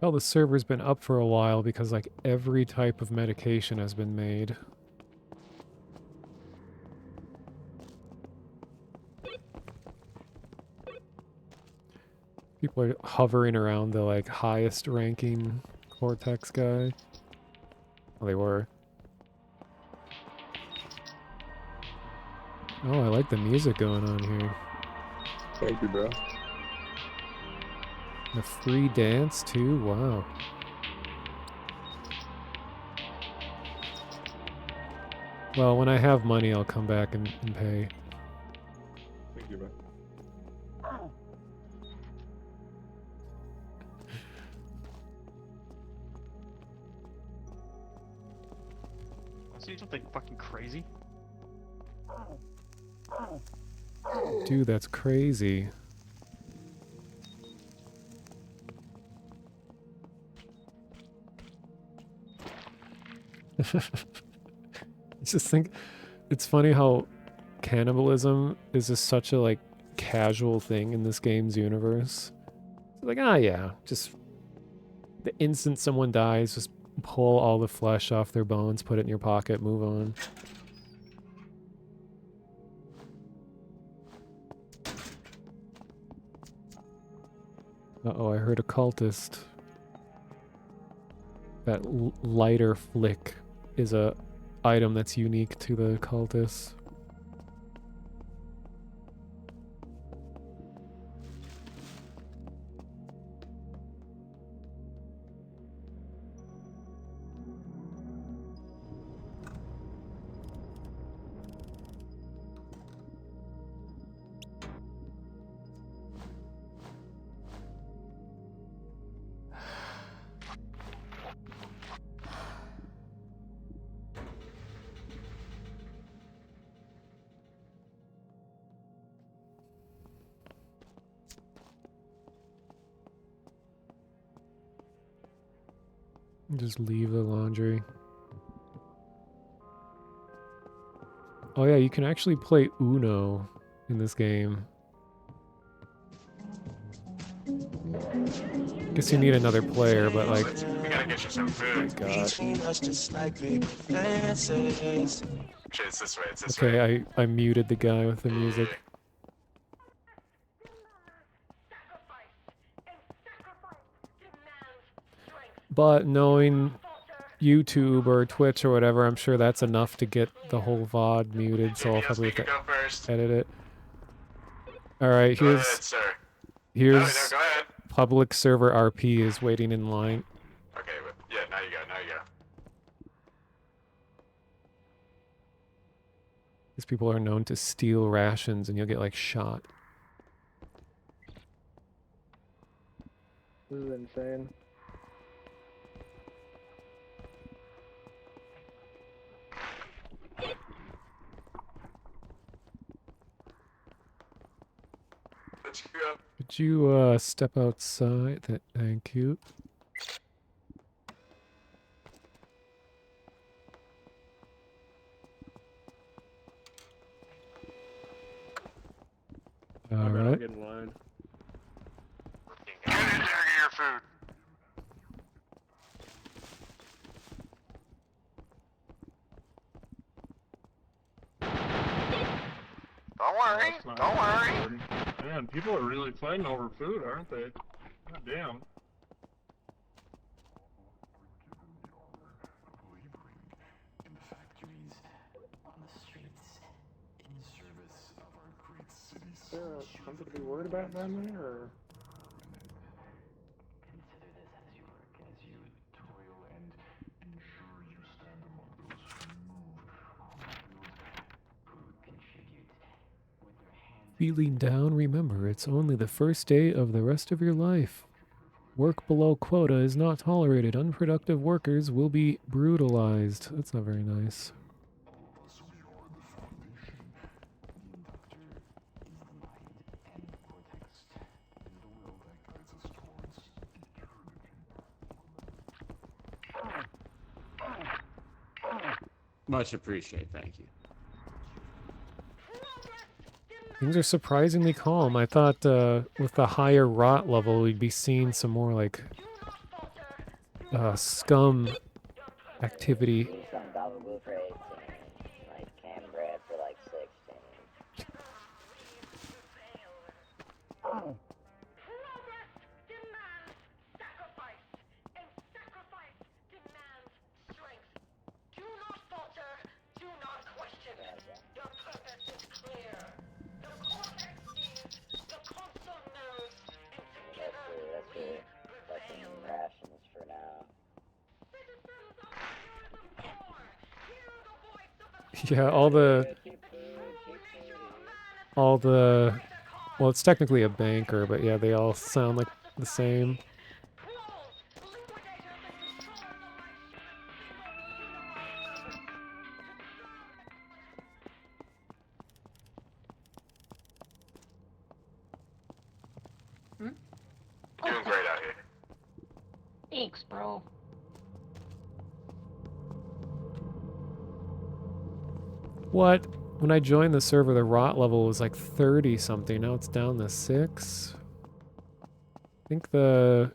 Well, the server's been up for a while because like every type of medication has been made. People are hovering around the like highest ranking Cortex guy. Well, they were. Oh, I like the music going on here. Thank you, bro. A free dance too? Wow. Well, when I have money, I'll come back and pay. Thank you, man. See something fucking crazy? Dude, that's crazy. I just think it's funny how cannibalism is just such a like casual thing in this game's universe. It's like, ah, yeah, just the instant someone dies, just pull all the flesh off their bones, put it in your pocket, move on. Uh-oh, I heard a cultist. That lighter flick is a item that's unique to the cultists. Just leave the laundry. Oh yeah, you can actually play Uno in this game. Guess you need another player, but like... We gotta get you some food. Oh my God. Shit, it's this way, it's this Okay, way. I muted the guy with the music. But knowing YouTube or Twitch or whatever, I'm sure that's enough to get the whole VOD muted, so I'll probably have to edit it. Alright, Go ahead, sir. No, here's go ahead. public server RP is waiting in line. Okay, but yeah, now you go, now you go. people are known to steal rations and you'll get like shot. This is insane. Could you step outside? Thank you. All I'll right. get in line. Get in there and get your food. Don't worry, It's not don't worry. important. Man, people are really fighting over food, aren't they? God damn. Is there something to be worried about down there, or? Feeling down? Remember, it's only the first day of the rest of your life. Work below quota is not tolerated. Unproductive workers will be brutalized. That's not very nice. Much appreciated, thank you. Things are surprisingly calm. I thought with the higher rot level, we'd be seeing some more like scum activity. Some Gabagool for 18, like cam bread for like 16. That's your fucking rations for now. Yeah, all the, well, it's technically a banker, but yeah, they all sound like the same. Doing great out here. Thanks, bro. What? When I joined the server, the rot level was like 30 something. Now it's down to 6. I think the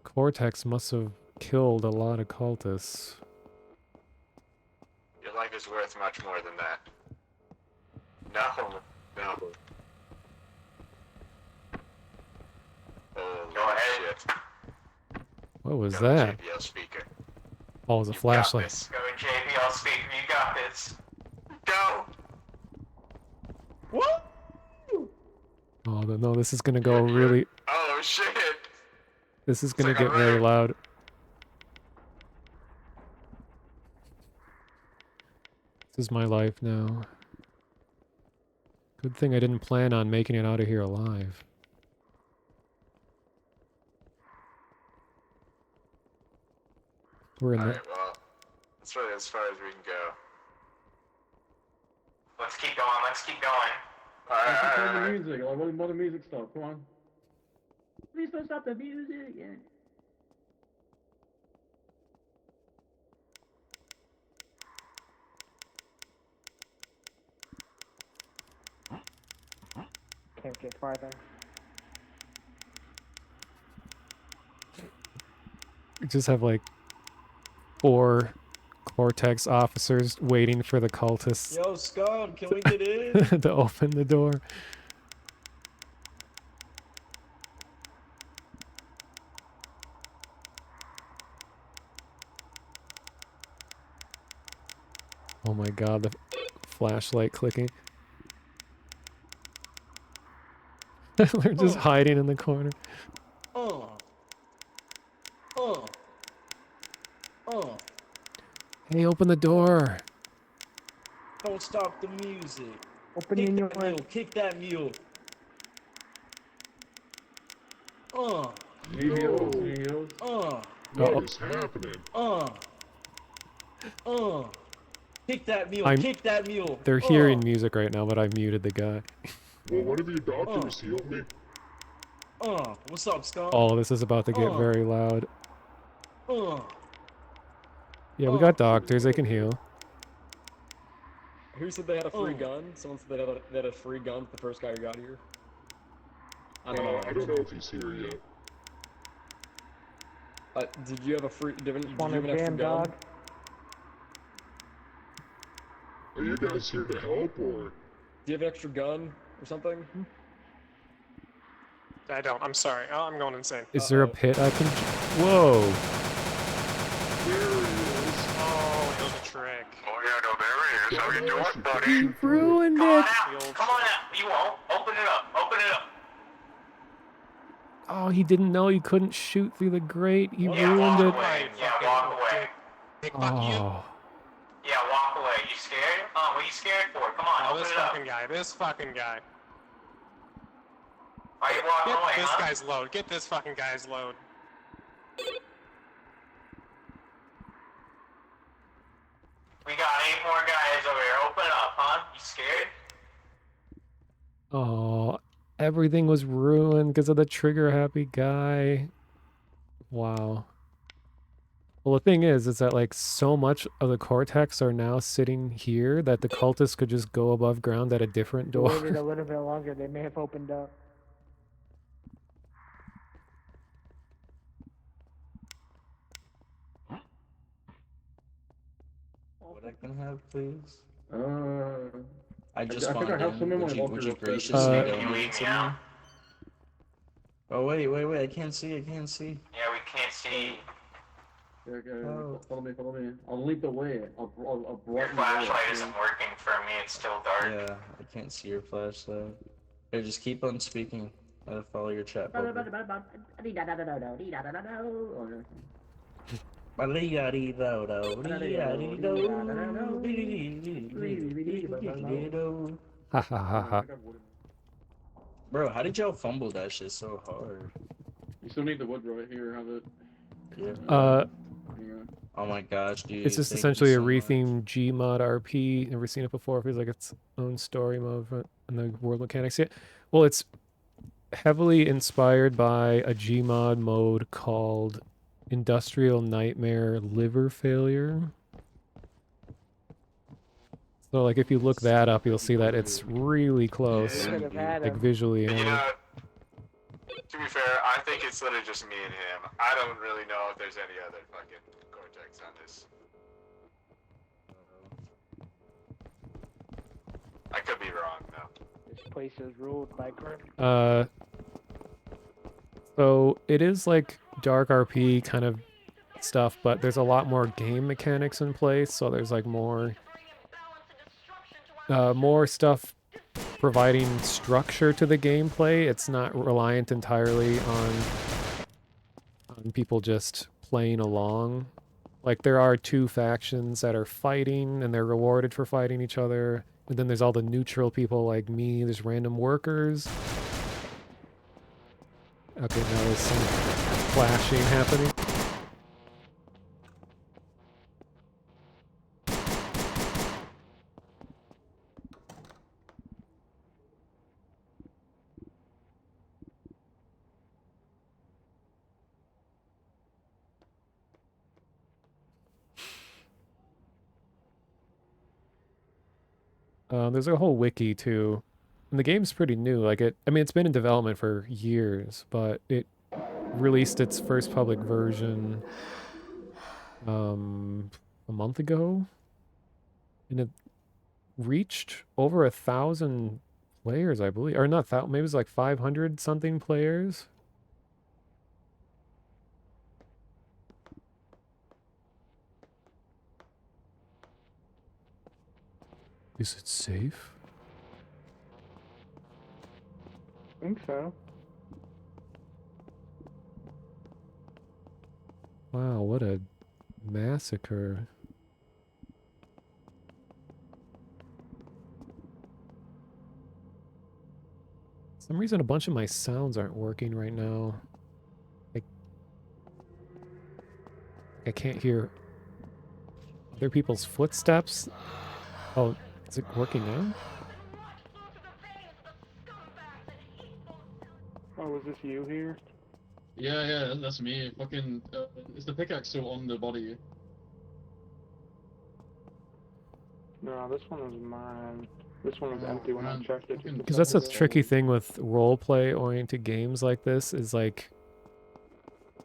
Cortex must have killed a lot of cultists. Your life is worth much more than that. No, no. Oh, go ahead. Shit. What was Go that? JBL speaker. Oh, it was a Got flashlight. this. Go in JBL speaker. You got this. Go. What? Oh, no, this is gonna go really... Oh shit. This is gonna like a get very rave. loud. This is my life now. Good thing I didn't plan on making it out of here alive. We're in the... Alright, well, that's really as far as we can go. Let's keep going, let's keep going. Let's Alright, play the alright. music. Like, what the music stuff? Come on. Please don't stop the music. Yeah. Can't get farther. We just have like 4 Cortex officers waiting for the cultists Yo, Scott, can we get in? to open the door. Oh my god, the flashlight clicking. They're just hiding in the corner. Oh. Hey, open the door. Don't stop the music. Open Kick your that mule. Kick that mule. Need heals, need heals. What is happening? Kick that mule. I'm- Kick that mule. They're hearing music right now, but I muted the guy. Will one of you doctors heal me? What's up, Scum? Oh, this is about to get very loud. Yeah, we got doctors. They can heal. Who said they had a free gun? Someone said they had a free gun for the first guy who got here. I don't know. I don't know if he's here yet. Did you have a free? Did you Want have a an extra jam, gun? dog? Are you guys here to help, or? Do you have an extra gun or something? I don't. I'm sorry. Oh, I'm going insane. Is there a pit I can... Whoa! There he is. Oh, it was a trick. Oh yeah, no, there he is. How you doing, buddy? You ruined Come on it! out. Come on out. You won't. Open it up. Open it up. Oh, he didn't know he couldn't shoot through the grate. He Yeah, ruined walk it. away. Yeah, walk away. Oh. Yeah, walk away. You scared? What are you scared for? Come on, Oh, open this it up. fucking guy. This fucking guy. Are you walking Get away, this huh? guy's load. Get this fucking guy's load. We got 8 more guys over here. Open it up, huh? You scared? Oh, everything was ruined because of the trigger-happy guy. Wow. Well, the thing is that like so much of the cortex are now sitting here that the cultists could just go above ground at a different If we waited a door. little bit longer, they may have opened up. What I can have, please? I just just I think spawned I have in. some in my Would locker you upstairs. graciously Uh, donate to me? Oh wait, I can't see. Yeah, we can't see. Okay, Oh. follow me. I'll lead the way. I'll Your brighten the way. flashlight isn't working for me. It's still dark. Yeah, I can't see your flashlight. Here, just keep on speaking. I'll follow your chat bubble. Ha ha ha ha. Bro, how did y'all fumble that shit so hard? You still need the wood right here. Have it. Uh, Oh my gosh, dude. it's just thank essentially you a so much. rethemed Gmod RP. Never seen it before. It feels like its own story mode and the world mechanics. Yeah, well, it's heavily inspired by a Gmod mode called Industrial Nightmare Liver Failure. So, like, if you look that up, you'll see that it's really close, like visually. You And know, to be fair, I think it's literally just me and him. I don't really know if there's any other fucking cortex on this. I could be wrong, though. This place is ruled by Grim. So it is like dark RP kind of stuff, but there's a lot more game mechanics in place. So there's like more stuff providing structure to the gameplay. It's not reliant entirely on people just playing along. Like there are 2 factions that are fighting and they're rewarded for fighting each other. And then there's all the neutral people like me. There's random workers. Okay, now there's some flashing happening. There's a whole wiki too. And the game's pretty new. Like I mean, it's been in development for years, but it released its first public version a month ago. And it reached over 1,000 players, I believe. Or not 1,000, maybe it was like 500 something players. Is it safe? I think so. Wow, what a massacre. some reason a bunch of my sounds aren't working right now. Like, I can't hear other people's footsteps. Oh, is it working now? Oh, was this you here? Yeah, that's me. Fucking, is the pickaxe still on the body? No, this one was mine. This one was empty when I man, checked it just a Because that's a second ago. tricky thing with roleplay oriented games like this is like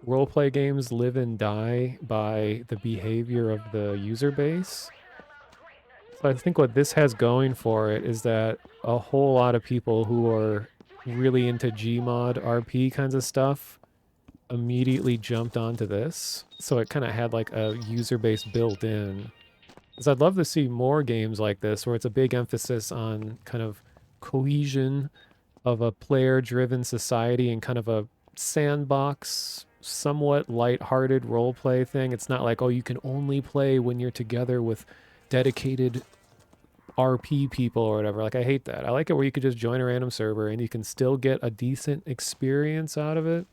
roleplay games live and die by the behavior of the user base. So I think what this has going for it is that a whole lot of people who are really into Gmod RP kinds of stuff immediately jumped onto this. So it kind of had like a user base built in. Because I'd love to see more games like this where it's a big emphasis on kind of cohesion of a player-driven society and kind of a sandbox, somewhat light-hearted roleplay thing. It's not like, oh, you can only play when you're together with dedicated RP people or whatever. Like, I hate that. I like it where you could just join a random server and you can still get a decent experience out of it.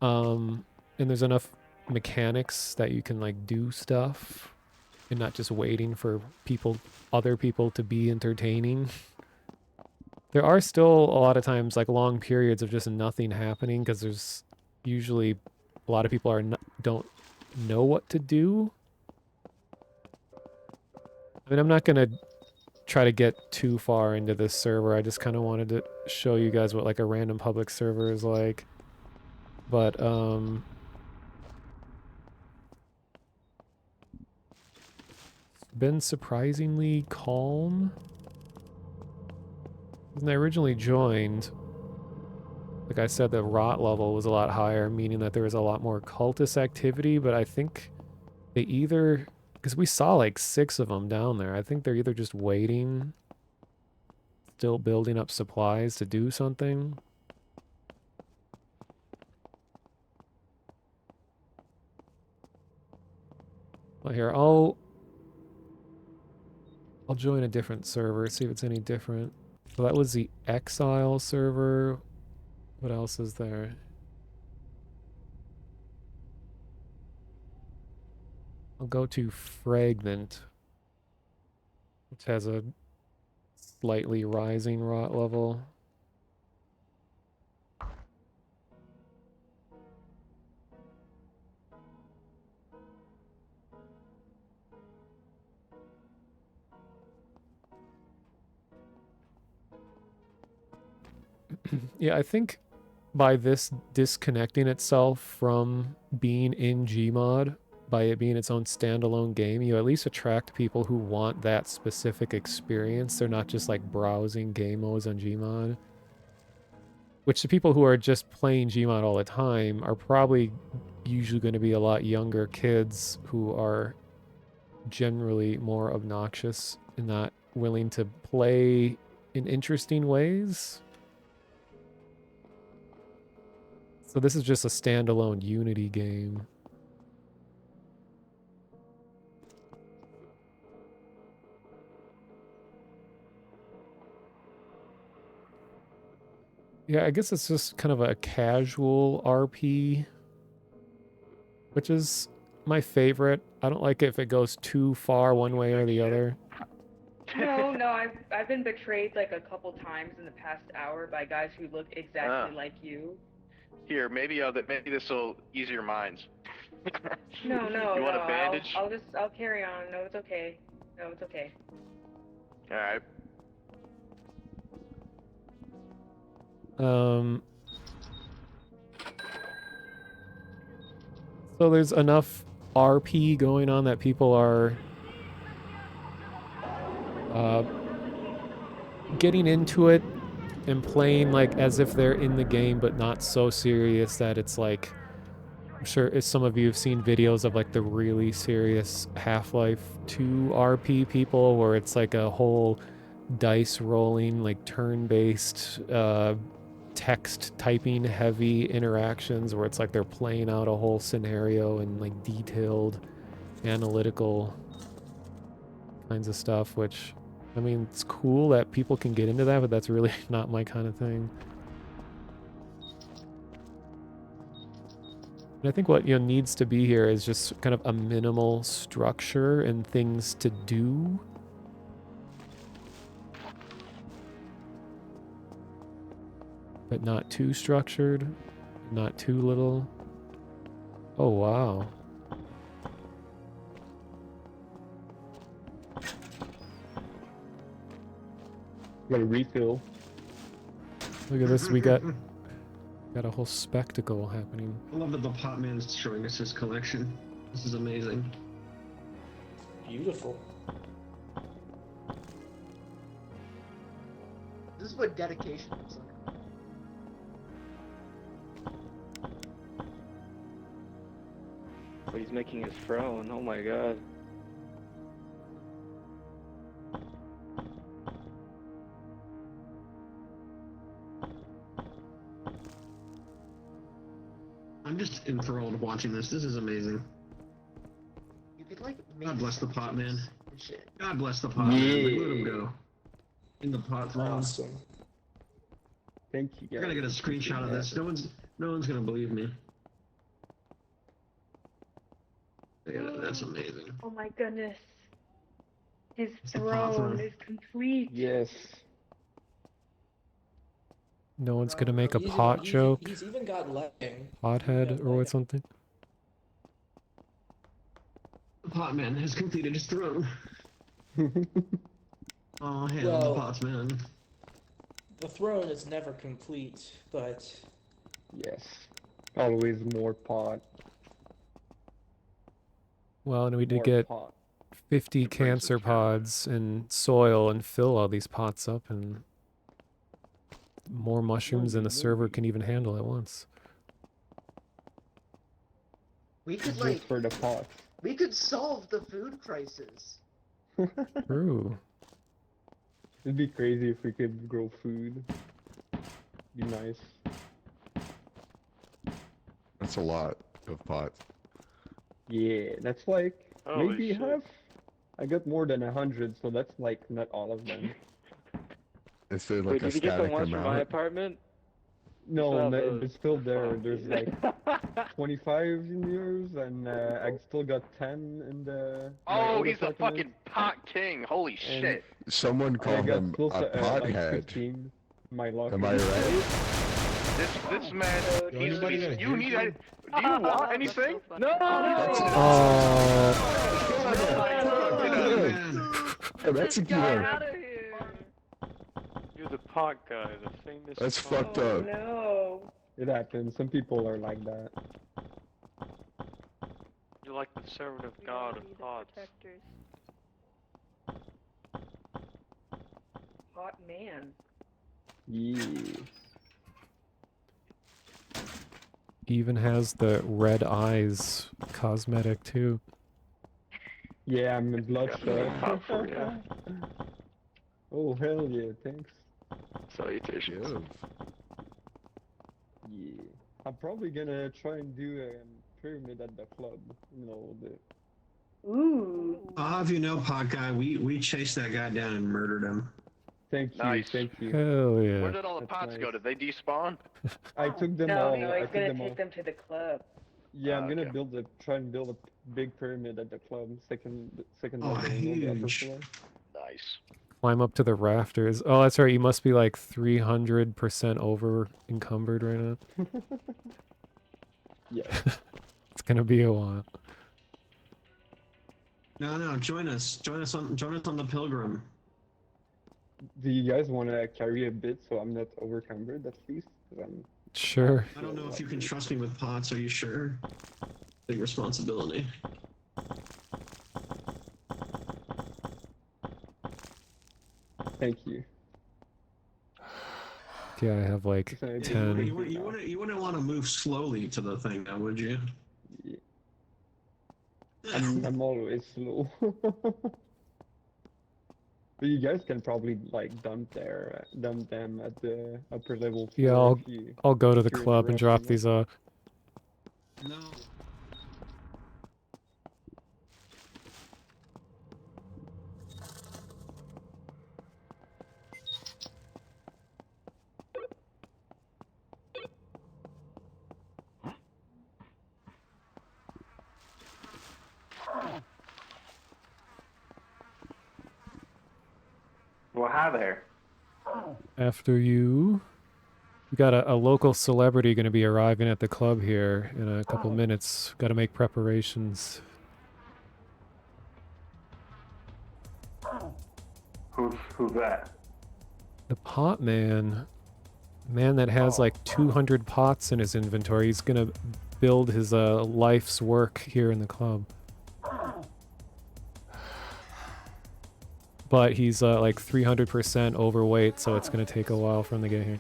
And there's enough mechanics that you can like do stuff and not just waiting for other people to be entertaining. There are still a lot of times like long periods of just nothing happening because there's usually a lot of people don't know what to do. I mean, I'm not gonna try to get too far into this server. I just kind of wanted to show you guys what like a random public server is like. But been surprisingly calm. When I originally joined, like I said, the rot level was a lot higher, meaning that there was a lot more cultist activity, but I think they either, because we saw like 6 of them down there, I think they're either just waiting, still building up supplies to do something. Well, here, I'll join a different server, see if it's any different. So that was the Exile server. What else is there? I'll go to Fragment, which has a slightly rising rot level. Yeah, I think by this disconnecting itself from being in Gmod, by it being its own standalone game, you at least attract people who want that specific experience. They're not just like browsing game modes on Gmod. Which the people who are just playing Gmod all the time are probably usually going to be a lot younger kids who are generally more obnoxious and not willing to play in interesting ways. So this is just a standalone Unity game. Yeah, I guess it's just kind of a casual RP, which is my favorite. I don't like it if it goes too far one way or the other. No, I've been betrayed like a couple times in the past hour by guys who look exactly like you. Here, maybe this will ease your minds. No, You want a bandage? I'll carry on. No, it's okay. No, it's okay. All right. So there's enough RP going on that people are getting into it and playing like as if they're in the game, but not so serious that it's like, I'm sure if some of you have seen videos of like the really serious Half-Life 2 RP people where it's like a whole dice rolling, like turn-based text typing heavy interactions where it's like they're playing out a whole scenario and like detailed analytical kinds of stuff, which I mean, it's cool that people can get into that, but that's really not my kind of thing. And I think what needs to be here is just kind of a minimal structure and things to do. But not too structured, not too little. Oh, wow. Got a refill. Look at this, we got a whole spectacle happening. I love that the pot man is showing us his collection. This is amazing. Beautiful. This is what dedication looks like. But he's making his throne. Oh my god. I'm just enthralled watching this. This is amazing. You could like make God bless the pot man. and shit. God bless the pot man. Like, let him go. In the pot throne. Awesome. Thank you, We're guys. gonna get a screenshot of this. No one's gonna believe me. Yeah, that's amazing. Oh my goodness. His the pot throne throne. is complete. Yes. No one's gonna make a He's pot even, joke, He's even got lighting. pothead, or what something. The pot man has completed his throne. Oh, hail Well- the pot man. The throne is never complete, but Yes. Always more pot. Well, and we did More get pot. 50 cancer pods and soil and fill all these pots up, and more mushrooms than the server can even handle at once. We could Just like for the pots. we could solve the food crisis. True. It'd be crazy if we could grow food. Be nice. That's a lot of pots. Yeah, that's like Holy maybe shit. half. I got more than 100, so that's like not all of them. Is there Wait, like a did you get the static ones from my amount? apartment? No, it's still there. There's like 25 in yours, and I still got 10 in the. my Oh, old he's the apartment. fucking pot king. Holy And- shit. Someone And I call got him still, a like pothead. 15 in my locker. Am I right? This man, he's, anybody got a you need, handgun? do you want anything? No! Oh, Execute him. You're the pot guy, the famous. That's pot fucked guy. up. No. It happens. Some people are like that. You're like the servant of God of pots. Hot man. Yeah. even has the red eyes cosmetic too. Yeah, I'm bloodshot. Oh, hell yeah, thanks. Salutations. Yeah. I'm probably gonna try and do a pyramid at the club. You know, the... Ooh. I'll have you know, pot guy, we chased that guy down and murdered him. Thank you, Nice. thank you. Hell yeah. Where did all the That's pots nice. go? Did they despawn? I took them No, all. no, I he's took gonna them all. take them to the club. Yeah, I'm gonna okay. try and build a big pyramid at the club. Second Oh, level, you know, the upper huge. floor. Nice. Climb up to the rafters. Oh, that's right. You must be like 300% over encumbered right now. Yeah. It's gonna be a while. No, join us. Join us on the pilgrim. Do you guys want to carry a bit so I'm not overcumbered at least? 'Cause I'm... Sure. I don't know if you can trust me with pots. Are you sure? Big responsibility. Thank you. Yeah, I have like Sorry, 10. You wouldn't want to move slowly to the thing, now, would you? Yeah. I'm always slow. But you guys can probably like dump them at the upper level floor. Yeah, if you- I'll go to the if you're club and drop interested. these off. No. Well, hi there. After you. We got a local celebrity going to be arriving at the club here in a couple minutes. Got to make preparations. Who's that? The pot man. Man that has like 200 pots in his inventory. He's going to build his life's work here in the club. But he's like 300% overweight, so it's going to take a while for him to get here.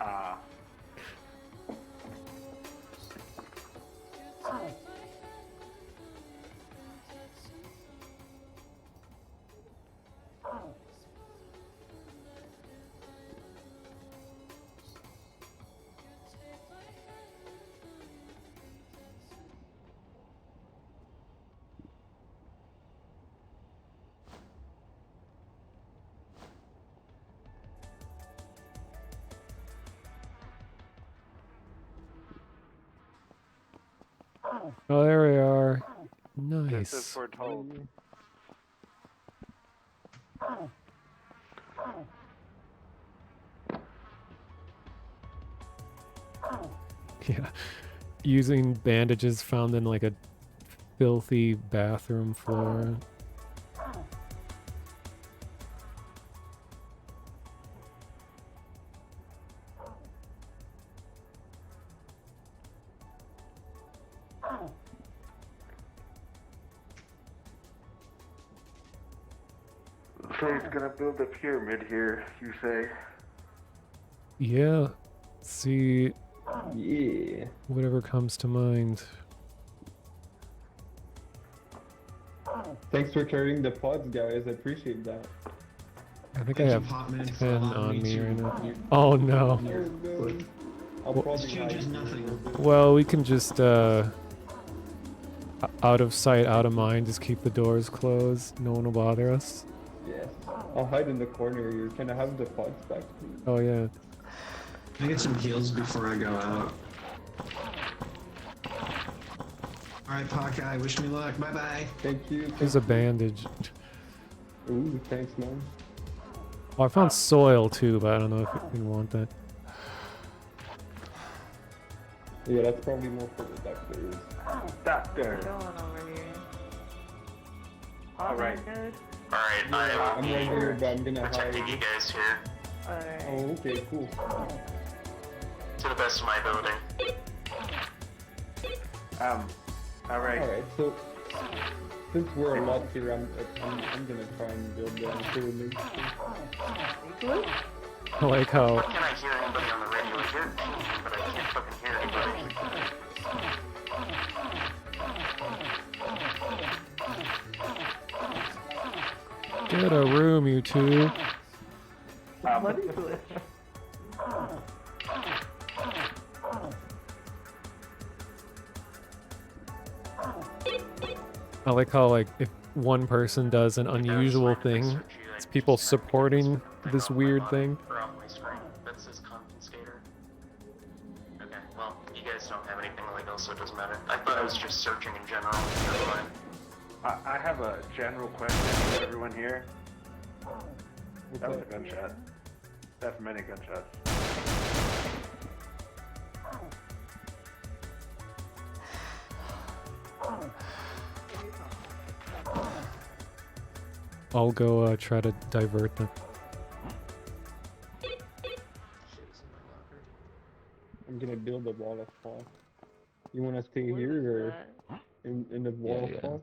Oh, there we are. Nice. This is foretold. Yeah. Using bandages found in like a filthy bathroom floor. So he's gonna build a pyramid here, you say? Yeah. See. Yeah. Whatever comes to mind. Thanks for carrying the pods, guys. I appreciate that. I think Thank I you, have Potman, for 10 allowing on me to- right now. Oh no. I'll This probably changes hide. nothing. Well, we can just out of sight, out of mind, just keep the doors closed. No one will bother us. Yes. I'll hide in the corner here. Can I have the pods back, please? Oh yeah. Can I get some heals before I go out? Alright, Hawkeye, wish me luck. Bye bye. Thank you. Here's a bandage. Ooh, thanks, man. Oh, I found soil too, but I don't know if you want that. Yeah, that's probably more for the doctors. Doctor. What's going over here? Alright. Good. Alright, I'm right here, but I'm gonna protecting hide. you guys here Alright. Oh, okay, cool. to the best of my ability. Alright. Alright, so since we're a lot here, I'm gonna try and build the pyramid. I like how Why can't I hear anybody on the radio? I hear it, but I can't fucking hear anybody. get a room, you two. What is this? I like how like if one person does an unusual thing, it's people supporting this weird thing. For off my screen. That says confiscator. Okay, well, you guys don't have anything illegal, so it doesn't matter. I thought I was just searching in general. Never mind. I have a general question for everyone here. That was a gunshot. That's many gunshots. I'll go try to divert them. I'm gonna build a wall of fog. You wanna stay here or in the wall of fog?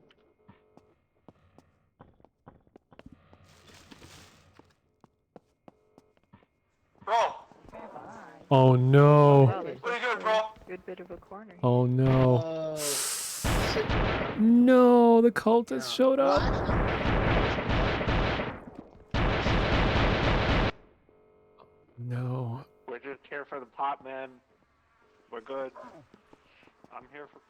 Bro! Oh no. Wow, there's What are you doing, bro? good bit of a corner. Oh no. No, the cultists showed up. No. We're just here for the pot, man. We're good. I'm here for.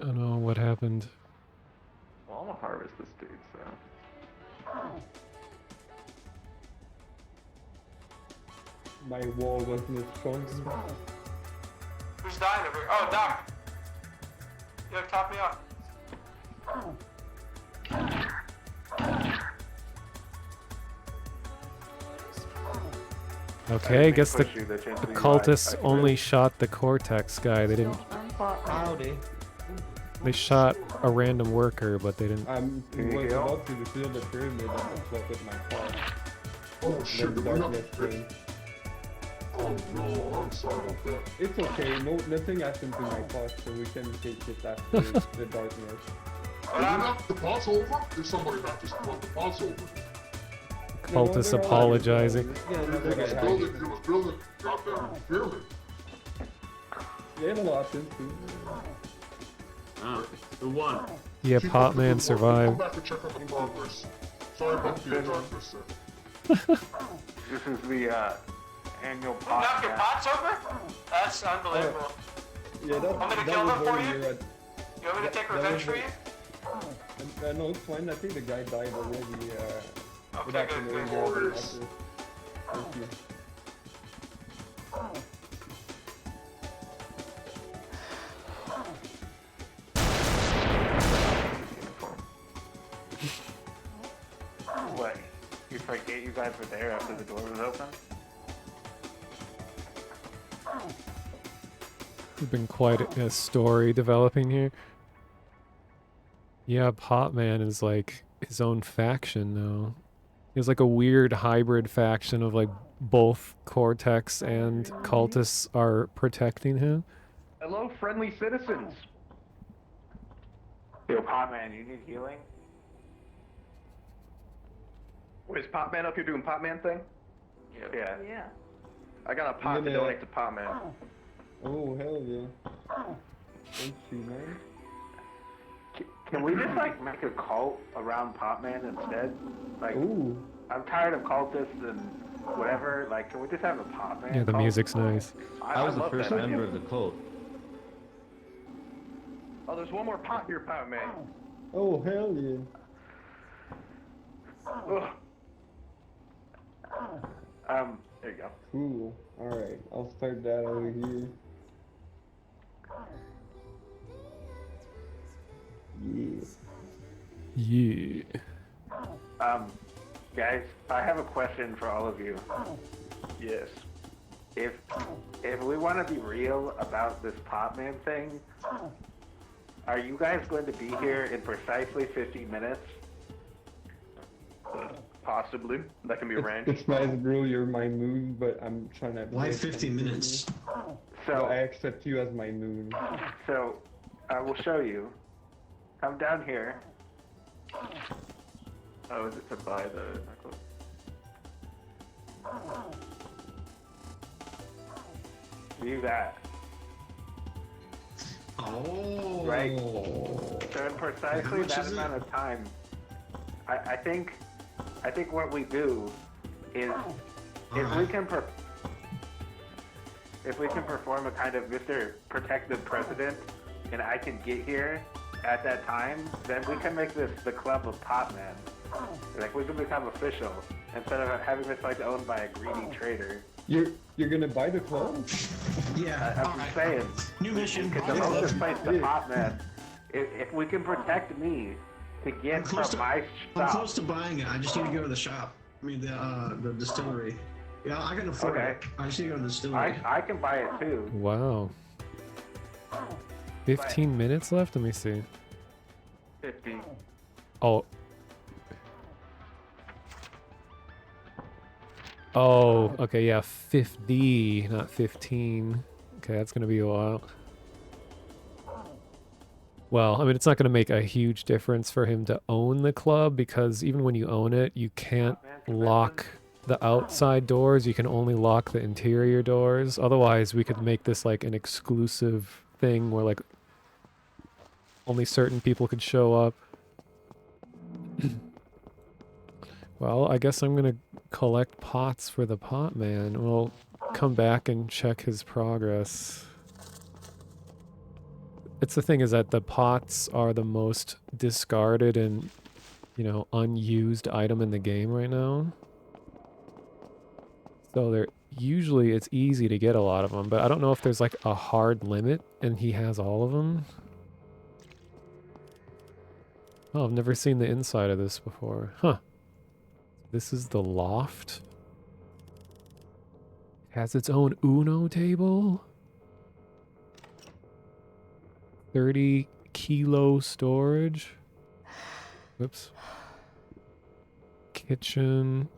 I don't know what happened. Well, I'm gonna harvest this dude, so. My wall wasn't as strong as mine. Who's dying over here? Oh, Doc! Yo, top me up. Okay, I guess the push you, the chance that you cultists lie. only shot the Cortex guy. They didn't. Howdy. They shot a random worker, but they didn't. It was about to steal the pyramid at the flip with my car. Oh shit, Then did we not darkness came. Oh no, I'm sorry about that. It's okay, nothing happened to my car, so we can take it after the darkness. Did we knock the boss over? Did somebody not just knock the boss over? Cultists apologizing. Yeah, another He was guy building, got there in the pyramid. They have a lot of too. Who won? Yeah, Potman survived. Come back and check on the progress. Sorry about the darkness there. This is the annual pot. Knock your pots over? That's unbelievable. Yeah, that, Want me to that kill was them for when you? we were at- You want me to take that revenge was for you? No, it's fine. I think the guy died already. Okay, without good, knowing good. all the answers. Thank you. What? You forget you guys were there after the door was open? There's been quite a story developing here. Yeah, Potman is like his own faction now. He's like a weird hybrid faction of like both Cortex and cultists are protecting him. Hello, friendly citizens. Yo, Potman, you need healing? Wait, is Potman up here doing Potman thing? Yeah. Yeah. I got a pot to Yeah. donate to Potman. Oh, hell yeah. Thank you, man. Can we just like make a cult around Potman instead? Like, Ooh. I'm tired of cultists and whatever. Like, can we just have a Potman? Yeah, the cult? music's nice. I was the love first that member idea. of the cult. Oh, there's one more pot here, Potman. Oh, hell yeah. Ugh. There you go. Cool. Alright, I'll start that over here. Yeah. Yeah. Guys, I have a question for all of you. Yes. If we want to be real about this Potman thing, are you guys going to be here in precisely 50 minutes? Possibly. That can be arranged. It's nice, bro, you're my moon, but I'm trying to... Why 50 minutes? So I accept you as my moon. So, I will show you. Come down here. Oh, is it to buy the necklace? Do that. Oh. Right? So in precisely much that is it? amount of time, I think what we do is if we can perform a kind of Mr. Protective President, and I can get here at that time, then we can make this the club of Potman. Like, we can become official instead of having this like owned by a greedy trader. You're gonna buy the club? Yeah. I'm just saying. New mission. Because the most place the Potman. If we can protect me to get from my I'm shop. close to buying it. I just need to go to the shop. I mean, the distillery. Yeah, I can afford Okay. it. I just need to go to the distillery. I can buy it too. Wow. 15 minutes left? Let me see. 50. Oh. Oh, okay, yeah, 50, not 15. Okay, that's gonna be a while. Well, I mean, it's not gonna make a huge difference for him to own the club, because even when you own it, you can't lock the outside doors, you can only lock the interior doors. Otherwise, we could make this like an exclusive thing where like only certain people could show up. Well, I guess I'm gonna collect pots for the pot man. We'll come back and check his progress. It's the thing is that the pots are the most discarded and, you know, unused item in the game right now. So they're usually it's easy to get a lot of them, but I don't know if there's like a hard limit and he has all of them. Oh, I've never seen the inside of this before. Huh. This is the loft. Has its own Uno table. 30 kilo storage. Whoops. Kitchen.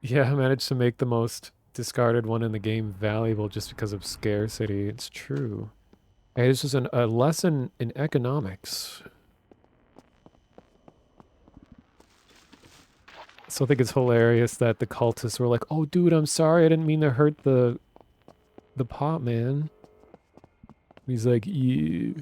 Yeah, I managed to make the most discarded one in the game valuable just because of scarcity. It's true. Hey, this is a lesson in economics. So I think it's hilarious that the cultists were like, "Oh, dude, I'm sorry. I didn't mean to hurt the pot, man." He's like, "Yeah."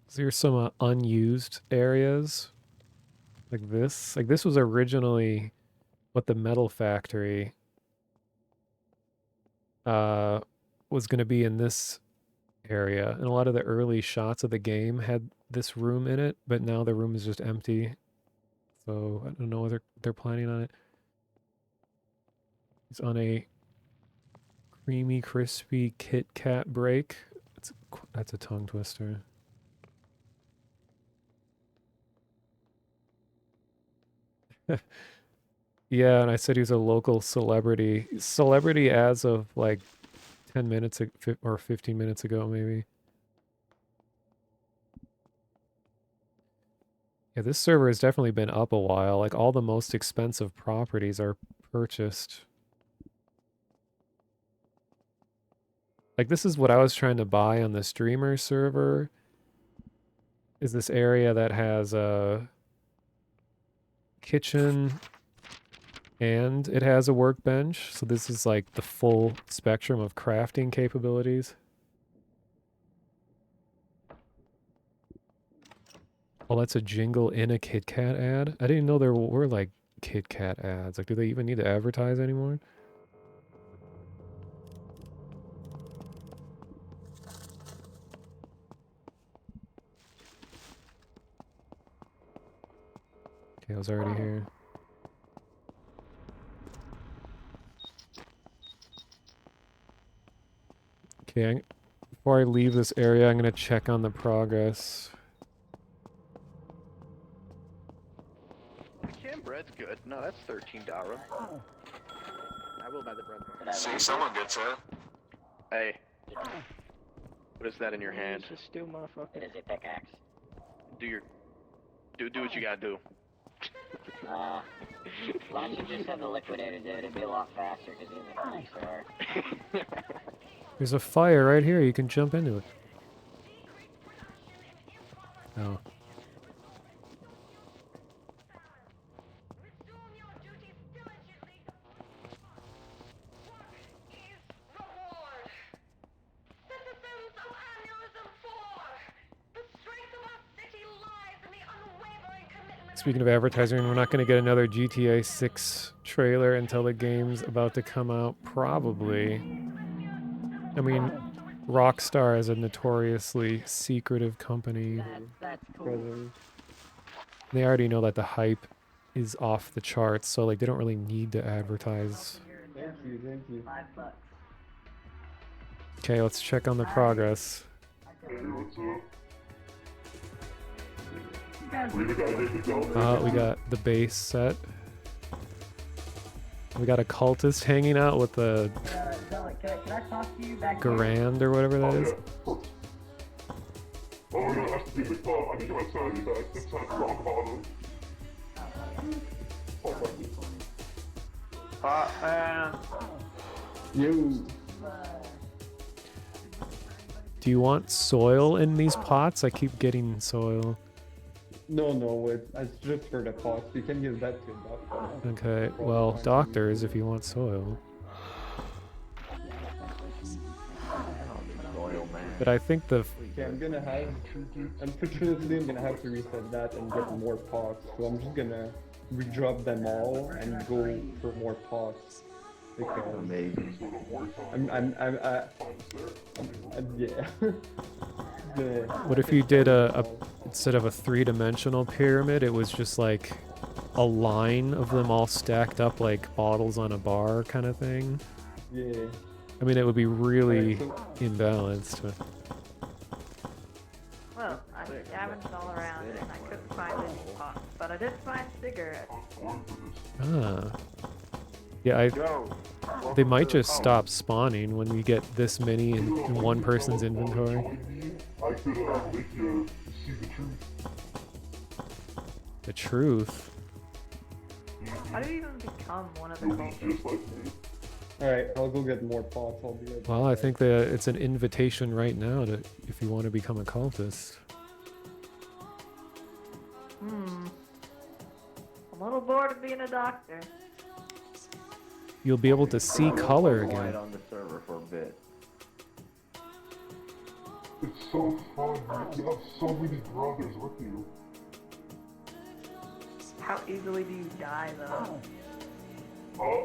So here's some unused areas. Like this. Like this was originally what the metal factory was going to be in this area. And a lot of the early shots of the game had this room in it, but now the room is just empty. So I don't know whether they're planning on it. It's on a creamy, crispy Kit Kat break. That's a tongue twister. Yeah, and I said he was a local celebrity. Celebrity as of like 10 minutes or 15 minutes ago, maybe. Yeah, this server has definitely been up a while. Like all the most expensive properties are purchased. Like this is what I was trying to buy on the streamer server. Is this area that has a kitchen and it has a workbench. So this is like the full spectrum of crafting capabilities. Oh, that's a jingle in a Kit Kat ad? I didn't know there were like Kit Kat ads. Like, do they even need to advertise anymore? Okay, I was already here. Okay, before I leave this area, I'm going to check on the progress. The canned bread's good. No, that's $13. I will buy the bread. See, someone gets it. Hey. What is that in your hand? Just steal, motherfucker. It is a pickaxe. Do what you gotta do. Why don't you just have the liquidator do it? It'd be a lot faster because he's a nice sword. There's a fire right here. You can jump into it. Oh. Speaking of advertising, we're not going to get another GTA 6 trailer until the game's about to come out, probably. I mean, Rockstar is a notoriously secretive company. That's cool. They already know that the hype is off the charts, so like they don't really need to advertise. Thank you. $5. Okay, let's check on the progress. We got the base set. We got a cultist hanging out with a Can I talk to you back Grand or whatever that is. Oh no, that's the big club. I need to tell you that it's time to rock bottom. Man. You. Do you want soil in these pots? I keep getting soil. No, it's just for the cost. You can give that to a doctor. Okay, well, doctors if you want soil. But I think the Okay, unfortunately, I'm gonna have to reset that and get more pots. So I'm just gonna redrop them all and go for more pots. Because Amazing. Yeah. what if you did a instead of a three-dimensional pyramid, it was just like a line of them all stacked up like bottles on a bar kind of thing? Yeah. I mean, it would be really imbalanced. But... Well, I scavenged all around and I couldn't find any pots, but I did find cigarettes. Ah. Yeah, they might just stop spawning when you get this many in one person's inventory. I could make you see the truth. The truth? How do you even become one of the cultists? Alright, I'll go get more pots. I'll be right back. Well, I think that it's an invitation right now to if you want to become a cultist. I'm a little bored of being a doctor. You'll be able to see color Quiet again. on the server for a bit. It's so fun. You have so many brothers with you. How easily do you die, though?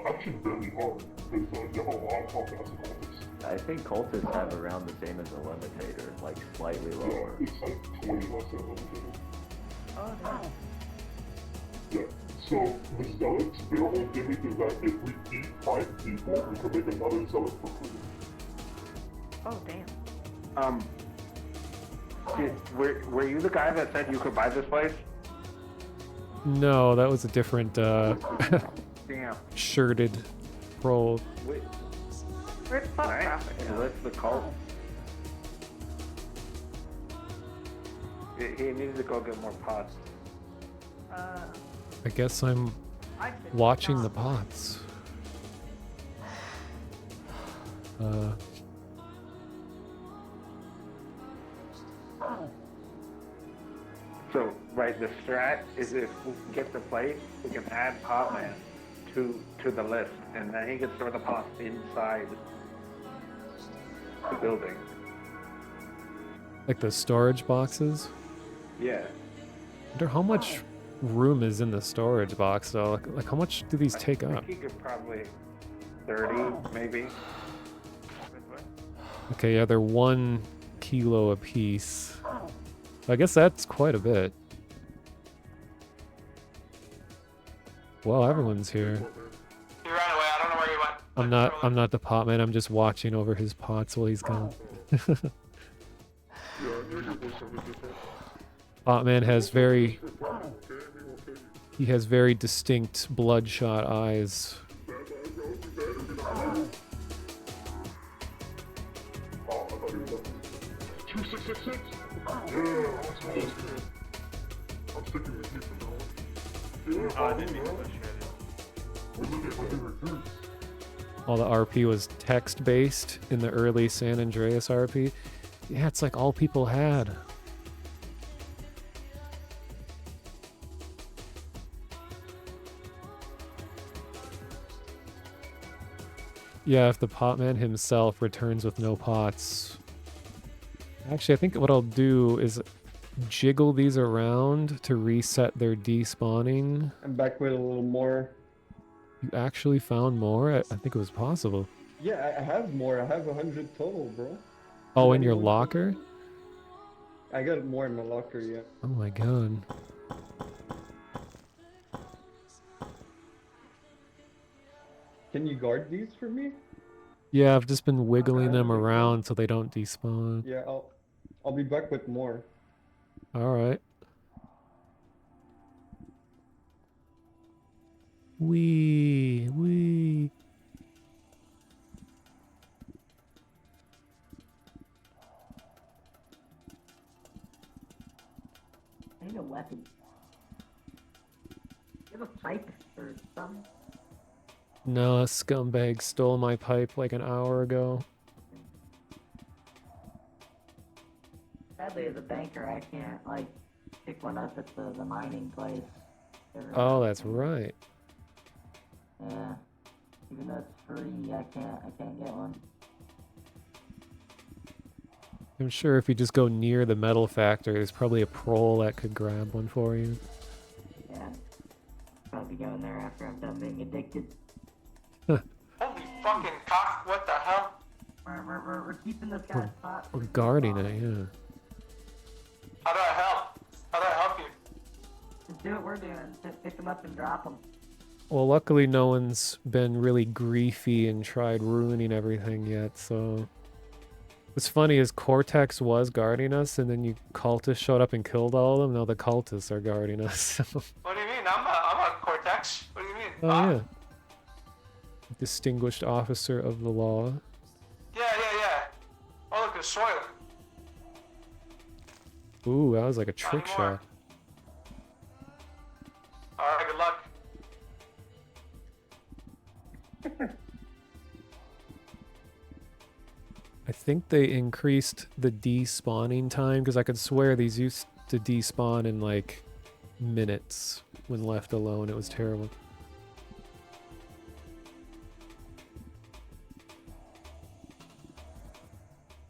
Actually very hard. Because you have a lot of health as a cultist. I think cultists have around the same as a limitator, like slightly lower. It's like 20 less than limited. Oh, no. Yeah. So the zealots, their whole gimmick is that if we eat 5 people, we can make another zealot for free. Oh, damn. Were you the guy that said you could buy this place? No, that was a different Damn. shirted troll. Wait. Where'd pot Alright, traffic go? let's the cult. He needs to go get more pots. I guess I'm watching the pots. So, right, the strat is if we can get the place, we can add Potman to the list, and then he can store the pots inside the building. Like the storage boxes? Yeah. I wonder how much room is in the storage box though. Like how much do these take up? He could probably 30, maybe. Okay, yeah, they're 1 kilo a piece. I guess that's quite a bit. Well, everyone's here. You ran away. I don't know where you went. I'm not the pot man. I'm just watching over his pots while he's gone. Potman has very distinct bloodshot eyes. I'm sticking with you for now. I didn't mean to push you. All the RP was text-based in the early San Andreas RP. Yeah, it's like all people had. Yeah, if the potman himself returns with no pots. Actually, I think what I'll do is jiggle these around to reset their despawning. I'm back with a little more. You actually found more? I think it was possible. Yeah, I have more. I have 100 total, bro. Oh, in your locker? I got more in my locker, yeah. Oh my god. Can you guard these for me? Yeah, I've just been wiggling them around so they don't despawn. Yeah, I'll be back with more. Alright. Wee. I need a weapon. You have a pipe or something? No, a scumbag stole my pipe like an hour ago. Sadly, as a banker, I can't, like, pick one up at the mining place. Oh, that's right. Yeah. Even though it's free, I can't get one. I'm sure if you just go near the metal factory, there's probably a prole that could grab one for you. Yeah. Probably going there after I'm done being addicted. Holy fucking cock, what the hell? We're keeping this guy's pot. Or guarding it, yeah. How do I help? How do I help you? Just do what we're doing. Just pick them up and drop them. Well, luckily no one's been really griefy and tried ruining everything yet, so... What's funny is Cortex was guarding us, and then you cultists showed up and killed all of them. Now the cultists are guarding us. What do you mean? I'm a Cortex. What do you mean? Oh, yeah. Distinguished officer of the law. Yeah. Oh, look, there's soil. Ooh, that was like a trick shot. Alright, good luck. I think they increased the despawning time, because I could swear these used to despawn in like minutes when left alone. It was terrible.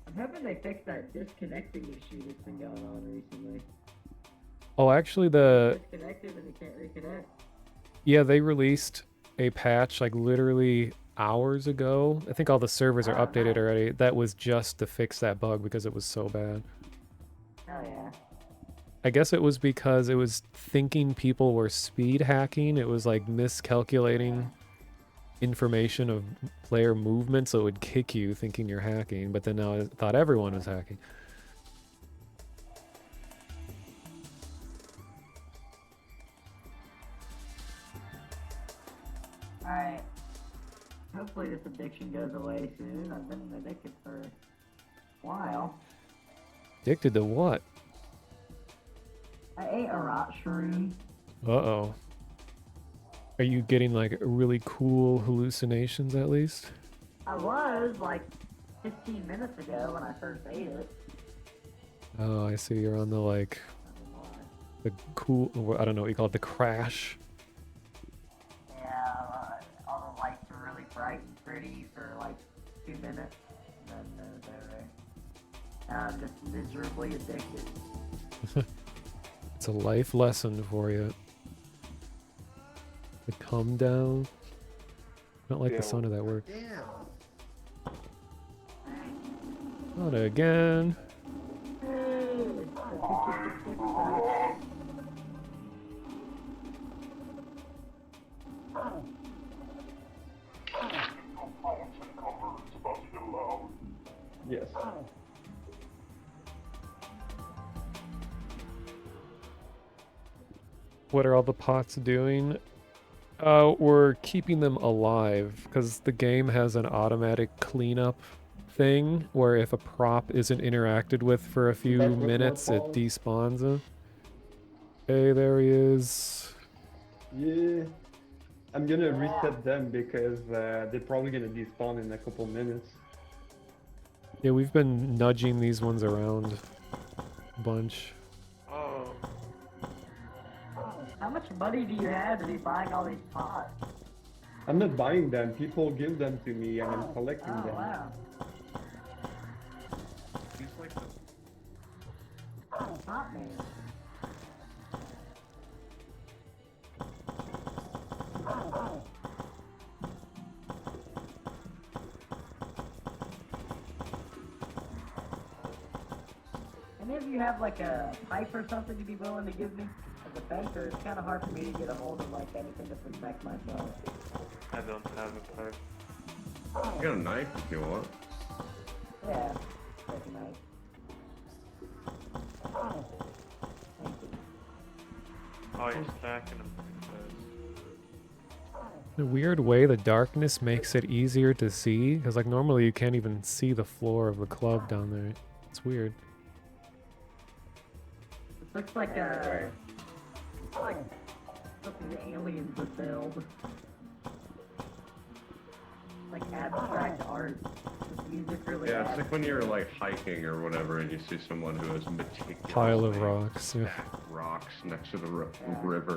I'm hoping they fix that disconnecting issue that's been going on recently. Oh, actually the... Disconnected and they can't reconnect. Yeah, they released a patch like literally hours ago. I think all the servers are updated already. That was just to fix that bug because it was so bad. Oh yeah. I guess it was because it was thinking people were speed hacking. It was like miscalculating information of player movement, so it would kick you thinking you're hacking, but then now it thought everyone was hacking. Alright. Hopefully this addiction goes away soon. I've been addicted for a while. Addicted to what? I ate a rot shroom. Uh-oh. Are you getting like really cool hallucinations at least? I was like 15 minutes ago when I first ate it. Oh, I see. You're on the like... the cool... I don't know what you call it. The crash. Yeah, all the lights were really bright and pretty for like 2 minutes. And then I'm just miserably addicted. It's a life lesson for you. The come down. Not like the sound of that word. Damn. Not again. Yes. What are all the pots doing? We're keeping them alive because the game has an automatic cleanup thing where if a prop isn't interacted with for a few That's what minutes, it more despawns him. Hey, there he is. Yeah. I'm gonna reset them because they're probably gonna despawn in a couple minutes. Yeah, we've been nudging these ones around a bunch. Oh. How much money do you have to be buying all these pots? I'm not buying them. People give them to me and I'm collecting them. Wow. Pot man. Any of you have like a pipe or something you'd be willing to give me? As a banker, it's kind of hard for me to get a hold of like anything to protect myself. I don't have a pipe. You got a knife if you want. Yeah, take a knife. Thank you. Oh, you're stacking them. In a weird way, the darkness makes it easier to see, because like normally you can't even see the floor of the club down there. It's weird. It looks like a... like something the aliens would build. Like like abstract art. Music really Yeah, it's like when you're like hiking or whatever and you see someone who has meticulous Pile of rocks. Yeah. rocks next to the river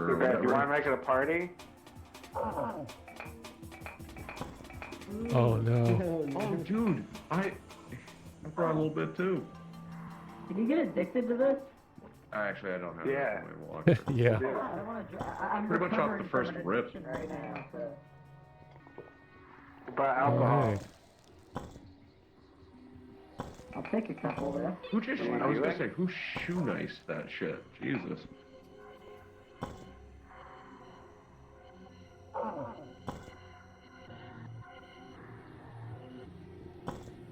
or Too bad. Do you want whatever. to make it a party? Oh no. Oh, dude, I brought a little bit too. Did you get addicted to this? Actually, I don't have Yeah. enough on my watch. Yeah. I don't want to. I'm Pretty much off recovering the first from an rip. addiction right now. So. But alcohol. Alright. I'll take a couple there. Who just? I was gonna say, who shoe niced that shit? Jesus.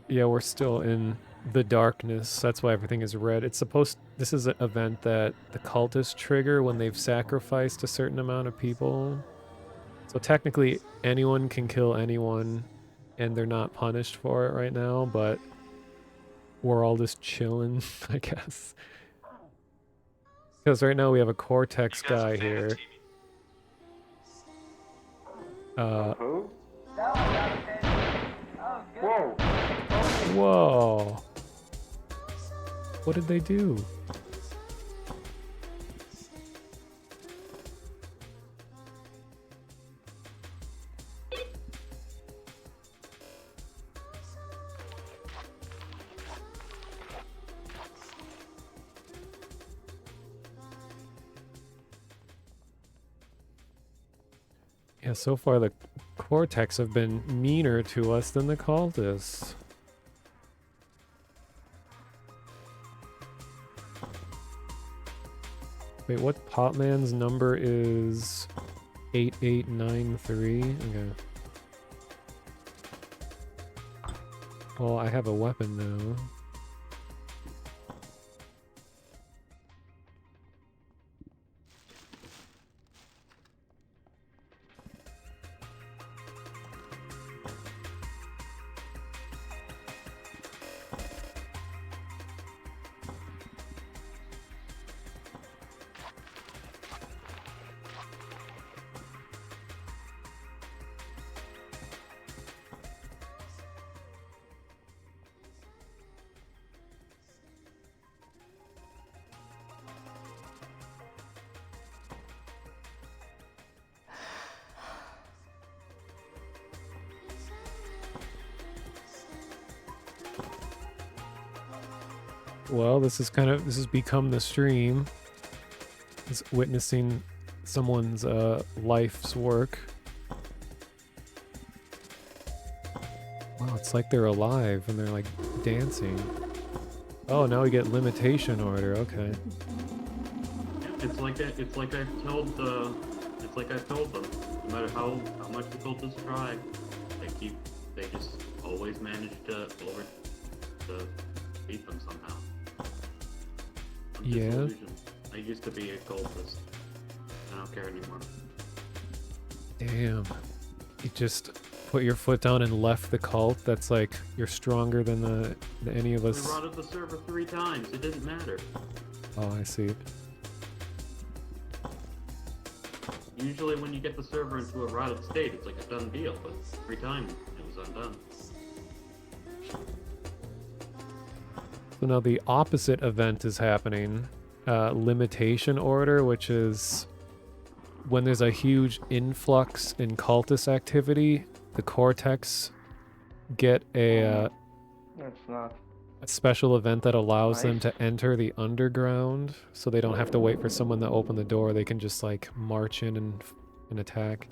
Yeah, we're still in the darkness. That's why everything is red. It's supposed. This is an event that the cultists trigger when they've sacrificed a certain amount of people. So technically, anyone can kill anyone, and they're not punished for it right now. But we're all just chilling, I guess. Because right now we have a Cortex guy here. Who? Whoa. Whoa. What did they do? Yeah, so far the Cortex have been meaner to us than the cultists. Wait, what Popman's number is 8893? Okay. Well, I have a weapon now. Well, this has become the stream. It's witnessing someone's life's work. Wow, it's like they're alive and they're like dancing. Oh, now we get limitation order. Okay. It's like I've told them. No matter how much the cultists try, they just always manage to beat them somehow. Yeah. Disillusioned. I used to be a cultist. I don't care anymore. Damn. You just put your foot down and left the cult. That's like you're stronger than any of We us. rotted the server 3 times. It didn't matter. Oh, I see. Usually when you get the server into a rotted state, it's like a done deal, but 3 times it was undone. So now the opposite event is happening. Limitation order, which is when there's a huge influx in cultist activity, the Cortex get a It's not. special event that allows them Nice. to enter the underground, so they don't have to wait for someone to open the door. They can just like march in and attack.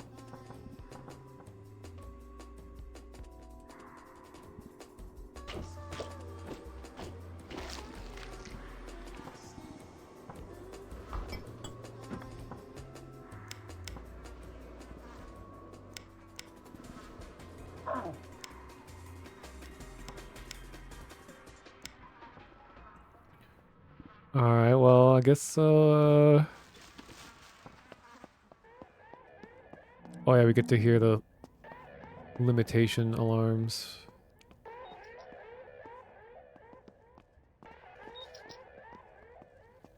Alright, well, I guess, oh yeah, we get to hear the limitation alarms.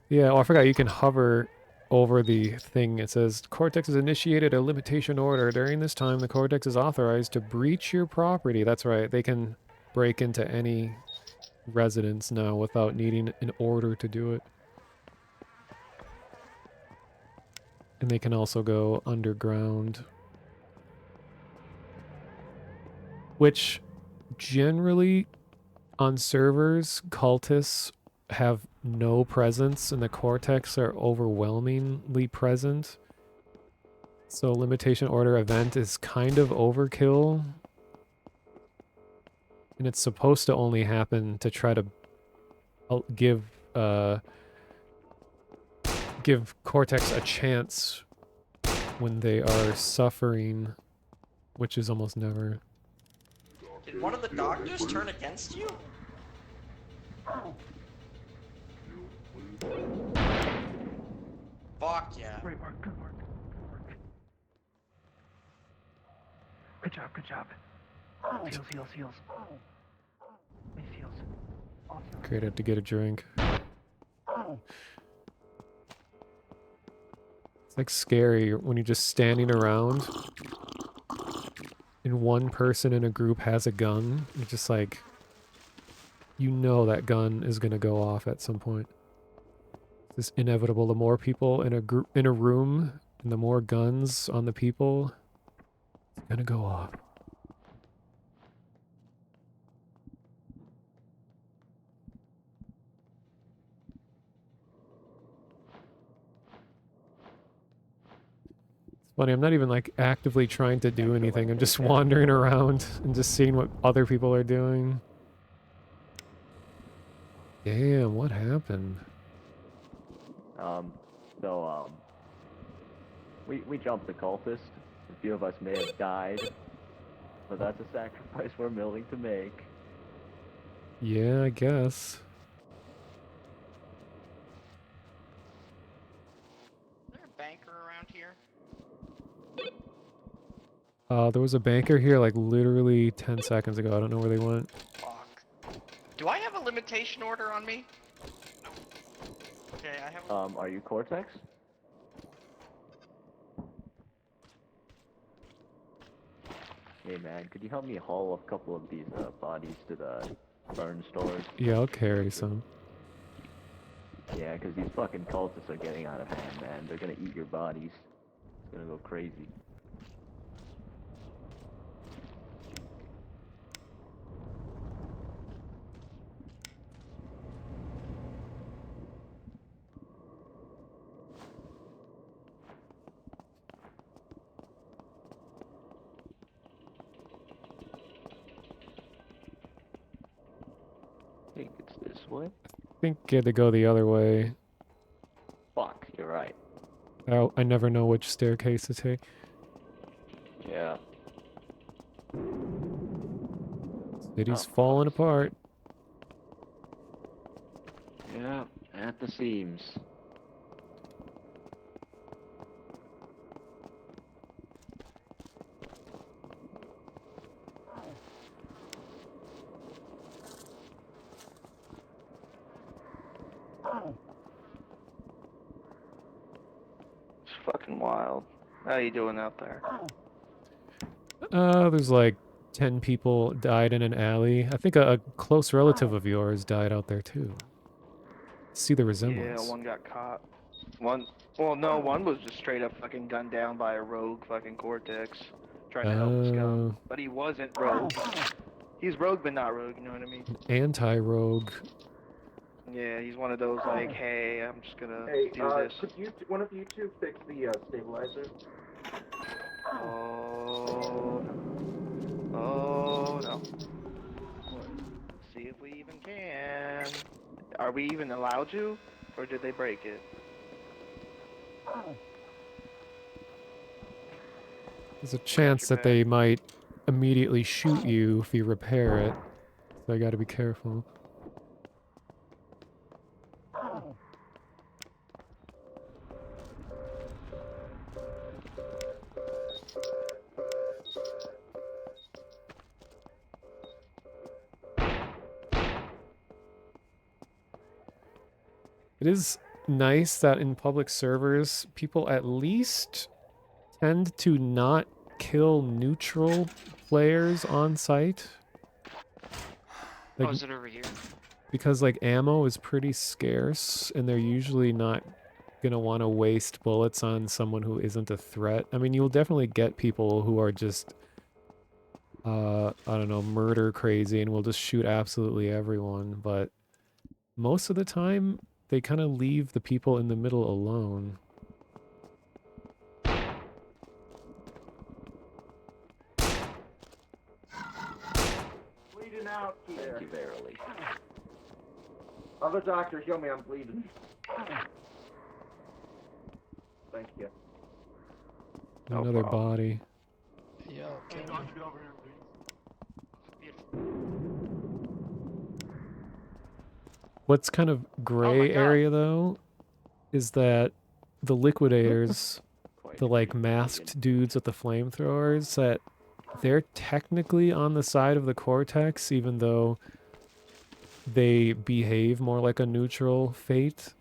Yeah, oh, I forgot you can hover over the thing, it says, Cortex has initiated a limitation order. During this time, the Cortex is authorized to breach your property. That's right. They can break into any residence now without needing an order to do it. And they can also go underground. Which, generally, on servers, cultists have no presence, and the Cortex are overwhelmingly present. So limitation order event is kind of overkill. And it's supposed to only happen to try to give Cortex a chance when they are suffering, which is almost never. Did one of the doctors turn against you? Fuck yeah. Great work, good work, good work. Good job, good job. Heals, heals, heals. Nice heals. Awesome. Great, I have to get a drink. It's like scary when you're just standing around and one person in a group has a gun. You're just like, you know that gun is gonna go off at some point. It's inevitable. The more people in a room, and the more guns on the people, it's gonna go off. It's funny, I'm not even like actively trying to do anything. I'm just wandering around and just seeing what other people are doing. Damn, what happened? We jumped the cultist. A few of us may have died, but that's a sacrifice we're willing to make. Yeah, I guess. Is there a banker around here? There was a banker here like literally 10 seconds ago. I don't know where they went. Fuck. Do I have a limitation order on me? Okay, I have. Are you Cortex? Hey man, could you help me haul a couple of these bodies to the burn stores? Yeah, I'll carry some. Yeah, because these fucking cultists are getting out of hand, man. They're gonna eat your bodies. It's gonna go crazy. I think it's this way. I think you had to go the other way. Fuck, you're right. I never know which staircase to take. Yeah. City's falling apart. Yeah, at the seams. It's fucking wild. How you doing out there? There's like 10 people died in an alley. I think a close relative of yours died out there too. See the resemblance. Yeah, one got caught. One was just straight up fucking gunned down by a rogue fucking Cortex trying to help the scum. But he wasn't rogue. He's rogue but not rogue, you know what I mean? Anti-rogue. Yeah, he's one of those like, hey, I'm just gonna do this. Could you, one of you two fix the stabilizer? Oh no. Let's see if we even can. Are we even allowed to? Or did they break it? There's a chance that they might immediately shoot you if you repair it. So I gotta be careful. It is nice that in public servers, people at least tend to not kill neutral players on site. Like, Oh, is it over here? because like ammo is pretty scarce, and they're usually not gonna want to waste bullets on someone who isn't a threat. I mean, you'll definitely get people who are just, I don't know, murder crazy and will just shoot absolutely everyone, but most of the time, they kind of leave the people in the middle alone. Bleeding out here. Thank you verily. Other doctor, heal me, I'm bleeding. Thank you. No Another problem. body. Yeah, okay. What's kind of gray area though is that the liquidators, the like masked dudes with the flamethrowers, that they're technically on the side of the Cortex, even though they behave more like a neutral fate.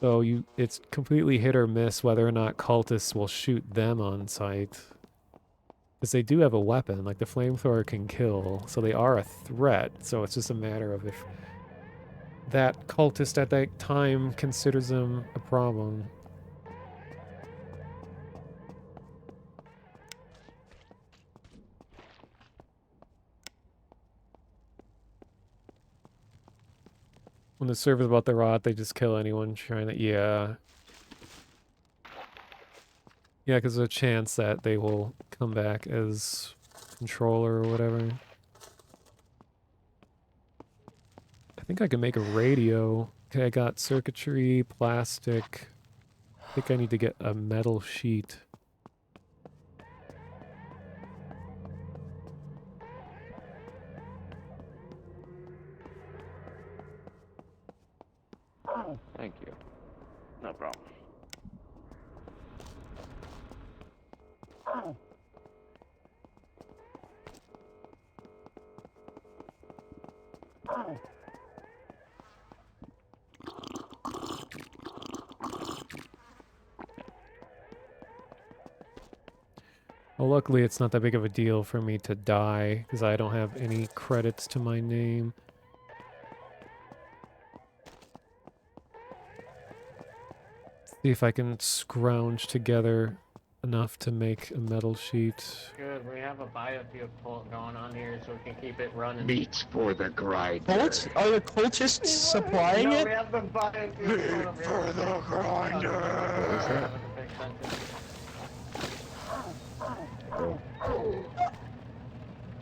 So it's completely hit or miss whether or not cultists will shoot them on sight. Because they do have a weapon, like the flamethrower can kill, so they are a threat. So it's just a matter of if that cultist at that time considers them a problem. When the server's about to rot, they just kill anyone trying to... Yeah. Yeah, because there's a chance that they will come back as controller or whatever. I think I can make a radio. Okay, I got circuitry, plastic. I think I need to get a metal sheet. Thank you. No problem. Well, luckily it's not that big of a deal for me to die, because I don't have any credits to my name. See if I can scrounge together enough to make a metal sheet. Good, we have a biofuel plant going on here so we can keep it running. Meat for the grinder. Cults? Are the cultists supplying No, it? we have the biofuel plant for the grinder.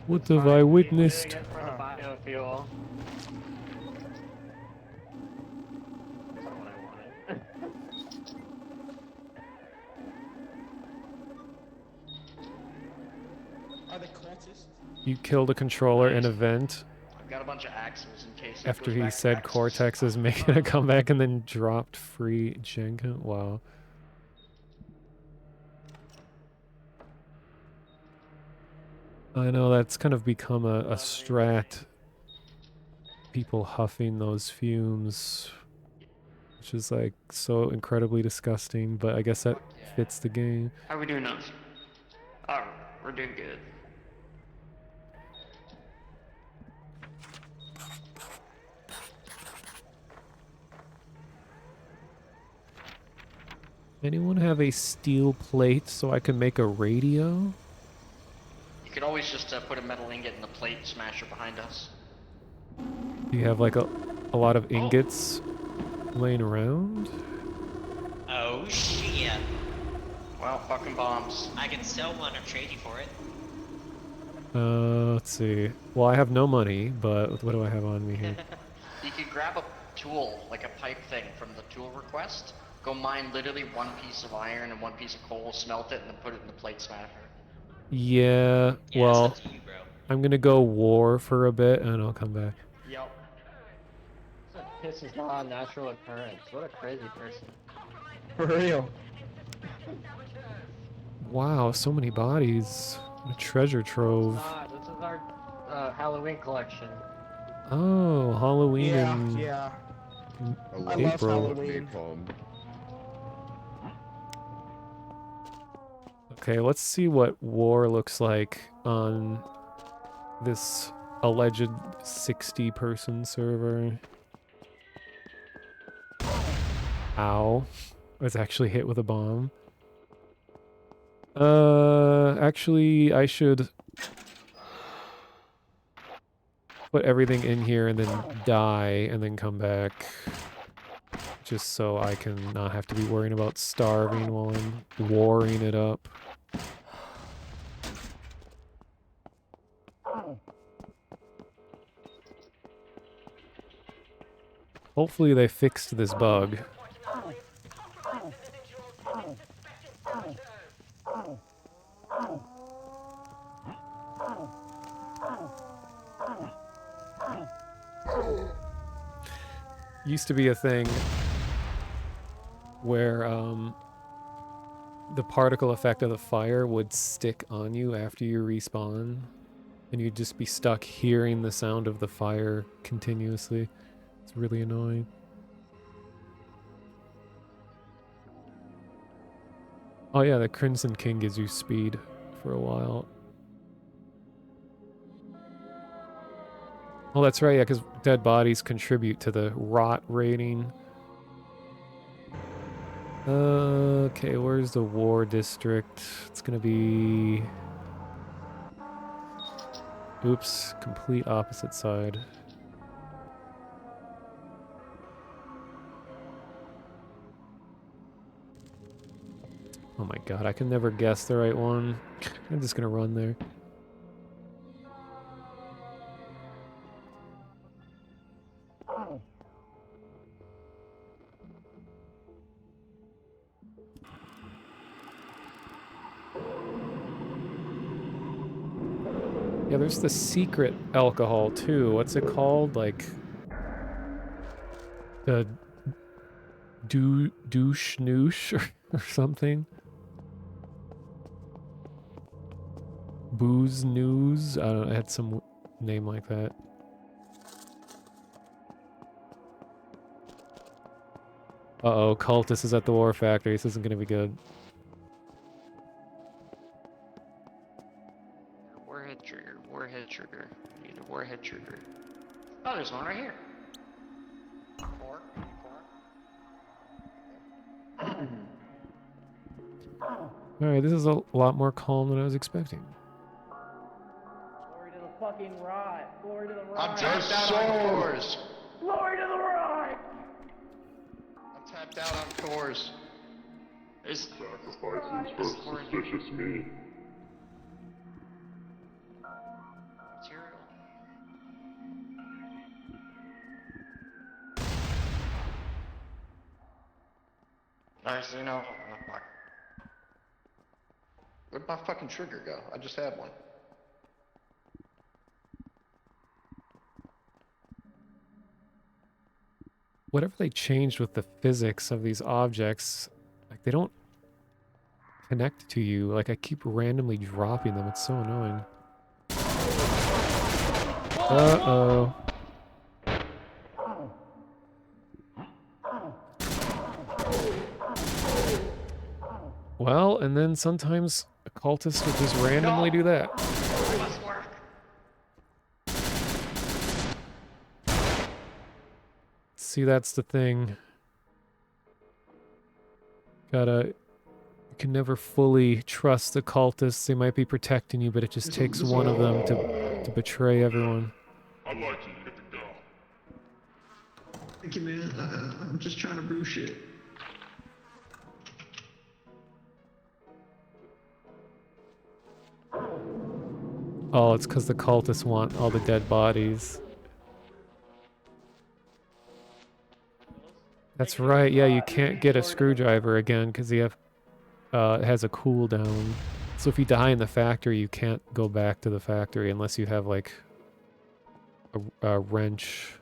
What have I witnessed? For the biofuel. That's not what I wanted. Are the cultists? You killed a controller in a vent I've got a bunch of axes in case. it after goes he back to said axes. Cortex is making a comeback and then dropped free Jenga. Wow. I know that's kind of become a strat. People huffing those fumes, which is like so incredibly disgusting, but I guess that fits the game. How are we doing, us? Oh, we're doing good. Anyone have a steel plate so I can make a radio? You could always just put a metal ingot in the plate smasher behind us. Do you have like a lot of ingots laying around? Oh shit. Well, fucking bombs. I can sell one or trade you for it. Let's see. Well, I have no money, but what do I have on me here? You could grab a tool, like a pipe thing from the tool request, go mine literally one piece of iron and one piece of coal, smelt it, and then put it in the plate smasher. Yeah, well, I'm gonna go war for a bit and I'll come back. Yep. This is not a natural occurrence. What a crazy person. For real. Wow, so many bodies. A treasure trove. This is our Halloween collection. Oh, Halloween Yeah, and yeah. I love April. napalm. Okay, let's see what war looks like on this alleged 60-person server. Ow. I was actually hit with a bomb. Actually, I should put everything in here and then die and then come back. Just so I can not have to be worrying about starving while I'm warring it up. Hopefully they fixed this bug. Used to be a thing where the particle effect of the fire would stick on you after you respawn, and you'd just be stuck hearing the sound of the fire continuously. It's really annoying. Oh yeah, the Crimson King gives you speed for a while. Oh, that's right, yeah, because dead bodies contribute to the rot rating. Okay, where's the war district? It's gonna be... Oops, complete opposite side. Oh my god, I can never guess the right one. I'm just gonna run there. Yeah, there's the secret alcohol too. What's it called? Like the douche noosh or something? Booze news? I don't know, it had some name like that. Uh-oh, Cultist is at the war factory. This isn't gonna be good. Warhead trigger, warhead trigger. I need a warhead trigger. Oh, there's one right here. Four. Alright, this is a lot more calm than I was expecting. Glory to the fucking rot. Glory to the rot. I'm tapped out on cores. Glory to the rot. I'm tapped out on cores. There's Sacrifices for suspicious me. material. Nice, you know. Oh, fuck. Where'd my fucking trigger go? I just had one. Whatever they changed with the physics of these objects, like they don't connect to you. Like I keep randomly dropping them. It's so annoying. Uh-oh. Well, and then sometimes a cultist will just randomly do that. See, that's the thing. You can never fully trust the cultists. They might be protecting you, but it just takes one of them to betray everyone. I like you, you get the gun. Thank you, man. I'm just trying to brew shit. Oh, it's because the cultists want all the dead bodies. That's right, yeah, you can't get a screwdriver again because it has a cooldown. So if you die in the factory, you can't go back to the factory unless you have like a wrench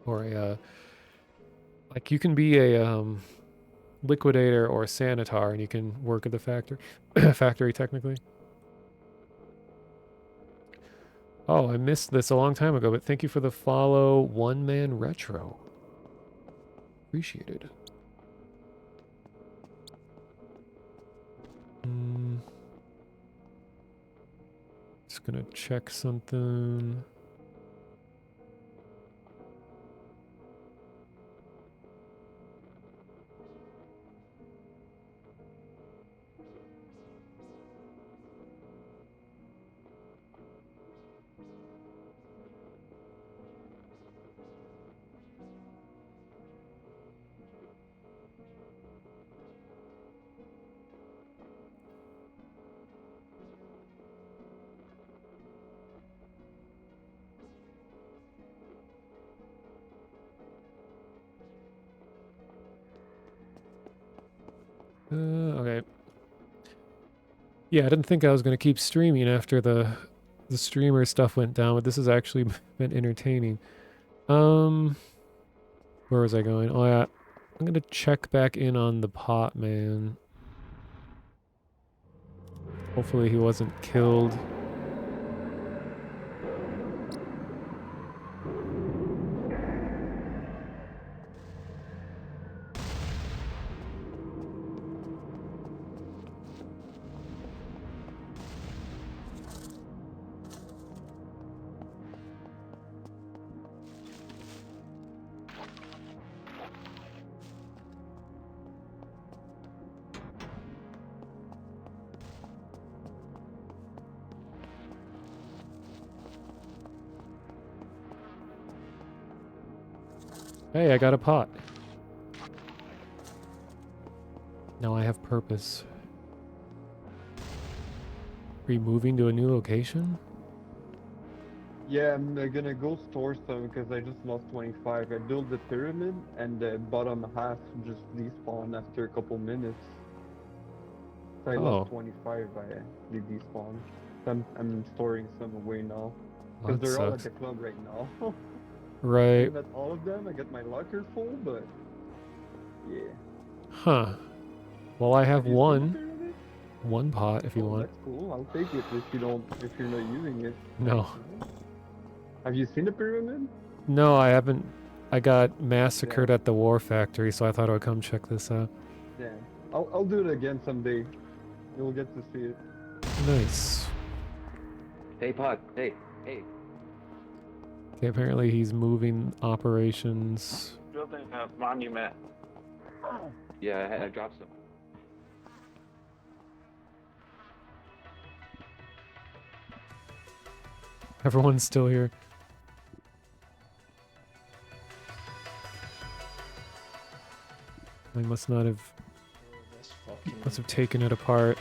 or a like you can be a liquidator or a sanitar and you can work at the factory technically. Oh, I missed this a long time ago, but thank you for the follow, One Man Retro. Appreciated. Just gonna check something. Okay. Yeah, I didn't think I was gonna keep streaming after the streamer stuff went down, but this has actually been entertaining. Where was I going? Oh yeah, I'm gonna check back in on the pot man. Hopefully he wasn't killed. Hey, I got a pot. Now I have purpose. Are you moving to a new location? Yeah, I'm gonna go store some because I just lost 25. I built the pyramid and the bottom half just despawned after a couple minutes. So I lost 25 by the despawn. So I'm storing some away now. Because That they're all at sucks. the club right now. Right. Not all of them, I got my locker full, but yeah. Huh. Well, I have you seen the one. pyramid? One pot if you Oh, want. that's cool. I'll take it if you're not using it. No. Have you seen the pyramid? No, I haven't. I got massacred at the war factory, so I thought I would come check this out. Yeah. I'll do it again someday. You'll get to see it. Nice. Hey, Puck. Hey. Okay, apparently he's moving operations. Building a monument. Yeah, I dropped some. Everyone's still here. I must not have. Must have taken it apart.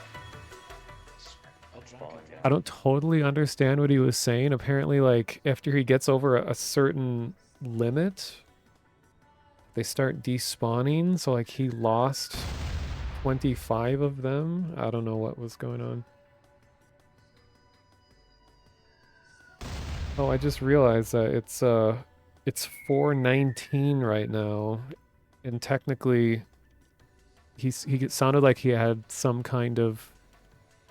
I don't totally understand what he was saying. Apparently, like, after he gets over a certain limit, they start despawning. So, like, he lost 25 of them. I don't know what was going on. Oh, I just realized that it's 419 right now, and technically, he sounded like he had some kind of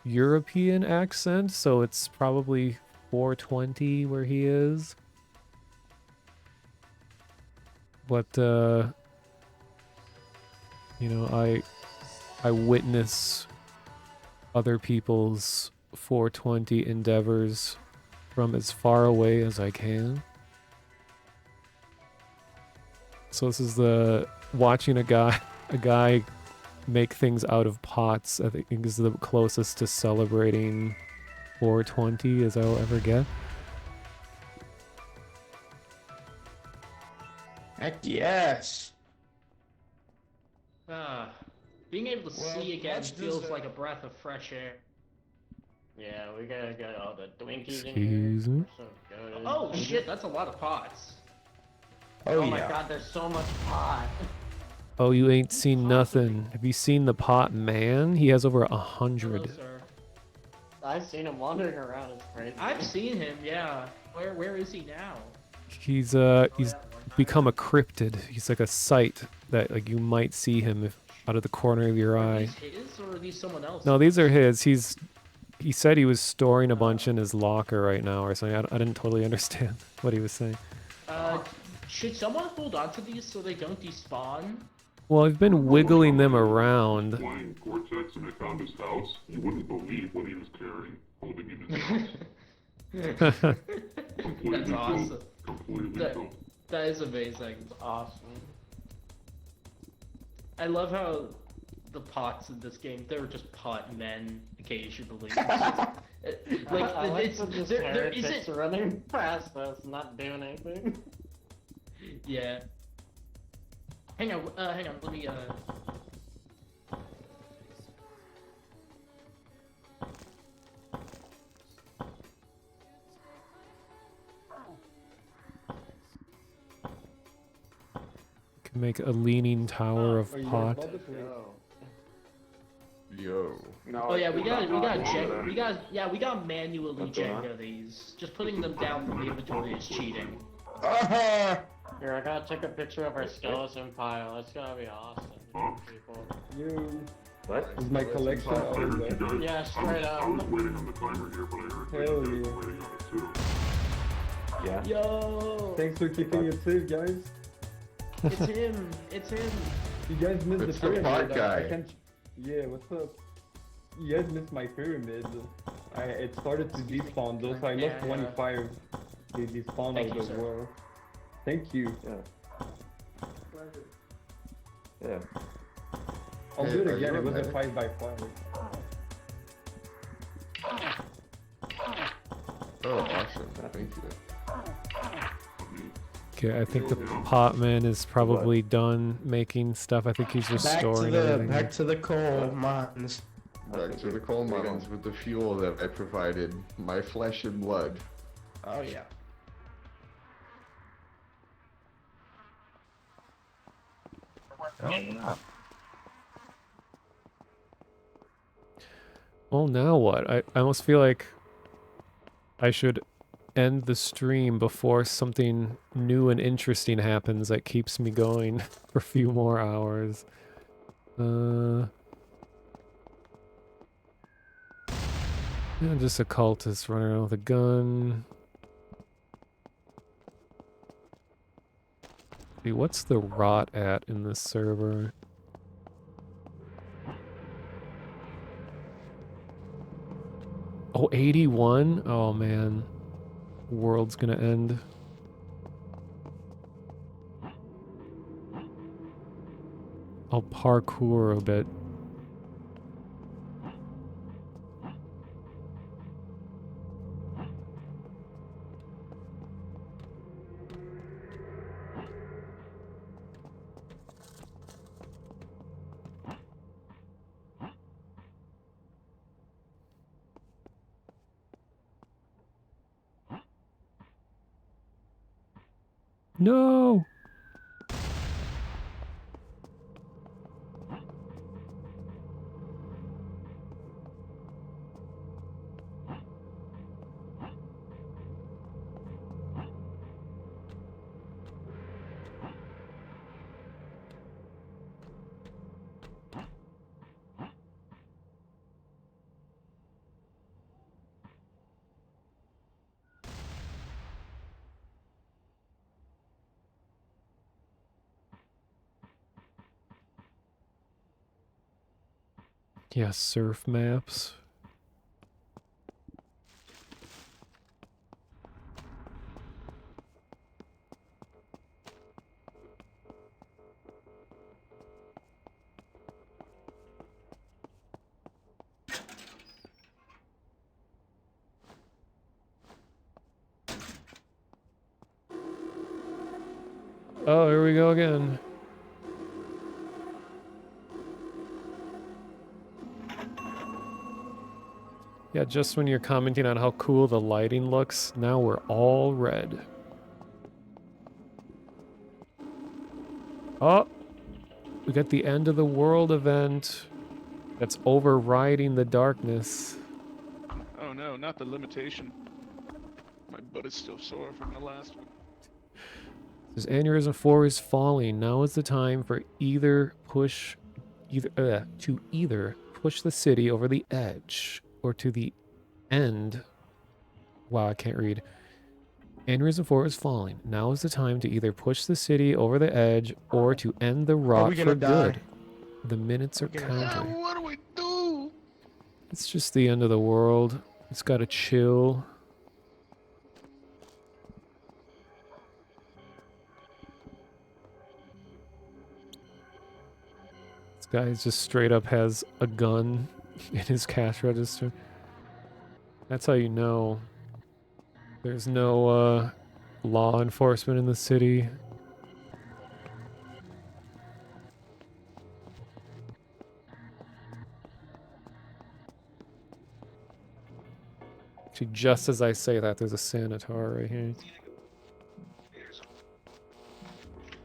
European accent, so it's probably 420 where he is. But you know, I witness other people's 420 endeavors from as far away as I can. So this is the watching a guy make things out of pots. I think is the closest to celebrating 420 as I'll ever get. Heck yes. Being able to Well, see again much feels deserved. like a breath of fresh air. Yeah, we gotta get all the Twinkies Excuse in me? here. We're so good. Oh shit, that's a lot of pots. Oh, my yeah. god, there's so much pot. Oh, you ain't seen nothing. Have you seen the pot man? He has over 100. Hello, sir. I've seen him wandering around. It's crazy. I've seen him. Yeah. Where is he now? He's become a cryptid. He's like a sight that like you might see him if out of the corner of your eye. These his or are these someone else? No, these are his. He said he was storing a bunch in his locker right now or something. I didn't totally understand what he was saying. Should someone hold on to these so they don't despawn? Well, I've been wiggling them around. Flying Cortex and I found his house. You wouldn't believe what he was carrying, holding in his house. Completely That's awesome. filled. Completely filled. That is amazing. It's awesome. I love how the pots in this game, they're just pot men occasionally. I like it's, the just there heretics isn't... running past us, not doing anything. Yeah. Hang on, let me, Can make a leaning tower of pot. Yo. No, oh yeah, we we're not gotta manually Jenga these. Just putting them down from the inventory is cheating. Here, I gotta take a picture of our skeleton pile. That's gotta be awesome. People. What? Is my collection on there? Yeah, straight up. I was waiting on the timer here, but I heard Hell you guys yeah. were waiting on it too. Yeah. Yo! Thanks for keeping it safe, guys. It's him! It's him! You guys missed It's the the pyramid. pot guy. I can't... Yeah, what's up? You guys missed my pyramid. It started to despawn though, so I lost 25. They despawned Thank out you, as sir. well. Thank you. Yeah. I'll Hey, do it are again. you It was a okay? 5x5. Oh, awesome. Thank you. Okay, I think the pot man is probably done making stuff. I think he's just storing everything. Back to the coal mines. Back to the coal mines with the fuel that I provided. My flesh and blood. Oh yeah. Well, now what? I almost feel like I should end the stream before something new and interesting happens that keeps me going for a few more hours. Yeah, just a cultist running around with a gun. See, what's the rot at in this server? Oh, 81? Oh man. World's gonna end. I'll parkour a bit. No! Yeah, surf maps. Oh, here we go again. Yeah, just when you're commenting on how cool the lighting looks, now we're all red. Oh! We got the end of the world event that's overriding the darkness. Oh no, not the limitation. My butt is still sore from the last one. Says ANEURISM IV is falling. Now is the time for to either push the city over the edge or to end. Wow, I can't read. ANEURISM IV is falling. Now is the time to either push the city over the edge or to end the rot we for gonna die? good. The minutes are counting. What do we do? It's just the end of the world. It's gotta chill. This guy just straight up has a gun in his cash register. That's how you know there's no law enforcement in the city. Actually, just as I say that, there's a sanitar right here.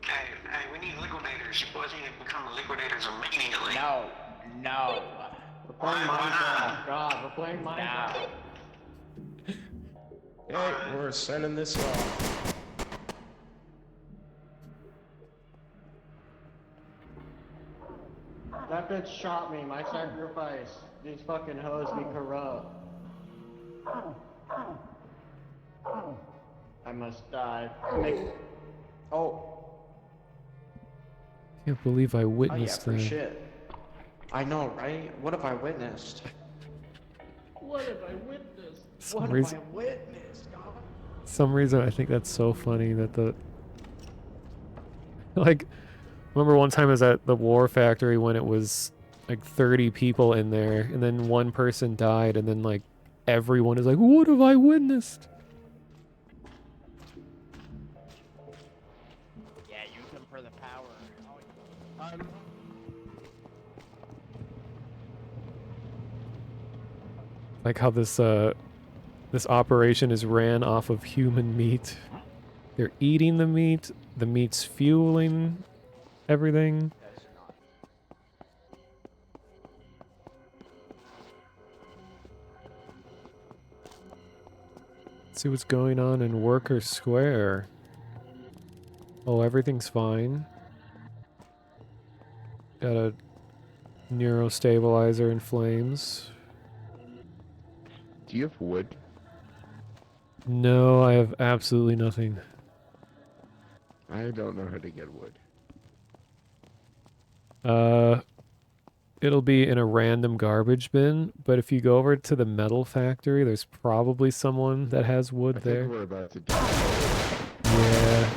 Hey, we need liquidators. You boys need to become liquidators immediately. No, no. We're playing Minecraft. God, we're playing Minecraft. Hey, we're sending this off. That bitch shot me. My sacrifice. These fucking hoes be corrupt. I must die. Oh. Can't believe I Oh yeah, witnessed for that. shit. I know, right? What have I witnessed? What have I witnessed? Some What reason- have I witnessed, God? Some reason I think that's so funny that the like remember one time I was at the war factory when it was like 30 people in there and then one person died and then like everyone is like, what have I witnessed? Yeah, use them for the power. Like how this this operation is ran off of human meat. They're eating the meat's fueling everything. Let's see what's going on in Worker Square. Oh, everything's fine. Got a neurostabilizer in flames. Do you have wood? No, I have absolutely nothing. I don't know how to get wood. It'll be in a random garbage bin, but if you go over to the metal factory, there's probably someone that has wood I there. think we're about to die. Yeah.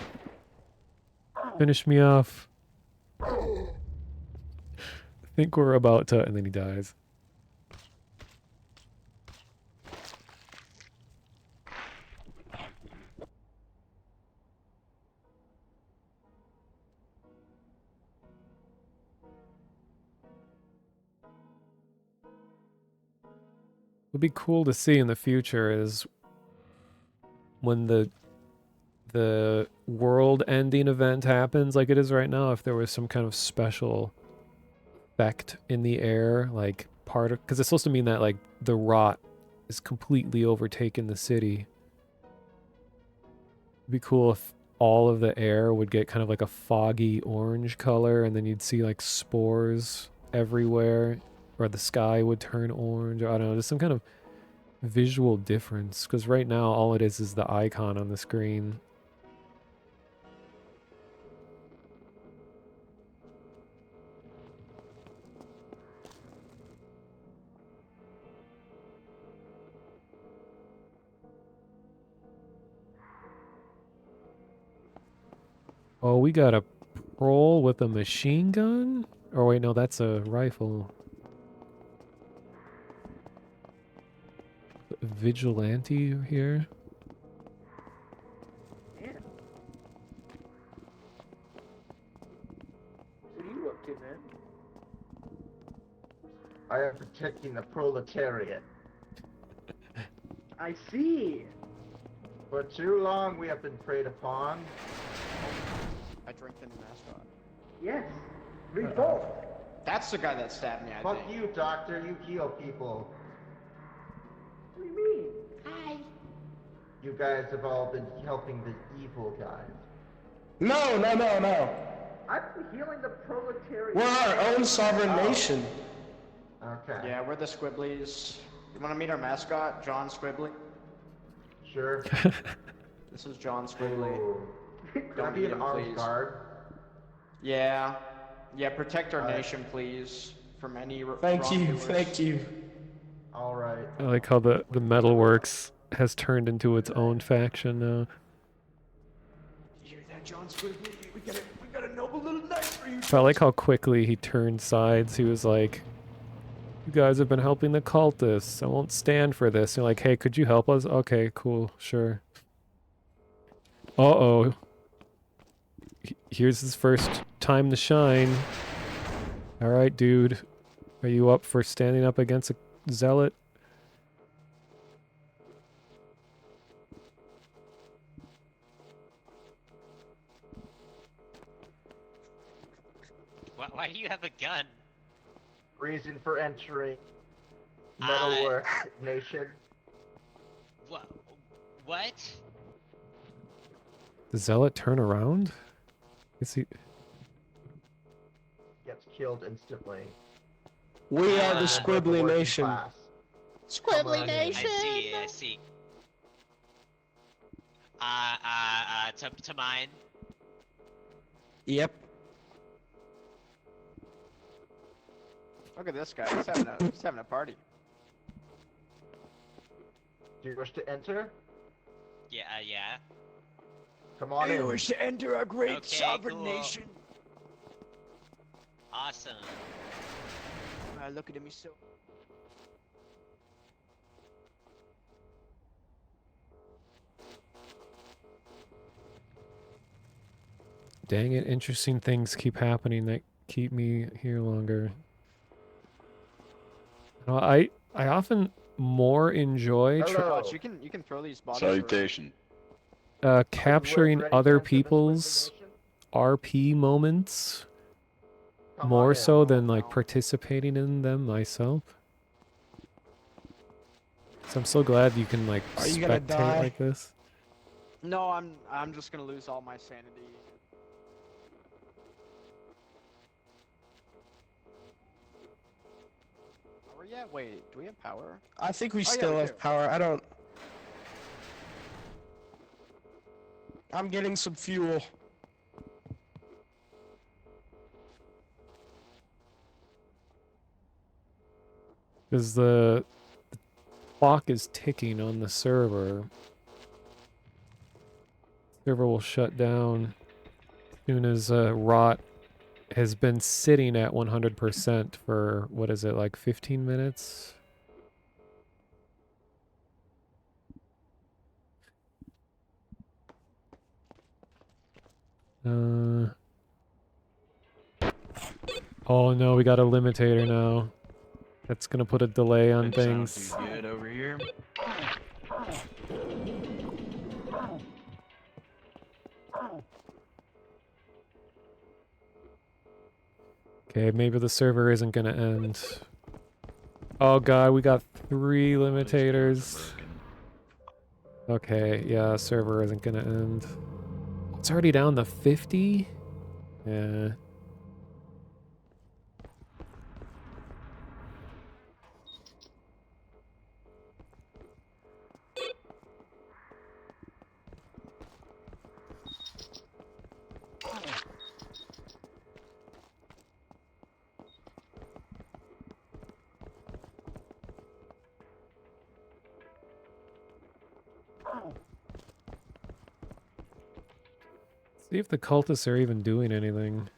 Finish me off. I think we're about to, and then he dies. Would be cool to see in the future is when the world-ending event happens like it is right now, if there was some kind of special effect in the air, like part of, because it's supposed to mean that like the rot is completely overtaken the city. It'd be cool if all of the air would get kind of like a foggy orange color, and then you'd see like spores everywhere, or the sky would turn orange, or I don't know, just some kind of visual difference, because right now all it is the icon on the screen. Oh, we got a prole with a machine gun? Oh wait, no, that's a rifle. Vigilante here. What are you up to, man? I am protecting the proletariat. I see. For too long we have been preyed upon. I drink the new mascot. Yes. Revolt. That's the guy that stabbed me, I Fuck think. you, doctor. You heal people. What do you mean? Hi. You guys have all been helping the evil guys. No, no, no, no. I'm healing the proletariat. We're our own sovereign nation. Okay. Yeah, we're the Squibblies. You want to meet our mascot, John Squibbly? Sure. This is John Squibbly. Can I Don't be meet an him, armed please. guard? Yeah. Yeah, protect our Alright. nation, please, from any Thank you, wrongdoers. thank you. Alright. I like how the Metalworks has turned into its own faction now. You hear that, John Squibbly? We got a noble little knight for you. I like how quickly he turned sides. He was like, "You guys have been helping the cultists. I won't stand for this." You're like, "Hey, could you help us?" "Okay, cool, sure." Uh-oh. Here's his first time to shine. Alright, dude. Are you up for standing up against a zealot? Why do you have a gun? Reason for entry. Metalwork Nation. What? The zealot turn around? Is he... Gets killed instantly. We are the Squibbly Nation. Squibbly Nation! I see. To mine. Yep. Look at this guy. He's having a party. Do you wish to enter? Yeah. Come on Do you in. wish to enter our great Okay, sovereign cool. nation? Awesome. Look at him, he's so... Dang it, interesting things keep happening that keep me here longer. I often more enjoy Watch, you can throw these bodies Salutation. capturing other people's RP moments more so than like participating in them myself. So I'm so glad you can like Are you gonna spectate die? like this. No, I'm just gonna lose all my sanity. Are we at? Wait, do we have power? I think we Oh, yeah, still we have do. power. I don't... I'm getting some fuel. Because the clock is ticking on the server. Server will shut down as soon as rot has been sitting at 100% for, what is it, like 15 minutes? Oh no, we got a limitator now. That's gonna put a delay on Doesn't things. sound too good over here. Okay, maybe the server isn't gonna end. Oh god, we got 3 limitators. Okay, yeah, server isn't gonna end. It's already down to 50? Yeah. See if the cultists are even doing anything.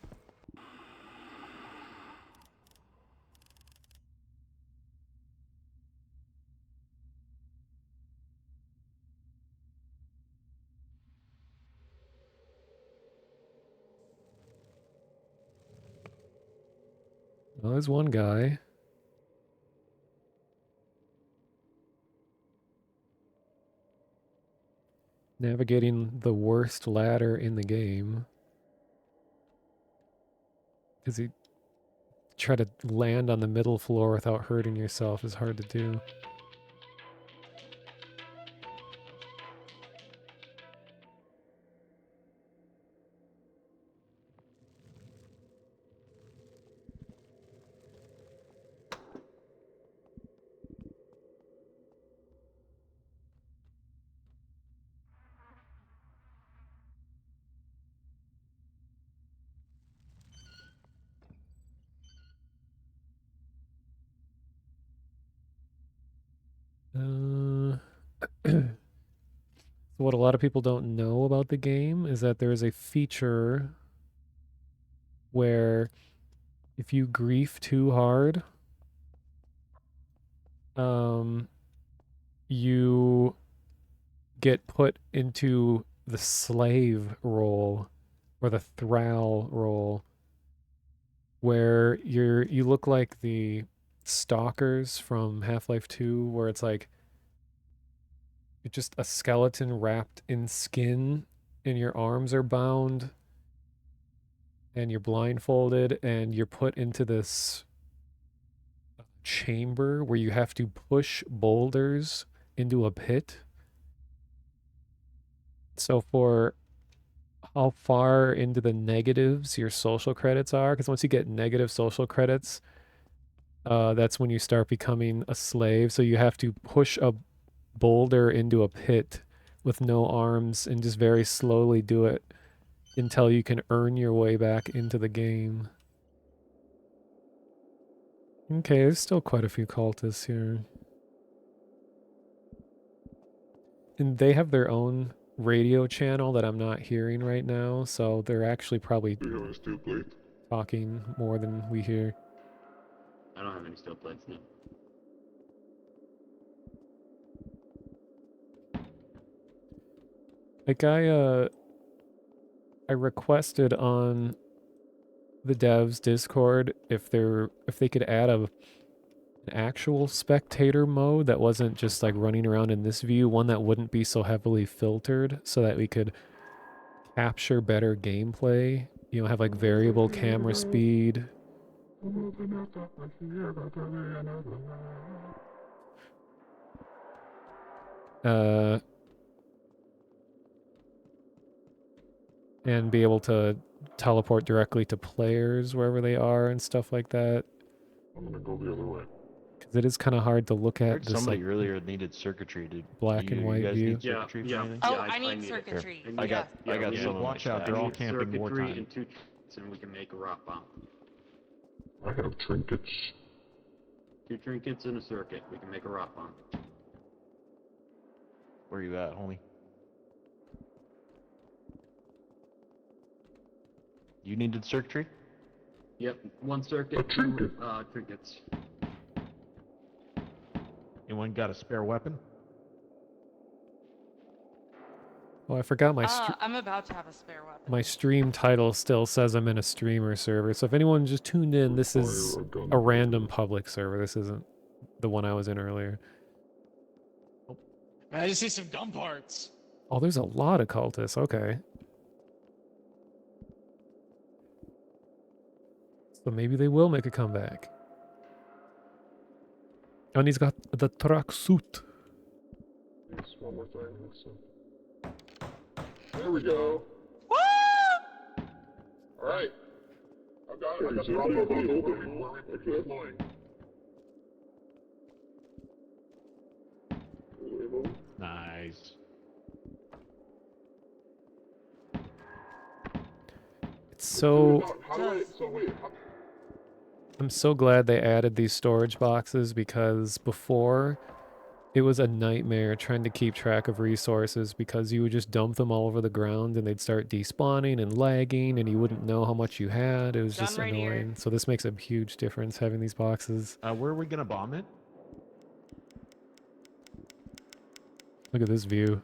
Well, there's one guy. Navigating the worst ladder in the game. Because he try to land on the middle floor without hurting yourself is hard to do. So what a lot of people don't know about the game is that there is a feature where if you grief too hard, you get put into the slave role or the thrall role, where you look like the stalkers from Half-Life 2, where it's like you're just a skeleton wrapped in skin and your arms are bound and you're blindfolded and you're put into this chamber where you have to push boulders into a pit. So for how far into the negatives your social credits are, because once you get negative social credits, that's when you start becoming a slave. So you have to push a boulder into a pit with no arms and just very slowly do it until you can earn your way back into the game. Okay, there's still quite a few cultists here. And they have their own radio channel that I'm not hearing right now, so they're actually probably talking more than we hear. I don't have any steel plates now. Like I requested on the devs Discord if they could add an actual spectator mode that wasn't just like running around in this view, one that wouldn't be so heavily filtered so that we could capture better gameplay, you know, have like variable camera speed. And be able to teleport directly to players wherever they are and stuff like that. I'm gonna go the other way. Because it is kind of hard to look I at heard this somebody like earlier needed circuitry. black and white you guys view. need circuitry for anything? I need circuitry. Here, I got some of my Watch out, stash. they're all camping wartime. And 2 trinkets, and we can make a rock bomb. I have trinkets. 2 trinkets and a circuit. We can make a rock bomb. Where you at, homie? You needed circuitry? Yep, 1 circuit, 2 trinkets. Anyone got a spare weapon? Oh, I forgot I'm about to have a spare weapon. my stream title still says I'm in a streamer server. So if anyone just tuned in, this is a random public server. This isn't the one I was in earlier. I just see some gun parts. Oh, there's a lot of cultists. Okay. So maybe they will make a comeback. Oh, and he's got the truck suit. Yes, one more time. There we go. Alright. I got it. I got the audio open. Okay, fine. Nice. It's so... So wait, I'm so glad they added these storage boxes because before it was a nightmare trying to keep track of resources because you would just dump them all over the ground and they'd start despawning and lagging and you wouldn't know how much you had. It was just right annoying. here. So this makes a huge difference having these boxes. Where are we gonna bomb it? Look at this view.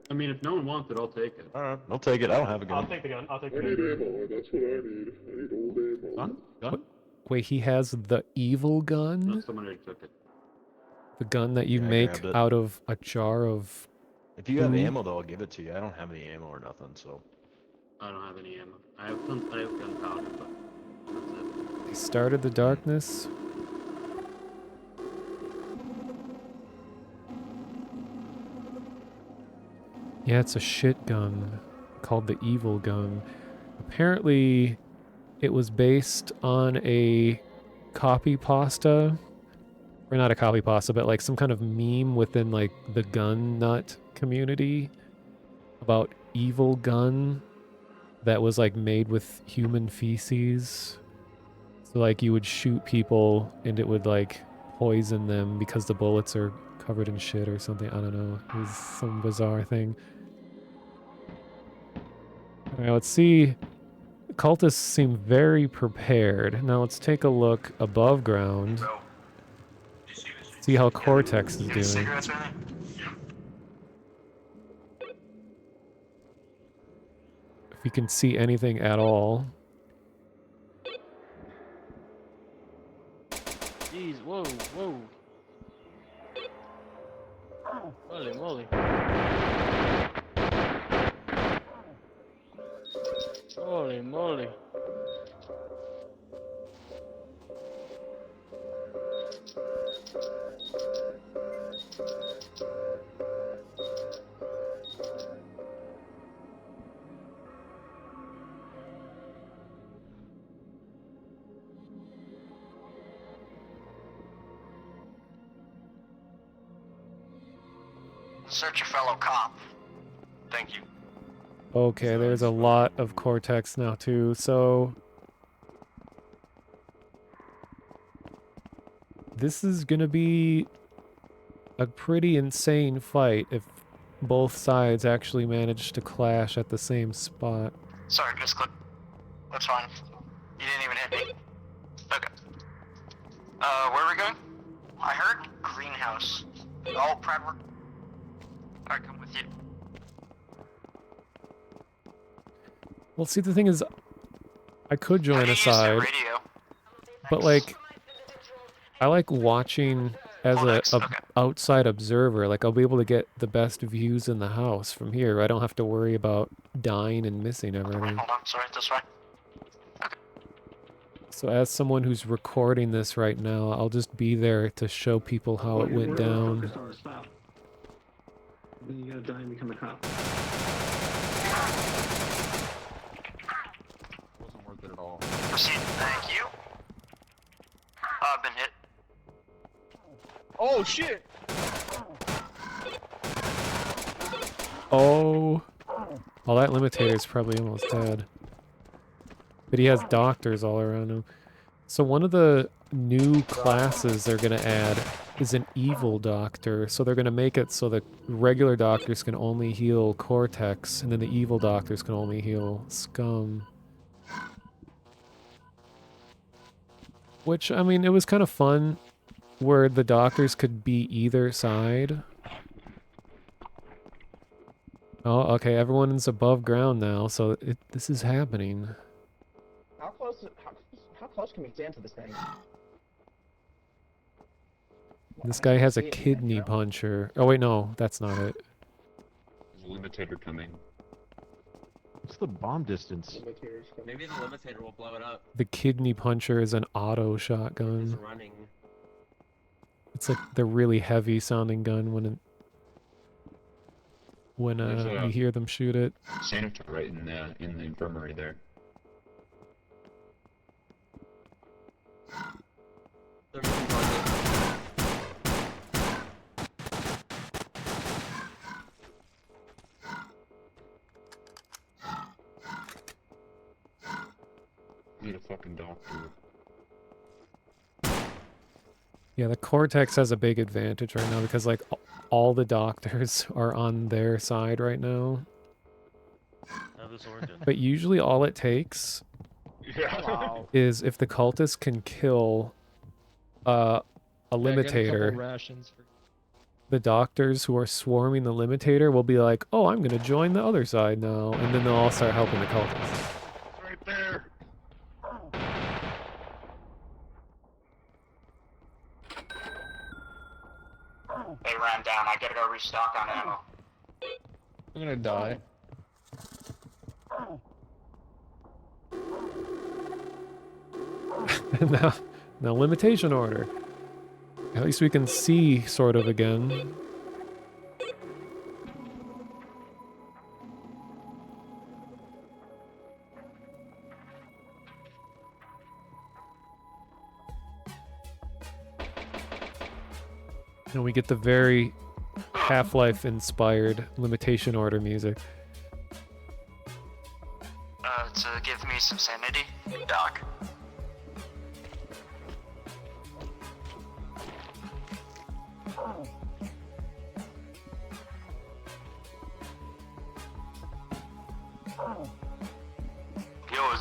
I mean, if no one wants it, I'll take it. Alright, I'll take it. I don't have a gun. I'll take the gun. I'll take I the need gun. ammo. That's what I need. I need old ammo. Gun? Gun? Wait, he has the evil gun? No, someone already took it. The gun that you Yeah, I make grabbed it. out of a jar of... If you have food? ammo, though, I'll give it to you. I don't have any ammo or nothing, so. I don't have any ammo. I have gunpowder, but that's it. He started the darkness. Yeah, it's a shit gun called the evil gun. Apparently, it was based on a copy pasta, or not a copy pasta, but like some kind of meme within like the gun nut community about evil gun that was like made with human feces. So like you would shoot people and it would like poison them because the bullets are covered in shit or something. I don't know. It was some bizarre thing. Alright, let's see. The cultists seem very prepared. Now let's take a look above ground. See how Cortex is doing. If we can see anything at all. Jeez, whoa, whoa. Holy moly. Holy moly. Search your fellow cop. Thank you. Okay, there's a lot of Cortex now too, so... This is gonna be a pretty insane fight if both sides actually manage to clash at the same spot. Sorry, misclick. That's fine. You didn't even hit me. Okay. Where are we going? I heard greenhouse. Oh, Pratt, Alright, come with you. Well, see, the thing is, I could join a side, but like, I like watching as a outside observer. Like, I'll be able to get the best views in the house from here. I don't have to worry about dying and missing everything. Hold on, sorry, this way. So as someone who's recording this right now, I'll just be there to show people how it went down. Then you gotta die and become a cop. Wasn't worth it at all. Proceed, thank you. I've been hit. Oh shit! Oh. Well, that limitator's probably almost dead. But he has doctors all around him. So one of the new classes they're going to add is an evil doctor. So they're going to make it so that regular doctors can only heal Cortex, and then the evil doctors can only heal Scum. Which, I mean, it was kind of fun where the doctors could be either side. Oh, okay, everyone's above ground now, so this is happening. How close can we stand to this thing? This guy has a kidney puncher. Oh wait, no, that's not it. There's a limitator coming. What's the bomb distance? Maybe the limitator will blow it up. The kidney puncher is an auto shotgun. It's running. It's like the really heavy sounding gun when you hear them shoot it. Senator right in the infirmary there. Need a fucking doctor. Yeah, the Cortex has a big advantage right now because like all the doctors are on their side right now. But usually all it takes is if the cultists can kill a limitator, the doctors who are swarming the limitator will be like, oh, I'm going to join the other side now. And then they'll all start helping the cultists. Right there. They ran down. I gotta go restock on ammo. I'm gonna die. now limitation order. At least we can see sort of again. And we get the very Half-Life inspired limitation order music. To give me some sanity, Doc.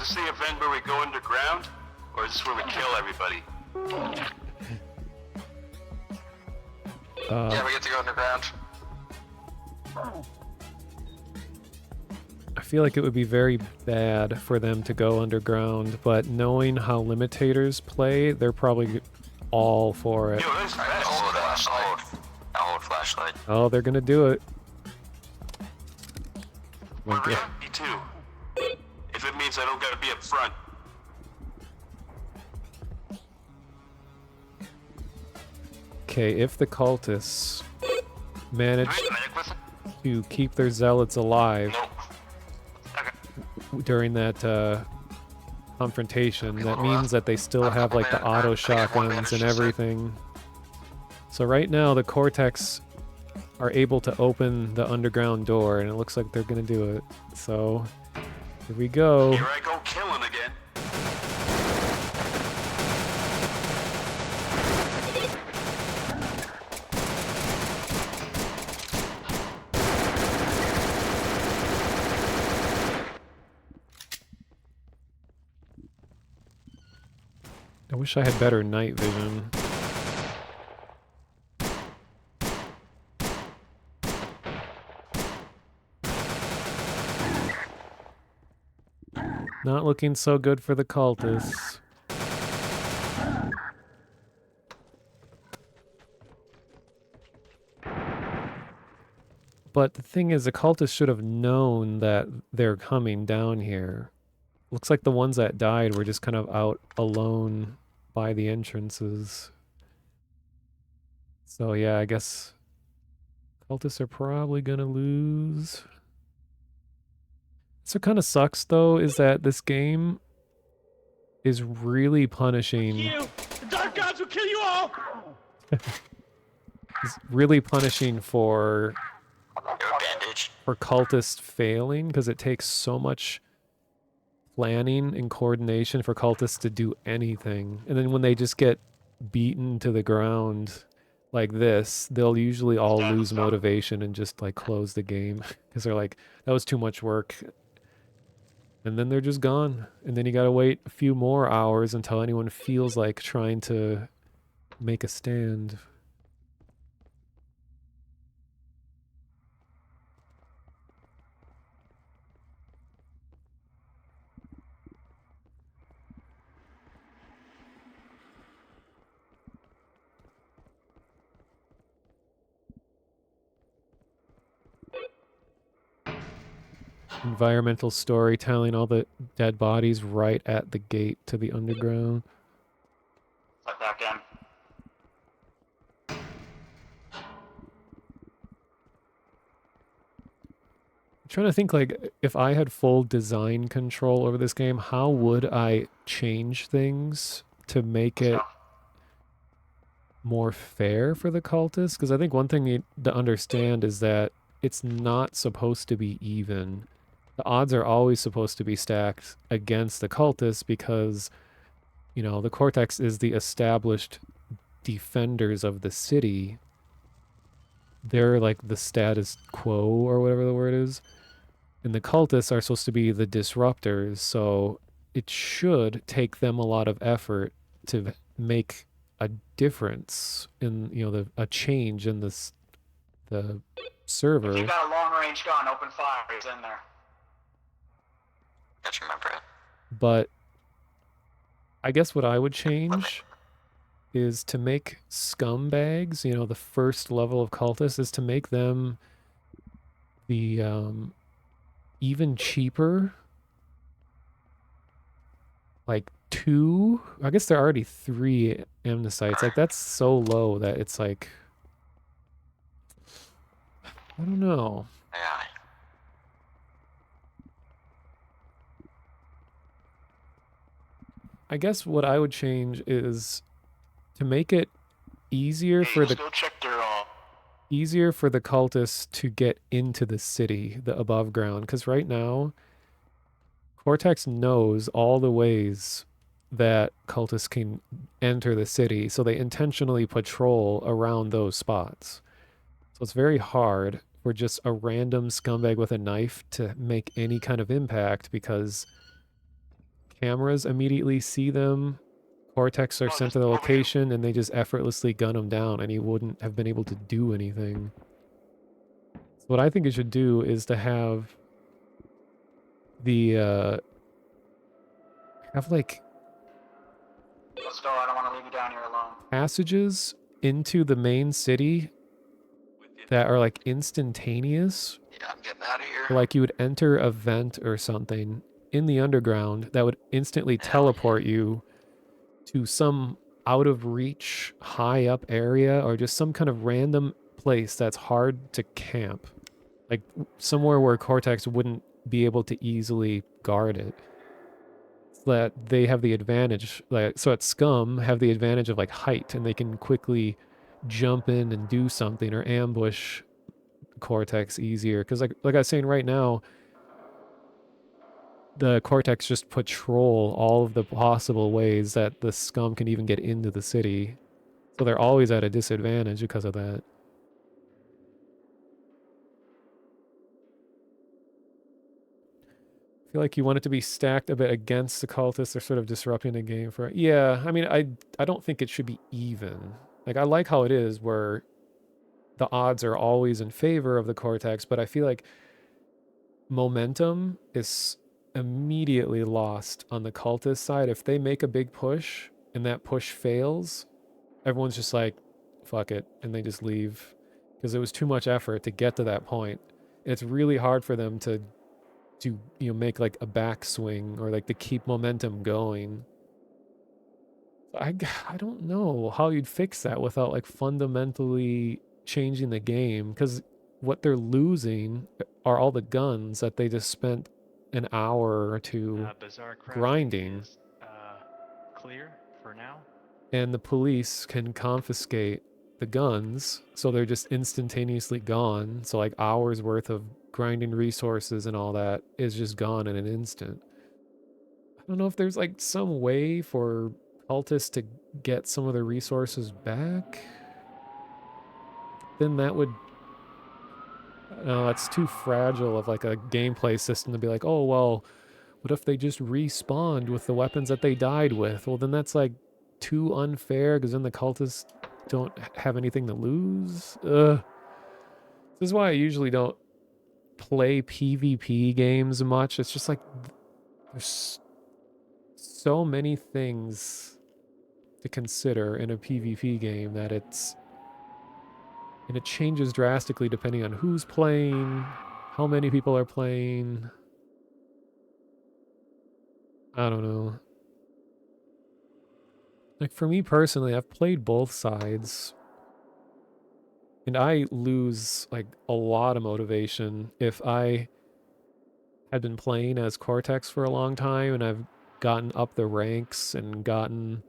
this the event where we go underground, or is this where we kill everybody? Yeah, we get to go underground. I feel like it would be very bad for them to go underground, but knowing how limitators play, they're probably all for it. I'll hold flashlight. Oh, they're gonna do it. We're ready too. If it means I don't gotta be up front. Okay, if the cultists manage to keep their zealots alive during that confrontation, that means that they still have like the auto shotguns and everything. So right now the Cortex are able to open the underground door, and it looks like they're gonna do it. So here we go. Here I go killing again. I wish I had better night vision. Not looking so good for the cultists. But the thing is, the cultists should have known that they're coming down here. Looks like the ones that died were just kind of out alone by the entrances. So yeah, I guess cultists are probably gonna lose. So kind of sucks though, is that this game is really punishing. You! The Dark Gods will kill you all! Is really punishing for cultists failing, because it takes so much planning and coordination for cultists to do anything. And then when they just get beaten to the ground like this, they'll usually all lose motivation and just like close the game because they're like, that was too much work. And then they're just gone. And then you gotta wait a few more hours until anyone feels like trying to make a stand. Environmental storytelling, all the dead bodies right at the gate to the underground. Let back in. I'm trying to think, like, if I had full design control over this game, how would I change things to make it more fair for the cultists? Because I think one thing you need to understand is that it's not supposed to be even. The odds are always supposed to be stacked against the cultists because, you know, the Cortex is the established defenders of the city. They're like the status quo or whatever the word is. And the cultists are supposed to be the disruptors, so it should take them a lot of effort to make a difference in, you know, a change in the server. If you got a long-range gun, open fire. He's in there. Got you, my Brad. But I guess what I would change is to make scumbags, you know, the first level of cultists, is to make them the even cheaper. Like 2, I guess there are already 3 amnesites. Like, that's so low that it's like, I don't know. Yeah. I guess what I would change is to make it easier for the cultists to get into the city, the above ground, because right now Cortex knows all the ways that cultists can enter the city, so they intentionally patrol around those spots. So it's very hard for just a random scumbag with a knife to make any kind of impact, because cameras immediately see them. Cortex are sent to the location and they just effortlessly gun them down and he wouldn't have been able to do anything. So what I think it should do is to have the, have like Let's go. I don't want to leave you down here alone. passages into the main city that are like instantaneous. Yeah, I'm getting out of here. Like you would enter a vent or something in the underground that would instantly teleport you to some out of reach, high up area or just some kind of random place that's hard to camp. Like somewhere where Cortex wouldn't be able to easily guard it. So that they have the advantage, like, so at Scum have the advantage of like height and they can quickly jump in and do something or ambush Cortex easier. Because like I was saying right now, the Cortex just patrol all of the possible ways that the Scum can even get into the city. So they're always at a disadvantage because of that. I feel like you want it to be stacked a bit against the cultists. They're sort of disrupting the game for... Yeah, I mean, I don't think it should be even. Like, I like how it is where the odds are always in favor of the Cortex, but I feel like momentum is immediately lost on the cultist side. If they make a big push and that push fails, everyone's just like, fuck it, and they just leave because it was too much effort to get to that point. It's really hard for them to make like a backswing or like to keep momentum going. I don't know how you'd fix that without like fundamentally changing the game, because what they're losing are all the guns that they just spent an hour or two grinding. Clear for now. And the police can confiscate the guns, so they're just instantaneously gone. So like hours worth of grinding resources and all that is just gone in an instant. I don't know if there's like some way for cultists to get some of the resources back. Then that would... No, that's too fragile of like a gameplay system to be like, oh, well, what if they just respawned with the weapons that they died with? Well, then that's like too unfair because then the cultists don't have anything to lose. This is why I usually don't play PvP games much. It's just like there's so many things to consider in a PvP game that it changes drastically depending on who's playing, how many people are playing. I don't know. Like for me personally, I've played both sides. And I lose like a lot of motivation if I had been playing as Cortex for a long time and I've gotten up the ranks and gotten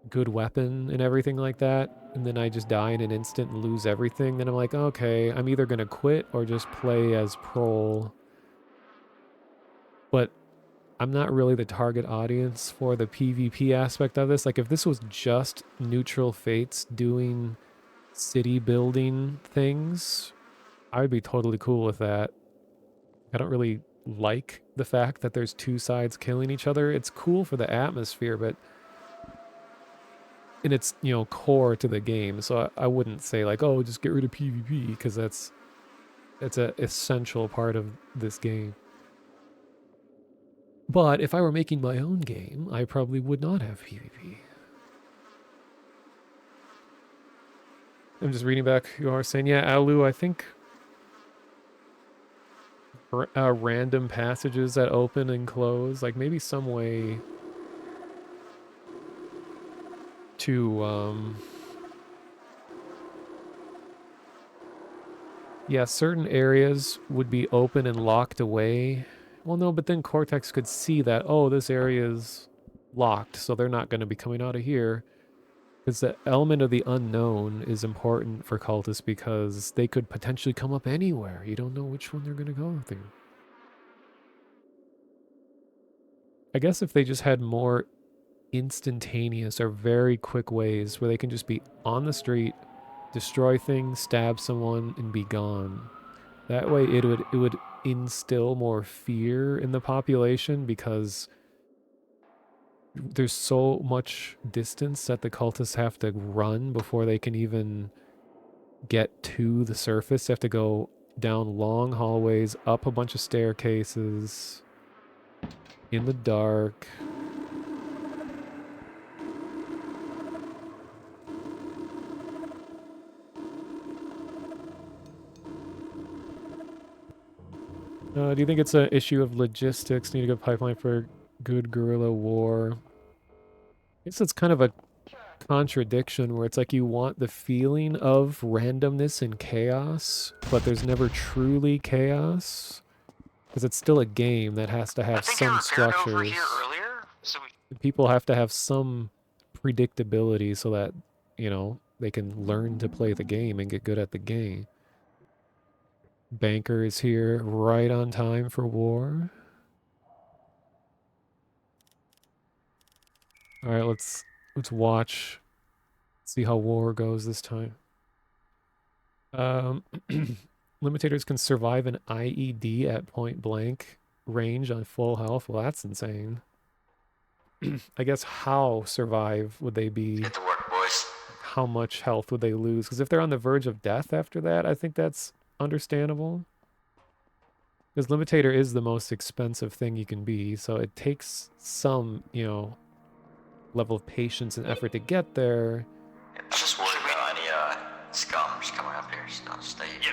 good weapon and everything like that, and then I just die in an instant and lose everything, then I'm like, okay, I'm either gonna quit or just play as Prol. But I'm not really the target audience for the PvP aspect of this. Like if this was just neutral fates doing city building things, I would be totally cool with that. I don't really like the fact that there's two sides killing each other. It's cool for the atmosphere, but and it's, you know, core to the game. So I wouldn't say like, oh, just get rid of PvP, because it's an essential part of this game. But if I were making my own game, I probably would not have PvP. I'm just reading back. You are saying, yeah, Alu, I think random passages that open and close, like maybe some way to, yeah, certain areas would be open and locked away. Well, no, but then Cortex could see that, oh, this area is locked, so they're not going to be coming out of here. Because the element of the unknown is important for cultists because they could potentially come up anywhere. You don't know which one they're going to go through. I guess if they just had more instantaneous or very quick ways where they can just be on the street, destroy things, stab someone, and be gone. That way it would instill more fear in the population, because there's so much distance that the cultists have to run before they can even get to the surface. They have to go down long hallways, up a bunch of staircases, in the dark. Do you think it's an issue of logistics? Need a good pipeline for good guerrilla war? I guess it's kind of a contradiction where it's like you want the feeling of randomness and chaos, but there's never truly chaos. Because it's still a game that has to have some structures. People have to have some predictability so that, you know, they can learn to play the game and get good at the game. Banker is here right on time for war. All right, let's watch, see how war goes this time. Limitators can survive an IED at point blank range on full health. Well, that's insane. I guess how survive would they be? Get to work, boys. How much health would they lose? Because if they're on the verge of death after that, I think that's understandable. Because limitator is the most expensive thing you can be, so it takes some, you know, level of patience and effort to get there. Just worried about any scum just coming up here. So stay. Yep.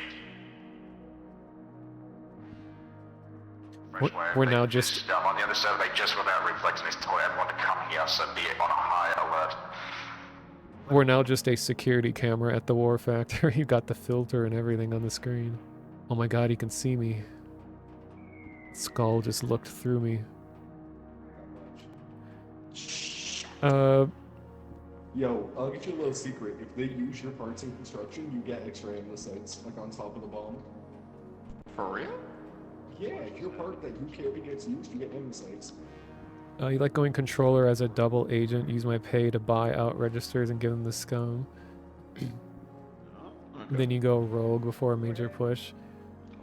We're now just Scum on the other side. They just without reflexing this toy. Everyone to come here, so be on a high alert. We're now just a security camera at the war factory. You got the filter and everything on the screen. Oh my god, he can see me. Skull just looked through me. Yo, I'll get you a little secret. If they use your parts in construction, you get X-ray in the sights, like on top of the bomb. For real? Yeah, if your part that you carry gets used, you get in the sights. You like going controller as a double agent. Use my pay to buy out registers and give them the scum. Then you go rogue before a major push.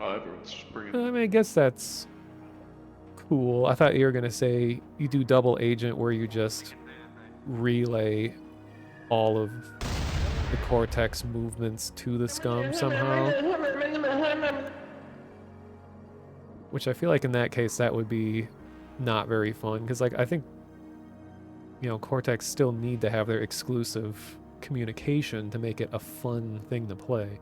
Oh, everyone's just bringing. I mean, I guess that's cool. I thought you were gonna say you do double agent where you just relay all of the Cortex movements to the scum somehow. Which I feel like in that case that would be not very fun, because like I think, you know, Cortex still need to have their exclusive communication to make it a fun thing to play.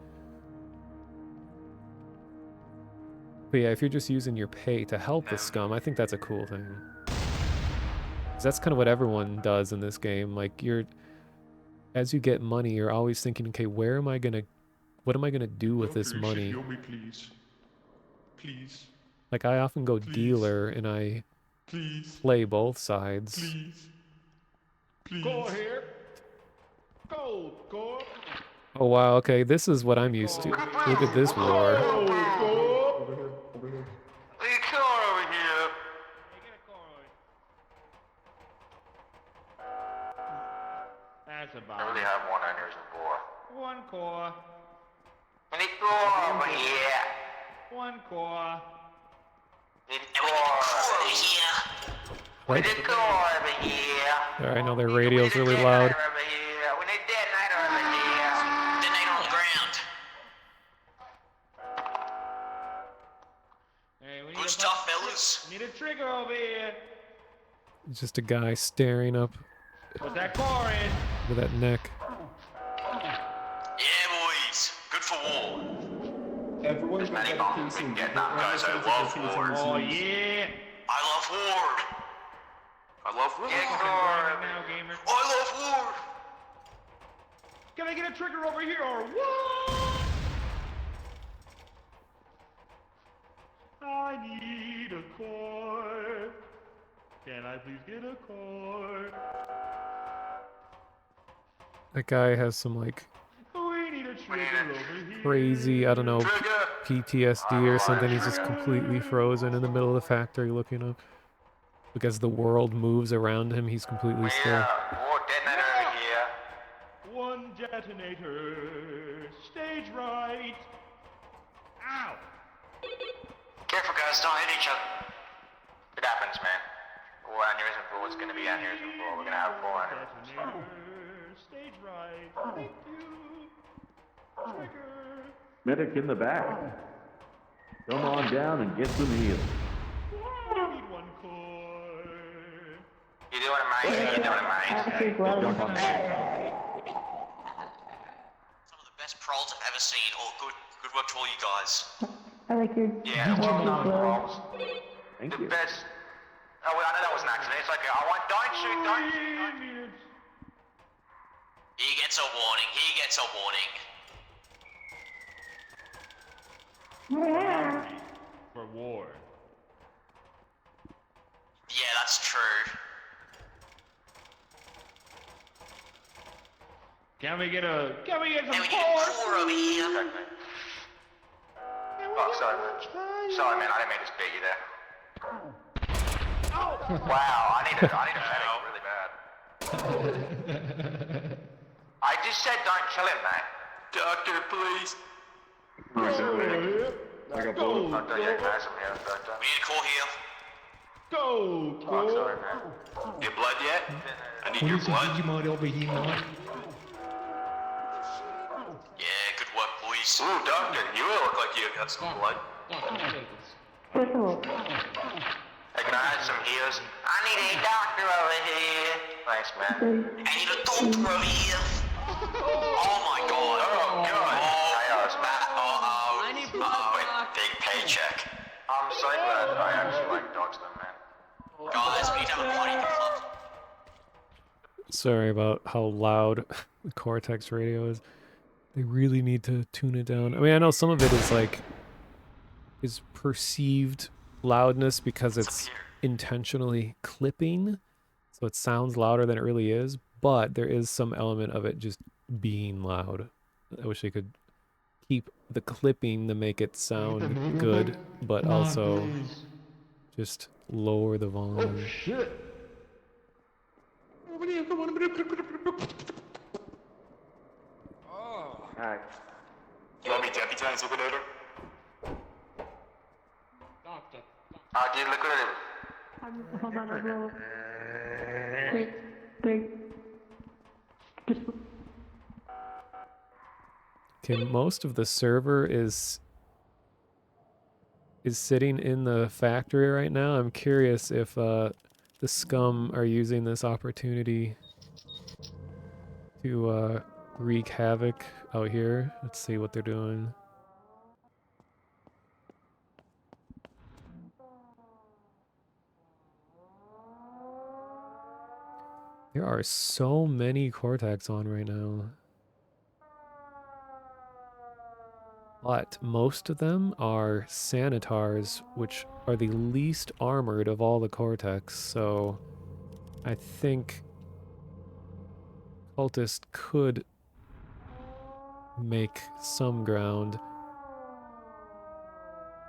But yeah, if you're just using your pay to help the scum, I think that's a cool thing. 'Cause that's kind of what everyone does in this game. Like as you get money, you're always thinking, okay, what am I gonna do with this money? Heal me, please. Please. Like I often go dealer and I play both sides. Please. Go here. Go. Oh wow, okay, this is what I'm used to. Look at this war. Over here. Hey, come on over here. That's I about really it. have one ANEURISM IV. One core. We need core over here. One core. We need core over here. What? We need core over here. Alright, I know their radio's really loud. Over here. We need detonator over here. Detonator on the ground. Hey, we need Good stuff, fellas. Need a trigger over here. Just a guy staring up Put that core in. with that neck. Yeah, boys. Good for war. Everyone's Many got bombs we casing. can get now, guys. I love war. Oh yeah. I love war. I love war. Fucking burn now, gamer. I love war. Can I get a trigger over here or what? I need a core. Can I please get a core? That guy has some like We need a trigger over here. crazy, I don't know, PTSD or something. He's just completely frozen in the middle of the factory looking up. Because the world moves around him, he's completely still. War detonator over here. One detonator. Stage right. Ow. Careful, guys. Don't hit each other. It happens, man. Well, aneurysm 4 is going to be aneurysm 4. We're going to have 4 aneurysms. Detonator, stage right. Thank you. Trigger. Medic in the back. Come on down and get some heals. I need 1 core. You're doing amazing. You're doing amazing. Some of the best prols I've ever seen. Oh, good work to all you guys. I like your Yeah, well done, Rolls. Thank The you. best. Oh, well, I know that was an accident. It's okay. I won't. Don't shoot. Don't shoot. He gets a warning. He gets a warning. For war. Yeah, that's true. Can we get some Can we get a core? core over here? Oh, sorry, man. Sorry, man. I didn't mean to spit you there. Wow, I need a medic really bad. I just said don't kill him, man. Doctor, please. Who's that medic? I got blown up. Oh, yeah, can I have some healing, doctor? We need a core here. Go, Oh, sorry, man. Your blood yet? I need your blood. Digimon over here, man. Yeah, good work, boys. Ooh, doctor, you look like you got some blood. Hey, can I have some heals? I need a doctor over here. Thanks, man. I need a doctor over here. Oh my god. Oh, God. Chaos, man. I need blood. Big paycheck. I'm so glad I actually like dogs, though, man. Guys, we need to have a party in the club. Sorry about how loud the Cortex radio is. They really need to tune it down. I mean, I know some of it is like is perceived loudness because it's intentionally clipping, so it sounds louder than it really is, but there is some element of it just being loud. I wish they could keep the clipping to make it sound good, but also just lower the volume. Oh, shit. Alright. You want me to deputize liquidator? Doctor. Dude, look at it. Hold on, I'll go. Wait. Okay, most of the server is sitting in the factory right now. I'm curious if the scum are using this opportunity to wreak havoc out here. Let's see what they're doing. There are so many Cortex on right now. But most of them are Sanitars, which are the least armored of all the Cortex, so I think Cultist could make some ground.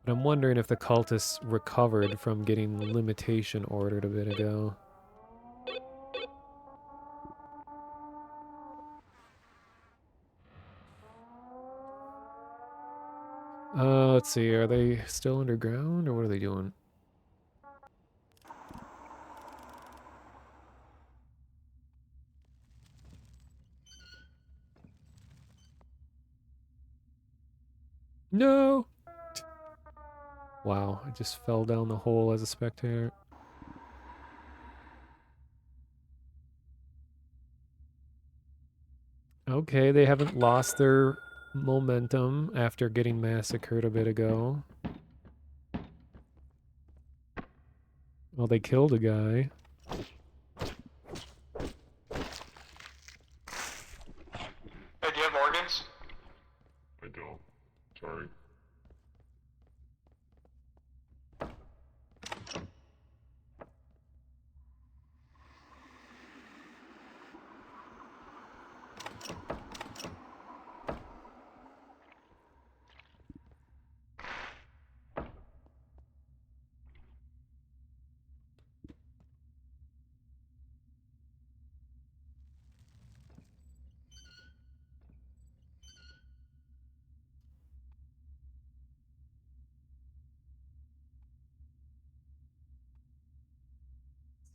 But I'm wondering if the Cultists recovered from getting limitation ordered a bit ago. Let's see, are they still underground, or what are they doing? No! Wow, I just fell down the hole as a spectator. Okay, they haven't lost their momentum after getting massacred a bit ago. Well, they killed a guy. Hey, do you have organs? I don't. Sorry.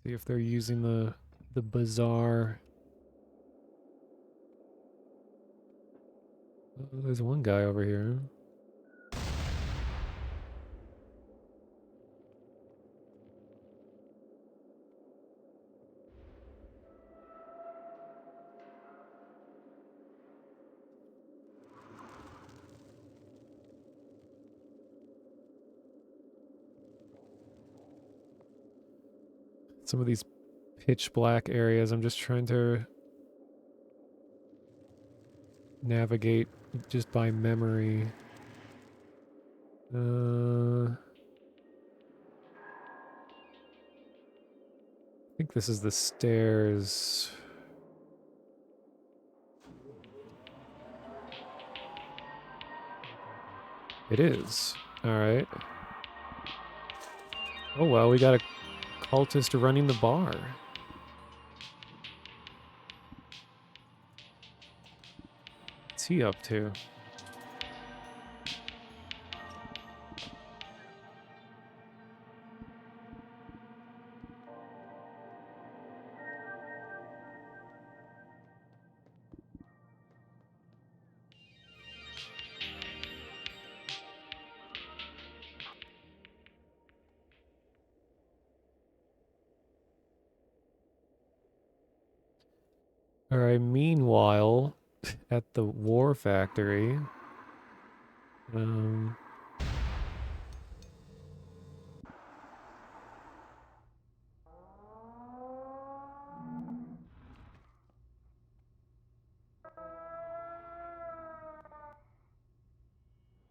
See if they're using the bazaar. Oh, there's one guy over here. Some of these pitch black areas, I'm just trying to navigate just by memory. I think this is the stairs. It is. Alright. Oh well, we got a cultist running the bar. What's he up to? Alright, meanwhile, at the war factory,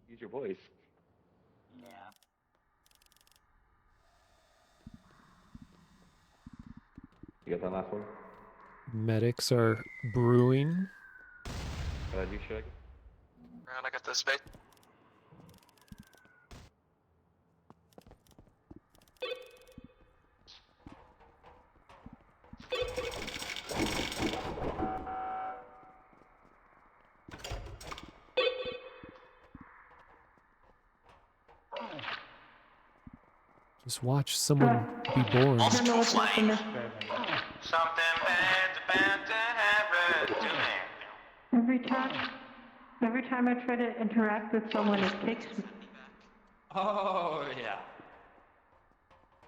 Use your voice. Yeah. You got that last one? medics are brewing. You should. Around, I got the space. Just watch someone be born. I don't know what's happening. Something bad's about to happen to me. Every time I try to interact with someone, it kicks me. Oh, yeah.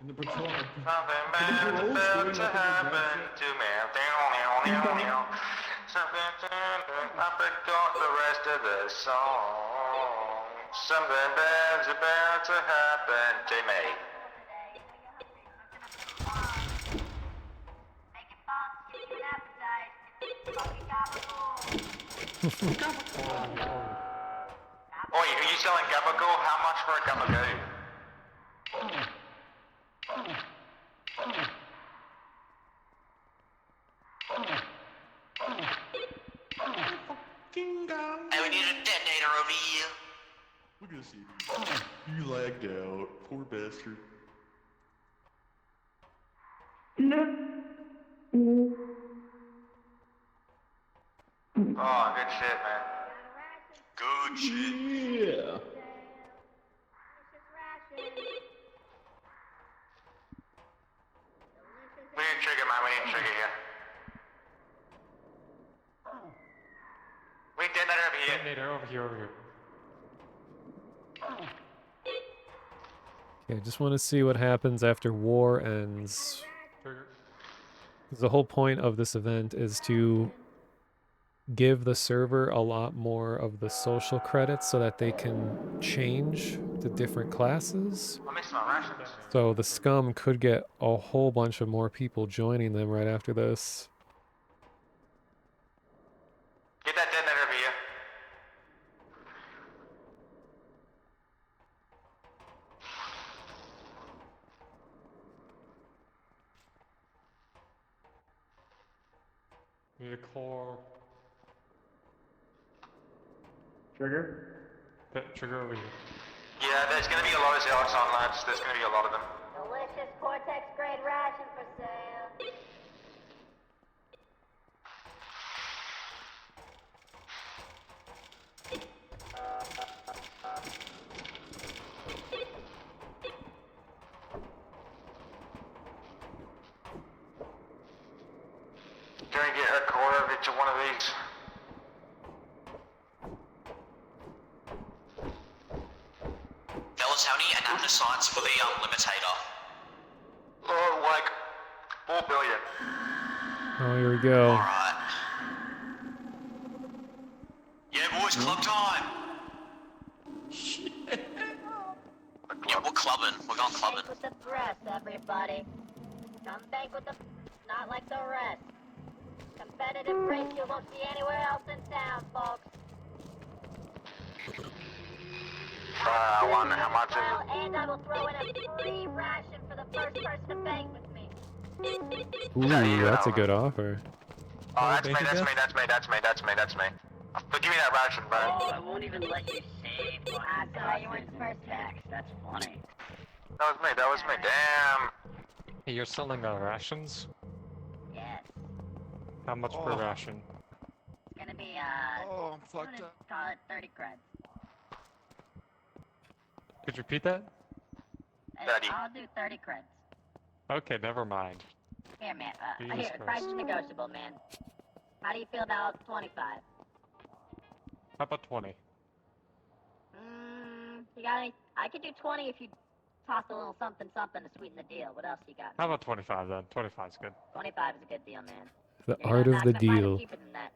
In the patrol. Something bad's about to happen to me. Something I forgot the rest of the song. Something bad's about to happen to me. Oi, are you selling gabagool? How much for a gabagool? Hey, we need a detonator over here. Look at this. You lagged out. Poor bastard. No. Oh, good shit, man. Good shit. Yeah. We need trigger, man. We need trigger here. We need detonator over here. Detonator over here, over here. Okay, just want to see what happens after war ends. The whole point of this event is to give the server a lot more of the social credits so that they can change to different classes. I missed my rations. So the scum could get a whole bunch of more people joining them right after this. Get that detonator over here. Need a core. Trigger? Trigger over here. Yeah, there's gonna be a lot of zealots on, lads. There's gonna be a lot of them. Delicious Cortex grade ration for sale. Tony, and name the science for the limitator. Like 4 billion. Oh, here we go. Alright. Yeah, boys, club time. Yeah, we're clubbing. We're going clubbing. Bank with the breast, everybody. Come bank with the... not like the rest. Competitive race you won't see anywhere else in town, folks. I wonder how much is Well, and I will throw in a free ration for the first person to bank with me. Ooh, that's a good offer. Oh, that's me. But give me that ration, bro. Oh, I won't even let you save. I saw you weren't first tax. That's funny. That was me. Damn. Hey, you're selling rations? Yes. How much per ration? It's gonna be, Oh, I'm fucked up. call it 30 creds. Could you repeat that? I'll do 30 creds. Okay, never mind. Here, man. Jesus Here, price is Christ. negotiable, man. How do you feel about 25? How about 20? You got any? I could do 20 if you toss a little something to sweeten the deal. What else you got? How about 25 then? 25 is good. 25 is a good deal, man. The You're art not of the gonna find it deal. cheaper than that.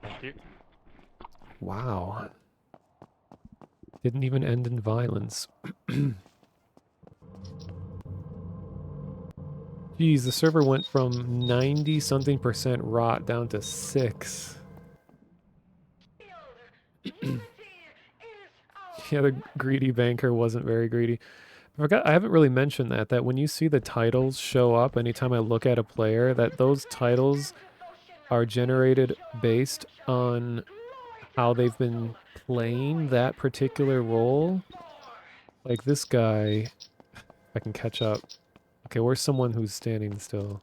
Thank you. Wow. Didn't even end in violence. Geez, the server went from 90-something% rot down to 6. Yeah, the greedy banker wasn't very greedy. I haven't really mentioned that when you see the titles show up anytime I look at a player, that those titles are generated based on how they've been playing that particular role. Like this guy, if I can catch up. Okay, where's someone who's standing still?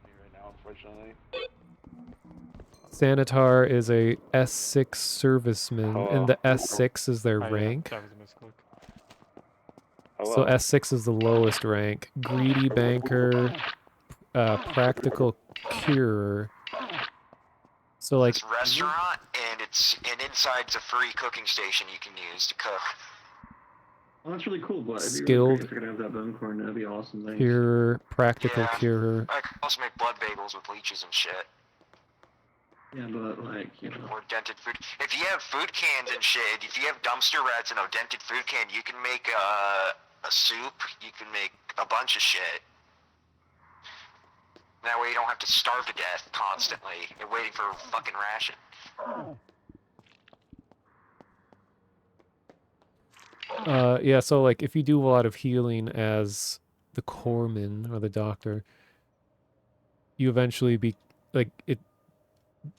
Right now, unfortunately. Sanitar is a S6 serviceman, and the S6 is their rank. That was a misclick. So S6 is the lowest rank. Greedy banker, practical curer. So like It's a restaurant, and inside's a free cooking station you can use to cook. Well, that's really cool, but it'd be really skilled great if I could have that bone corn. That'd be awesome. Thanks. curer, practical curer. I can also make blood bagels with leeches and shit. Yeah, but like, you know. Or dented food. If you have food cans and shit, if you have dumpster rats and a dented food can, you can make a soup. You can make a bunch of shit. That way you don't have to starve to death constantly. You're waiting for a fucking ration. Yeah, so like if you do a lot of healing as the corpsman or the doctor, you eventually be like it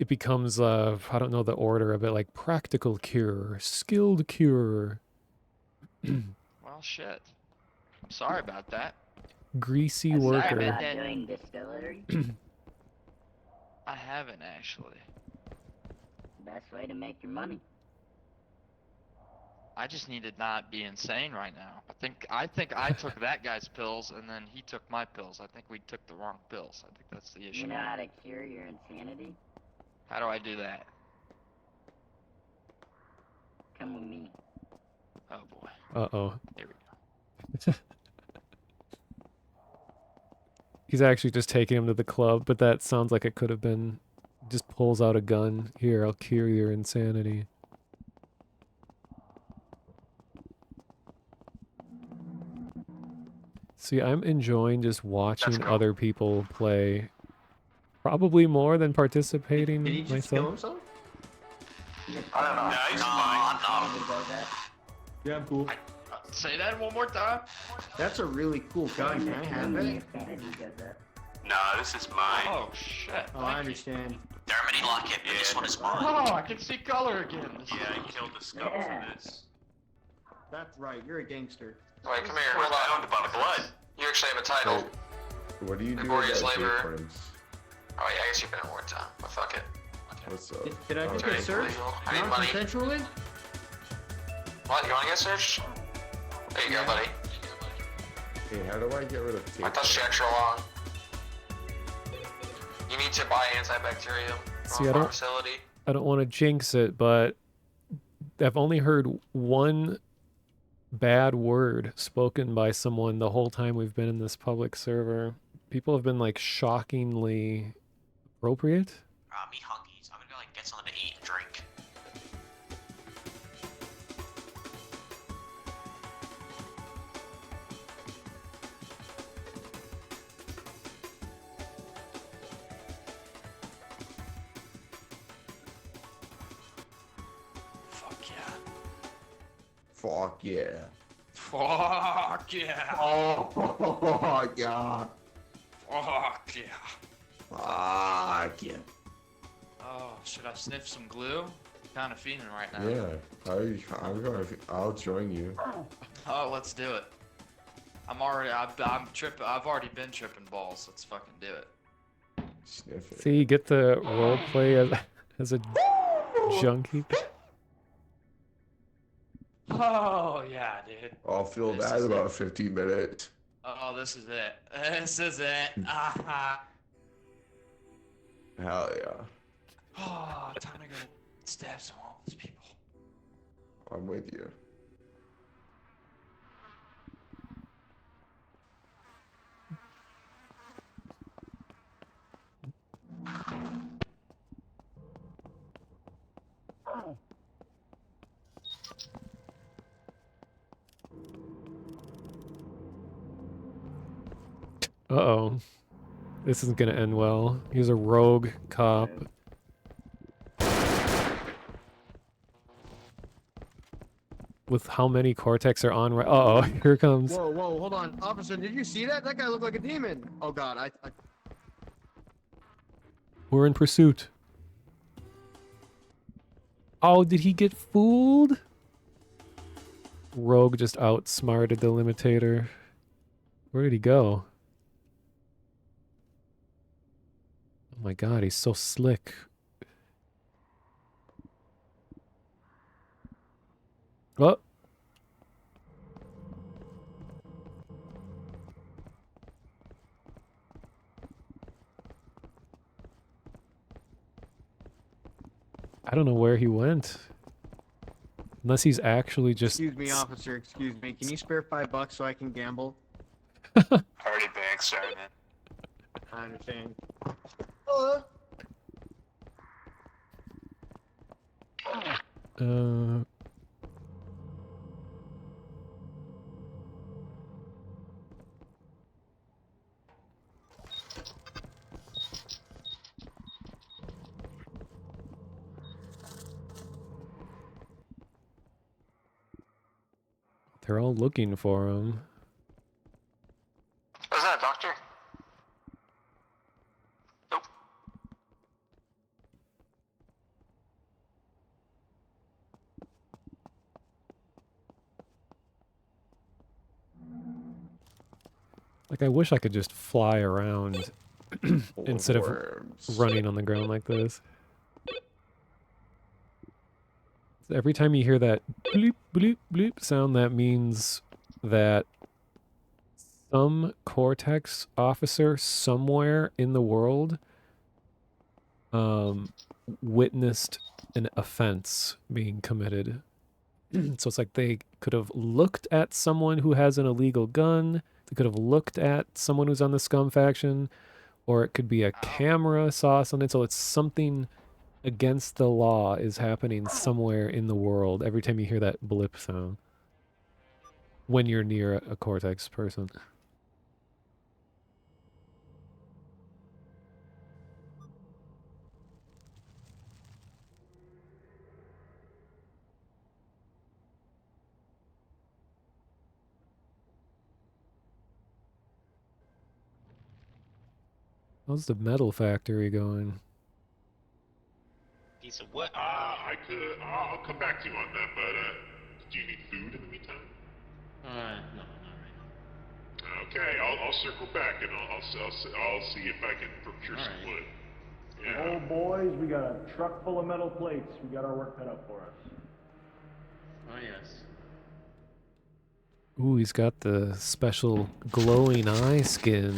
becomes I don't know the order of it, like practical cure, skilled cure, Well, shit. I'm sorry about that. greasy worker. Doing distillery. I haven't actually. Best way to make your money. I just need to not be insane right now. I think I took that guy's pills and then he took my pills. I think we took the wrong pills. I think that's the issue. You know how to cure your insanity? How do I do that? Come with me. Oh boy. Uh-oh. Here we go. He's actually just taking him to the club, but that sounds like it could have been just pulls out a gun. Here, I'll cure your insanity. See, I'm enjoying just watching other people play. Probably more than participating Did he just kill myself. himself? I don't know. No, he's fine. Yeah, I'm cool. Say that one more time. That's a really cool gun. Can I have it? No, this is mine. Oh shit. Oh, I understand. There are many like it, but this one is mine. Oh, I can see color again. Yeah, I killed the skulls in this. That's right. You're a gangster. Wait, come here. Where's my owned by the blood? You actually have a title. What do you do Laborious about labor. difference? Oh yeah, I guess you've been in wartime. But fuck it. What's up? Did I just get searched? I need money. Non-consensually? What, you wanna get searched? There you go, buddy. Hey, how do I get rid of tape? I touched you extra long. You need to buy antibacterial. See, I don't want to jinx it, but I've only heard one bad word spoken by someone the whole time we've been in this public server. People have been like shockingly appropriate. Me hungry, so I'm gonna go like get something to eat and drink. Fuck yeah. Fuck yeah. Fuck yeah. Oh, yeah. Fuck yeah. Fuck yeah. Oh, should I sniff some glue? Kind of feeling right now. Yeah, I'll join you. Oh, let's do it. I'm tripping. I've already been tripping balls. Let's fucking do it. Sniff it. See, get the role play as a junkie. Oh yeah, dude. I'll feel This that is in about it. 15 minutes. Oh, this is it. This is it. Hell yeah. Oh, time to go stab some homeless people. I'm with you. Uh-oh. This isn't gonna end well. He's a rogue cop. With how many Cortex are on right— uh-oh, here comes. Whoa, whoa, hold on. Officer, did you see that? That guy looked like a demon. Oh god, I... We're in pursuit. Oh, did he get fooled? Rogue just outsmarted the limitator. Where did he go? Oh my god, he's so slick. Oh. I don't know where he went. Unless he's actually just— Excuse me, officer, excuse me. Can you spare $5 so I can gamble? Already banked, sorry, man. I understand. They're all looking for him. Was that a doctor? Nope. Like, I wish I could just fly around instead of running on the ground like this. Every time you hear that bloop, bloop, bloop sound, that means that some Cortex officer somewhere in the world witnessed an offense being committed. So it's like they could have looked at someone who has an illegal gun, they could have looked at someone who's on the scum faction, or it could be a camera saw something. So it's something against the law is happening somewhere in the world every time you hear that blip sound when you're near a Cortex person. How's the metal factory going? Piece of what? I'll come back to you on that, but, do you need food in the meantime? No, not right Okay, I'll circle back and I'll see if I can procure some wood. Yeah. Oh boys, we got a truck full of metal plates. We got our work cut out for us. now. Oh, yes. Ooh, he's got the special glowing eye skin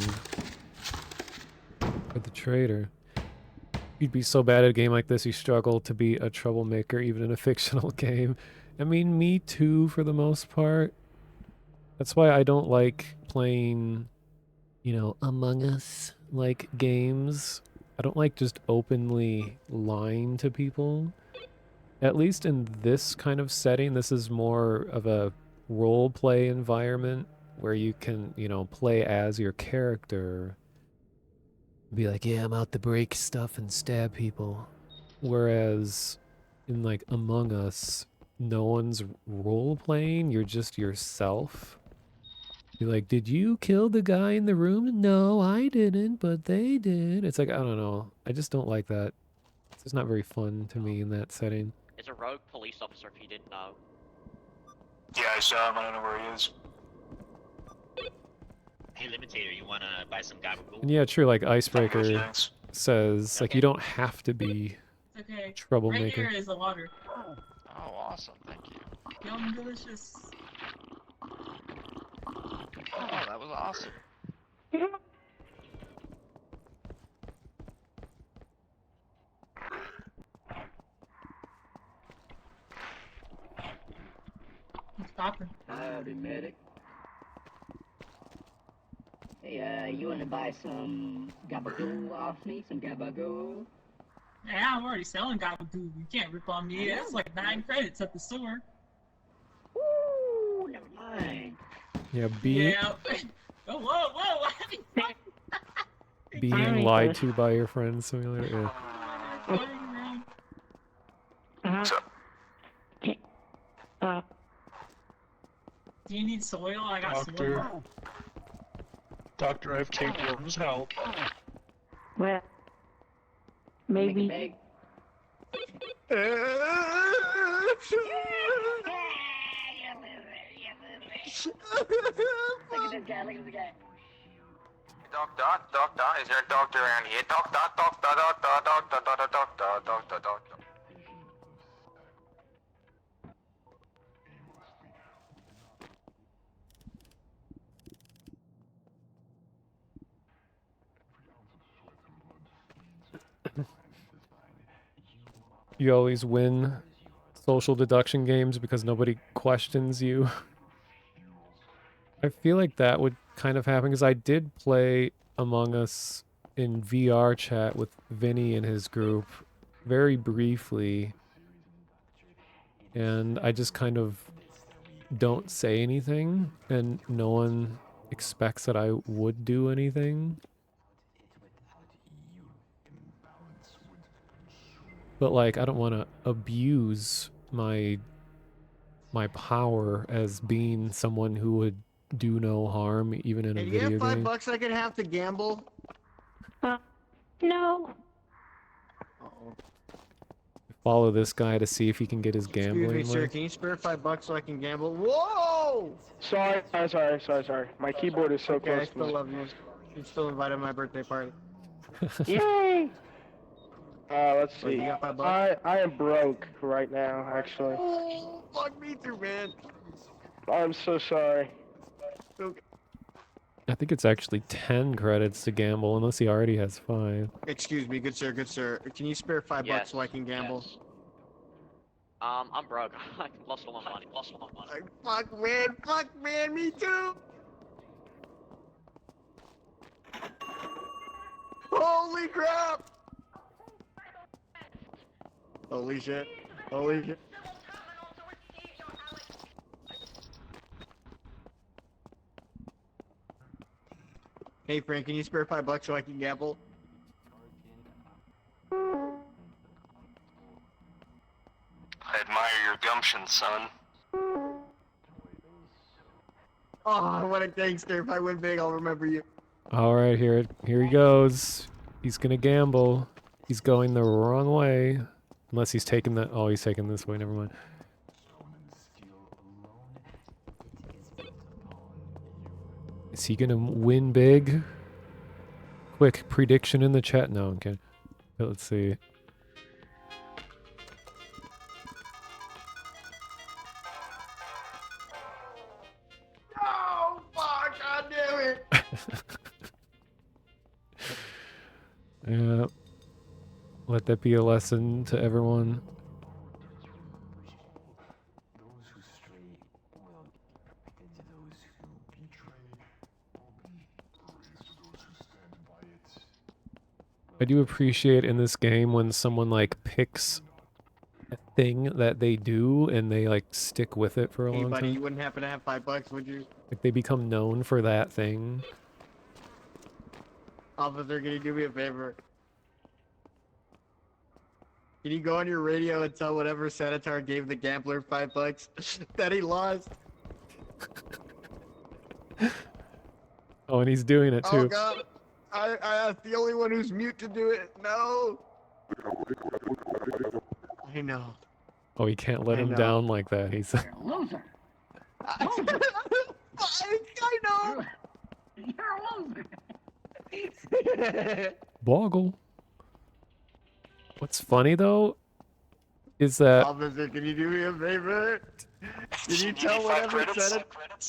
for the trader. you'd be so bad at a game like this, you struggle to be a troublemaker even in a fictional game. I mean, me too, for the most part. That's why I don't like playing, you know, Among Us like games. I don't like just openly lying to people. At least in this kind of setting, this is more of a role play environment where you can, you know, play as your character. Be like, yeah, I'm out to break stuff and stab people. Whereas in like Among Us, no one's role playing, you're just yourself. You're like, did you kill the guy in the room? No, I didn't, but they did. It's like, I don't know. I just don't like that. It's just not very fun to me in that setting. Is a rogue police officer if you didn't know. Yeah, I saw him. I don't know where he is. Hey, Limitator, you wanna buy some gabagool? And yeah, true, like Icebreaker Thanks. says, like, you don't have to be Okay. troublemaker. Right here is the water. Oh, awesome. Thank you. Yum, delicious. Oh, that was awesome. Stopping. Howdy, medic. Hey, you wanna buy some gabagool off me? Some gabagool? Yeah, I'm already selling gabagool. You can't rip on me. That's like 9 credits at the store. Ooh, never mind. Yeah, Yeah. Oh, whoa, whoa. being lied to by your friends simulator. Yeah. Do you need soil? I got Doctor. soil. Doctor, I've tapeworms. Help. Well, maybe. Look at this guy, look at this guy. Doctor, is there a doctor around here? Doctor. You always win social deduction games because nobody questions you. I feel like that would kind of happen because I did play Among Us in VR chat with Vinny and his group very briefly. And I just kind of don't say anything and no one expects that I would do anything. But like, I don't want to abuse my power as being someone who would do no harm, even in a Hey, do you video have game. $5 I could have to gamble? No. Follow this guy to see if he can get his Excuse gambling me, sir. money. Can you spare $5 so I can gamble? Whoa! Sorry. My keyboard is so Okay, I close to still me. love you. You still invited to my birthday party. Yay! Let's Wait, see. you got $5? I am broke right now, actually. Oh, fuck me too, man. I'm so sorry. Okay. I think it's actually 10 credits to gamble, unless he already has 5. Excuse me, good sir, good sir. Can you spare $5 Yes, so I can gamble? yes. I'm broke. I lost all my money. Fuck man, me too. Holy crap! Holy shit. Holy shit. Hey Frank, can you spare $5 so I can gamble? I admire your gumption, son. Oh, what a gangster. If I win big, I'll remember you. Alright, here he goes. He's gonna gamble. He's going the wrong way. Unless he's taking the... Oh, he's taking this way, never mind. Is he gonna win big? Quick prediction in the chat. No, okay. Let's see. Oh, fuck, god damn it. Yeah. Let that be a lesson to everyone. I do appreciate in this game when someone like picks a thing that they do and they like stick with it for a Hey, long buddy, time. you wouldn't happen to have $5, would you? Like they become known for that thing. Officer, can you do me a favor? Can you go on your radio and tell whatever senator gave the gambler $5 that he lost? Oh, and he's doing it Oh too. god, I asked the only one who's mute to do it. No. I know. Oh, he can't let I him know. down like that. He's Loser. I know. You're a loser. Boggle. What's funny though is that Officer, can you do me a favor? Can you tell whatever senator?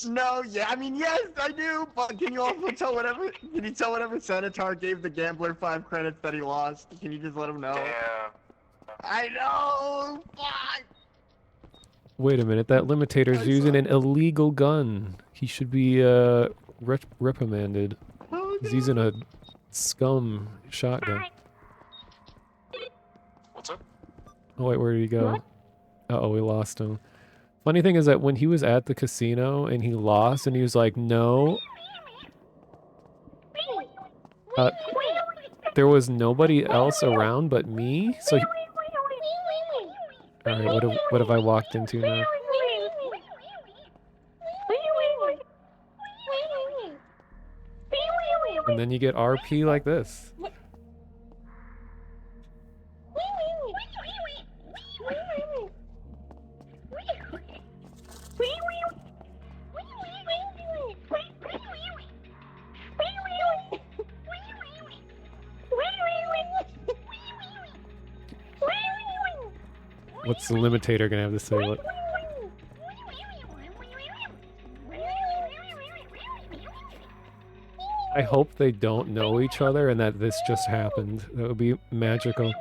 No, yeah, I mean yes, I do. But can you also tell whatever? Can you tell whatever senator gave the gambler 5 credits that he lost? Can you just let him know? Yeah. I know. Fuck. wait a minute, that limitator's using an illegal gun. He should be reprimanded. He's using a scum shotgun. What's up? Oh wait, where did he go? Uh-oh, we lost him. Funny thing is that when he was at the casino and he lost and he was like, no. There was nobody else around but me, so he... Alright, what have I walked into now? And then you get RP like this. What's the limitator gonna have to say? What? I hope they don't know each other and that this just happened. That would be magical.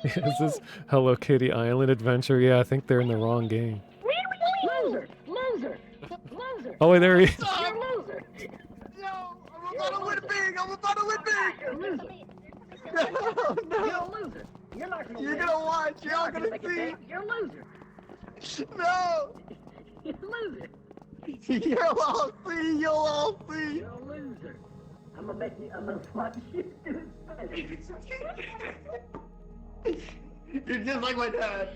Is this Hello Kitty Island Adventure? Yeah, I think they're in the wrong game. Loser. Loser. Loser. Oh wait, there he is. You're a loser. No, I'm about to win big. I'm about to win big. You're a loser. No, no. You're a loser. You're not gonna You're win. gonna watch. You're all not gonna make it see. big. You're a loser. No. You're a loser. You'll all see. You'll all see. You're a loser. I'm gonna watch you do it. You're just like my dad.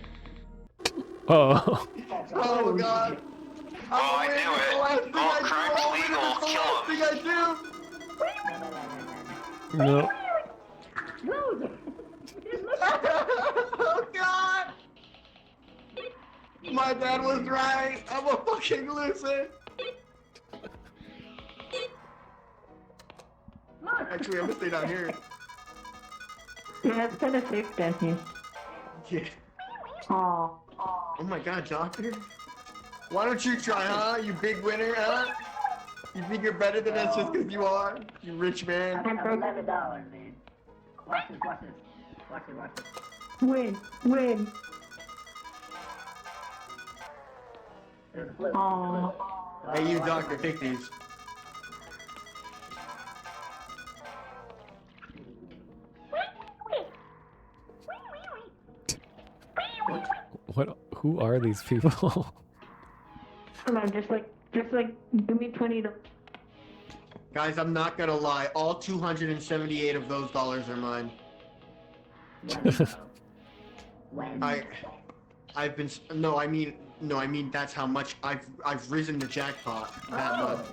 Oh. Oh god. Oh, I knew it. All crime's legal. Kill him. No. Loser. Oh god. My dad was right. I'm a fucking loser. Actually, I'm gonna stay down here. Yeah, it's kind of safe down here. Yeah. Aw. Oh my god, doctor. Why don't you try, huh? You big winner, huh? You think you're better than us just because you are? You rich man. I have $11, man. Watch this, watch this. Watch it, watch it. Win, win. Aw. Hey, you doctor, take these. What? Who are these people? Come on, just like, give me 20 to... Guys, I'm not gonna lie. All 278 of those dollars are mine. I've been no, I mean that's how much I've risen the jackpot that much.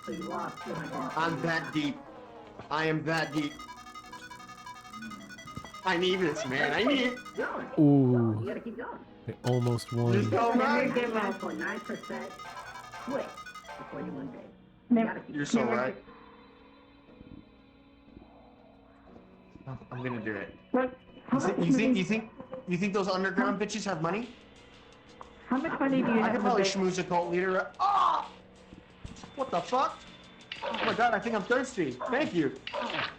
So you lost $200. I'm that deep. I am that deep. I need this, man. I need it. Ooh. You gotta keep going. They almost won. Just go, man. 9.9% quit before you win big. You're so right. I'm gonna do it. You think those underground bitches have money? How much money do you I have could in probably the bank? schmooze a cult leader. Ah! What the fuck? Oh my god, I think I'm thirsty. Thank you.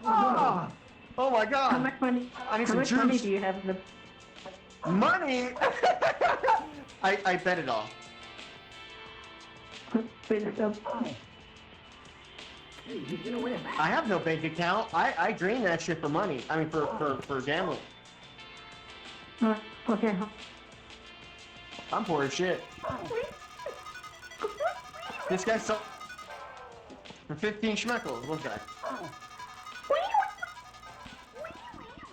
Ah! Oh my god. How much money? I need How some much money juice. do you have in the? Money? I bet it all. Wait, so, I have no bank account. I drain that shit for money. I mean, for gambling. okay. I'm poor as shit. This guy's so... For 15 schmeckles, one guy.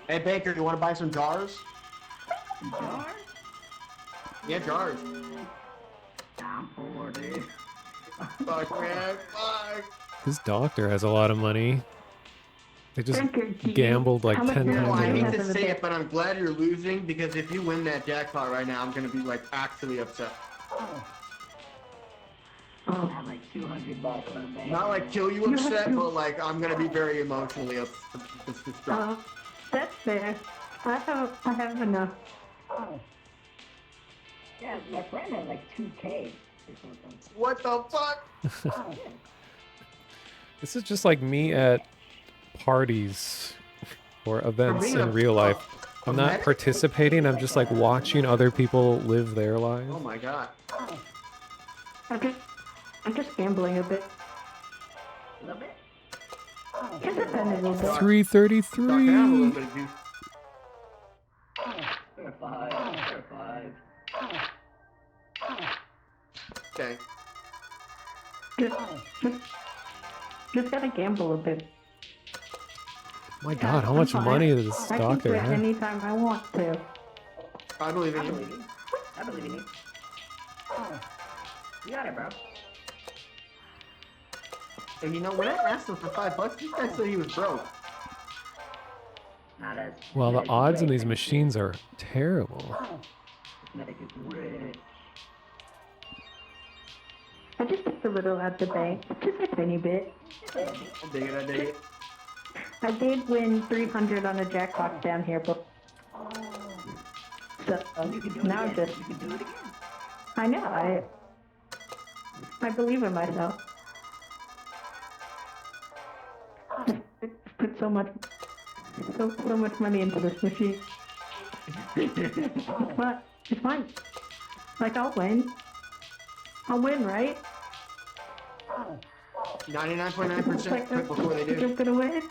Hey, Baker, you want to buy some jars? Jars? Yeah, jars. I'm poor, dude. Fuck, man. Fuck. This doctor has a lot of money. They just Baker, do you- gambled like how much 10 money Well, times I in a hate row. to say it, but I'm glad you're losing, because if you win that jackpot right now, I'm gonna be, like, actually upset. I have like $200 in the bank. Not like kill you upset, but like I'm gonna be very emotionally upset. That's fair. I have enough. Yeah, my friend had like 2K or something. What the fuck? This is just like me at parties or events being a- in real life. I'm not medic? participating, I'm just like watching other people live their lives. Oh my god. I'm just gambling a bit. A little bit? Just a penny a little bit. 333. Doc, I have a little bit of juice. Fair five. Okay. Just gotta gamble a bit. My god, how much money does this I can doctor quit have? anytime I want to. I believe in you. I believe in you. You got it, bro. And you know, when I asked him for $5, this guy said he was broke. Not as. Well, the odds in these machines are terrible. Medic is rich. I just took a little at the bank, just a tiny bit. I dig it, I dig it. I did win 300 on a jackpot down here, but so now just You can do it again. I know I believe in myself. Put so much money into this machine. But it's fine. Like I'll win. I'll win, right? 99.9% quit before they do. Just gonna win.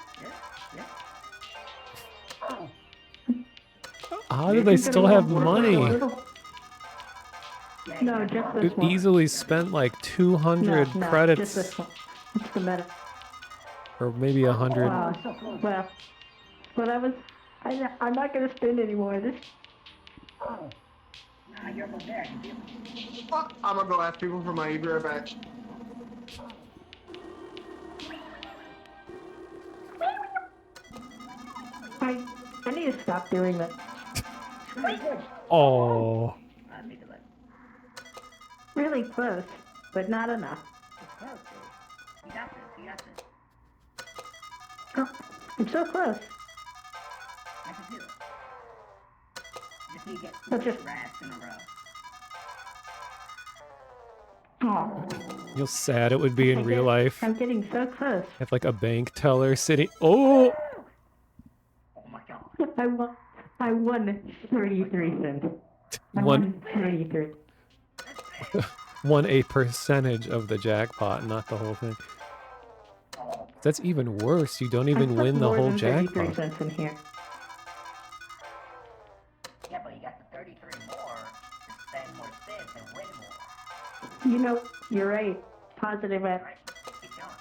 How do they still have money? No, just this It one. easily spent like 200 No, credits, just this one. It's the meta. or maybe 100. Well, I'm not gonna spend anymore. This. Nah, you're almost there. I'm gonna go ask people for my Uber back. I need to stop doing that. Oh, Really close, but not enough. You got this. You got this. Oh, I'm so close. I can do it. Just need to get Let's just- rats in a row. Oh, how sad it would be in real life. I'm getting so close. Have like a bank teller sitting. Oh, Oh my god. I won 33 cents. I One- won 33. won a percentage of the jackpot, not the whole thing. That's even worse. You don't even I put win the more whole than 33 jackpot. cents in here. Yeah, but you got the 33 more to spend more spins and win more. You know, you're right. Positive at. Right? Keep going.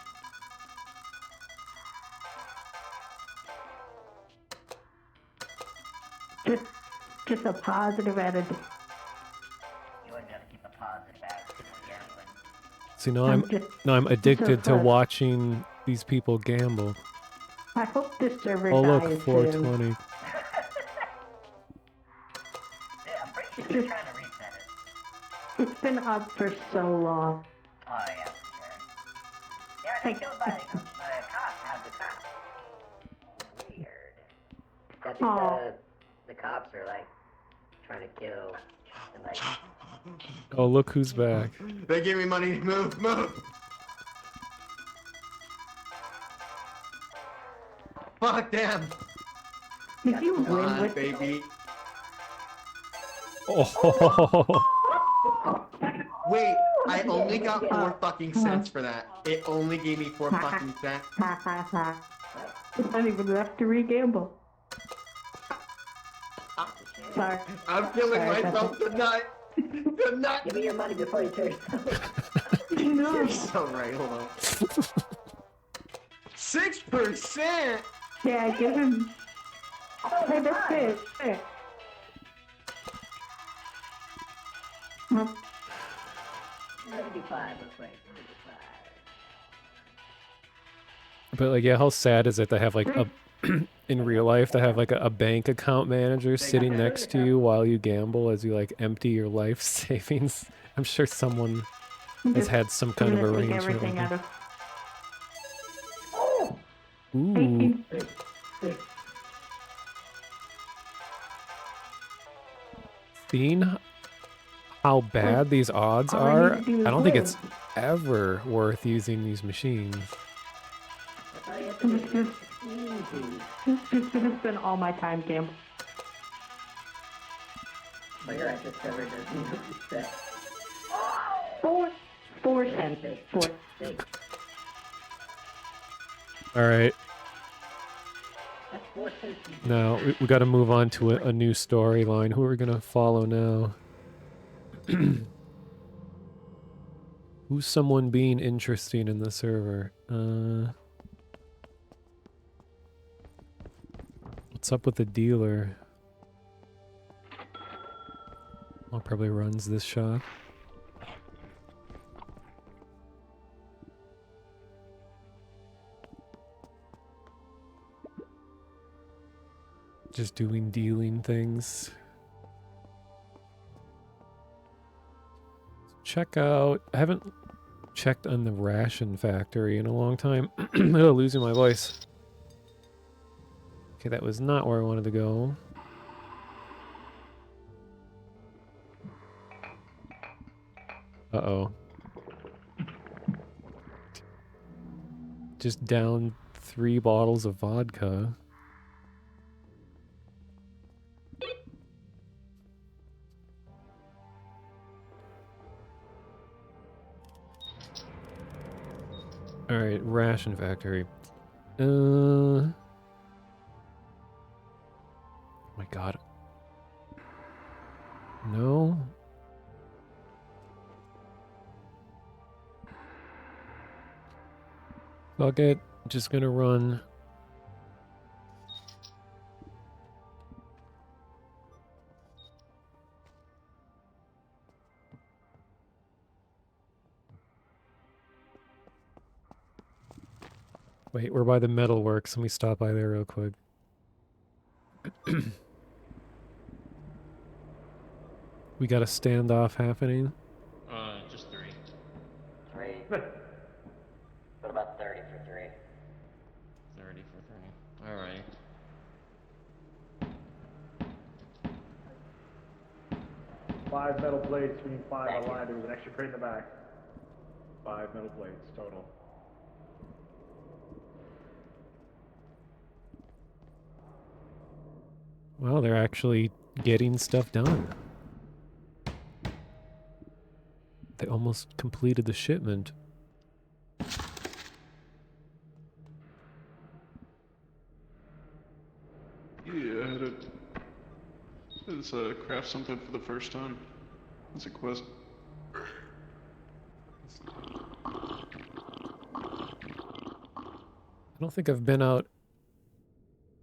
Just a positive attitude. You always gotta keep a positive attitude when gambling. See, now I'm I'm just now I'm addicted to close. watching these people gamble. I hope this server Oh look, dies 420. Yeah, I'm pretty sure he's trying to reset it. soon. It's been up for so long. Oh, yeah, for sure. Yeah, they killed by a cop. How's the cop? Weird. I think Aw. the cops are like trying to kill and like. Oh look who's back. They give me money. Move, move. fuck, damn. Did you Come win on, with baby. Oh. Wait, I only got 4 fucking cents for that. It only gave me 4 fucking cents. Ha ha ha. It's not even left to re-gamble. Sorry. I'm killing Sorry, myself tonight. Tonight. Give me your money before you kill yourself. You're so right. Hold on. 6%. Yeah, give him. Hey, that's it. Hey. Huh? 75, looks like 75. But like, yeah, how sad is it to have like a in real life to have like a bank account manager sitting next to you while you gamble as you like empty your life savings? I'm sure someone has had some kind of I'm gonna take arrangement. everything With out of. Ooh. Seen how bad these odds all I need are? to do is I don't think win. it's ever worth using these machines. I'm just gonna spend all my time gambling. But your active server doesn't reset. 4 cents. 4. All right. That's 4 cents. Now we got to move on to a new storyline. Who are we gonna follow now? Who's someone being interesting in the server? What's up with the dealer? Oh, probably runs this shop. Just doing dealing things. Check out. I haven't checked on the ration factory in a long time. Oh, losing my voice. Okay, that was not where I wanted to go. Uh-oh. Just down 3 bottles of vodka. Alright, ration factory. Oh my god. No? Fuck it. Just gonna run. Wait, we're by the metalworks. Let me stop by there real quick. We got a standoff happening. Just 3. 3. What about 30 for 3? 30 for 3. Alright. Five metal plates, we need 5 on line. There was an extra crate in the back. 5 metal plates total. Well, they're actually getting stuff done. They almost completed the shipment. Yeah, I had to craft something for the first time. It's a quest. I don't think I've been out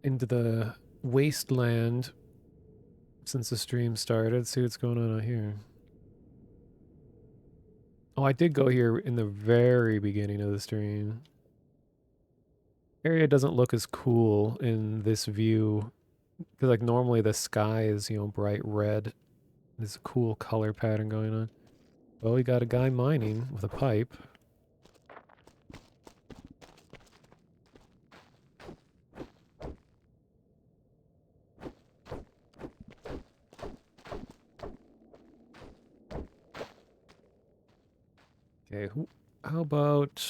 into the wasteland since the stream started. Let's see what's going on out here. Oh, I did go here in the very beginning of the stream. Area doesn't look as cool in this view. Because like normally the sky is, you know, bright red. There's a cool color pattern going on. Well, we got a guy mining with a pipe. Okay, how about...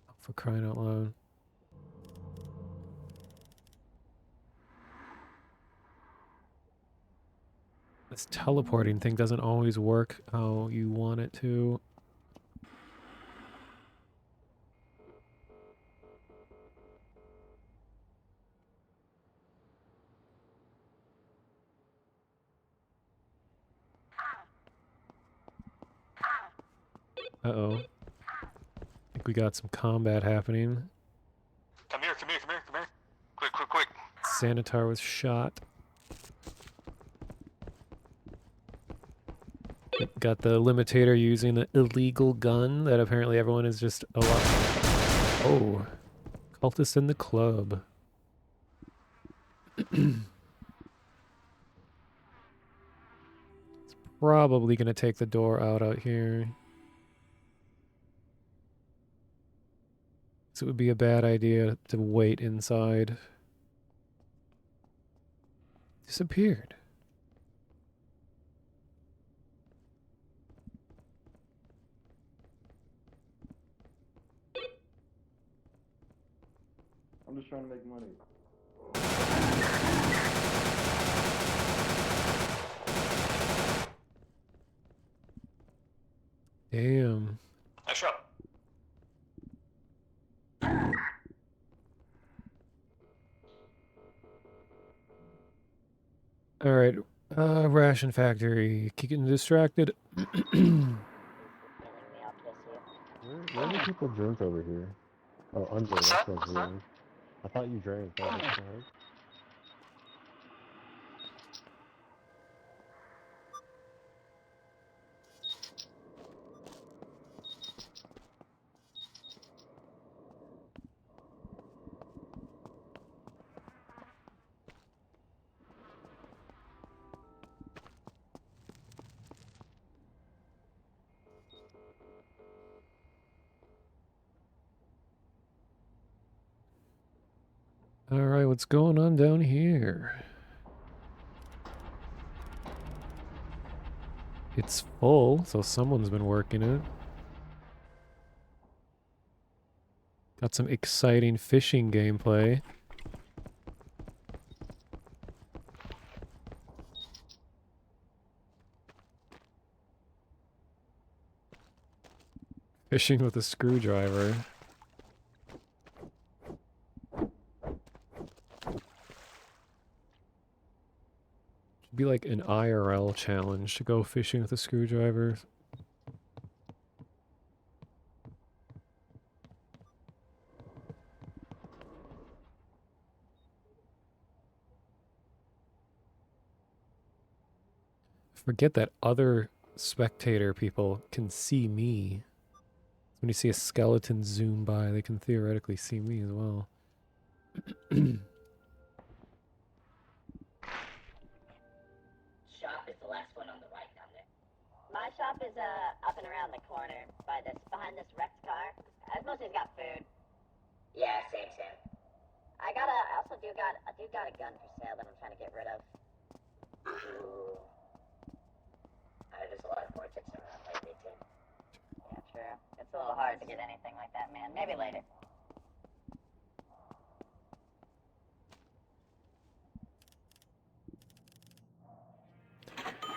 Oh, for for crying out loud. This teleporting thing doesn't always work how you want it to. Uh-oh. I think we got some combat happening. Come here, come here, come here, come here. Quick, quick, quick. Sanitar was shot. Got the limitator using the illegal gun that apparently everyone is just a lot. Oh, cultists in the club. It's probably gonna take the door out here. So it would be a bad idea to wait inside. Disappeared. I'm just trying to make money. Damn. Nice shot. Alright, ration factory. Keep getting distracted. Where do people drink over here? Oh, under. What's That's that? what's What's that? weird. I thought you drank. That was correct. Alright, what's going on down here? It's full, so someone's been working it. Got some exciting fishing gameplay. Fishing with a screwdriver. Should be like an IRL challenge to go fishing with a screwdriver. Forget that other spectator people can see me. When you see a skeleton zoom by, they can theoretically see me as well. Shop is the last one on the right down there. My shop is up and around the corner behind this wrecked car. Mostly's got food. Yeah, same. I also do got a gun for sale that I'm trying to get rid of. Ooh. There's a lot of vortex around lately, too. Yeah, true. It's a little hard to get anything like that, man. Maybe later.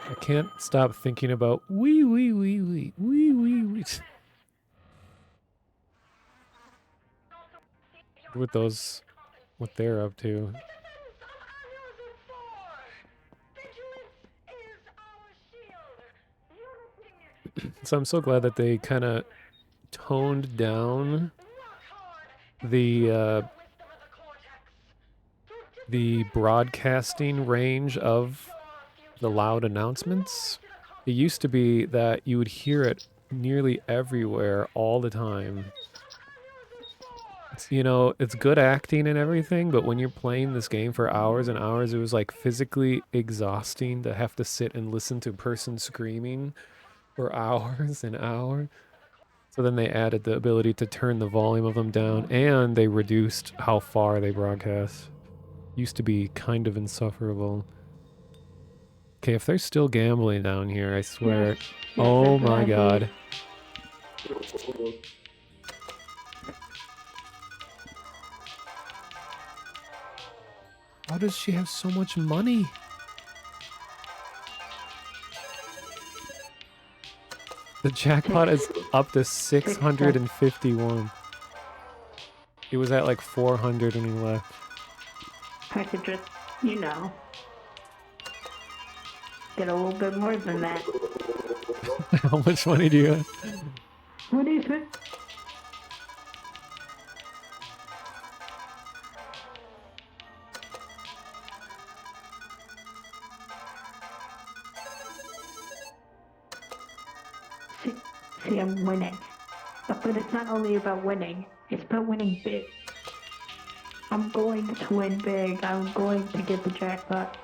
I can't stop thinking about wee. What they're up to. So I'm so glad that they kind of toned down the broadcasting range of the loud announcements. It used to be that you would hear it nearly everywhere all the time. You know, it's good acting and everything, but when you're playing this game for hours and hours, it was like physically exhausting to have to sit and listen to a person screaming for hours and hours. So then they added the ability to turn the volume of them down, and they reduced how far they broadcast. Used to be kind of insufferable. Okay, if they're still gambling down here, I swear. Oh my god. How does she have so much money? The jackpot is up to 651. He was at like 400 when he left. I could just, you know, get a little bit more than that. How much money do you have? What do you think? See, I'm winning. But it's not only about winning, it's about winning big. I'm going to win big. I'm going to get the jackpot.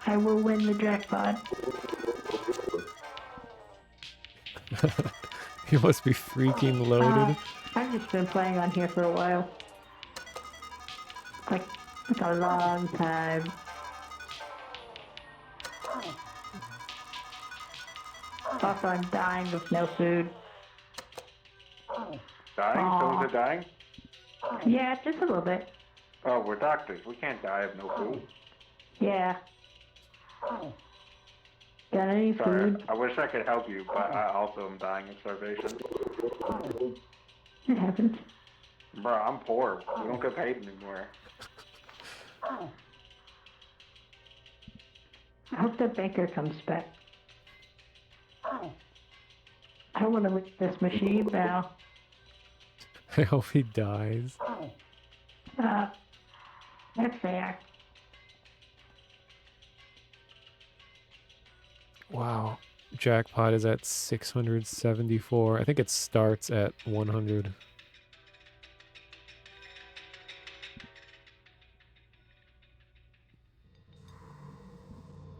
I will win the jackpot. You must be freaking loaded. I've just been playing on here for a while. Like a long time. Also, I'm dying with no food. Dying? Someone's dying? Yeah, just a little bit. Oh, we're doctors. We can't die of no food. Yeah. Got any Sorry, food? I wish I could help you, but I also am dying of starvation. It happens. Bro, I'm poor. We don't get paid anymore. I hope the banker comes back. I don't want to lick this machine now. I hope he dies. That's fair. Wow. Jackpot is at 674. I think it starts at 100.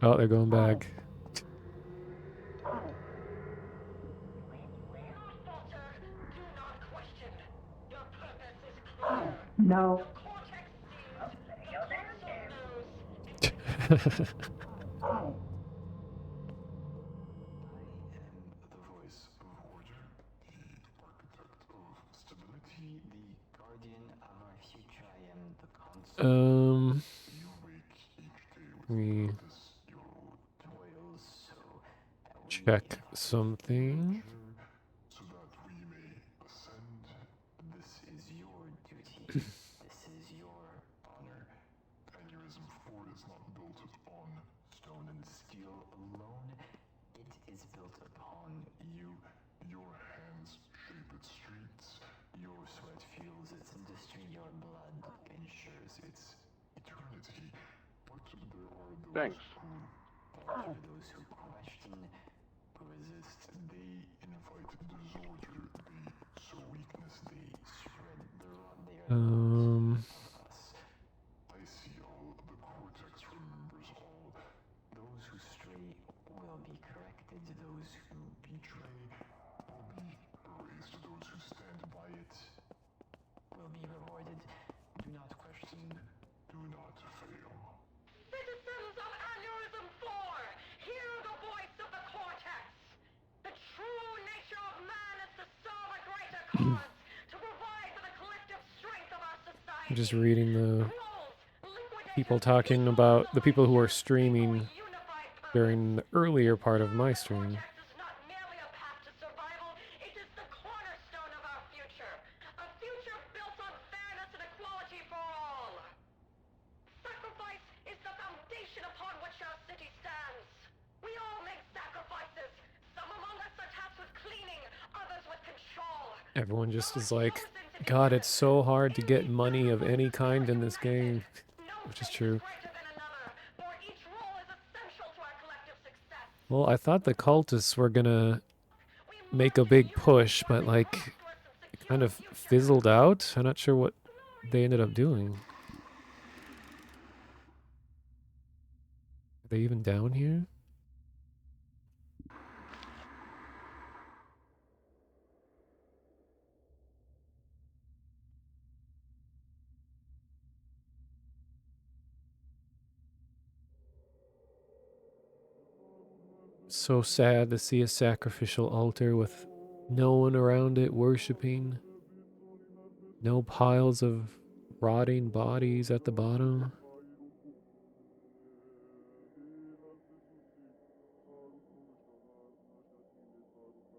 Oh, they're going back. No. Let me check something. This is your honor. ANEURISM IV is not built upon stone and steel alone. It is built upon you. Your hands shape its streets. Your sweat fuels its industry. Your blood ensures its eternity. But there are those Thanks. those who question, who resist. They invite disorder. They sow weakness. They spread the rot. They are I see all. The cortex remembers all. Those who stray will be corrected. Those who betray will be erased. Those who stand by it will be rewarded. Do not question. Do not fail. Citizens of ANEURISM IV, hear the voice of the cortex. The true nature of man is to serve a greater cause, to provide for the collective strength of our society. I'm just reading the people talking about the people who are streaming during the earlier part of my stream. Everyone just is like, God, it's so hard to get money of any kind in this game, which is true. Well, I thought the cultists were gonna make a big push, but like, it kind of fizzled out. I'm not sure what they ended up doing. Are they even down here? So sad to see a sacrificial altar with no one around it worshipping. No piles of rotting bodies at the bottom.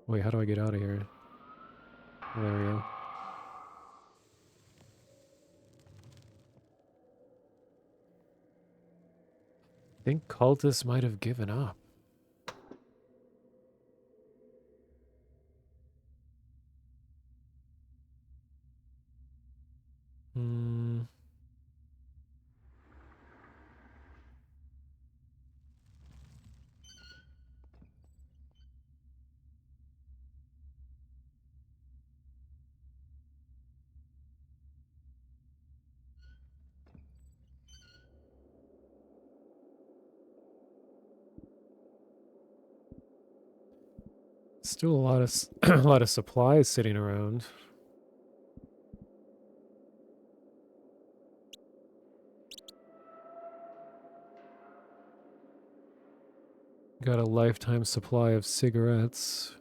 Wait, how do I get out of here? Oh, there we go. I think cultists might have given up. Hmm. Still a lot of a lot of supplies sitting around. Got a lifetime supply of cigarettes.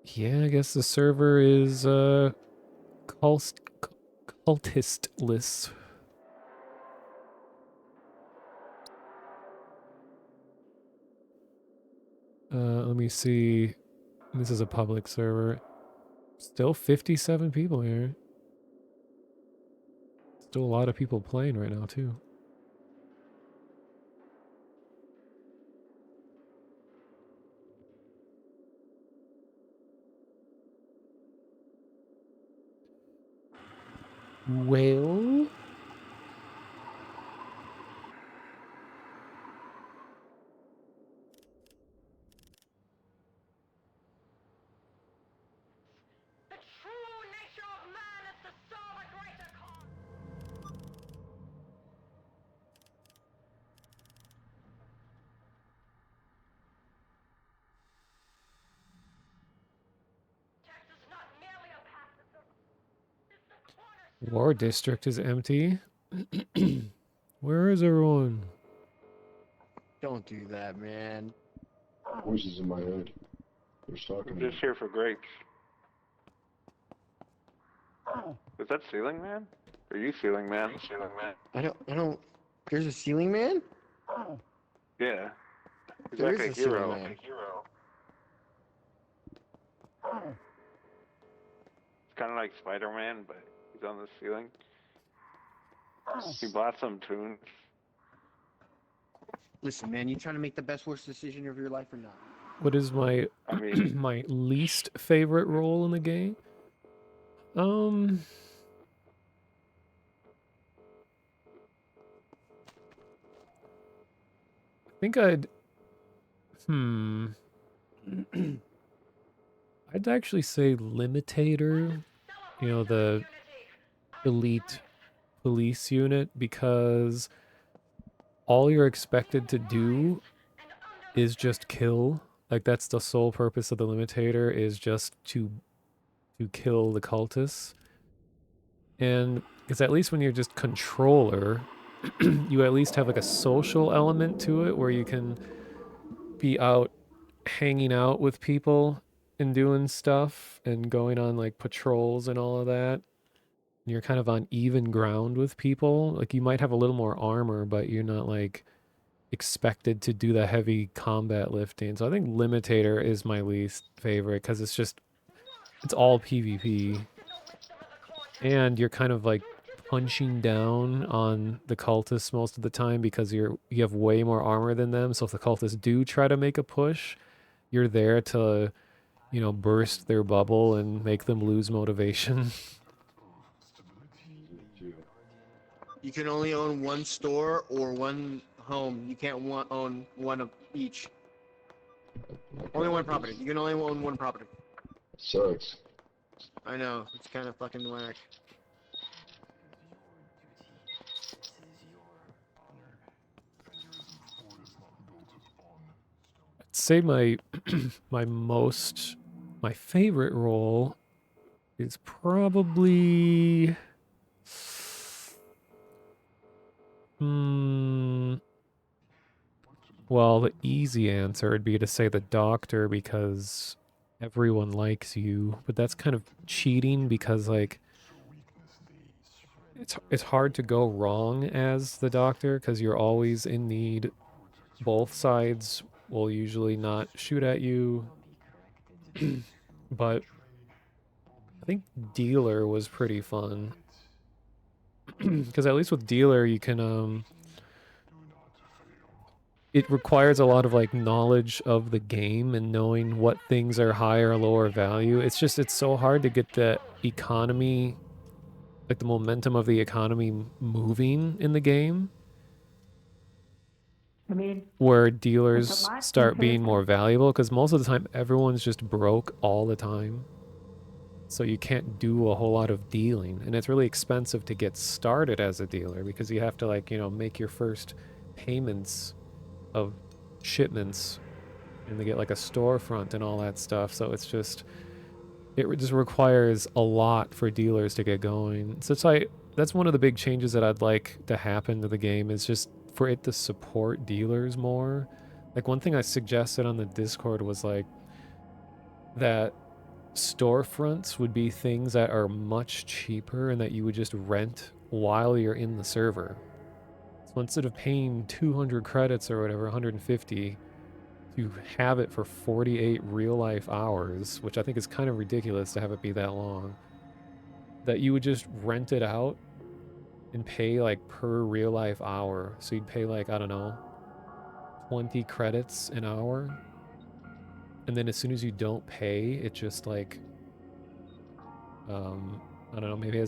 Yeah, I guess the server is cultistless. Let me see. This is a public server. Still 57 people here. Still a lot of people playing right now, too. Well... The true nature of man is to serve a greater cause. Text is not merely a passive. It's the cornerstone. War district is empty. Where is everyone? Don't do that, man. Voices in my head. Who's talking? I'm just here for grapes. Is that Ceiling Man? Are you Ceiling Man? I don't. There's a ceiling man? Yeah. He's There like is a a ceiling hero. man. It's kind of like Spider-Man, but he's on the ceiling. He bought some tunes. Listen, man, you trying to make the best worst decision of your life or not? What is my I mean, my least favorite role in the game? I think I'd I'd actually say limitator, you know, the elite police unit, because all you're expected to do is just kill. Like, that's the sole purpose of the limitator, is just to kill the cultists. And because at least when you're just controller, you at least have like a social element to it where you can be out hanging out with people and doing stuff and going on like patrols and all of that. You're kind of on even ground with people. Like, you might have a little more armor, but you're not like expected to do the heavy combat lifting. So I think limitator is my least favorite because it's all PvP. And you're kind of like punching down on the cultists most of the time because you have way more armor than them. So if the cultists do try to make a push, you're there to, you know, burst their bubble and make them lose motivation. You can only own one store or one home. You can't own one of each. Only one property. You can only own one property. Sucks. I know. It's kind of fucking whack. I'd say my my most my favorite role is probably... Well, the easy answer would be to say the doctor because everyone likes you, but that's kind of cheating because like it's hard to go wrong as the doctor because you're always in need. Both sides will usually not shoot at you, but I think dealer was pretty fun because at least with dealer you can it requires a lot of like knowledge of the game and knowing what things are higher or lower value. It's just it's so hard to get the economy, like the momentum of the economy moving in the game. I mean, where it's a dealers lot start being compared more to. valuable because most of the time everyone's just broke all the time. So you can't do a whole lot of dealing, and it's really expensive to get started as a dealer because you have to like, you know, make your first payments of shipments and they get like a storefront and all that stuff. So it's just just requires a lot for dealers to get going. So it's like that's one of the big changes that I'd like to happen to the game is just for it to support dealers more. Like one thing I suggested on the Discord was like that storefronts would be things that are much cheaper and that you would just rent while you're in the server. So instead of paying 200 credits or whatever, 150, you have it for 48 real life hours, which I think is kind of ridiculous to have it be that long, that you would just rent it out and pay like per real life hour. So you'd pay like, I don't know, 20 credits an hour. And then as soon as you don't pay, it just like, I don't know, maybe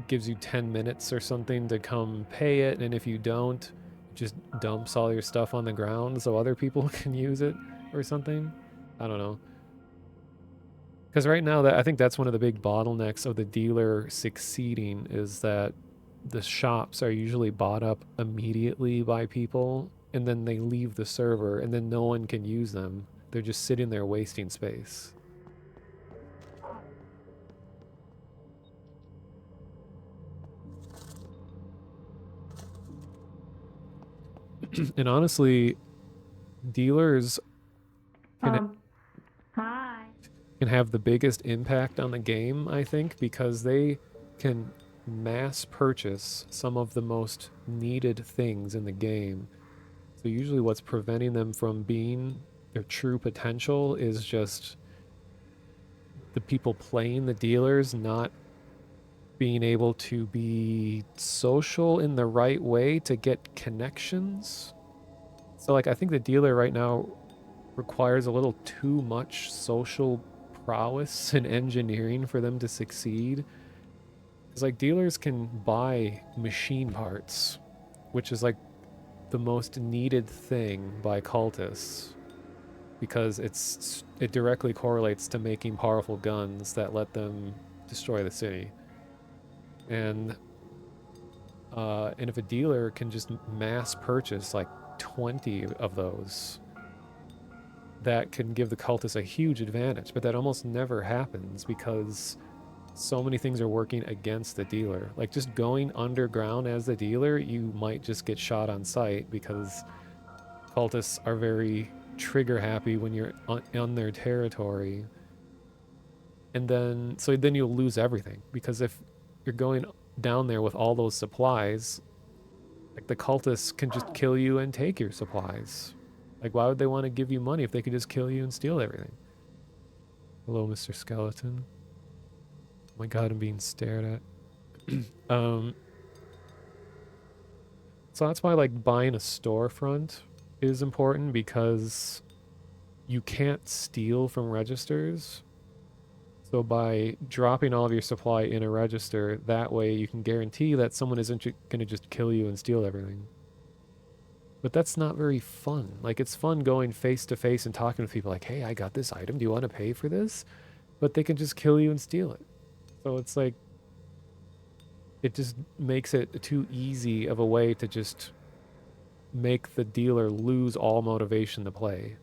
gives you 10 minutes or something to come pay it. And if you don't, it just dumps all your stuff on the ground so other people can use it or something. I don't know. Because right now, I think that's one of the big bottlenecks of the dealer succeeding is that the shops are usually bought up immediately by people, and then they leave the server, and then no one can use them. They're just sitting there wasting space. And honestly, dealers Hi. can have the biggest impact on the game, I think, because they can mass purchase some of the most needed things in the game. So usually what's preventing them from being their true potential is just the people playing the dealers not being able to be social in the right way to get connections. So like I think the dealer right now requires a little too much social prowess and engineering for them to succeed. Because like dealers can buy machine parts, which is like the most needed thing by cultists, because it directly correlates to making powerful guns that let them destroy the city. And if a dealer can just mass purchase like 20 of those, that can give the cultists a huge advantage, but that almost never happens because so many things are working against the dealer. Like just going underground as the dealer, you might just get shot on sight because cultists are very trigger happy when you're on their territory. And then, so then you'll lose everything because if you're going down there with all those supplies, like the cultists can just kill you and take your supplies. Like why would they want to give you money if they could just kill you and steal everything? Hello, Mr. Skeleton. Oh my god, I'm being stared at. So that's why like buying a storefront is important because you can't steal from registers. So by dropping all of your supply in a register, that way you can guarantee that someone isn't going to just kill you and steal everything. But that's not very fun. Like it's fun going face to face and talking with people like, hey, I got this item. Do you want to pay for this? But they can just kill you and steal it. So it's like, it just makes it too easy of a way to just make the dealer lose all motivation to play.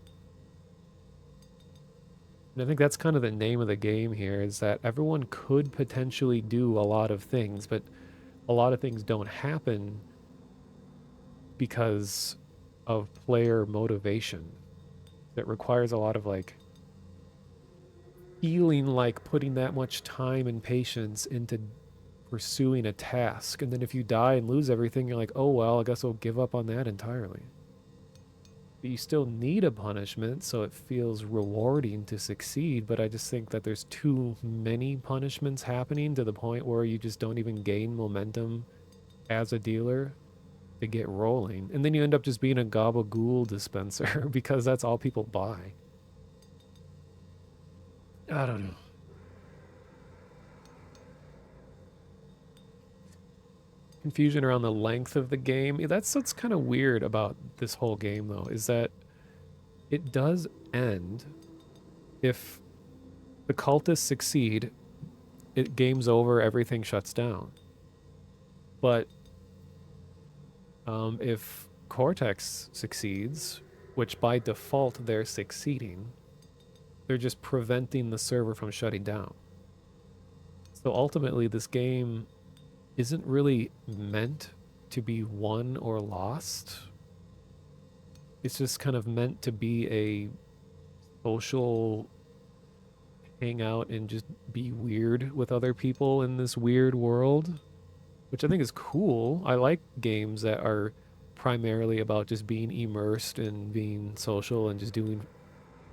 And I think that's kind of the name of the game here, is that everyone could potentially do a lot of things, but a lot of things don't happen because of player motivation. That requires a lot of like feeling like putting that much time and patience into pursuing a task. And then if you die and lose everything, you're like, oh, well, I guess I'll give up on that entirely. But you still need a punishment, so it feels rewarding to succeed. But I just think that there's too many punishments happening to the point where you just don't even gain momentum as a dealer to get rolling. And then you end up just being a gabagool dispenser because that's all people buy. I don't know. Confusion around the length of the game. That's what's kind of weird about this whole game, though, is that it does end if the cultists succeed, it game's over, everything shuts down. But if Cortex succeeds, which by default they're succeeding, they're just preventing the server from shutting down. So ultimately, this game isn't really meant to be won or lost. It's just kind of meant to be a social hangout and just be weird with other people in this weird world, which I think is cool. I like games that are primarily about just being immersed and being social and just doing,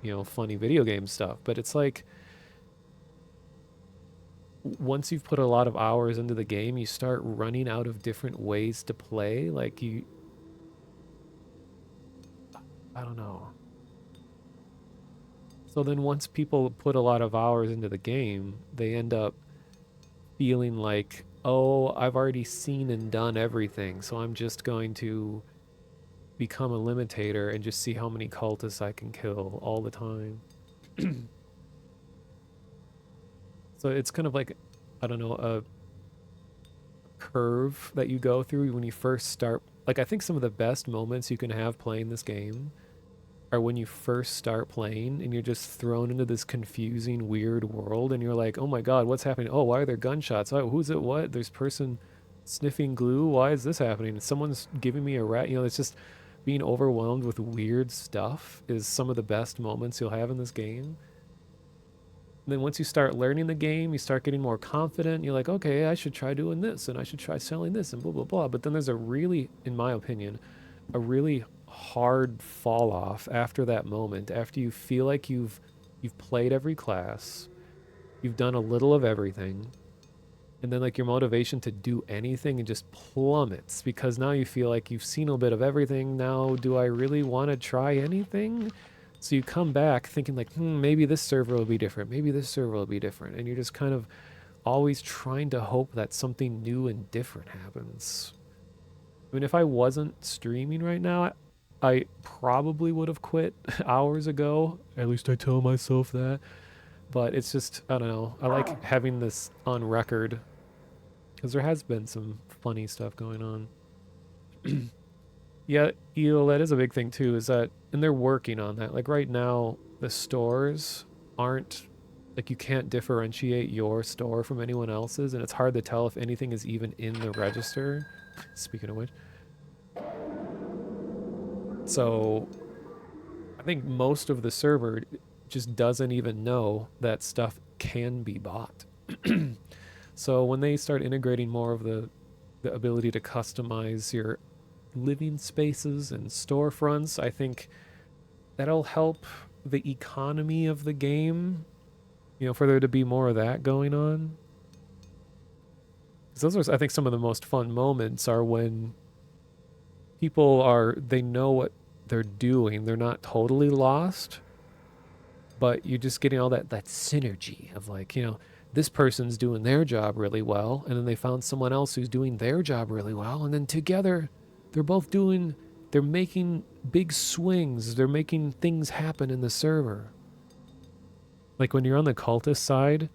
you know, funny video game stuff. But it's like, once you've put a lot of hours into the game, you start running out of different ways to play. Like I don't know. So then once people put a lot of hours into the game, they end up feeling like, oh, I've already seen and done everything, so I'm just going to become a limitator and just see how many cultists I can kill all the time. So it's kind of like, I don't know, a curve that you go through when you first start. Like, I think some of the best moments you can have playing this game are when you first start playing and you're just thrown into this confusing, weird world and you're like, oh my god, what's happening? Oh, why are there gunshots? Oh, who's it? What? There's person sniffing glue? Why is this happening? Someone's giving me a rat. You know, it's just being overwhelmed with weird stuff is some of the best moments you'll have in this game. And then once you start learning the game, you start getting more confident. You're like, okay, I should try doing this and I should try selling this and blah, blah, blah. But then there's a really, in my opinion, a really hard fall off after that moment, after you feel like you've played every class, you've done a little of everything, and then like your motivation to do anything and just plummets because now you feel like you've seen a bit of everything. Now, do I really want to try anything? So you come back thinking like, maybe this server will be different. Maybe this server will be different. And you're just kind of always trying to hope that something new and different happens. I mean, if I wasn't streaming right now, I probably would have quit hours ago. At least I tell myself that. But it's just, I don't know. I like having this on record because there has been some funny stuff going on. Yeah, Eel, that is a big thing too, is that, and they're working on that. Like right now, the stores aren't, like you can't differentiate your store from anyone else's, and it's hard to tell if anything is even in the register. Speaking of which. So I think most of the server just doesn't even know that stuff can be bought. So when they start integrating more of the ability to customize your living spaces and storefronts, I think that'll help the economy of the game, you know, for there to be more of that going on. Because those are, I think, some of the most fun moments are when people they know what they're doing. They're not totally lost, but you're just getting all that synergy of like, you know, this person's doing their job really well, and then they found someone else who's doing their job really well, and then together they're making big swings. They're making things happen in the server. Like when you're on the cultist side,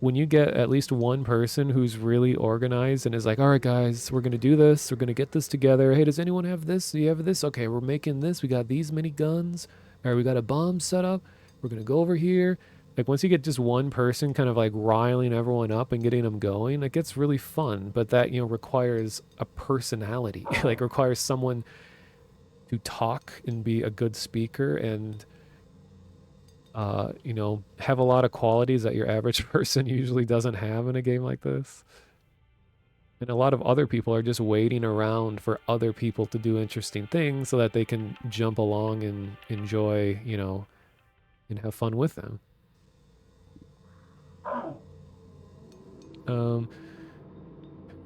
when you get at least one person who's really organized and is like, all right, guys, we're going to do this. We're going to get this together. Hey, does anyone have this? Do you have this? Okay, we're making this. We got these many guns. All right, we got a bomb set up. we're gonna go over here. Like once you get just one person kind of like riling everyone up and getting them going, it gets really fun. But that, you know, requires a personality. Like requires someone to talk and be a good speaker and you know, have a lot of qualities that your average person usually doesn't have in a game like this. And a lot of other people are just waiting around for other people to do interesting things so that they can jump along and enjoy, you know, and have fun with them.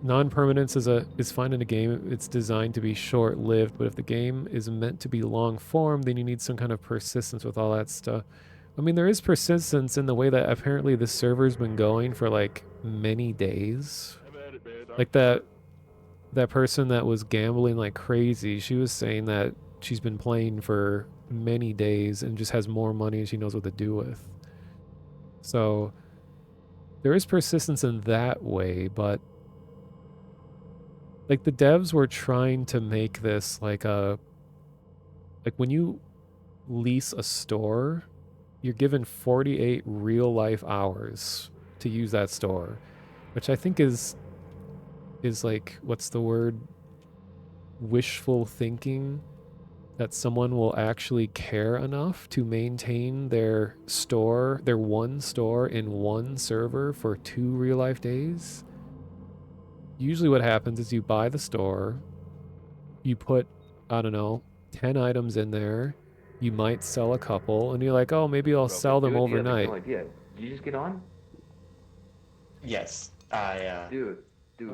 Non-permanence is fine in a game. It's designed to be short-lived, but if the game is meant to be long-form, then you need some kind of persistence with all that stuff. I mean, there is persistence in the way that apparently the server's been going for like many days. Like that person that was gambling like crazy, she was saying that she's been playing for many days and just has more money and she knows what to do with. So there is persistence in that way, but like the devs were trying to make this like when you lease a store, you're given 48 real life hours to use that store, which I think is like, what's the word? Wishful thinking that someone will actually care enough to maintain their store, their one store in one server for 2 real life days. Usually what happens is you buy the store, you put, I don't know, 10 items in there, you might sell a couple, and you're like, oh, maybe I'll sell them overnight. No idea. Did you just get on? Yes, Dude,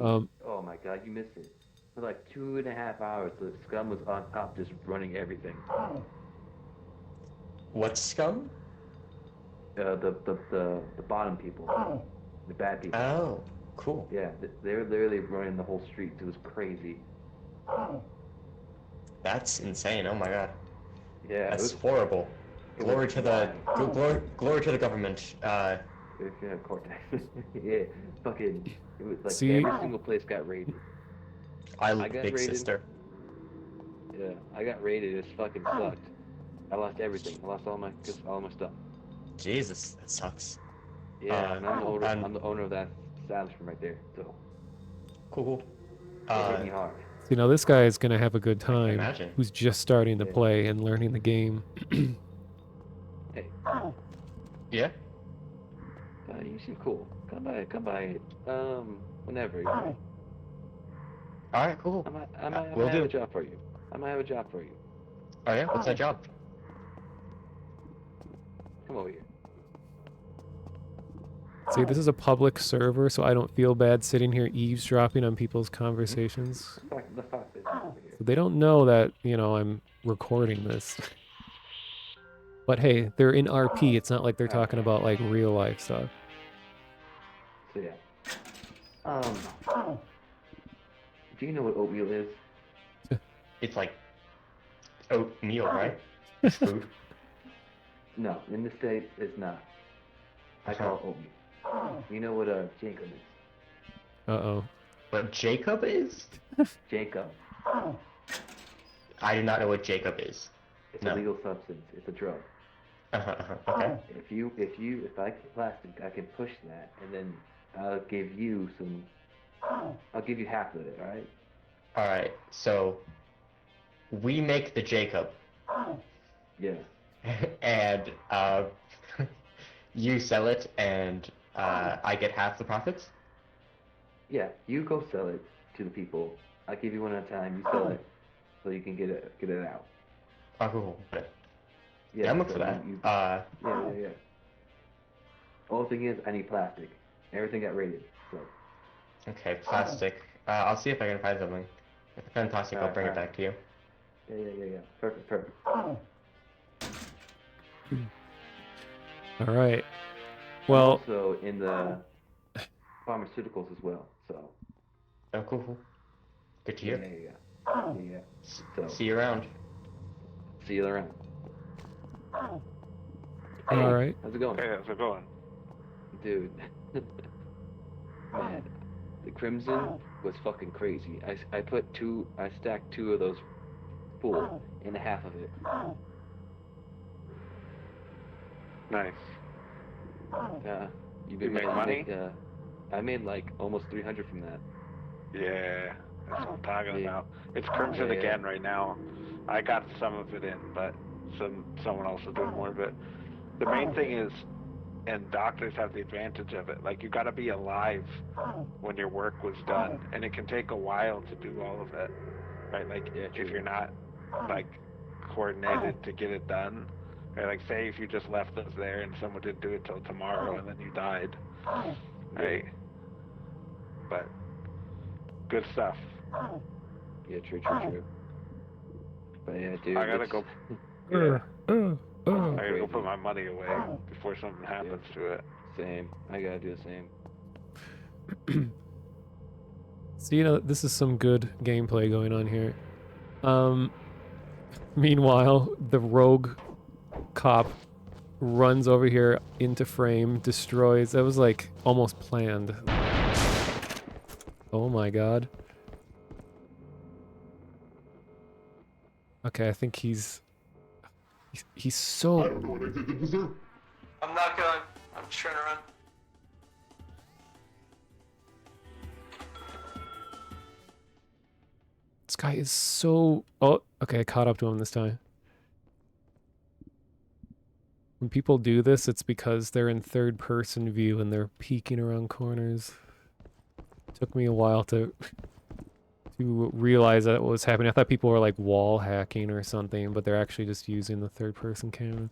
Um, oh my god, you missed it. For like 2.5 hours, the scum was on top just running everything. What scum? The bottom people. The bad people. Oh, cool. Yeah, they were literally running the whole street. It was crazy. That's insane. Oh my god. Yeah, That's it was horrible. Glory to the glory to the government. Yeah, Cortex. Yeah, fucking. It was like See? every single place got raided. I got big raided. sister. Yeah, I got raided. It fucking sucked. I lost everything. I lost all my stuff. Jesus, that sucks. Yeah, and I'm the owner of that establishment right there. So. Cool. It hit me hard. you know, this guy is going to have a good time imagine. who's just starting to play and learning the game. Hey. Yeah? You seem cool. Come by. Whenever. Alright, cool. I might Will have do. a job for you. I might have a job for you. Oh yeah? What's that job? Come over here. See, this is a public server, so I don't feel bad sitting here eavesdropping on people's conversations. The fuck is over here. So they don't know that, you know, I'm recording this. But hey, they're in RP. It's not like they're talking about like real life stuff. So yeah. Do you know what oatmeal is? It's like oatmeal, right? Food. No, in the States it's not. I call it oatmeal. You know what Jacob is? Uh-oh. What Jacob is? Jacob. I do not know what Jacob is. It's a legal substance. It's a drug. Okay. If I get plastic, I can push that, and then I'll give you some. I'll give you half of it. All right. All right. So we make the Jacob. Yeah. And you sell it, and I get half the profits. Yeah. You go sell it to the people. I give you one at a time. You sell it, so you can get it out. Oh, cool. Yeah, I'm up so for that. Yeah. Only thing is, I need plastic. Everything got raided, so. Okay, plastic. I'll see if I can find something. If I find plastic, I'll bring it back to you. Yeah. Perfect. All right. Well. Also in the pharmaceuticals as well, so. Oh, cool. Good to hear. Yeah. So. See you around. See you around. Hey, all right. How's it going? Hey, how's it going? Dude. Man, the Crimson was fucking crazy. I stacked 2 of those full in half of it. Nice. Yeah. You make money? I made like almost 300 from that. Yeah, that's what I'm talking Yeah. about. It's crimson Yeah. again right now. I got some of it in, but someone else is doing more of it. The main thing is, and doctors have the advantage of it. Like, you got to be alive when your work was done, and it can take a while to do all of it, right? Like, if you're not like coordinated to get it done, right? Like, say if you just left us there and someone didn't do it till tomorrow, and then you died, right? But good stuff. Yeah, true. But yeah, dude. I gotta go. Yeah. I gotta go put my money away before something happens to it. Same. I gotta do the same. So, this is some good gameplay going on here. Meanwhile, the rogue cop runs over here into frame, destroys. That was like almost planned. Oh my god. Okay, I think he's so... I don't know what I did to deserve. I'm not going. I'm just trying to run. This guy is so... Oh, okay, I caught up to him this time. When people do this, it's because they're in third-person view and they're peeking around corners. Took me a while to realize that what was happening. I thought people were like wall hacking or something, but they're actually just using the third-person camera.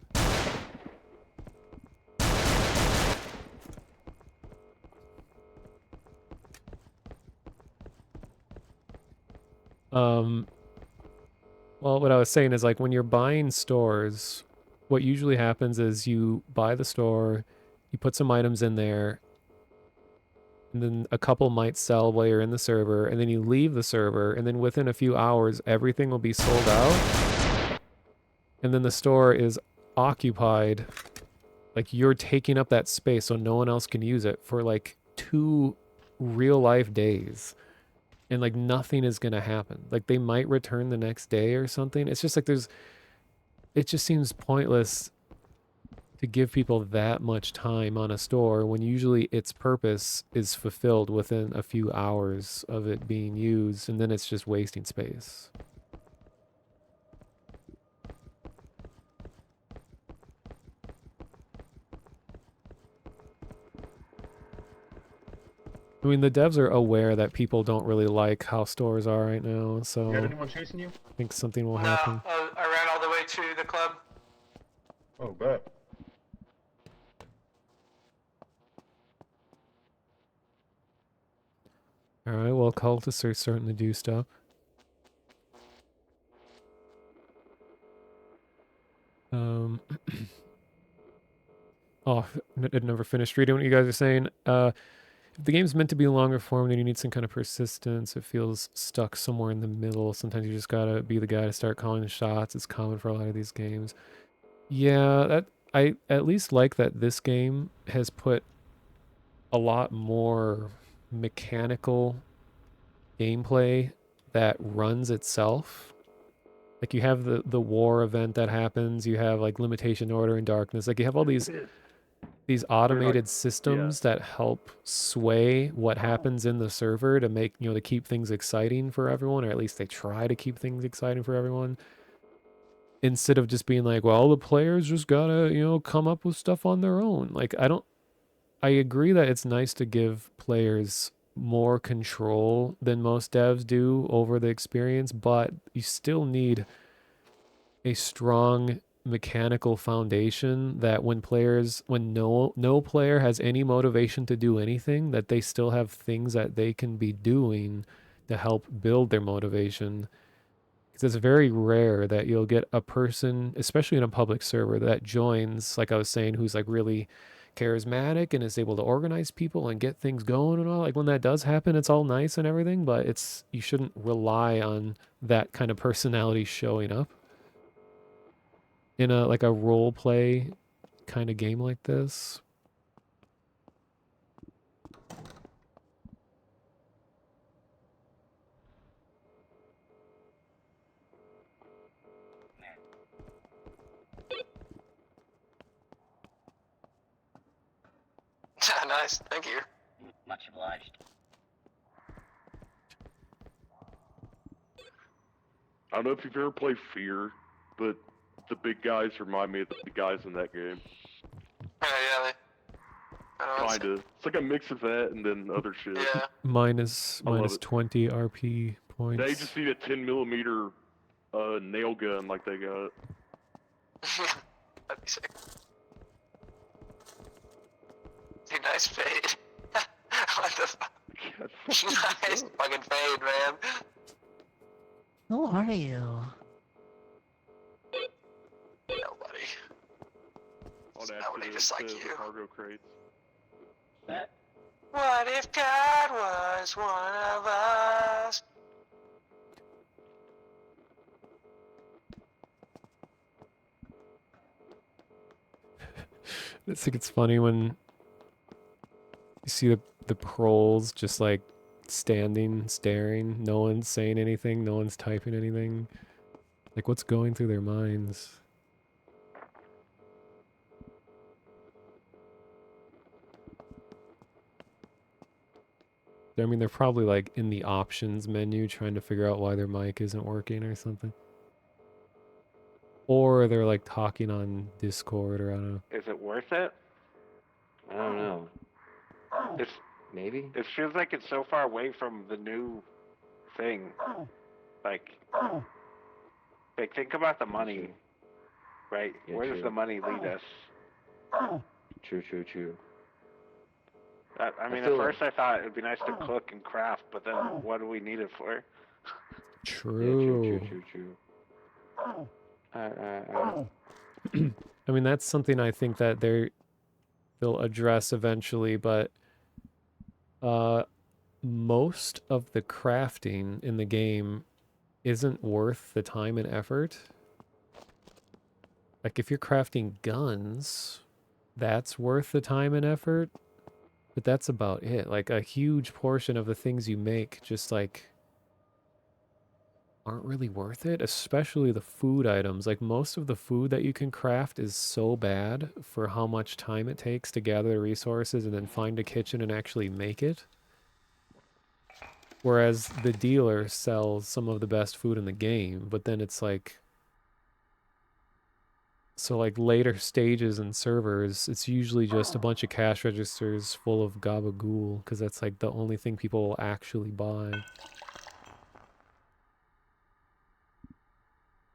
Well, what I was saying is, like, when you're buying stores, what usually happens is you buy the store, you put some items in there, and then a couple might sell while you're in the server, and then you leave the server, and then within a few hours, everything will be sold out, and then the store is occupied, like, you're taking up that space so no one else can use it for, like, 2 real-life days. And, like, nothing is going to happen. Like, they might return the next day or something. It's just like it just seems pointless to give people that much time on a store when usually its purpose is fulfilled within a few hours of it being used, and then it's just wasting space. I mean, the devs are aware that people don't really like how stores are right now, so You got anyone chasing you? I think something will happen. I ran all the way to the club. Oh, bet. Alright, well, cultists are starting to do stuff. Oh, I never finished reading what you guys are saying. If the game's meant to be longer form, then you need some kind of persistence. It feels stuck somewhere in the middle. Sometimes you just gotta be the guy to start calling the shots. It's common for a lot of these games. Yeah, I at least like that this game has put a lot more mechanical gameplay that runs itself. Like, you have the war event that happens, you have like limitation, order, and darkness. Like, you have all these automated systems that help sway what happens in the server to make, to keep things exciting for everyone, or at least they try to keep things exciting for everyone. Instead of just being like, well, the players just gotta, come up with stuff on their own. Like, I agree that it's nice to give players more control than most devs do over the experience, but you still need a strong mechanical foundation that when no player has any motivation to do anything, that they still have things that they can be doing to help build their motivation. Because it's very rare that you'll get a person, especially in a public server, that joins, like I was saying, who's like really charismatic and is able to organize people and get things going and all. Like, when that does happen, it's all nice and everything, but you shouldn't rely on that kind of personality showing up in a role play kind of game like this. nice. Thank you. Much obliged. I don't know if you've ever played Fear, but the big guys remind me of the guys in that game. Yeah. Kinda. It's like a mix of that and then other shit. Yeah. Minus I love it. 20 RP points. They just need a 10mm nail gun like they got. That'd be sick. Dude, nice fade. What the fuck? Nice fucking fade, man. Who are you? Nobody. On Nobody just like the you. cargo crates. What if God was one of us? I think it's funny when you see the proles just like standing, staring. No one's saying anything. No one's typing anything. Like, what's going through their minds? I mean, they're probably like in the options menu trying to figure out why their mic isn't working or something. Or they're like talking on Discord or I don't know. Is it worth it? I don't know. It's Maybe. It feels like it's so far away from the new thing. Like think about the money, right? Yeah, Where does true. the money lead us? True. I mean, feel at first I thought it would be nice to cook and craft, but then what do we need it for? True. True. I mean, that's something I think that they'll address eventually, but most of the crafting in the game isn't worth the time and effort. Like, if you're crafting guns, that's worth the time and effort, but that's about it. Like, a huge portion of the things you make just, like, aren't really worth it, especially the food items. Like, most of the food that you can craft is so bad for how much time it takes to gather the resources and then find a kitchen and actually make it. Whereas the dealer sells some of the best food in the game, but then it's like... So, like, later stages and servers, it's usually just a bunch of cash registers full of gabagool, because that's, like, the only thing people will actually buy.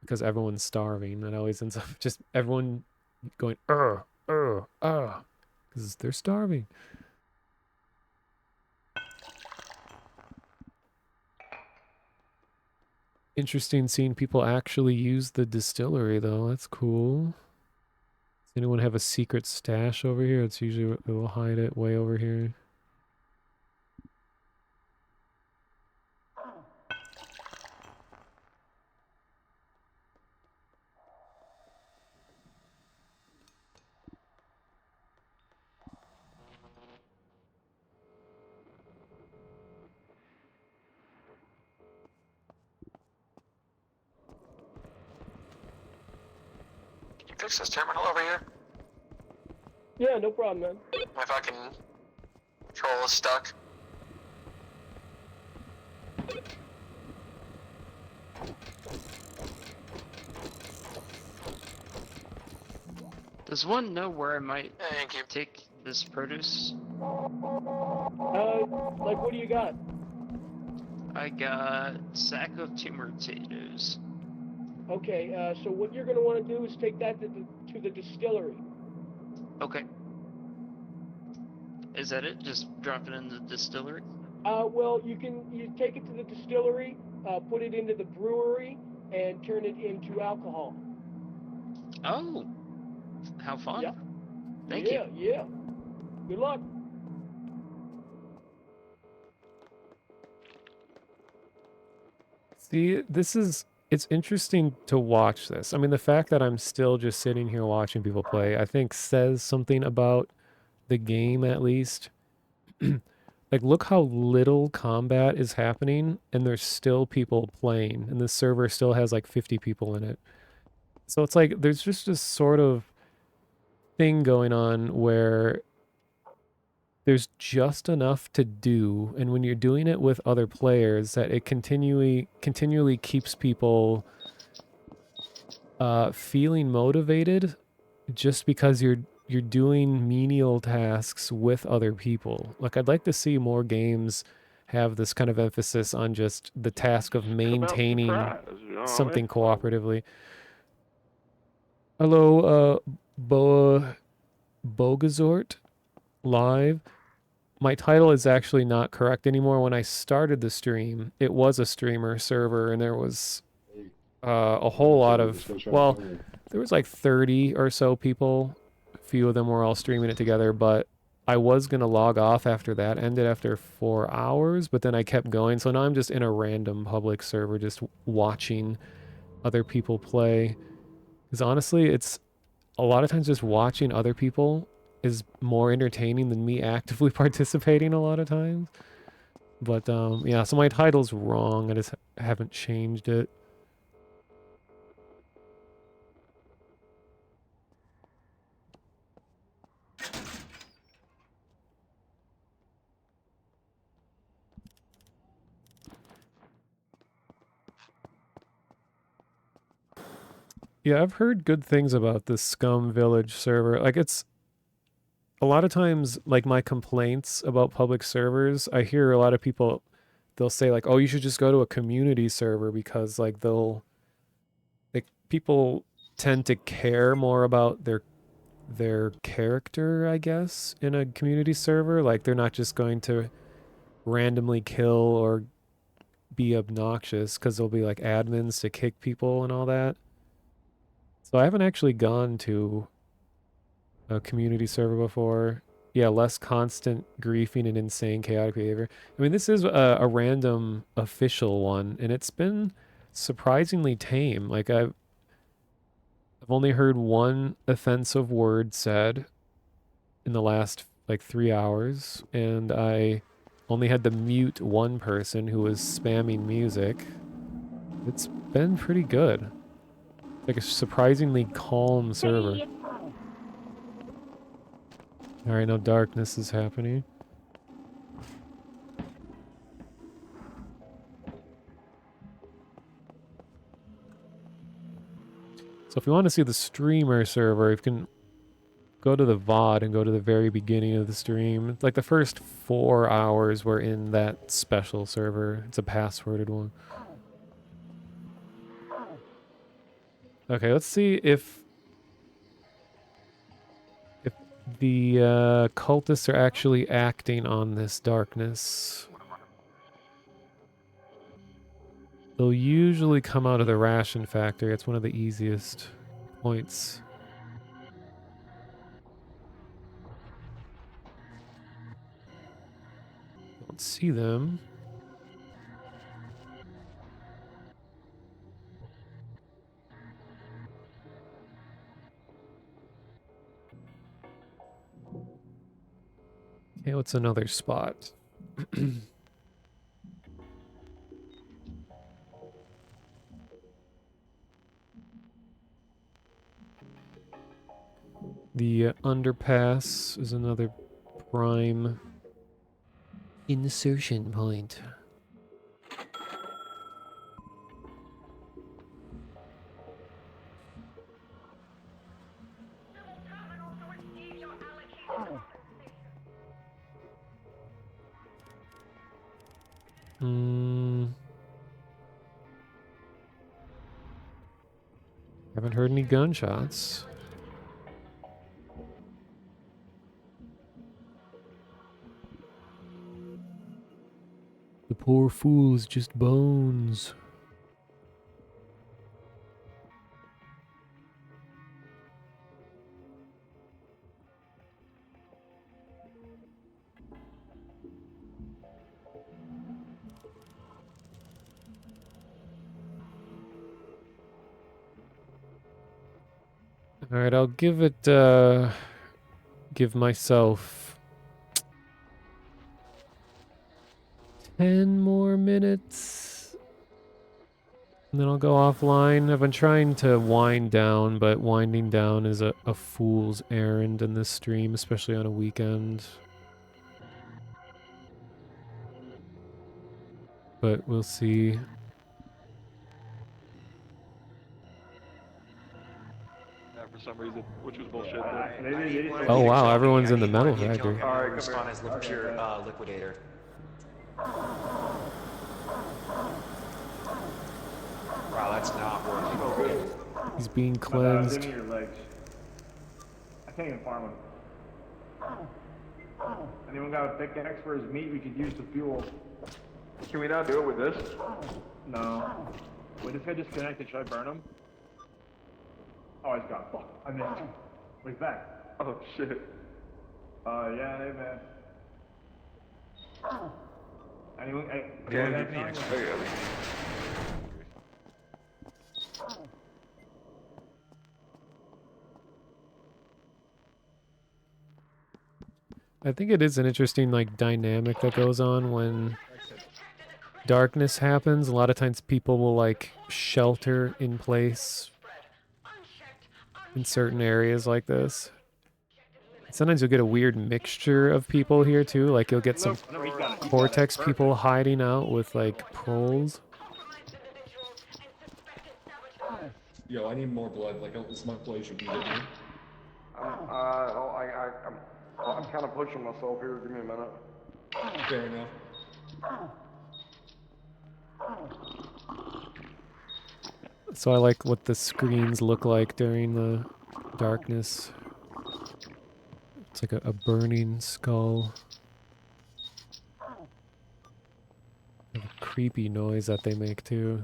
Because everyone's starving, and it always ends up just everyone going, because they're starving. Interesting seeing people actually use the distillery, though. That's cool. Does anyone have a secret stash over here? It's usually, they'll hide it way over here. Can you fix this terminal over here? Yeah, no problem, man. My fucking control is stuck. Does one know where I might Thank you. take this produce? Like, what do you got? I got sack of tomatoes. Okay, so what you're gonna want to do is take that to the distillery. Okay. Is that it? Just drop it in the distillery? Well, you take it to the distillery, put it into the brewery, and turn it into alcohol. Oh, how fun. Yeah. Thank you. Yeah. Good luck. See, it's interesting to watch this. I mean, the fact that I'm still just sitting here watching people play, I think says something about the game, at least. Like, look how little combat is happening, and there's still people playing, and the server still has like 50 people in it. So it's like, there's just this sort of thing going on where there's just enough to do, and when you're doing it with other players, that it continually keeps people feeling motivated, just because you're doing menial tasks with other people. Like, I'd like to see more games have this kind of emphasis on just the task of maintaining you know what I something mean? cooperatively. Hello, Bogazort live. My title is actually not correct anymore. When I started the stream, it was a streamer server, and there was a whole lot of, well, there was like 30 or so people. A few of them were all streaming it together, but I was going to log off after that. Ended after 4 hours, but then I kept going. So now I'm just in a random public server just watching other people play. Because honestly, it's a lot of times just watching other people is more entertaining than me actively participating a lot of times. But yeah, so my title's wrong. I just haven't changed it. Yeah, I've heard good things about this Scum Village server. Like, it's a lot of times, like, my complaints about public servers, I hear a lot of people, they'll say like, oh, you should just go to a community server, because like people tend to care more about their character, I guess, in a community server. Like, they're not just going to randomly kill or be obnoxious, because there'll be like admins to kick people and all that. So I haven't actually gone to a community server before. Yeah, less constant griefing and insane chaotic behavior. I mean, this is a random official one, and it's been surprisingly tame. Like, I've only heard one offensive word said in the last like 3 hours, and I only had to mute one person who was spamming music. It's been pretty good. Like a surprisingly calm server. Alright, now darkness is happening. So if you want to see the streamer server, you can go to the VOD and go to the very beginning of the stream. Like, the first 4 hours were in that special server. It's a passworded one. Okay, let's see if the cultists are actually acting on this darkness. They'll usually come out of the ration factory. It's one of the easiest points. Don't see them. Okay, what's another spot? The underpass is another prime insertion point. Haven't heard any gunshots. The poor fool's just bones. Alright, I'll give it, give myself 10 more minutes. And then I'll go offline. I've been trying to wind down, but winding down is a fool's errand in this stream, especially on a weekend. but we'll see. Yeah, for some reason, which was bullshit. But... Oh wow, everyone's in the metal factory. Alright, come Spawn as here. pure liquidator. Wow, that's not working. He's being cleansed. Give me your legs. I can't even farm him. Anyone got a pickaxe for his meat? We could use the fuel. Can we not do it with this? No. Wait, this guy disconnected. Should I burn him? Oh, he's gone. Fuck. I missed him. But he's back. Oh, shit. Yeah, hey, man. Anyone? Hey, Yeah, anyone give me got time? I think it is an interesting like dynamic that goes on when darkness happens. A lot of times people will like shelter in place in certain areas like this. Sometimes you'll get a weird mixture of people here too. Like you'll get some Cortex people hiding out with like proles. Yo, I need more blood. Like, this is my place. You can get me. I'm kind of pushing myself here. Give me a minute. Fair enough. So I like what the screens look like during the darkness. It's like a burning skull. A creepy noise that they make too.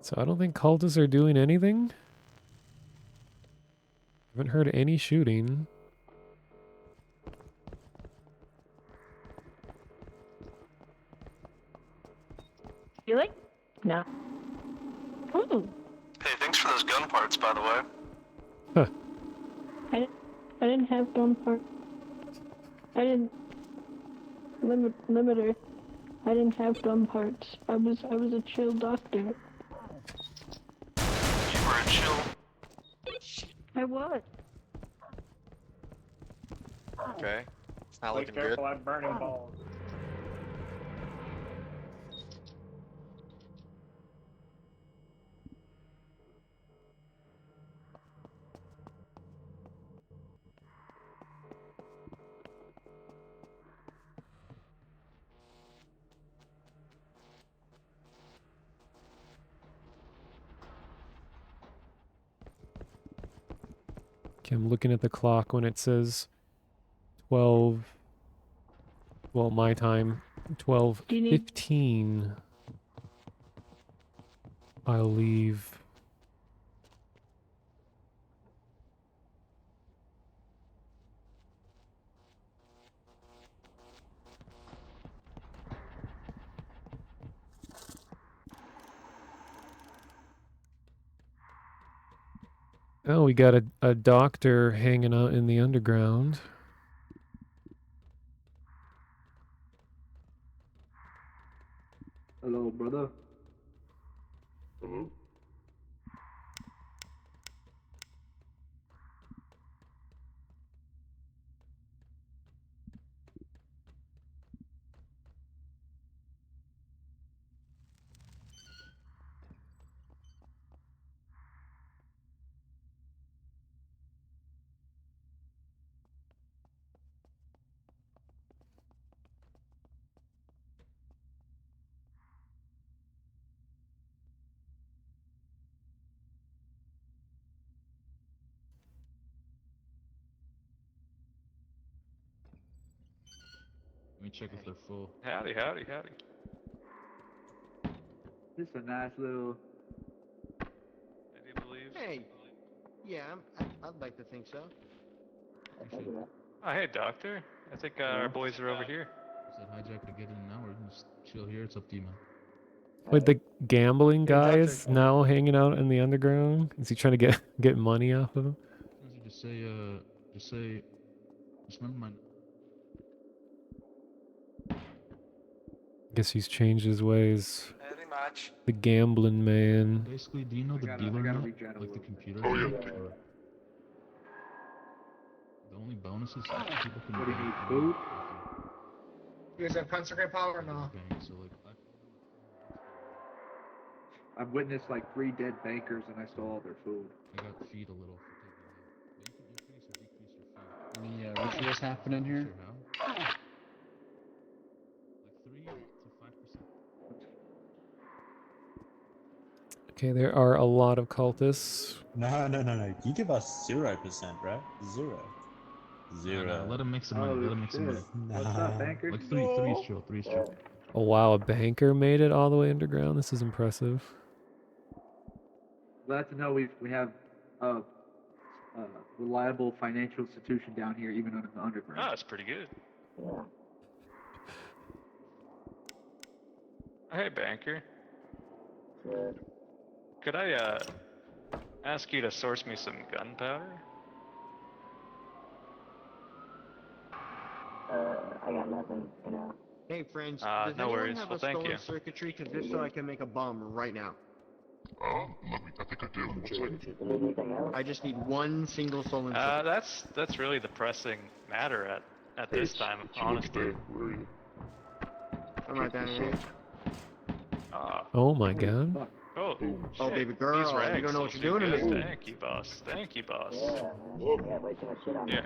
So I don't think cultists are doing anything. Haven't heard any shooting. You like? No. Ooh. Hey, thanks for those gun parts, by the way. Huh. I didn't have gun part. I didn't limiter. I didn't have gun parts. I was a chill doctor. You were a chill. I was. Okay. It's not Be looking good. careful, I'm burning balls. Okay, I'm looking at the clock when it says 12. Well, my time, 12:15. I'll leave. Oh, we got a doctor hanging out in the underground. Hello, brother. Let me check if they're full. Howdy, howdy, howdy. This is a nice little. Any believes? Hey. Yeah, I'd like to think so. Oh, hey, doctor. I think our boys are over here. Said hijack to get in now, or you can just chill here. It's up to you, man. Wait, the gambling guy is now hanging out in the underground? Is he trying to get money off of him? Just say, just never mind. Guess he's changed his ways. I think much. The gambling man. Basically, do you know the I dealer gotta note? regen a Like the little bit. computer? Oh, note, yeah. or the only bonus is that people can What do you bank need, money food? with You guys have consecrate power or your no? bank. So like, I I've witnessed like 3 dead bankers and I stole all their food. got feed a little for taking that. But you can increase or decrease your feed. Any rituals happening here? Sure, how? Like 3 to 5%. Okay, there are a lot of cultists. No. You give us 0%, right? 0. Nah, let him make some money. Oh, Let him make some money. shit. What's up, bankers? Like 3's chill. 3's chill. Oh wow, a banker made it all the way underground. This is impressive. Glad to know we have a reliable financial institution down here, even in the underground. Oh, that's pretty good. Hey, banker. Could I ask you to source me some gunpowder? I got nothing, you know. Hey, friends, does no anyone worries. have Well, a thank stolen you. circuitry? Because if so, I can make a bomb right now. I think I do. One second. I just need one single stolen circuitry. That's really the pressing matter at this time, honestly. I'm right down here. Oh my god. Oh, Oh, shit. baby girl, These rags you don't know what look you're doing to good. me. Thank you, boss. Thank you, boss. Yeah, way too much shit on Yeah.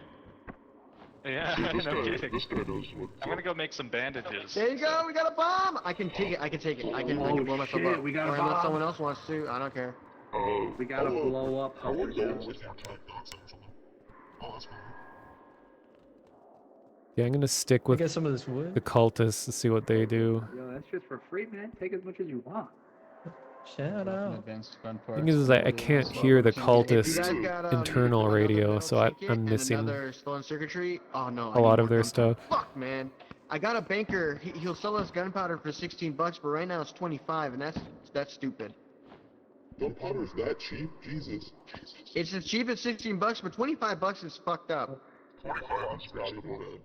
Yeah, See, this no guy- kidding. this guy knows what's I'm gonna go make some bandages. There you go, we got a bomb! I can take it, I can blow myself shit, up. we got a or unless bomb. someone else wants to, I don't care. We gotta blow up something. Yeah, I'm gonna stick with get some of this wood. the cultists to see what they do. Yo, that's just for free, man. Take as much as you want. Shout out. Advanced gun The thing is I can't hear the If you cultist guys got, internal another radio, metal so ticket I'm and missing another stolen circuitry. Oh no, a lot of their stuff. Fuck, man. I got a banker. He'll sell us gunpowder for $16, but right now it's 25, and that's stupid. Gunpowder's that cheap? Jesus. It's as cheap as $16, but $25 is fucked up. 25 is pretty bad.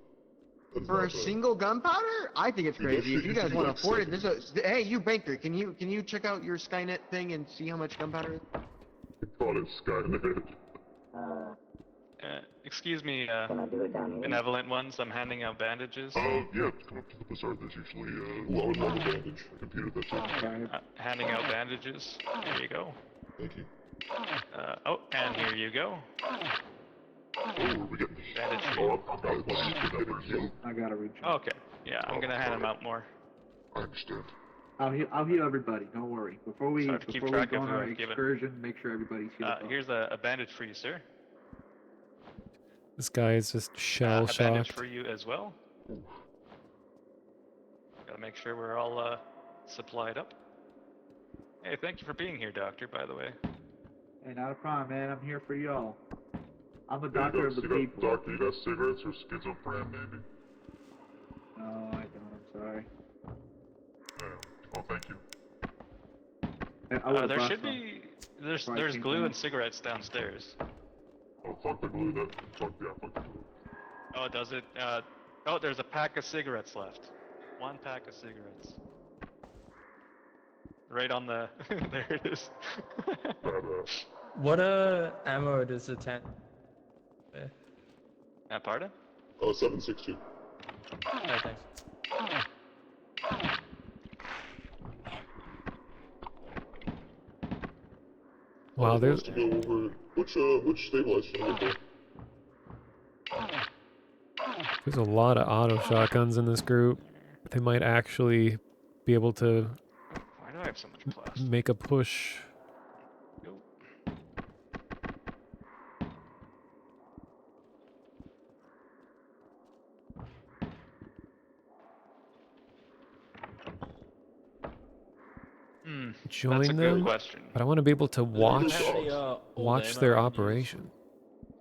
That's For a not bad. single gunpowder? I think it's Dude, that crazy. If shit you used to guys be want like to afford it, $7. hey, you banker, can you check out your Skynet thing and see how much gunpowder? God, it's Skynet. Excuse me, Can I do it down here? benevolent ones. I'm handing out bandages. Yeah, come up to the bazaar. There's usually a lot of bandage. I computed that too. Handing out bandages. Here you go. Thank you. Oh, and here you go. Oh, we getting Bandage for Oh, you. I'm getting healed. I gotta reach. Okay. Yeah, I'm gonna hand them out more. I understand. I'll heal everybody. Don't worry. Before we Sorry to keep go track of on who our I've given. excursion, make sure everybody's healed up. Here's a bandage for you, sir. This guy is just shell A bandage shocked. for you as well. Gotta make sure we're all supplied up. Hey, thank you for being here, doctor, by the way. Hey, not a problem, man. I'm here for y'all. I'm a Hey, doctor of the people. Doctor, you got cigarettes or schizophrenia, maybe? No, I don't. I'm sorry. Yeah. Oh, thank you. I would've There brought should some. be. That's why I There's came glue down. and cigarettes downstairs. Oh, fuck the glue. Fuck the glue. Oh, does it? Oh, there's a pack of cigarettes left. One pack of cigarettes. Right on the. There it is. What ammo does the tent? Pardon? 762. Oh, thanks. Wow, there's To go over which stabilizer should I go for? there's a lot of auto shotguns in this group. They might actually be able to Why do I have so much plastic? make a push. That's a Join good them, question. but I want to be able to watch old their ammo operation.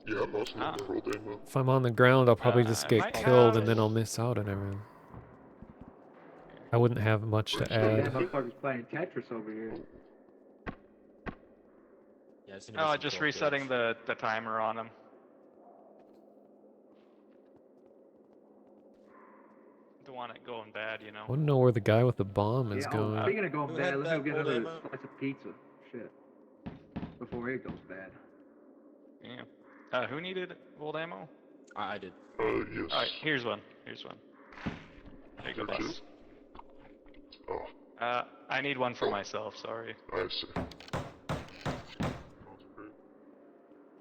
Yeah, I'm also looking for old ammo. If I'm on the ground, I'll probably just I get might killed have- and then I'll miss out on everything. I wouldn't have much to That add. motherfucker's playing Tetris over here. Yeah, I've seen Oh, just resetting the timer on him. Don't want to going bad, you I know. want to know where the guy with the bomb is Yeah, going. speaking of going Who bad, had let's that go get old another ammo? slice of pizza. Shit. Before it goes bad. Yeah. Who needed old ammo? I did. Yes. Alright, here's one. Here's one. There you go, There boss. Oh, I need one for myself, sorry. I see.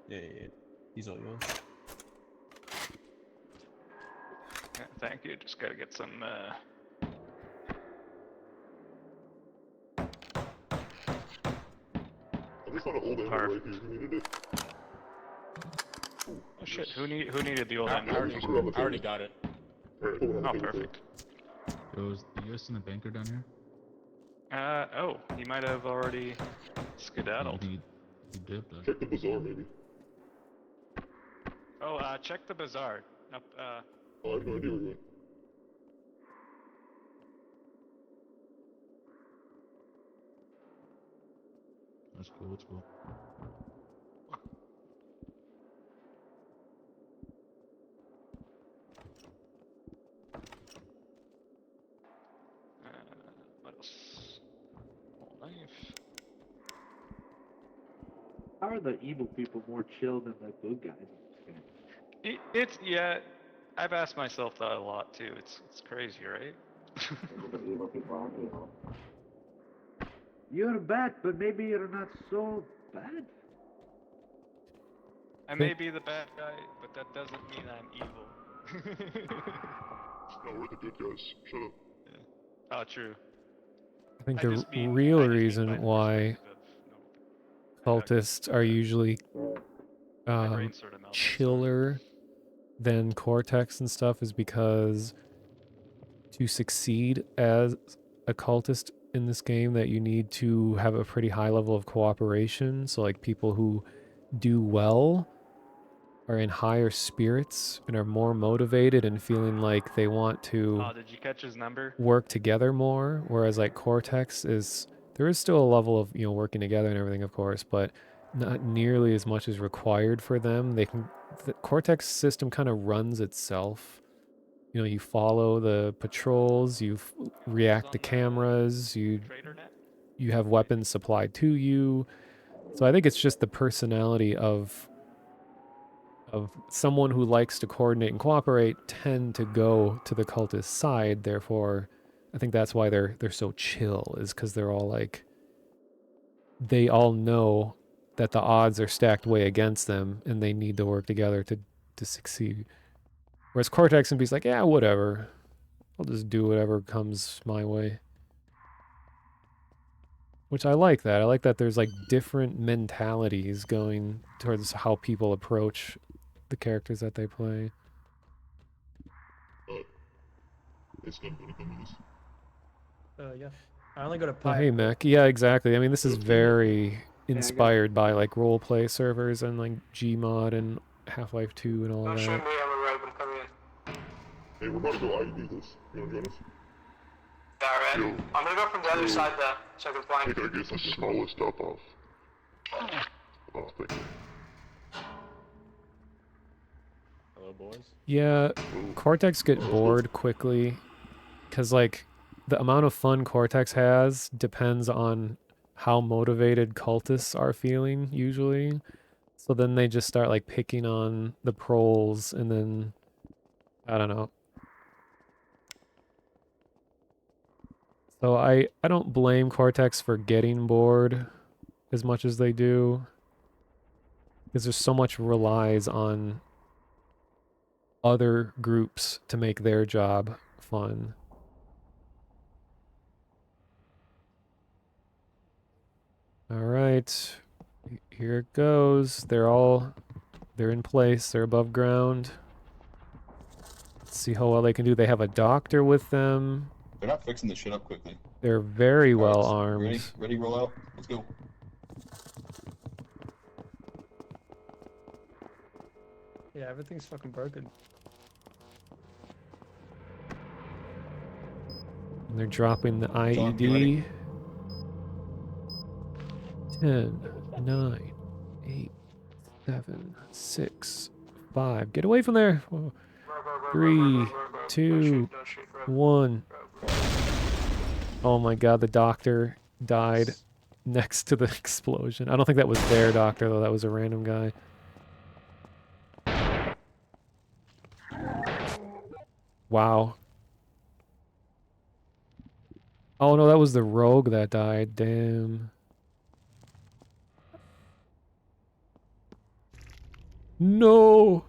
Yeah. He's all yours. Yeah, thank you, just gotta get some, At least not an old ammo right here. Who needed it? Oh shit, who needed the old I ammo? already got it. Oh, perfect. Yo, is you guys seen the banker down here? Oh, he might have already You skedaddled. think he dipped? Check the bazaar, maybe. Oh, check the bazaar. Up, Oh, I have no idea where he went. That's cool, that's cool. what else? Whole knife. How are the evil people more chill than the good guys? It's, yeah, I've asked myself that a lot too. It's crazy, right? You're bad, but maybe you're not so bad. I may be the bad guy, but that doesn't mean I'm evil. No, we're the good guys. Shut up. Yeah. Oh, true. I think I the just mean- real I just mean by reason the why cultists are usually brain sort of melted, chiller than Cortex and stuff is because to succeed as a cultist in this game that you need to have a pretty high level of cooperation. So like people who do well are in higher spirits and are more motivated and feeling like they want to Oh, did you catch his number? work together more, whereas like Cortex is, there is still a level of, you know, working together and everything, of course, but not nearly as much as required for them. They can, the Cortex system kind of runs itself. You know, you follow the patrols, you react to cameras, you have weapons supplied to you. So I think it's just the personality of someone who likes to coordinate and cooperate tend to go to the cultist side. Therefore, I think that's why they're so chill, is because they're all like, they all know that the odds are stacked way against them and they need to work together to succeed. Whereas Cortex and B's like, yeah, whatever. I'll just do whatever comes my way. Which I like that. I like that there's like different mentalities going towards how people approach the characters that they play. It's not gonna come to this. Yeah. I only go to Oh, pipe. hey, Mech. Yeah, exactly. I mean, this is very inspired by like roleplay servers and like Gmod and Half-Life 2 and all Don't that. shoot me, I'm a rogue, I'm coming in. Hey, we're about to go IED this. You wanna join us? Alright. Yo. I'm gonna go from the other Yo. side though, so I can flank. I gotta get the smallest stuff off. Oh, thank you. Hello, boys. Yeah, Cortex get bored quickly because like the amount of fun Cortex has depends on how motivated cultists are feeling usually. So then they just start like picking on the proles and then I don't know. So I don't blame Cortex for getting bored as much as they do, because there's so much relies on other groups to make their job fun. All right, here it goes. They're in place. They're above ground. Let's see how well they can do. They have a doctor with them. They're not fixing this shit up quickly. They're very All right, well so armed. Ready, roll out. Let's go. Yeah, everything's fucking broken. And they're dropping the John, get IED. ready. 10, 9, 8, 7, 6, 5. Get away from there. Whoa. 3, 2, 1. Oh my god, the doctor died next to the explosion. I don't think that was their doctor, though. That was a random guy. Wow. Oh no, that was the rogue that died. Damn. No!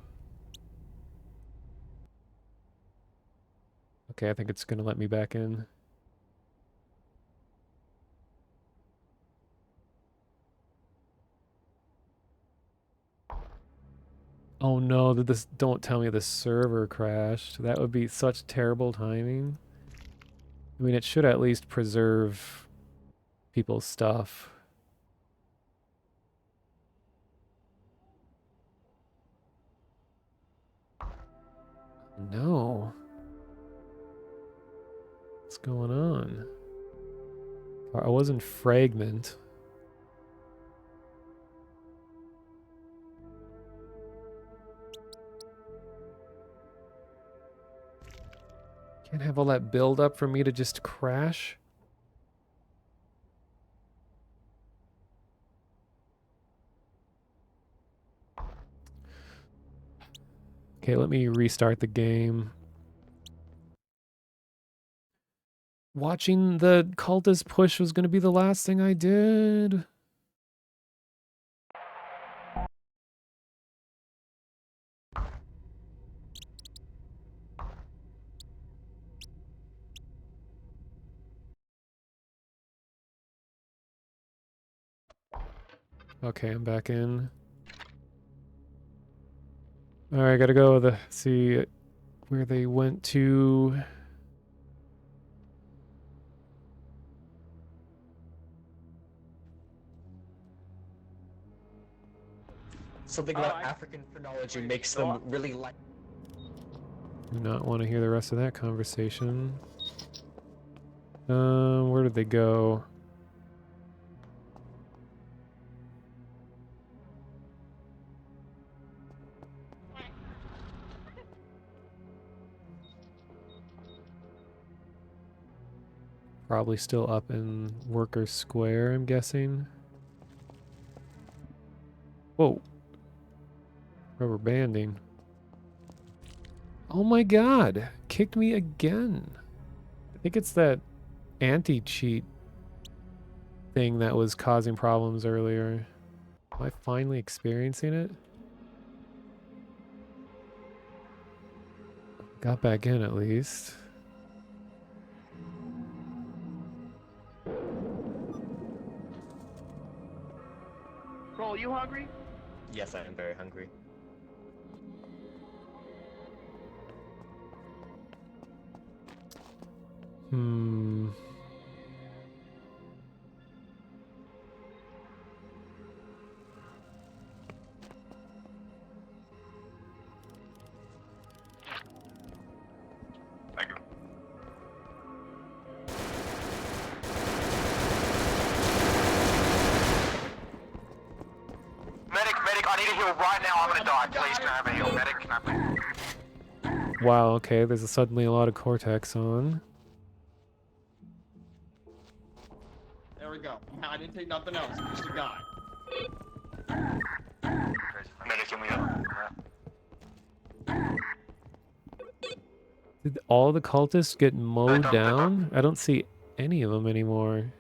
Okay, I think it's gonna let me back in. Oh no, don't tell me the server crashed. That would be such terrible timing. I mean, it should at least preserve people's stuff. No. What's going on? I wasn't fragment. Can't have all that build up for me to just crash. Okay, let me restart the game. Watching the cultist push was going to be the last thing I did. Okay, I'm back in. Alright, gotta go see where they went to. Something about African phrenology makes them really like. Do not want to hear the rest of that conversation. Where did they go? Probably still up in Workers Square, I'm guessing. Whoa. Rubber banding. Oh my god! Kicked me again. I think it's that anti-cheat thing that was causing problems earlier. Am I finally experiencing it? Got back in at least. Cole, you hungry? Yes, I am very hungry. Hmm. Medic, I need a heal right now. I'm gonna die. Please, can I have a heal? Medic, can I have a... Wow, okay, there's suddenly a lot of Cortex on. There we go. I didn't take nothing else. Just a guy. Medic, can we up? Did all the cultists get mowed down? I don't see any of them anymore.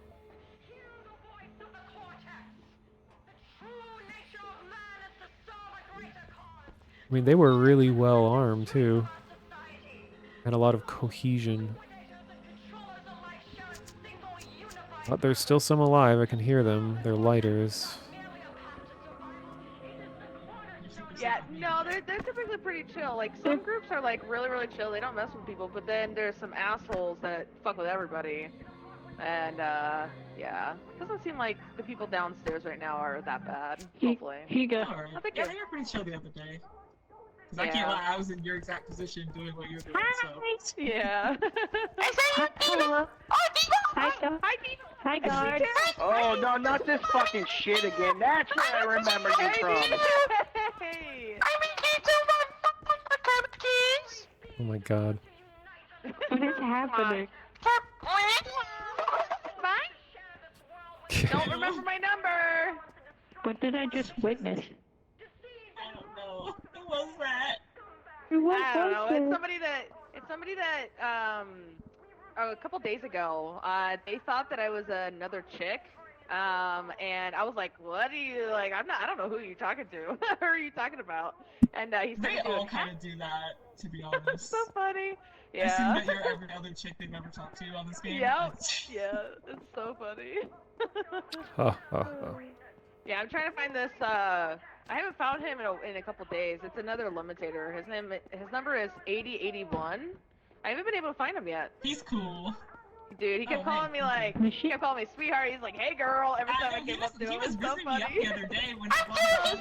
I mean, they were really well armed, too. Had a lot of cohesion. But there's still some alive. I can hear them. They're lighters. Yeah, no, they're typically pretty chill. Like, some groups are, like, really chill. They don't mess with people. But then there's some assholes that fuck with everybody. And, yeah. Doesn't seem like the people downstairs right now are that bad, hopefully. I think Yeah, they were pretty chill the other day. Because I can't lie, I was in your exact position doing what you're doing, so. Yeah. Hello. Hi, guard. Oh, no, not this fucking shit again. That's where I remember you from. Hey! Oh my god. What is happening? Don't remember my number. What did I just witness? I don't know. Who was that? I don't know. It's somebody that a couple days ago, they thought that I was another chick. And I was like, "What are you like? I don't know who you're talking to. Who are you talking about?" And he They started all doing kind of do that, to be honest. so funny. I Yeah. assume that you're every other chick they've ever talked to on this game. Yep. Yeah, it's so funny. Ha ha ha. Yeah, I'm trying to find this. I haven't found him in a couple days. It's another limitator. His number is 8081. I haven't been able to find him yet. He's cool. Dude, he kept calling me like, he kept calling me sweetheart. He's like, hey girl, every time I came up to him. He was It's so rizzing me funny. up the other day when I was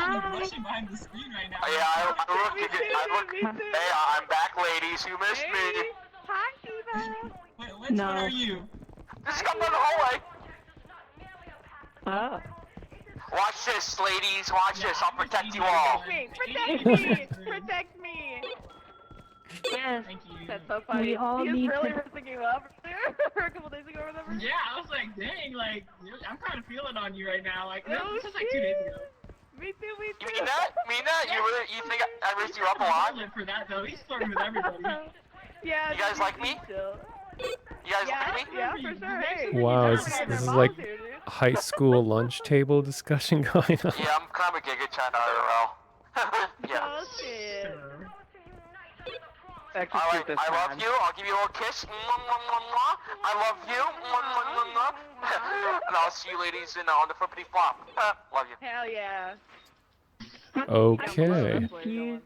I'm blushing behind the screen right now. Yeah, I looked. Hey, I'm back, ladies. You missed me. Hi, Eva. Wait, which one are you? Just come down the hallway. Oh. Watch this, ladies. Watch this. I'll protect you all. Protect me! Protect me! Yes. Thank you. That's so funny. We all he need was really to- ripping you up a couple days ago or whatever. Yeah, I was like, dang, like, I'm kind of feeling on you right now. Like, Oh, this was like 2 days ago. Me too, me too. You mean that? You think I raised you up a lot? I'm for that, though. He's flirting with everybody. Yeah. You guys like me? Chill. You guys like me? Yeah, for sure. Hey. Wow, this is like high school lunch table discussion going on. Yeah, I'm kind of a Giga Chan IRL. Yeah. Oh, shit. I love you. I'll give you a little kiss. I love you. And I'll see you ladies on the flippity flop. Love you. Hell yeah. Okay.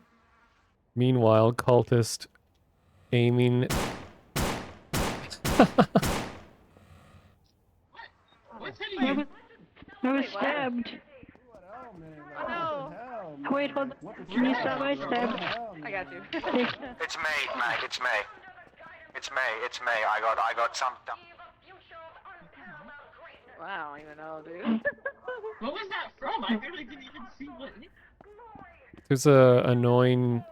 Meanwhile, cultist aiming. What's hitting you? I was stabbed. Oh no. Wait, hold on. Can you stop my stab? I got you. It's May, Mac. It's May. It's May. It's May. I got something. Wow, I don't even know, dude. What was that from? I barely didn't even see what. There's a annoying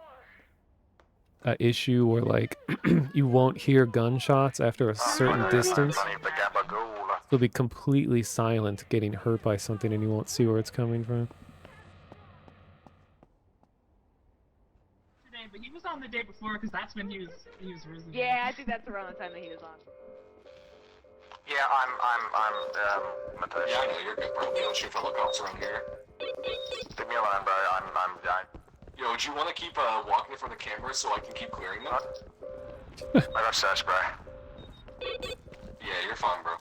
issue where like you won't hear gunshots after a certain distance. It'll be completely silent, getting hurt by something, and you won't see where it's coming from. Today, but he was on the day before because that's when he was risen. Yeah, I think that's around the time that he was on. Yeah, I'm Matthias. Yeah, I know, you're good, bro. You don't shoot for lookouts around here. Leave me alone, bro. I'm dying. Yo, do you want to keep walking in front of the camera so I can keep clearing them? I got sash, bro. Yeah, you're fine, bro.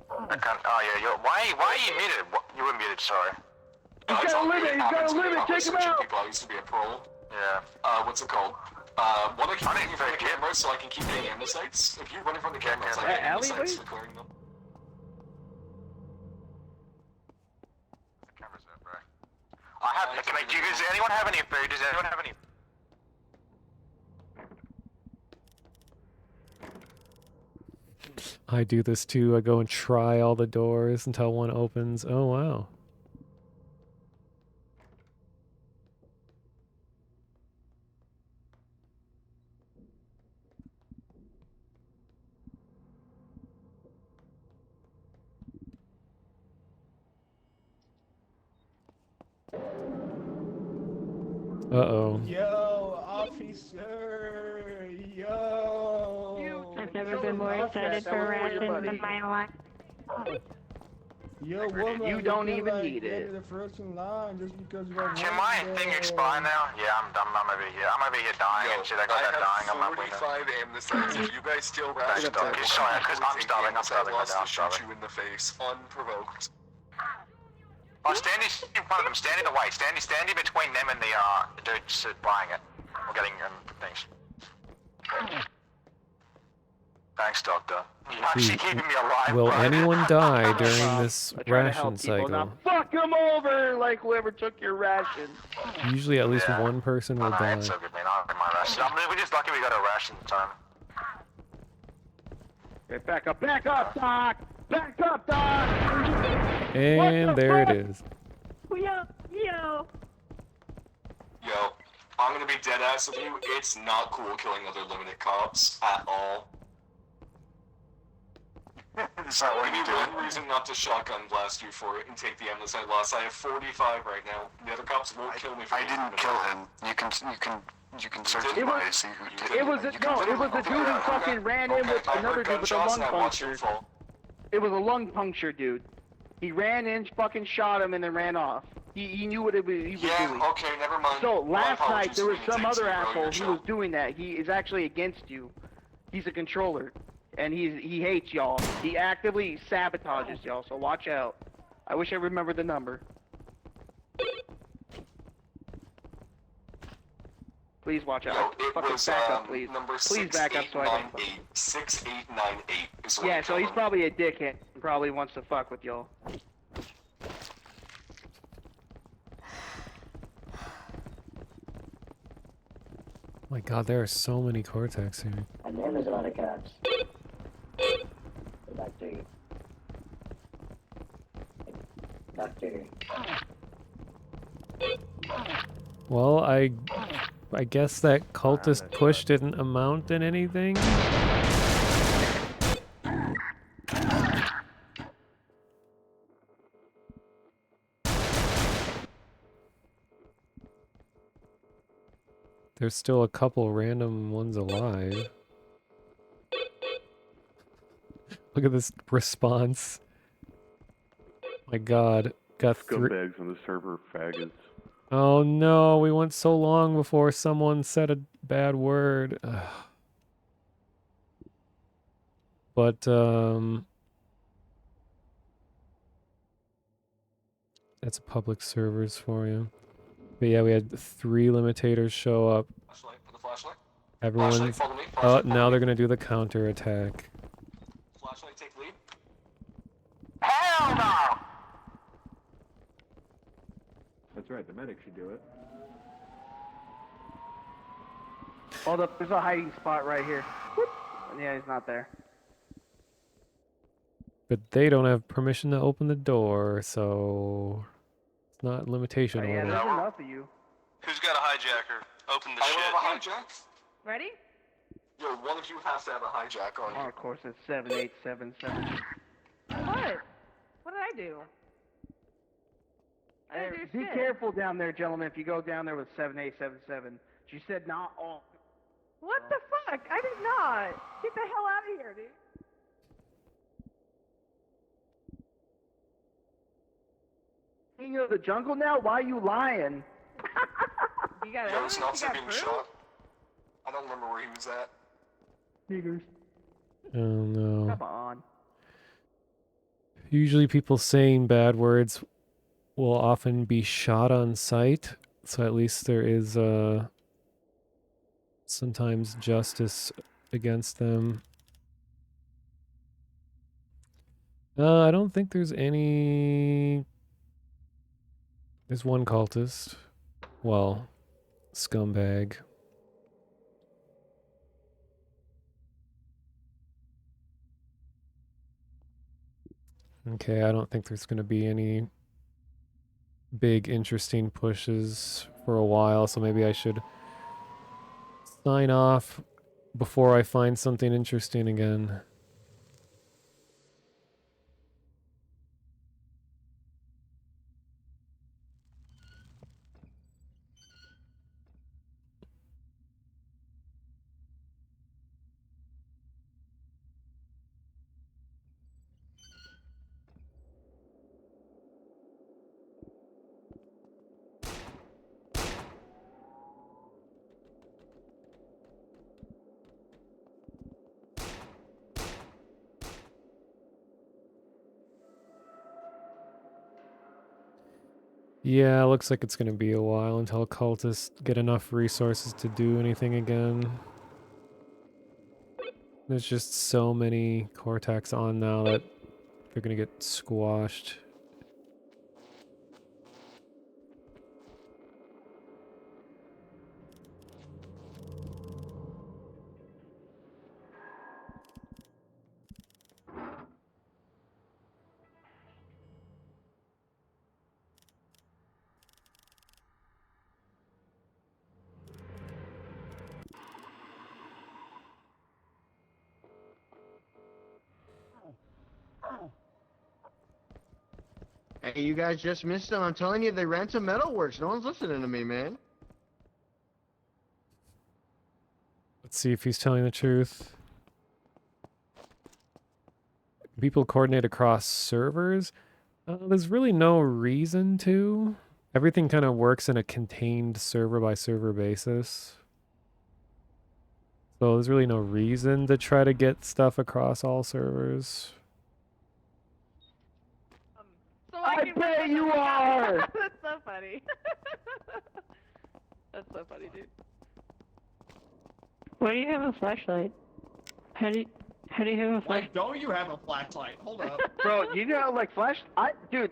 I can't. Oh yeah, yo. Why are you muted? You were muted. Sorry. He's got a limit. He's got a limit. Take him out. People. I used to be a pro. Yeah. What's it called? Want to keep running in front of the camera so I can keep hitting ammo sites? If you run in front of the camera, it's like hitting ammo sites for clearing them. I have. Can I? Does anyone have any food? Does anyone have any? I do this too. I go and try all the doors until one opens. Oh wow. Uh-oh. Yo, officer! Yo! I've never been more excited for rations in my life. Yo, woman, You don't you're even like need dead it. to the first in line just because you got Can my thing expire now? Yeah, I'm done. I'm gonna be here. I'm gonna be here dying and shit. I got that dying on my window. 45 amnesites. If you guys steal Thanks, rations, dog. Sorry, because I'm starving. I'm starving. I'll I'm shoot starving. you in the face, unprovoked. Oh, standing in front of them. Standing away. Standing between them and the dudes buying it. We're getting things. Thanks, Doctor. You're actually keeping me alive. Will bro. anyone die during this I try to ration help people, cycle? not fuck them over like whoever took your ration. Usually at least one person will die. It's so good, man. I'll get my ration. We're just lucky we got a ration time. Okay, back up, Doc! Back up, Doc! And there it is. Yo! Yo, I'm gonna be dead ass with you. It's not cool killing other limited cops at all. Is that what Give you me do? one reason not to shotgun blast you for it and take the amnesty loss. I have 45 right now. The other cops won't kill me for I didn't kill him. You can search his It was- body. See who did It was You a, can no, figure it was a out. dude who fucking ran in with I another heard dude with a gunshots lung and I watched him puncture. fall. It was a lung puncture dude. He ran in, fucking shot him, and then ran off. He knew what he was doing. Okay, never mind. So My last night apologies there for was being some a dick to other you, bro. asshole You're who chill. was doing that. He is actually against you. He's a controller, and he hates y'all. He actively sabotages y'all. So watch out. I wish I remembered the number. Please watch out. No, it Fucking was back up, please. number Please back up so I don't. 6898. 6898 is what Yeah, you so killed he's him. probably a dickhead. Probably wants to fuck with y'all. My god, there are so many Cortex here. And then there's a lot of cops. Doctor. Doctor. Well, I guess that cultist push didn't amount in anything. There's still a couple random ones alive. Look at this response. My god, got three. Scumbags on the server, faggots. Oh no, we went so long before someone said a bad word. Ugh. But, that's public servers for you. But yeah, we had 3 limitators show up. Flashlight, put the flashlight. Everyone's... Flashlight, follow me. Oh, Flashlight, follow now me. they're gonna do the counter attack. Flashlight, take lead. Hell no! That's right, the medic should do it. Hold up, there's a hiding spot right here. Whoop. Yeah, he's not there. But they don't have permission to open the door, so... It's not limitation Yeah, order. there's enough of you. Who's got a hijacker? Open the I shit. don't have a hijack. Ready? Yo, one of you has to have a hijack on Oh, you. of course, it's 7877. What? What did I do? I didn't do Be shit. careful down there, gentlemen, if you go down there with 7877. She said not all. What the fuck? I did not. Get the hell out of here, dude. King of the jungle now? Why are you lying? You got Yo, this evidence? Nazi You got being proof? shot. I don't remember where he was at. Niggers. Oh no. Come on. Usually people saying bad words will often be shot on sight, so at least there is sometimes justice against them. I don't think there's any... There's one cultist. Well, scumbag. Okay, I don't think there's gonna be any big interesting pushes for a while, so maybe I should sign off before I find something interesting again. Yeah, looks like it's gonna be a while until cultists get enough resources to do anything again. There's just so many Cortex on now that they're gonna get squashed. Hey, you guys just missed them. I'm telling you, they ran to Metalworks. No one's listening to me, man. Let's see if he's telling the truth. People coordinate across servers. There's really no reason to. Everything kind of works in a contained server by server basis. So there's really no reason to try to get stuff across all servers. So I bet you are! That's so funny. That's so funny, dude. Why do you have a flashlight? How do you have a flashlight? Like, don't you have a flashlight? Hold up. Bro, you know, like, dude,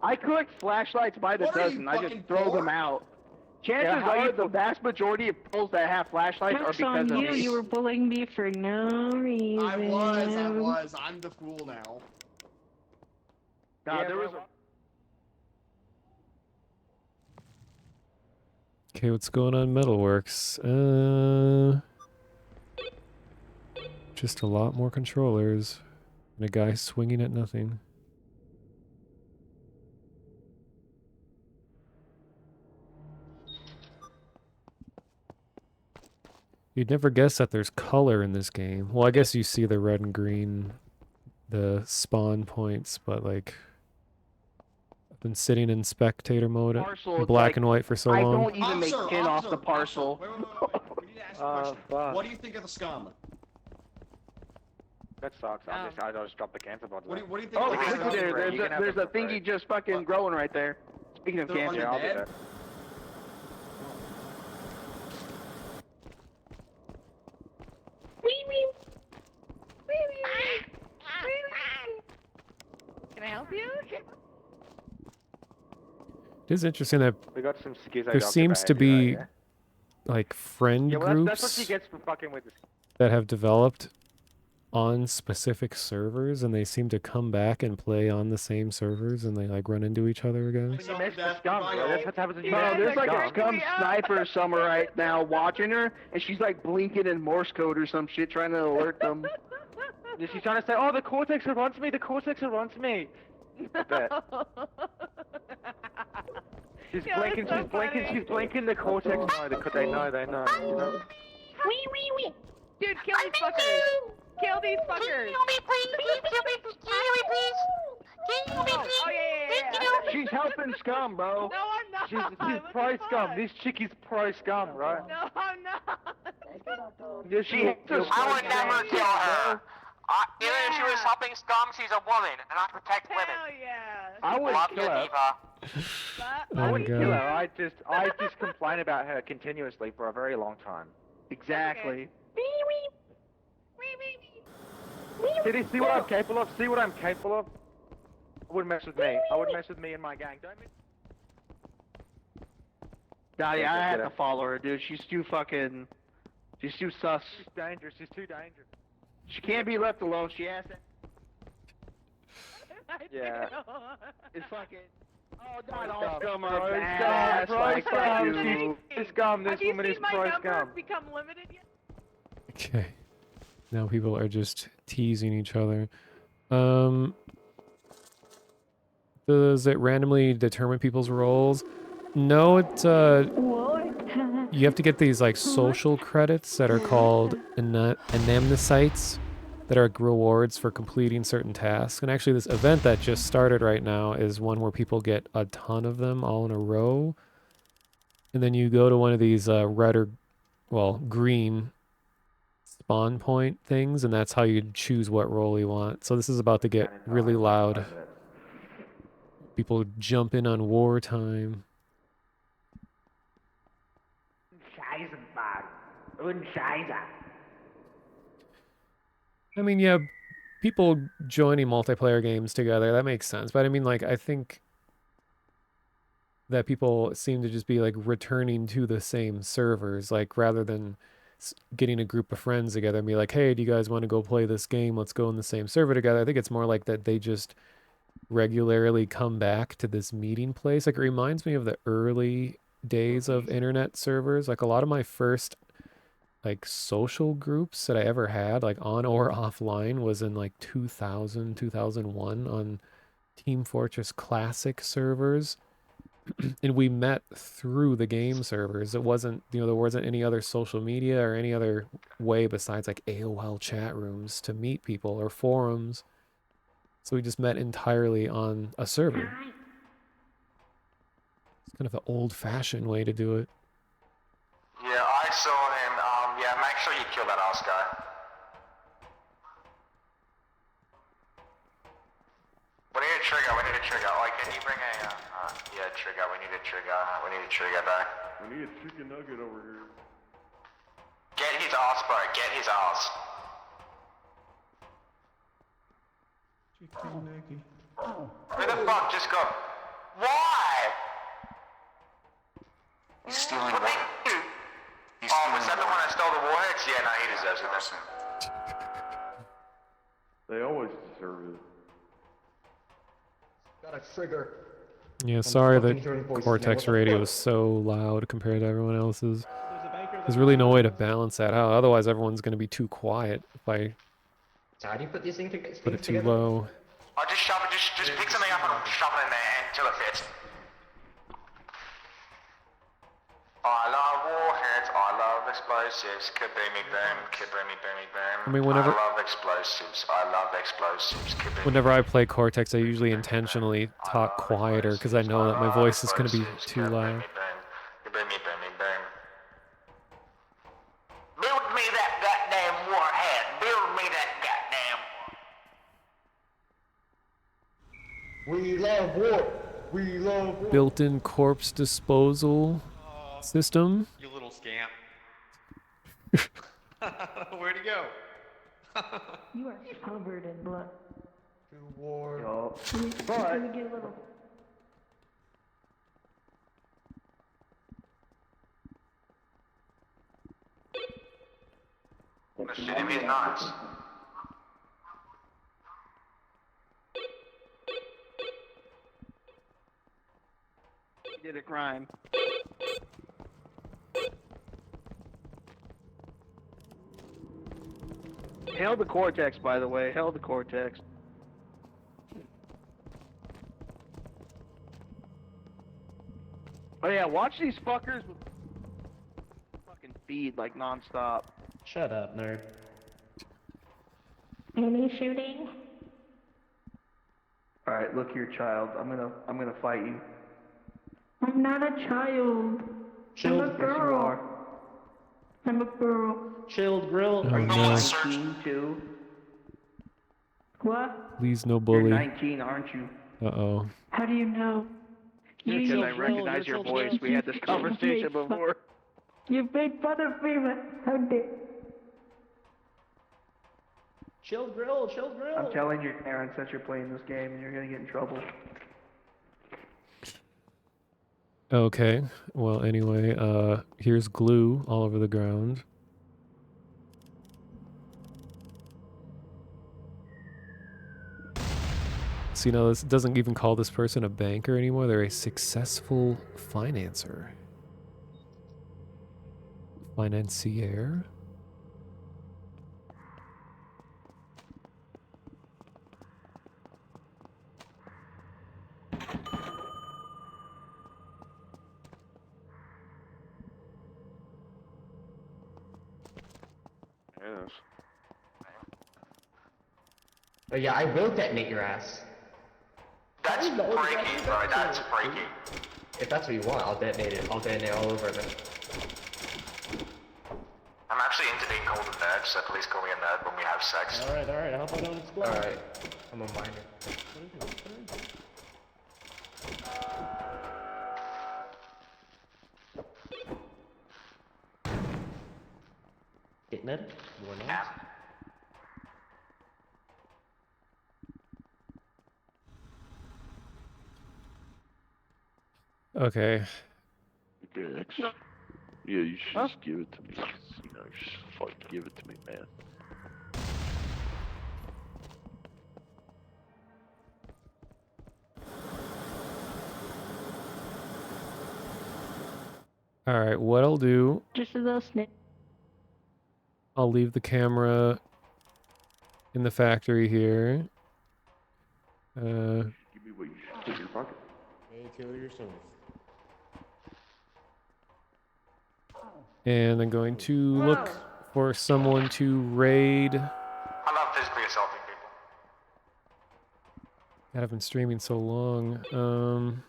I collect flashlights by the What are you, dozen. I just fucking throw poor? them out. Chances are the vast majority of pulls that have flashlights are Joke's because on of you, me. you were bullying me for no reason. I was. I'm the fool now. Nah, there was a... Okay, what's going on Metalworks? Just a lot more controllers. And a guy swinging at nothing. You'd never guess that there's color in this game. Well, I guess you see the red and green, the spawn points, but like... I've been sitting in spectator mode Parcel, in it's black like, and white for so I long. don't even make tin off the parcel. Wait. We need to ask you a question. What do you think of the scum? That sucks. I just dropped the cancer button. What do you think Oh, of the look scum? there's a thingy just fucking growing right there. Speaking of They're cancer, I'll do undead? that. Can I help you? It is interesting that We got some skis. there seems to be like friend Yeah, well, groups that's what she gets for fucking with this. that have developed on specific servers, and they seem to come back and play on the same servers, and they like run into each other again. You missed the scum, bro. That's what happens when you miss there's like a scum sniper somewhere right now watching her, and she's like blinking in Morse code or some shit trying to alert them. She's trying to say, oh, the cortex are onto me, the cortex are onto me. I bet. She's blinking, so she's blinking, she's blinking the cortex. No, they know, you know? Dude, kill these fuckers! Kill these fuckers! Oh, yeah. She's helping scum, bro. No, I'm not. She's pro scum. This chick is pro scum, right? No, I'm not. Yeah, she hates us. I would never kill her. Even if she was Yeah. helping scum, she's a woman, and I protect women. Hell yeah. I would Love kill you, her. Diva. I Oh wouldn't my kill her. god. I just complain about her continuously for a very long time. Exactly. See what I'm capable of? See what I'm capable of? I wouldn't mess with me. I wouldn't mess with me and my gang. Don't mess. Nah, yeah, I had to follow her, dude. She's too fucking... She's too sus. She's dangerous. She's too dangerous. She can't be left alone. She has to... Yeah. It's fucking... Oh, not all scum are bad. Like you. This scum, this woman is pro scum. Become limited yet? Okay. Now people are just teasing each other. Does it randomly determine people's roles? No, it you have to get these like social credits that are called anamnesites that are rewards for completing certain tasks. And actually this event that just started right now is one where people get a ton of them all in a row. And then you go to one of these red or, well, green spawn point things, and that's how you choose what role you want. So this is about to get really loud. People jump in on wartime. I mean, yeah, people joining multiplayer games together, that makes sense. But I mean, like, I think that people seem to just be, like, returning to the same servers, like, rather than getting a group of friends together and be like, hey, do you guys want to go play this game? Let's go in the same server together. I think it's more like that they just regularly come back to this meeting place. Like, it reminds me of the early days of internet servers. Like, a lot of my first like social groups that I ever had, like on or offline, was in like 2000, 2001 on Team Fortress Classic servers, and we met through the game servers. It wasn't, you know, there wasn't any other social media or any other way besides like AOL chat rooms to meet people or forums. So we just met entirely on a server. It's kind of an old-fashioned way to do it. Yeah, I saw him. Yeah, make sure you kill that ass guy. We need a trigger, we need a trigger. Like, can you bring a, yeah, trigger, we need a trigger back. We need a chicken nugget over here. Get his ass, bro, get his ass. Where the fuck just go? Why? He's stealing one. Oh, was that the one that stole the warheads? Yeah, no, he deserves it. That's They always deserve it. Got a trigger. Yeah, sorry that Cortex radio is so loud compared to everyone else's. There's really no way to balance that out. Otherwise, everyone's going to be too quiet if I So how do you put these things put it too low. Oh, just shove it, just pick something up and shove it in there until it fits. I love warheads, I love explosives, kaboomy boom, kaboomy boomy boom. I mean, whenever- I love explosives, kaboomy. Whenever I play Cortex, I usually intentionally talk quieter because I know that my voice is going to be too loud. Kaboomy boomy boom. Build me that goddamn warhead, build me that goddamn We love war. We love war. Built-in corpse disposal system. You little scamp. Where'd he go? You are covered in blood. To war. Yup. Can we get a little... Let's shoot him, he's nuts. He did a crime. Held the Cortex, by the way. Held the Cortex. Oh yeah, watch these fuckers with fucking feed like non-stop. Shut up, nerd. Any shooting? Alright, look here, child. I'm gonna fight you. I'm not a child. Chilled. I'm a girl. I'm a girl. Chilled grill. Oh, Are you no. 19 too? What? Please, no You're bully. 19, aren't you? Uh-oh. How do you know? Because I recognize your voice. We had this conversation before. You made fun of me, but how dare... Chilled grill. Chilled grill. I'm telling your parents that you're playing this game and you're gonna get in trouble. Okay. Well, anyway, here's glue all over the ground. So, you know, this doesn't even call this person a banker anymore. They're a successful financer. Financier? Yes. Oh yeah, I will detonate your ass. That's freaky, bro, that's freaky. If that's what you want, I'll detonate it. I'll detonate all over them. I'm actually into being called a nerd, so please call me a nerd when we have sex. Alright, I hope I don't explode. Alright, I'm a minor. Getting it? More noise? Okay. Good. Yeah, you should just give it to me. You know, just fucking give it to me, man. Alright, what I'll do, Just a little snip. I'll leave the camera in the factory here. Give me Take your pocket. Hey, kill yourself. And I'm going to look for someone to raid. I love physically assaulting people. God, I've been streaming so long. I'm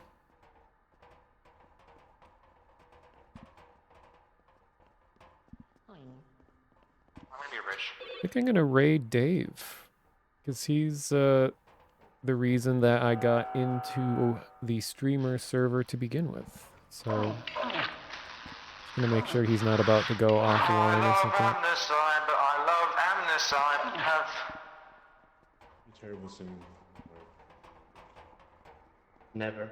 gonna be rich. I think I'm gonna raid Dave, because he's the reason that I got into the streamer server to begin with. So, just gonna make sure he's not about to go offline or something. Amnicide, but I love amnicide. Have Terrible sim. Never.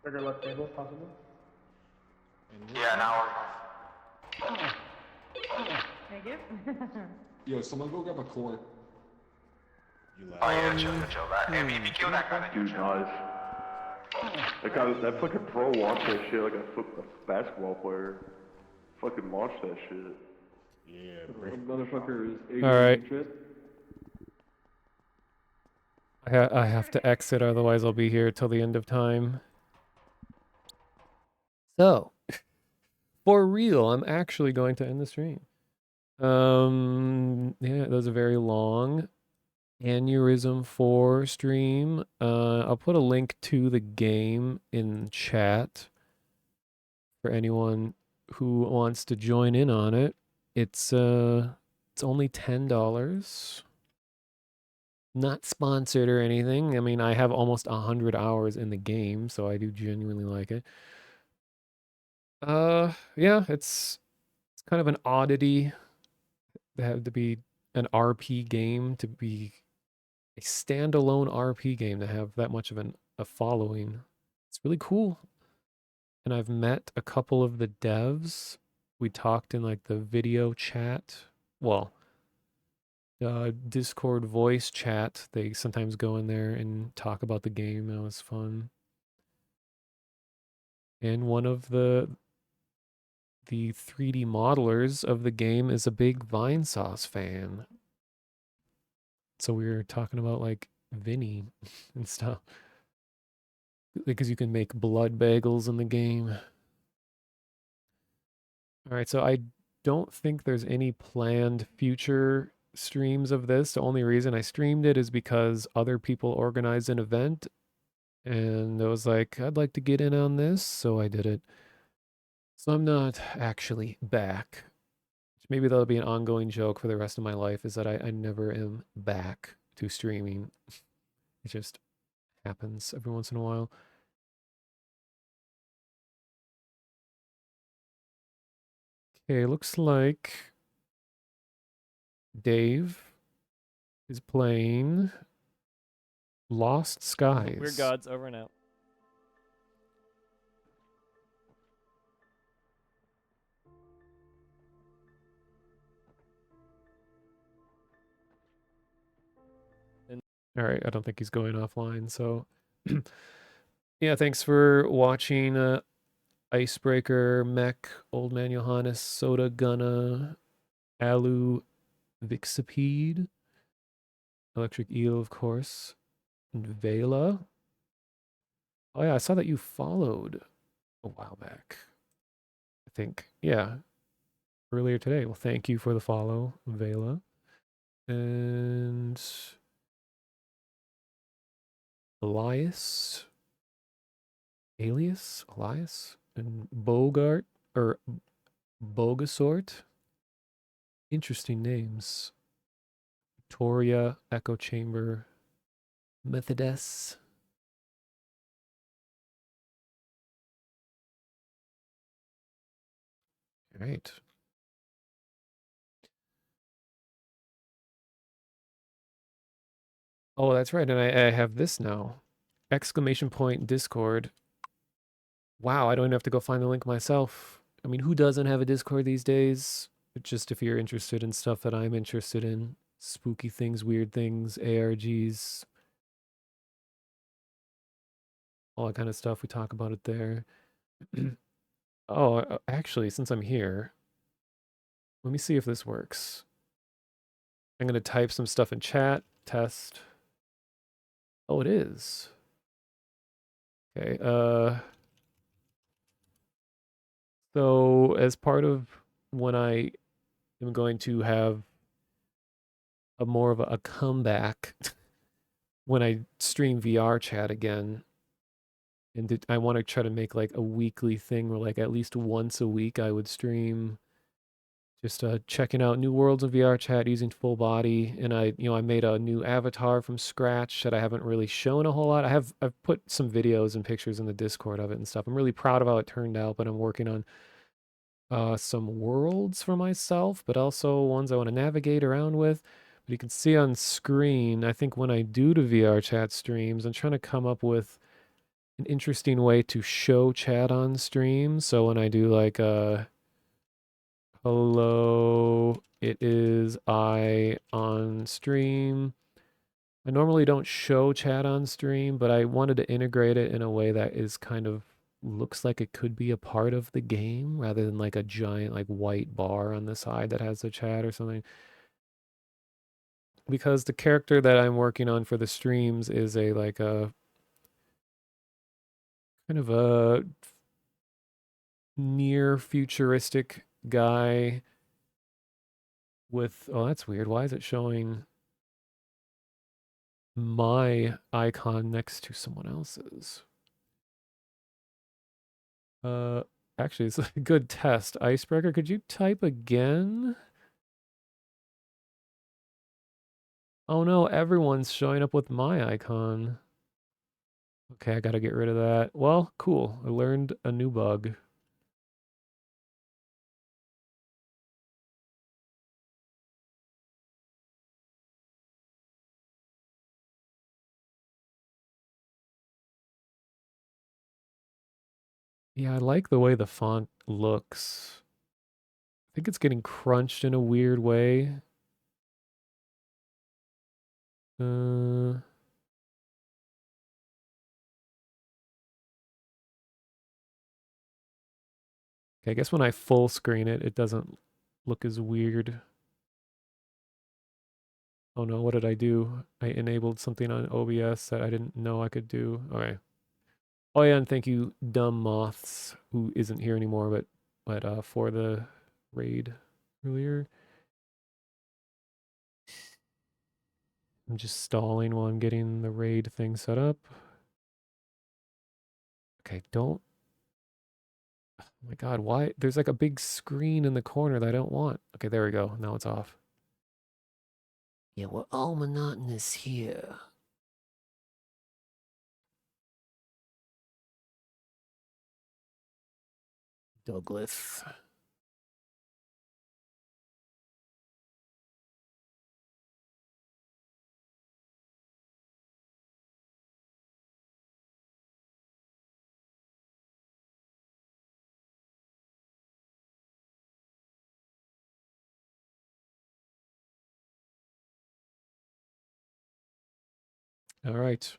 Trigger left table, possibly? yeah, now Thank you. Yo, someone go grab a core. Oh yeah, chill. That if you kill that guy, then Dude, nice. That guy, that fucking pro launched that shit like a basketball player. Fucking launched that shit. Yeah, Motherfucker is All right. shit. I have to exit, otherwise I'll be here till the end of time. So, for real, I'm actually going to end the stream. Yeah, that was a very long ANEURISM IV stream. I'll put a link to the game in chat for anyone who wants to join in on it. It's only $10. Not sponsored or anything. I mean, I have almost 100 hours in the game, so I do genuinely like it. Yeah, it's kind of an oddity to have to be an RP game, to be a standalone RP game, to have that much of a following. It's really cool. And I've met a couple of the devs. We talked in like the video chat. Well, Discord voice chat. They sometimes go in there and talk about the game. That was fun. And one of the 3D modelers of the game is a big Vine Sauce fan. So we were talking about like Vinny and stuff. Because you can make blood bagels in the game. All right, so I don't think there's any planned future streams of this. The only reason I streamed it is because other people organized an event and I was like, I'd like to get in on this, so I did it. So I'm not actually back. Maybe that'll be an ongoing joke for the rest of my life, is that I never am back to streaming. It just happens every once in a while. Okay, looks like Dave is playing Lost Skies. We're gods, over and out. All right, I don't think he's going offline, so yeah, thanks for watching Icebreaker, Mech, Old Man Johannes, Soda Gunna, Alu Vixipede, Electric Eel, of course, and Vela. Oh yeah, I saw that you followed a while back. I think, yeah, earlier today. Well, thank you for the follow, Vela. And Elias, and Bogart, or Bogasort. Interesting names. Victoria, Echo Chamber, Methodess. All right. Oh, that's right. And I have this now. Exclamation point Discord. Wow, I don't even have to go find the link myself. I mean, who doesn't have a Discord these days? Just if you're interested in stuff that I'm interested in. Spooky things, weird things, ARGs. All that kind of stuff. We talk about it there. Oh, actually, since I'm here, let me see if this works. I'm going to type some stuff in chat. Test. Oh, it is. Okay, so as part of when I am going to have a more of a comeback when I stream VR chat again, and I want to try to make like a weekly thing where like at least once a week I would stream just checking out new worlds of VR chat using full body. And I made a new avatar from scratch that I haven't really shown a whole lot. I've put some videos and pictures in the Discord of it and stuff. I'm really proud of how it turned out, but I'm working on some worlds for myself, but also ones I want to navigate around with. But you can see on screen, I think when I do the VR chat streams, I'm trying to come up with an interesting way to show chat on stream. So when I do like hello, it is I on stream. I normally don't show chat on stream, but I wanted to integrate it in a way that is kind of looks like it could be a part of the game rather than like a giant like white bar on the side that has the chat or something. Because the character that I'm working on for the streams is a like a kind of a near futuristic guy with, oh, that's weird. Why is it showing my icon next to someone else's? Uh, Actually, it's a good test. Icebreaker, could you type again? Oh no, everyone's showing up with my icon. Okay, I gotta get rid of that. Well, cool. I learned a new bug. Yeah, I like the way the font looks. I think it's getting crunched in a weird way. Uh, okay, I guess when I full screen it, it doesn't look as weird. Oh no, what did I do? I enabled something on OBS that I didn't know I could do. Okay. Oh yeah, and thank you, Dumb Moths, who isn't here anymore, but for the raid earlier. I'm just stalling while I'm getting the raid thing set up. Okay, don't. Oh my God, why? There's like a big screen in the corner that I don't want. Okay, there we go. Now it's off. Yeah, we're all monotonous here. Douglas. All right.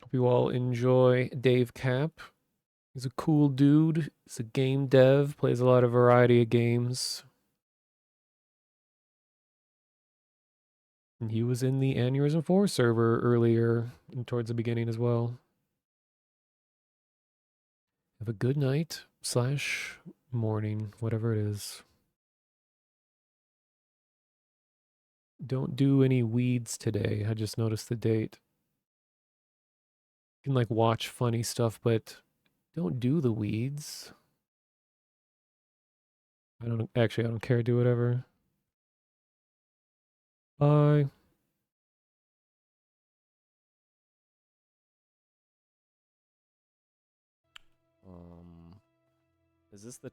Hope you all enjoy Dave Cap. He's a cool dude. He's a game dev, plays a lot of variety of games. And he was in the ANEURISM IV server earlier and towards the beginning as well. Have a good night / morning, whatever it is. Don't do any weeds today. I just noticed the date. You can like watch funny stuff, but don't do the weeds. I don't care. Do whatever. Bye. Is this the